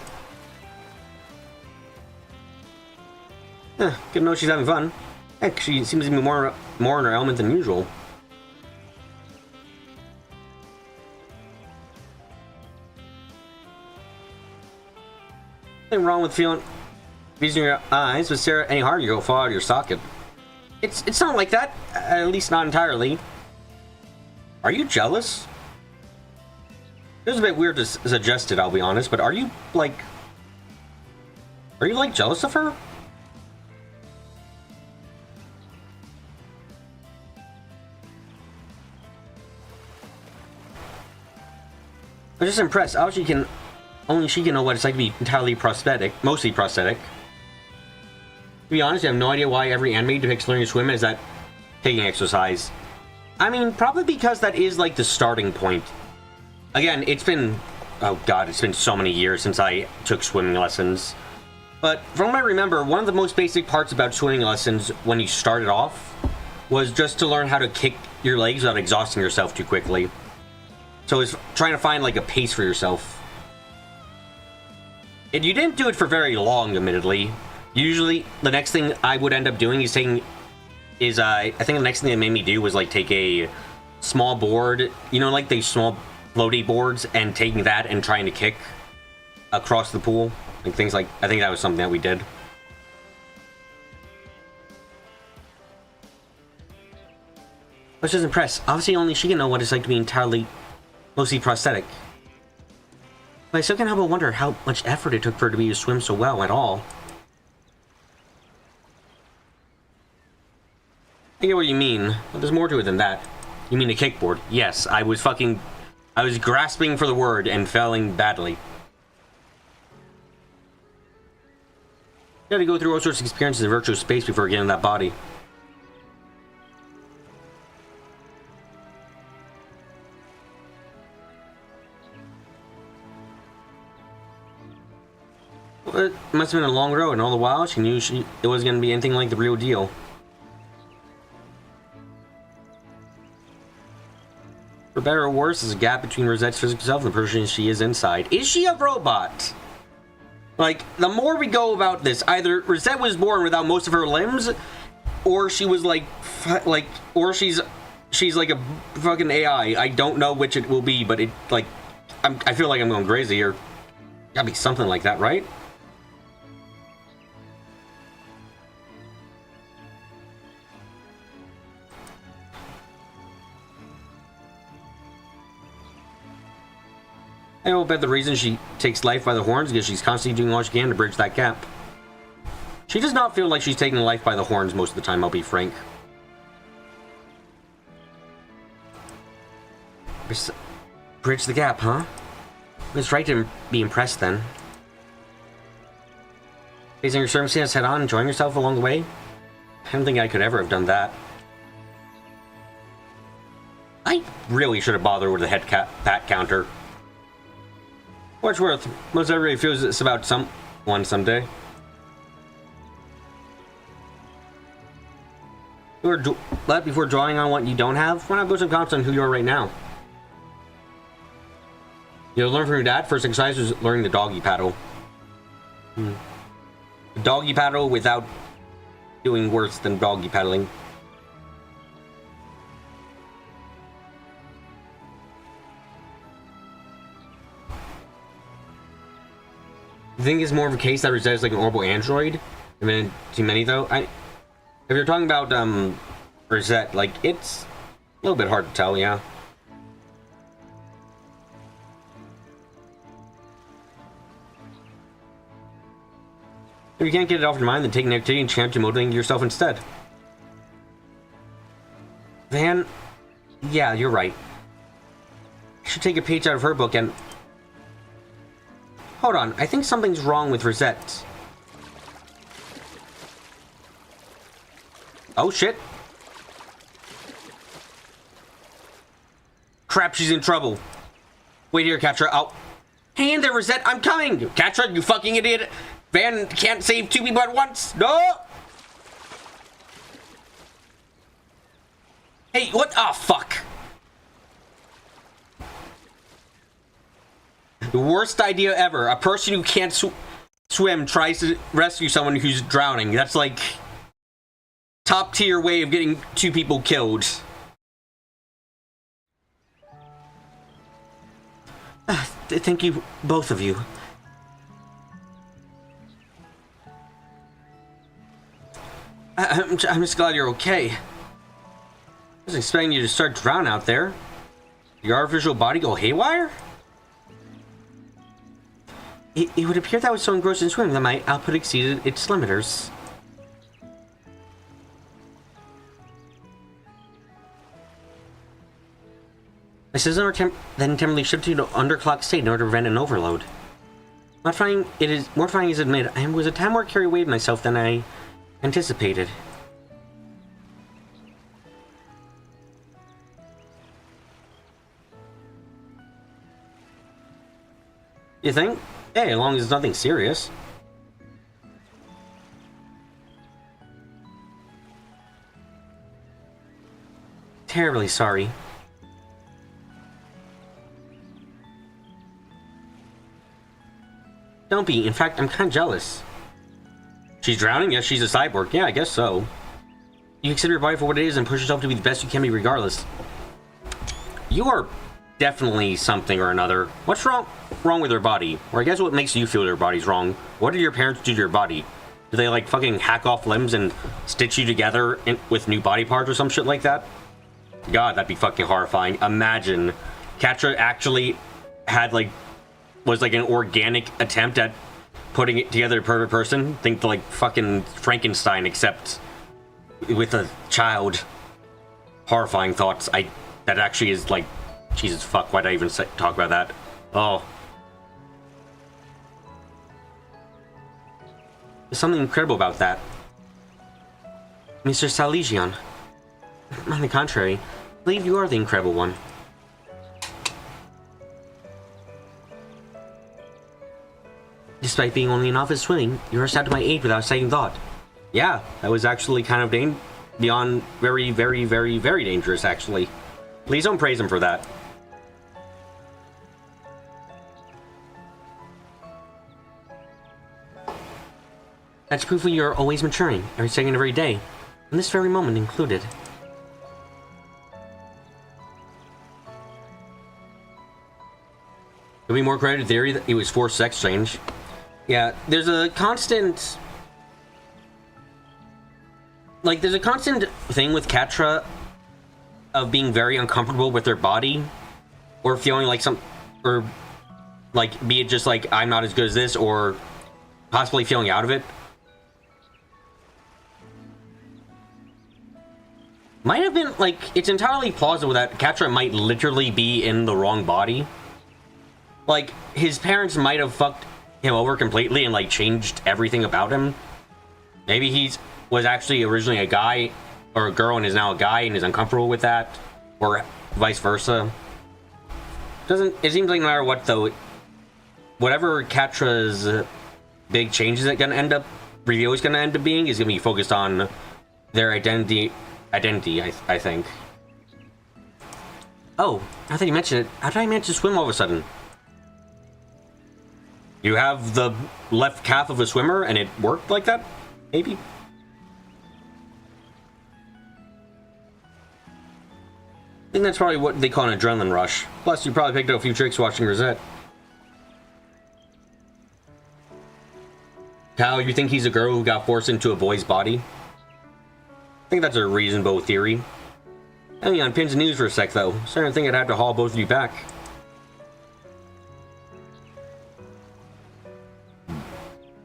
Good to know she's having fun. Heck, she seems to be more in her element than usual. Nothing wrong with using your eyes, but stare any harder, you go fall out of your socket. It's not like that, at least not entirely. Are you jealous? It was a bit weird to suggest it, I'll be honest, but are you, like, jealous of her? I'm just impressed. Obviously, only she can know what it's like to be entirely prosthetic, mostly prosthetic. To be honest, I have no idea why every anime depicts learning to swim as that taking exercise. I mean, probably because that is like the starting point. Again, it's been, oh god, it's been so many years since I took swimming lessons. But from what I remember, one of the most basic parts about swimming lessons when you started off was just to learn how to kick your legs without exhausting yourself too quickly. So it's trying to find like a pace for yourself. And you didn't do it for very long, admittedly. Usually, the next thing I would end up doing is I think the next thing they made me do was like take a small board, you know, like the small floaty boards, and taking that and trying to kick across the pool. Like things like, I think that was something that we did. I was just impressed. Obviously, only she can know what it's like to be entirely, mostly prosthetic. But I still can't help but wonder how much effort it took for her to be able to swim so well at all. I get what you mean, but there's more to it than that. You mean a kickboard? Yes, I was grasping for the word and failing badly. You gotta go through all sorts of experiences in virtual space before getting that body. Well, it must have been a long road, and all the while she knew it wasn't gonna be anything like the real deal. For better or worse, there's a gap between Rosette's physical self and the person she is inside. Is she a robot? Like, the more we go about this, either Rosette was born without most of her limbs, or she was or she's like a fucking AI. I don't know which it will be, but it, like, I feel like I'm going crazy here. Gotta be something like that, right? I will bet the reason she takes life by the horns is because she's constantly doing all she can to bridge that gap. She does not feel like she's taking life by the horns most of the time, I'll be frank. Bridge the gap, huh? It's right to be impressed then. Facing your circumstance head on, enjoying yourself along the way? I don't think I could ever have done that. I really should have bothered with the pat counter. What's worth, most everybody feels it's about someone someday. But before drawing on what you don't have, why not put some confidence on who you are right now? You'll learn from your dad. First exercise was learning the doggy paddle. The doggy paddle without doing worse than doggy paddling. I think it's more of a case that Rosette is like an orbital android. I mean, too many though. If you're talking about Rosette, like, it's a little bit hard to tell, yeah. If you can't get it off your mind, then take an activity and chant to motivate yourself instead. Van, yeah, you're right. I should take a page out of her book and... Hold on, I think something's wrong with Rosette. Oh shit. Crap, she's in trouble. Wait here, Catra. Oh. Hey there, Rosette, I'm coming! Catra, you fucking idiot! Van can't save two people at once! No! Hey, what? Oh, fuck. The worst idea ever. A person who can't swim tries to rescue someone who's drowning. That's like top tier way of getting two people killed. Thank you, both of you. I'm just glad you're okay. I was expecting you to start drowning out there. Your artificial body go haywire? It would appear that I was so engrossed in swimming that my output exceeded its limiters. My systems are then temporarily shifted to an underclock state in order to prevent an overload. Mortifying as admitted, I was a tad more carried away with myself than I anticipated. You think? Hey, as long as it's nothing serious. Terribly sorry. Don't be. In fact, I'm kind of jealous. She's drowning? Yes, she's a cyborg. Yeah, I guess so. You consider your body for what it is and push yourself to be the best you can be regardless. You are definitely something or another. What's wrong with your body? Or I guess what makes you feel your body's wrong? What did your parents do to your body? Do they like fucking hack off limbs and stitch you together with new body parts or some shit like that? God, that'd be fucking horrifying. Imagine Catra actually had was like an organic attempt at putting it together a perfect person. Think like fucking Frankenstein, except with a child. Horrifying thoughts. That actually is like, Jesus fuck, why'd I even talk about that? Oh. There's something incredible about that. Mr. Salesian. On the contrary, I believe you are the incredible one. Despite being only a novice swimming, you rushed out to my aid without a second thought. Yeah, that was actually kind of beyond very, very, very, very dangerous, actually. Please don't praise him for that. That's proof that you're always maturing, every second of every day, and this very moment included. There'll be more credit to theory that it was forced sex change. Yeah, there's a constant thing with Catra of being very uncomfortable with their body, or feeling like be it just like, I'm not as good as this, or possibly feeling out of it. Might have been, like, it's entirely plausible that Catra might literally be in the wrong body. Like, his parents might have fucked him over completely and, like, changed everything about him. Maybe he was actually originally a guy or a girl and is now a guy and is uncomfortable with that, or vice versa. It seems like no matter what, though, whatever Catra's big changes that reveal is gonna end up being is gonna be focused on their identity, I think. Oh, now that you mentioned it, how did I manage to swim all of a sudden? You have the left calf of a swimmer and it worked like that? Maybe? I think that's probably what they call an adrenaline rush. Plus, you probably picked up a few tricks watching Rosette. Cal, you think he's a girl who got forced into a boy's body? I think that's a reasonable theory. Hanging on pins and news for a sec, though. Starting to think I'd have to haul both of you back.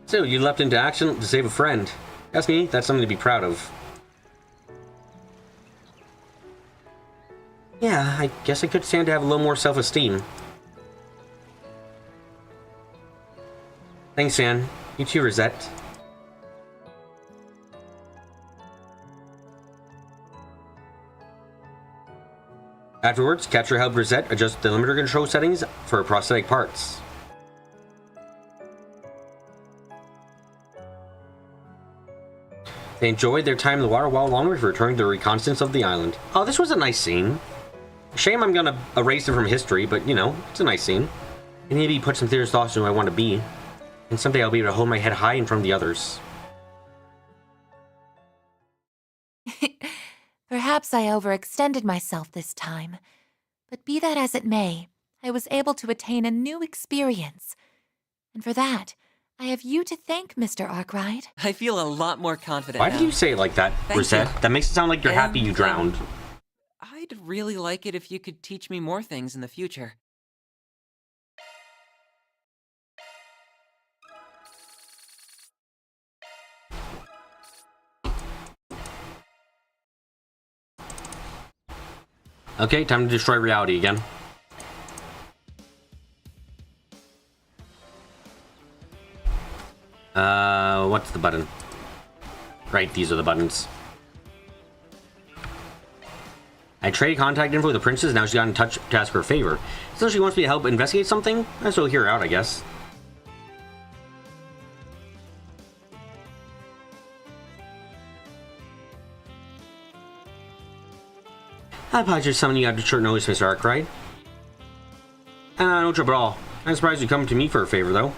So, you leapt into action to save a friend. Ask me, that's something to be proud of. Yeah, I guess I could stand to have a little more self-esteem. Thanks, Jan. You too, Rosette. Afterwards, Catra helped Rosette adjust the limiter control settings for prosthetic parts. They enjoyed their time in the water while longer before returning to the reconnaissance of the island. Oh, this was a nice scene. Shame I'm gonna erase it from history, but you know, it's a nice scene. And maybe put some serious thoughts on who I want to be. And someday I'll be able to hold my head high in front of the others. Perhaps I overextended myself this time. But be that as it may, I was able to attain a new experience. And for that, I have you to thank, Mr. Arkwright. I feel a lot more confident Why now. do you say it like that, Rosette? That makes it sound like you're happy you drowned. I'd really like it if you could teach me more things in the future. Okay, time to destroy reality again. What's the button? Right, these are the buttons. I traded contact info with the princess, now she got in touch to ask for a favor. So she wants me to help investigate something? So hear her out, I guess. I apologize for summoning you out of short notice, Mr. Arkwright. No trouble at all. I'm surprised you come to me for a favor, though.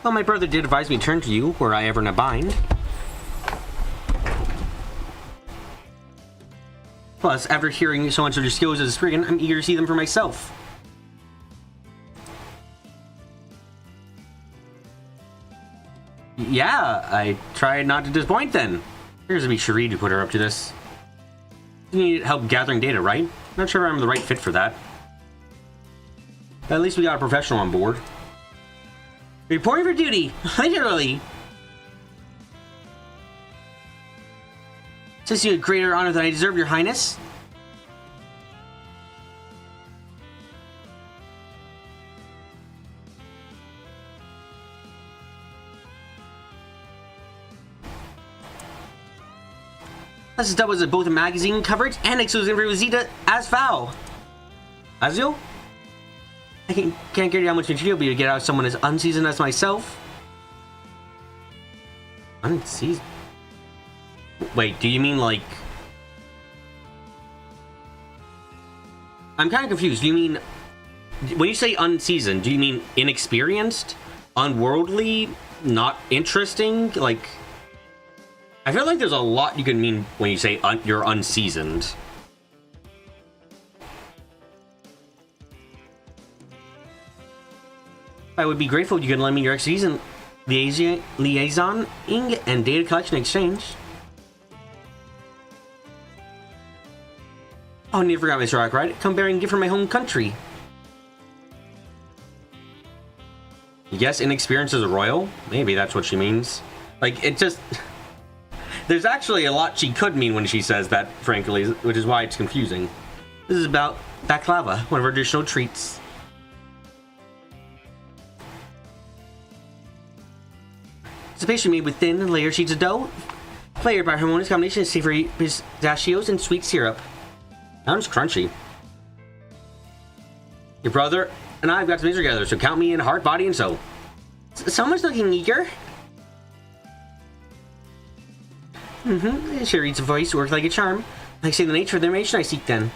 Well, my brother did advise me to turn to you, were I ever in a bind. Plus, after hearing so much of your skills as a spriggan, I'm eager to see them for myself. Yeah, I tried not to disappoint then. Here's to be Cherie to put her up to this. You need help gathering data, right? Not sure I'm the right fit for that. But at least we got a professional on board. Reporting for duty, literally. Says you a greater honor than I deserve, Your Highness. This is doubles both a magazine coverage and exclusive for Zeta as foul. Azio? I can't guarantee how much material will be to get out of someone as unseasoned as myself. Unseasoned? Wait, do you mean like... I'm kind of confused. Do you mean... When you say unseasoned, do you mean inexperienced? Unworldly? Not interesting? Like... I feel like there's a lot you can mean when you say you're unseasoned. I would be grateful if you could lend me your expertise in liaisoning and data collection exchange. Oh, never forgot, Mr. Arkwright. Come bearing a gift from my home country. Yes, inexperience as a royal? Maybe that's what she means. Like, it just... There's actually a lot she could mean when she says that, frankly, which is why it's confusing. This is about baklava, one of our traditional treats. It's a pastry made with thin, layered sheets of dough, flavored by a harmonious combination of savory pistachios and sweet syrup. Sounds crunchy. Your brother and I have got to visit together, so count me in heart, body, and soul. Someone's looking eager. She reads a voice, works like a charm. Like say the nature of the information I seek then.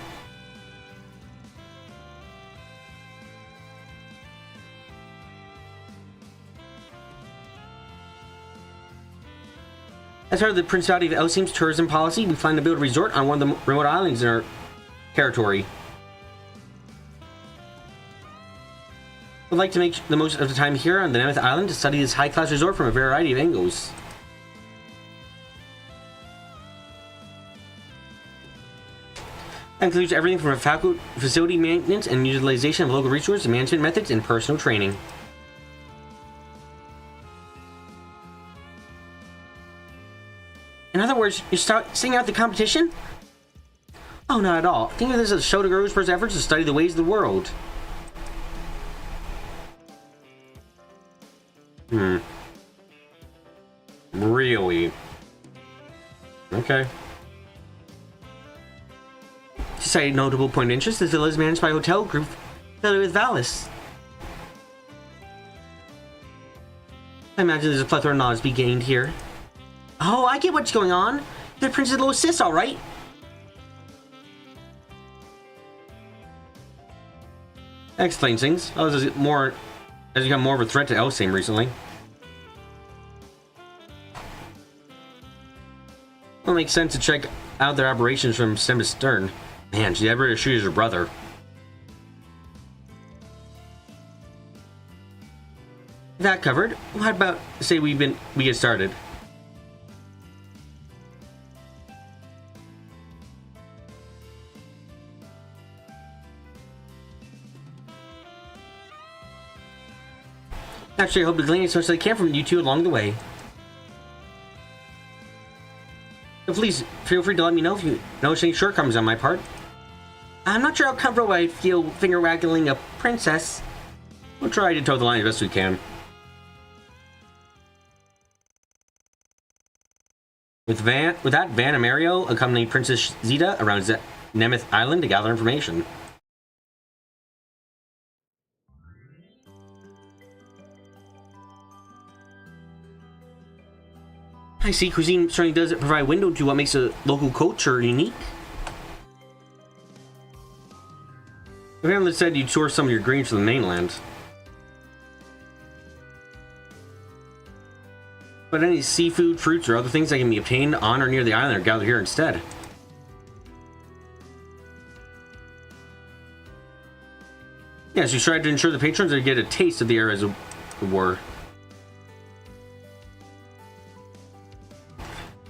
As part of the Principality of Elsim's tourism policy, we plan to build a resort on one of the remote islands in our territory. We'd like to make the most of the time here on the Nemeth Island to study this high-class resort from a variety of angles. That includes everything from facility maintenance and utilization of local resources, management methods, and personal training. In other words, you're sitting out the competition? Oh, not at all. Think of this as a show to grow first efforts to study the ways of the world. Really? Okay. A notable point of interest, the villa is managed by a hotel group affiliated with Valis. I imagine there's a plethora of knowledge to be gained here. Oh, I get what's going on. The Princess Little Sis, alright. That explains things. Oh, this is has become more of a threat to Elsim recently. Well, it makes sense to check out their operations from stem to stern. Man, she ever shoot her brother. That covered. How about say we get started? Actually, I hope to glean as much as I can from you two along the way. So please feel free to let me know if you notice any shortcomings on my part. I'm not sure how comfortable I feel finger waggling a princess. We'll try to toe the line as best we can. With that, Van and Mario accompany Princess Zeta around Nemeth Island to gather information. I see cuisine certainly does provide a window to what makes a local culture unique. The family said you'd source some of your greens from the mainland. But any seafood, fruits, or other things that can be obtained on or near the island are gathered here instead. Yes, you tried to ensure the patrons would get a taste of the era as it were.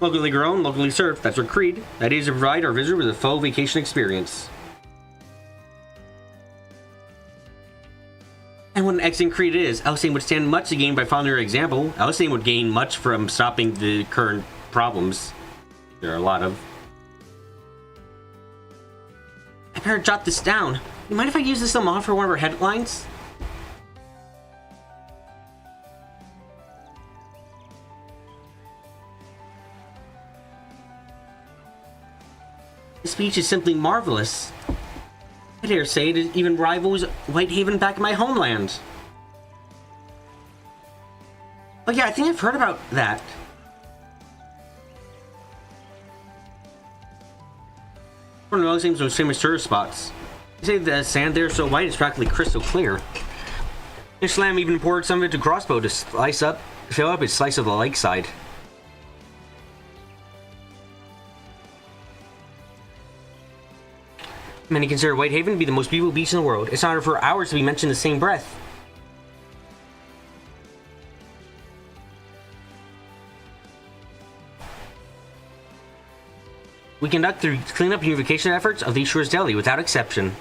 Locally grown, locally served, that's our creed. That is to provide our visitor with a full vacation experience. And what an excellent creed it is. Elsane would stand much to gain by following your example. Elsane would gain much from stopping the current problems. There are a lot of. I better jot this down. You mind if I use this as a model for one of our headlines? The speech is simply marvelous. I dare say it even rivals Whitehaven back in my homeland. Oh yeah, I think I've heard about that. One of the most famous tourist spots. They say the sand there is so white it's practically crystal clear. Islam even poured some of it to Crossbow to fill up its slice of the lakeside. Many consider Whitehaven to be the most beautiful beach in the world. It's not for hours to be mentioned in the same breath. We conduct the cleanup and unification efforts of these shores daily, without exception.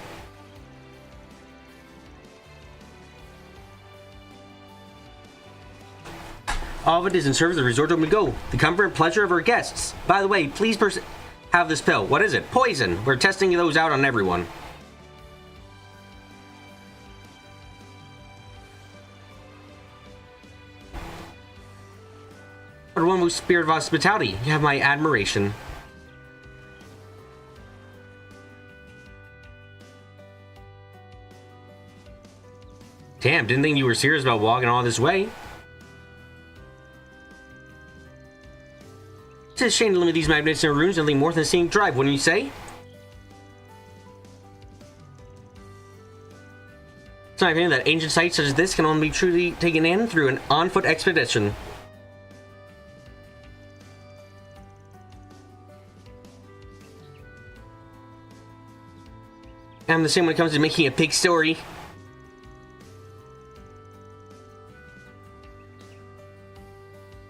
All of it is in service of the resort to go. The comfort and pleasure of our guests. By the way, please have this pill. What is it? Poison. We're testing those out on everyone. For one with spirit of hospitality, you have my admiration. Damn, didn't think you were serious about walking all this way. It's a shame to limit these magnificent rooms to nothing more than a scenic drive, wouldn't you say? It's my opinion that ancient sites such as this can only be truly taken in through an on-foot expedition. I'm the same when it comes to making a big story.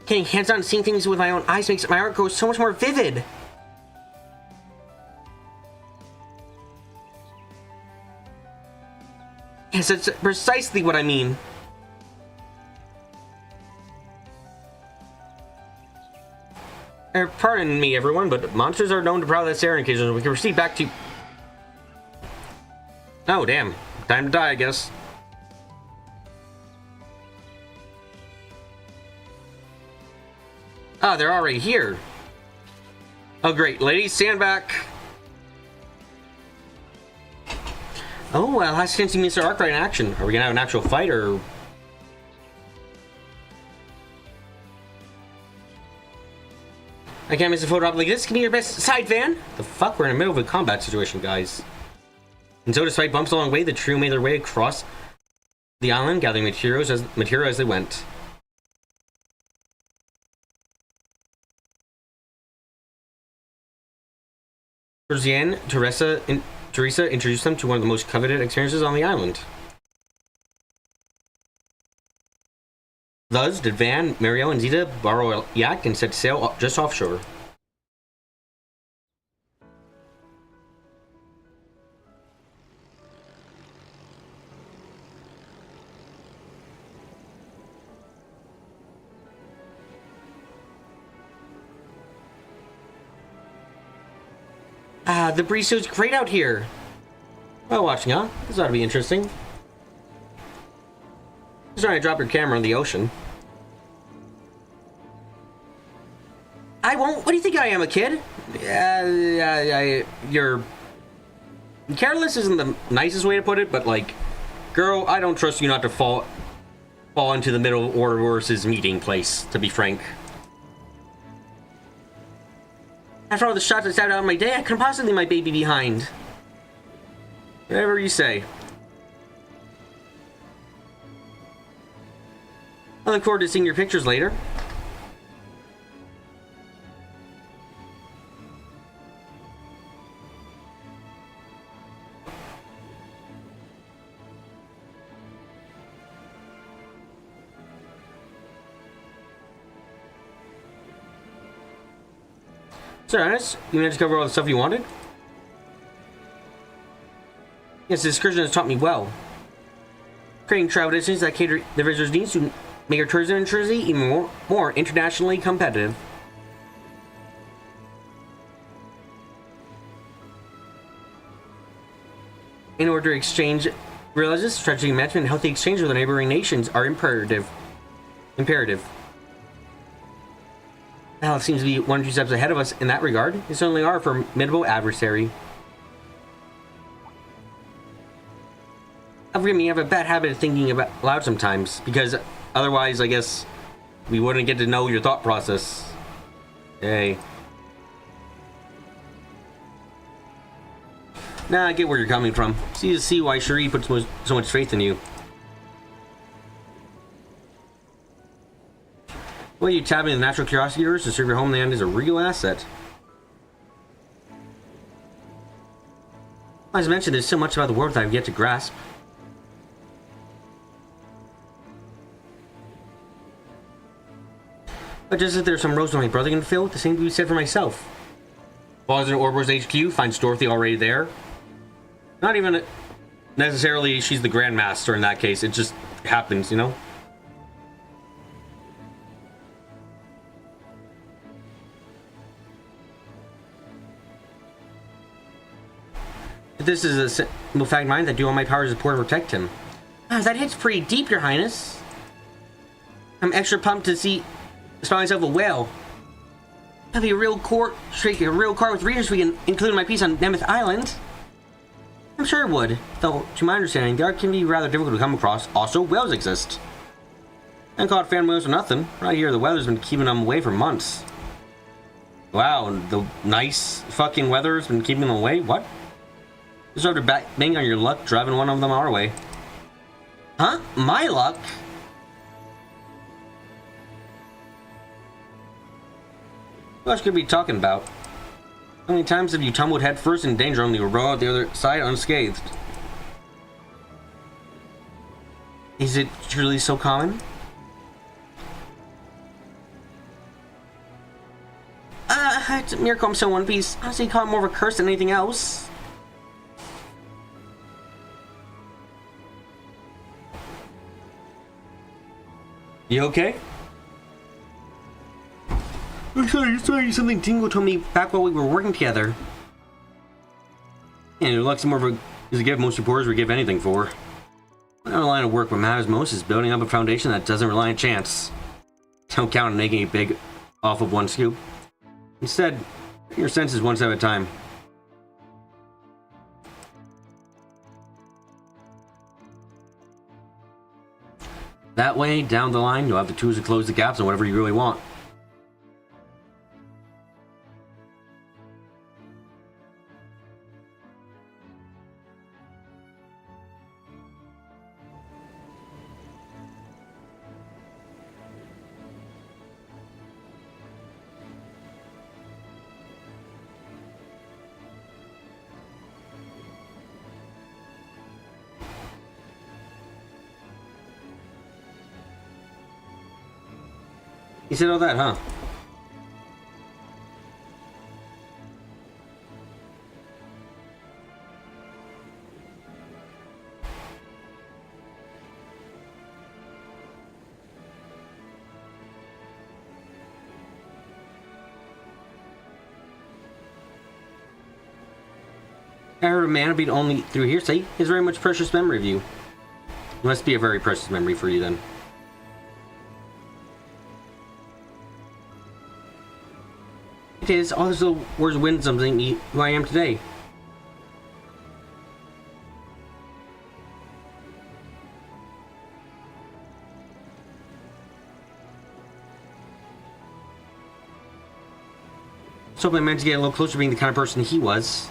Getting hands-on and seeing things with my own eyes makes my art go so much more vivid. Yes, that's precisely what I mean. Pardon me, everyone, but monsters are known to prowl this area occasionally. We can proceed back to... Oh, damn. Time to die, I guess. Ah, they're already here. Oh, great. Ladies, stand back. Oh, well, I can see Mr. Arkwright in action. Are we gonna have an actual fight, or... I can't miss a photo op like this. Give me your best side, Van. The fuck? We're in the middle of a combat situation, guys. And so, despite bumps along the way, the trio made their way across the island, gathering materials as they went. Towards the end, Teresa introduced them to one of the most coveted experiences on the island. Thus did Van, Mario, and Zeta borrow a yacht and set sail just offshore. The breeze feels great out here. Well, watching, huh? This ought to be interesting. Just trying to drop your camera in the ocean. I won't. What do you think I am, a kid? You're... Careless isn't the nicest way to put it, but like... Girl, I don't trust you not to fall into the middle of Ouroboros' meeting place, to be frank. After all the shots I stabbed out of my day, I couldn't possibly leave my baby behind. Whatever you say. I look forward to seeing your pictures later. Sir Ernest, you managed to cover all the stuff you wanted? Yes, this excursion has taught me well. Creating travel destinations that cater the visitors' needs to make our tourism in Jersey even more internationally competitive. In order to exchange realizes strategic management and healthy exchange with the neighboring nations are imperative. Well, it seems to be 1 or 2 steps ahead of us in that regard. They certainly are a formidable adversary. Forgive me, I have a bad habit of thinking about loud sometimes, because otherwise, I guess, we wouldn't get to know your thought process. Hey. Nah, I get where you're coming from. See why Cherie puts so much faith in you. Well, you tapping the natural curiosity yours to serve your homeland is a real asset. As mentioned, there's so much about the world that I've yet to grasp. But just as there's some roles my brother can fill, the same can be said for myself. Falls in Ouroboros HQ, finds Dorothy already there. Not even necessarily she's the Grandmaster in that case, it just happens, you know? But this is a simple fact of mine that do all my powers to support and protect him. That hits pretty deep, Your Highness. I'm extra pumped to spot myself a whale. That'd be a real car with readers we can include in my piece on Nemeth Island. I'm sure it would, though to my understanding, the art can be rather difficult to come across. Also, whales exist. I haven't caught fan whales for nothing. Right here, the weather's been keeping them away for months. Wow, the nice fucking weather has been keeping them away? What? Just after banging on your luck, driving one of them our way. Huh? My luck? What else could we be talking about? How many times have you tumbled headfirst in danger only to roll out the other side unscathed? Is it truly so common? It's a miracle I'm still in one piece. Honestly, call it more of a curse than anything else. You okay? I'm sorry, something Tingle told me back while we were working together. And your luck's more of a gift most reporters would give anything for. Our line of work, what matters most is building up a foundation that doesn't rely on chance. Don't count on making it big off of one scoop. Instead, your senses one step at a time. That way, down the line, you'll have the tools to close the gaps on whatever you really want. You said all that, huh? I heard a man being only through hearsay is very much precious memory of you. It must be a very precious memory for you then. It is. All those little words win something who I am today. So I managed to get a little closer to being the kind of person he was.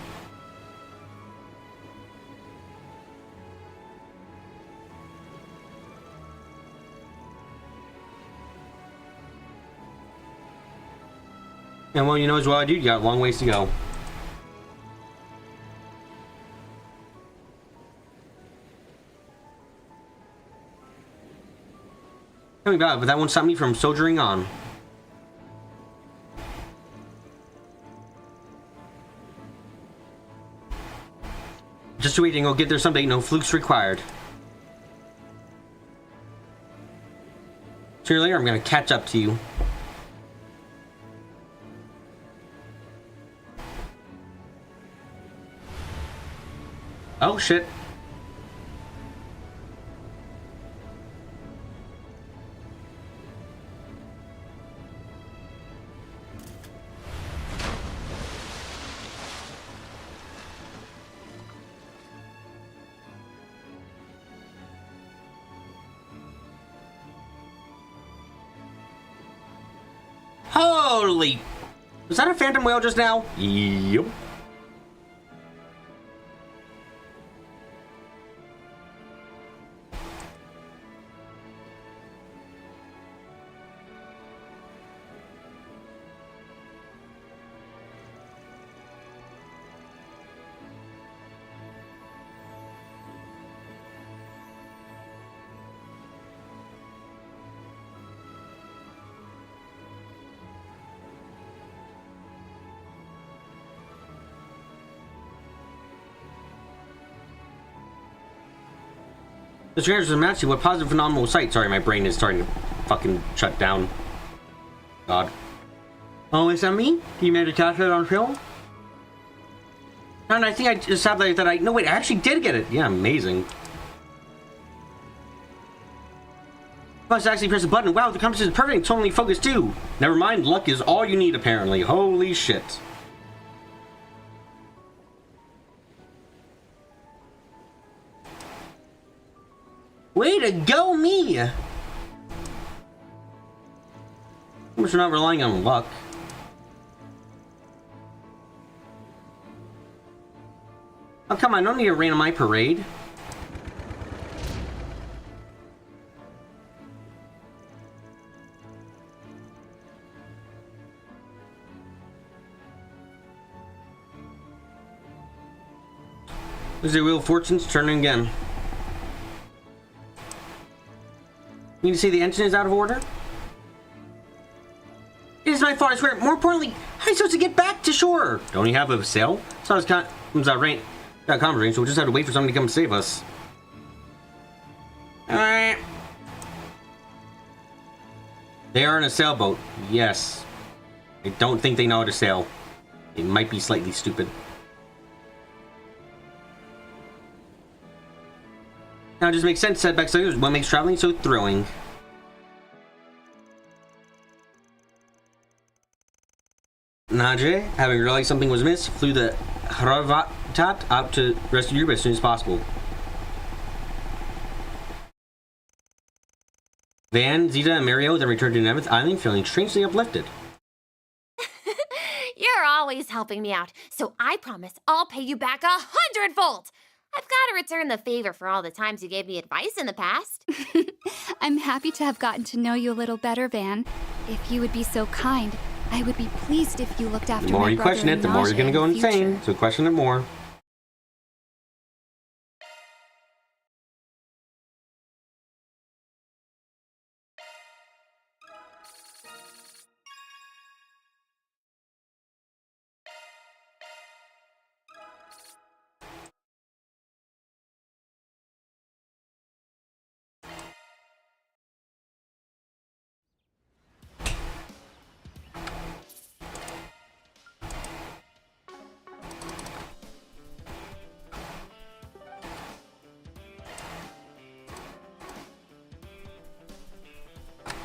And well, you know as well I do, you got a long ways to go. Tell me about it, but that won't stop me from soldiering on. Just waiting, I'll get there someday, no flukes required. Sooner or later, I'm gonna catch up to you. Oh shit. Holy! Was that a phantom whale just now? Yep. The strangers are matching what positive phenomenal sight. Sorry, my brain is starting to fucking shut down. God. Oh, is that me? You made a catch it on film? And I think I just had that I no wait, I actually did get it. Yeah, amazing. I must actually press a button. Wow, the compass is perfect, totally focused too. Never mind, luck is all you need apparently. Holy shit. Way to go, me! I wish we're not relying on luck. Oh, come on, I don't need to rain on my parade. There's the Wheel of Fortune's turning again. You need to say the engine is out of order? It is my fault, I swear. More importantly, how are you supposed to get back to shore? Don't you have a sail? So it's comes out rain. Got comms range, so we'll just have to wait for someone to come save us. Alright. They are in a sailboat. Yes. I don't think they know how to sail. They might be slightly stupid. Now it just makes sense. Setbacks like this is what makes traveling so thrilling. Najee, having realized something was amiss, flew the Hravatat out to rescue you as soon as possible. Van, Zeta, and Mario then returned to Nemeth Island feeling strangely uplifted. You're always helping me out, so I promise I'll pay you back 100-fold. I've got to return the favor for all the times you gave me advice in the past. I'm happy to have gotten to know you a little better, Van. If you would be so kind, I would be pleased if you looked after my brother. The more you question it, the more you're gonna go insane. So question it more.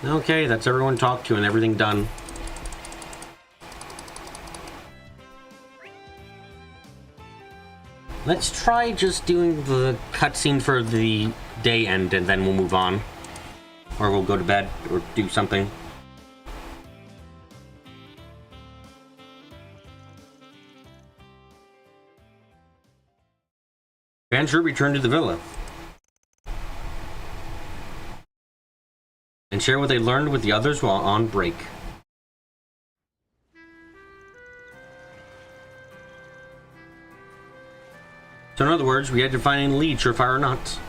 Okay, that's everyone talked to and everything done. Let's try just doing the cutscene for the day end and then we'll move on. Or we'll go to bed or do something. Van's group returned to the villa and share what they learned with the others while on break. So in other words, we had to find any lead, surefire or not.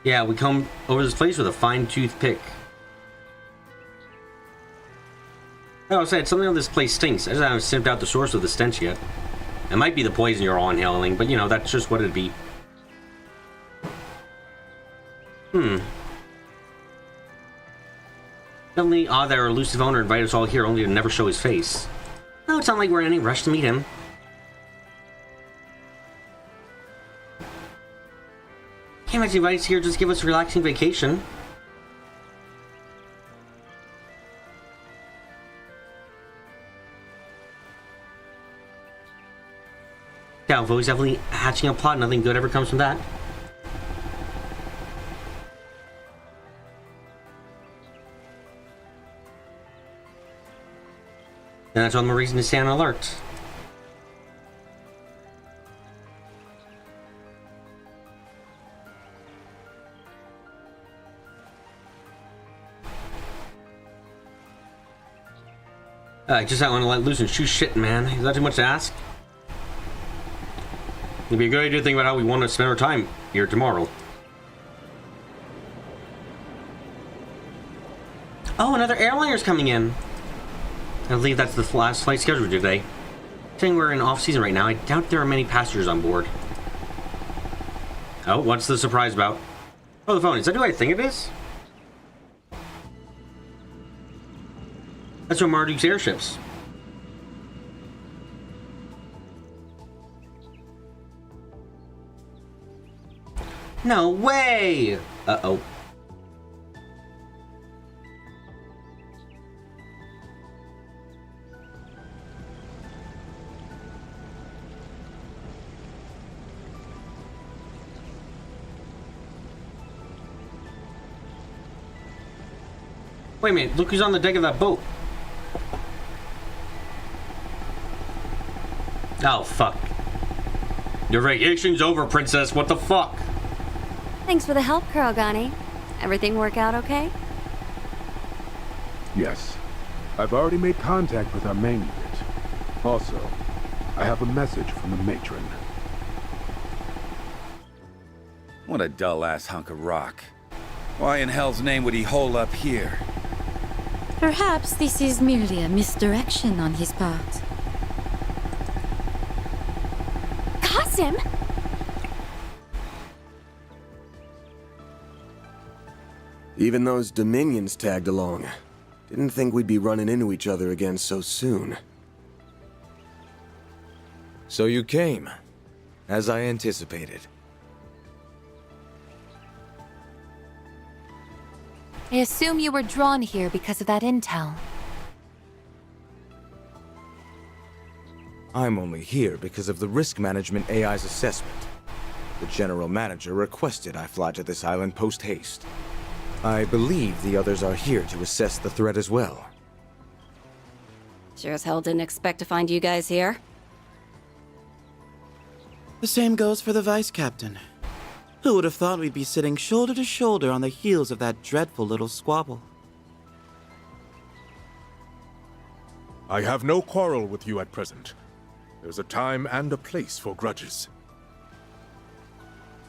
Yeah, we come over this place with a fine-tooth pick. Like I said, something on this place stinks. I just haven't sniffed out the source of the stench yet. It might be the poison you're all inhaling, but you know, that's just what it'd be. Definitely odd that our elusive owner invited us all here only to never show his face. No, it's not like we're in any rush to meet him. Can't imagine invite us here just to give us a relaxing vacation. Calvo's definitely hatching a plot. Nothing good ever comes from that. And that's one more reason to stay on alert. I just don't want to let loose and shoot shit, man. Is that too much to ask? It'd be a good idea to think about how we want to spend our time here tomorrow. Oh, another airliner's coming in. I believe that's the last flight scheduled today. Saying we're in off-season right now, I doubt there are many passengers on board. Oh, what's the surprise about? Oh, the phone. Is that who I think it is? That's from Marduk's airships. No way! Uh-oh. Wait a minute, look who's on the deck of that boat. Oh, fuck. Your vacation's over, princess. What the fuck? Thanks for the help, Kurogane. Everything work out okay? Yes. I've already made contact with our main unit. Also, I have a message from the matron. What a dull-ass hunk of rock. Why in hell's name would he hole up here? Perhaps this is merely a misdirection on his part. Kasim! Even those Dominions tagged along. Didn't think we'd be running into each other again so soon. So you came, as I anticipated. I assume you were drawn here because of that intel. I'm only here because of the risk management AI's assessment. The general manager requested I fly to this island post-haste. I believe the others are here to assess the threat as well. Sure as hell didn't expect to find you guys here. The same goes for the vice captain. Who would have thought we'd be sitting shoulder to shoulder on the heels of that dreadful little squabble? I have no quarrel with you at present. There's a time and a place for grudges.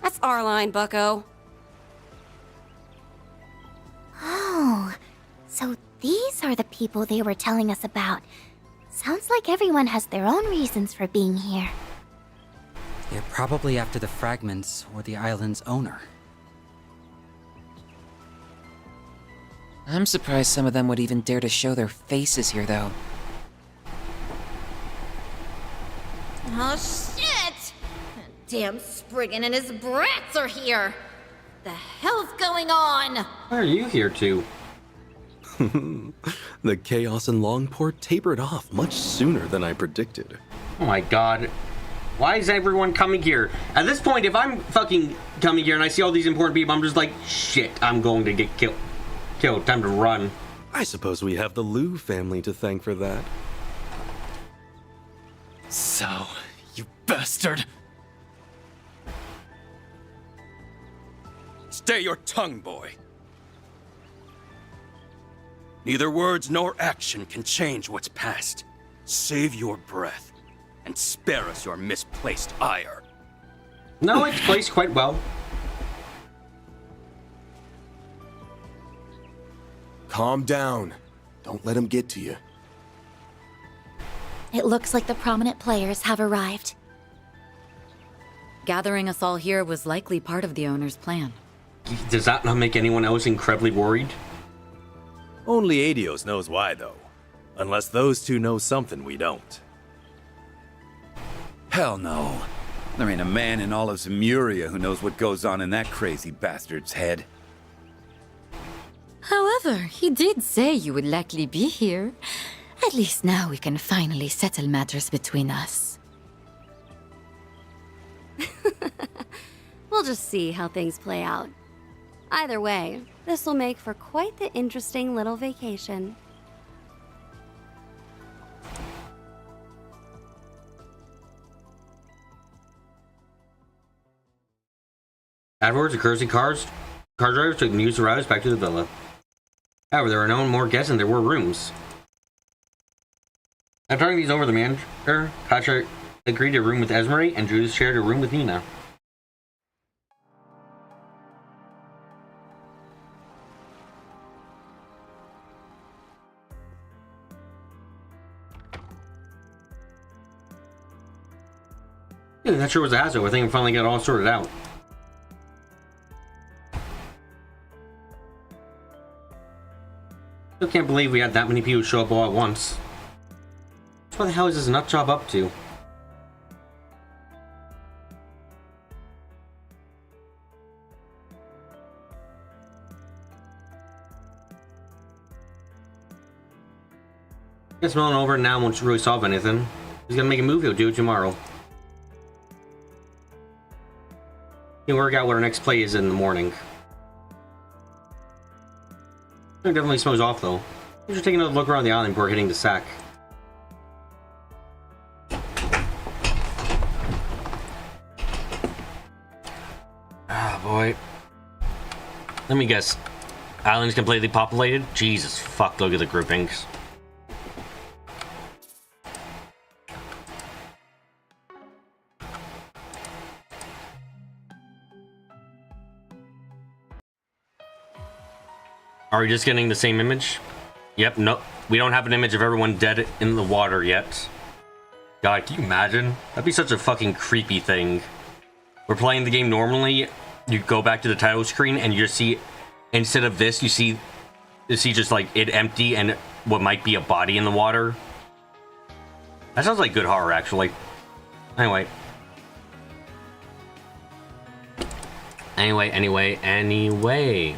That's our line, bucko. Oh, so these are the people they were telling us about. Sounds like everyone has their own reasons for being here. They're probably after the fragments or the island's owner. I'm surprised some of them would even dare to show their faces here, though. Oh, shit! Damn Spriggan and his brats are here! The hell's going on? Why are you here too? The chaos in Longport tapered off much sooner than I predicted. Oh my god. Why is everyone coming here? At this point, if I'm fucking coming here and I see all these important people, I'm just like, shit, I'm going to get killed. Time to run. I suppose we have the Liu family to thank for that. So, you bastard! Stay your tongue, boy. Neither words nor action can change what's past. Save your breath and spare us your misplaced ire. No, it's placed quite well. Calm down. Don't let him get to you. It looks like the prominent players have arrived. Gathering us all here was likely part of the owner's plan. Does that not make anyone else incredibly worried? Only Adios knows why, though. Unless those two know something we don't. Hell no. There ain't a man in all of Zemuria who knows what goes on in that crazy bastard's head. However, he did say you would likely be here. At least now we can finally settle matters between us. We'll just see how things play out. Either way, this will make for quite the interesting little vacation. Afterwards, the courtesy car drivers took news routes back to the villa. However, there were no more guests than there were rooms. After talking these over, the manager, Katja, agreed to room with Esmery, and Judith shared a room with Nina. Yeah, that sure was a hassle. I think we finally got it all sorted out. Still can't believe we had that many people show up all at once. What the hell is this nut job up to? Guess mulling over now won't really solve anything. He's gonna make a move, he'll do it tomorrow. He'll work out what our next play is in the morning. It definitely smells off though. We should take another look around the island before hitting the sack. Ah, boy. Let me guess. Island's completely populated? Jesus fuck, look at the groupings. Are we just getting the same image? Yep, no. We don't have an image of everyone dead in the water yet. God, can you imagine? That'd be such a fucking creepy thing. We're playing the game normally, you go back to the title screen and you just see, instead of this, you see just like it empty and what might be a body in the water. That sounds like good horror, actually. Anyway. Anyway.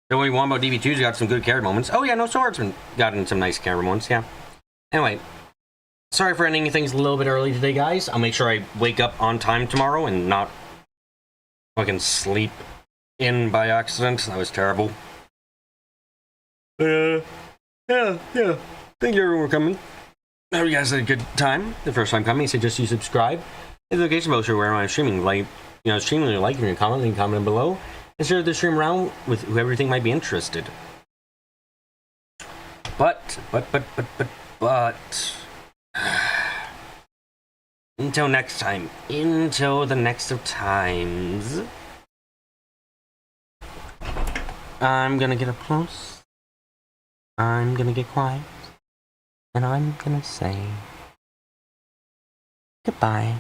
So what you want about DB2's got some good character moments. Oh yeah, no swordsman got in some nice character moments, yeah. Anyway, sorry for ending things a little bit early today, guys. I'll make sure I wake up on time tomorrow and not fucking sleep in by accident. That was terrible. Yeah. Thank you everyone for coming. I hope you guys had a good time. The first time coming, suggest you subscribe. Hit the notification bell so where I'm streaming. Streaming, like, and comment, leave a comment below. And share the stream around with whoever you think might be interested. But until next time, until the next of times, I'm gonna get up close, I'm gonna get quiet, and I'm gonna say goodbye.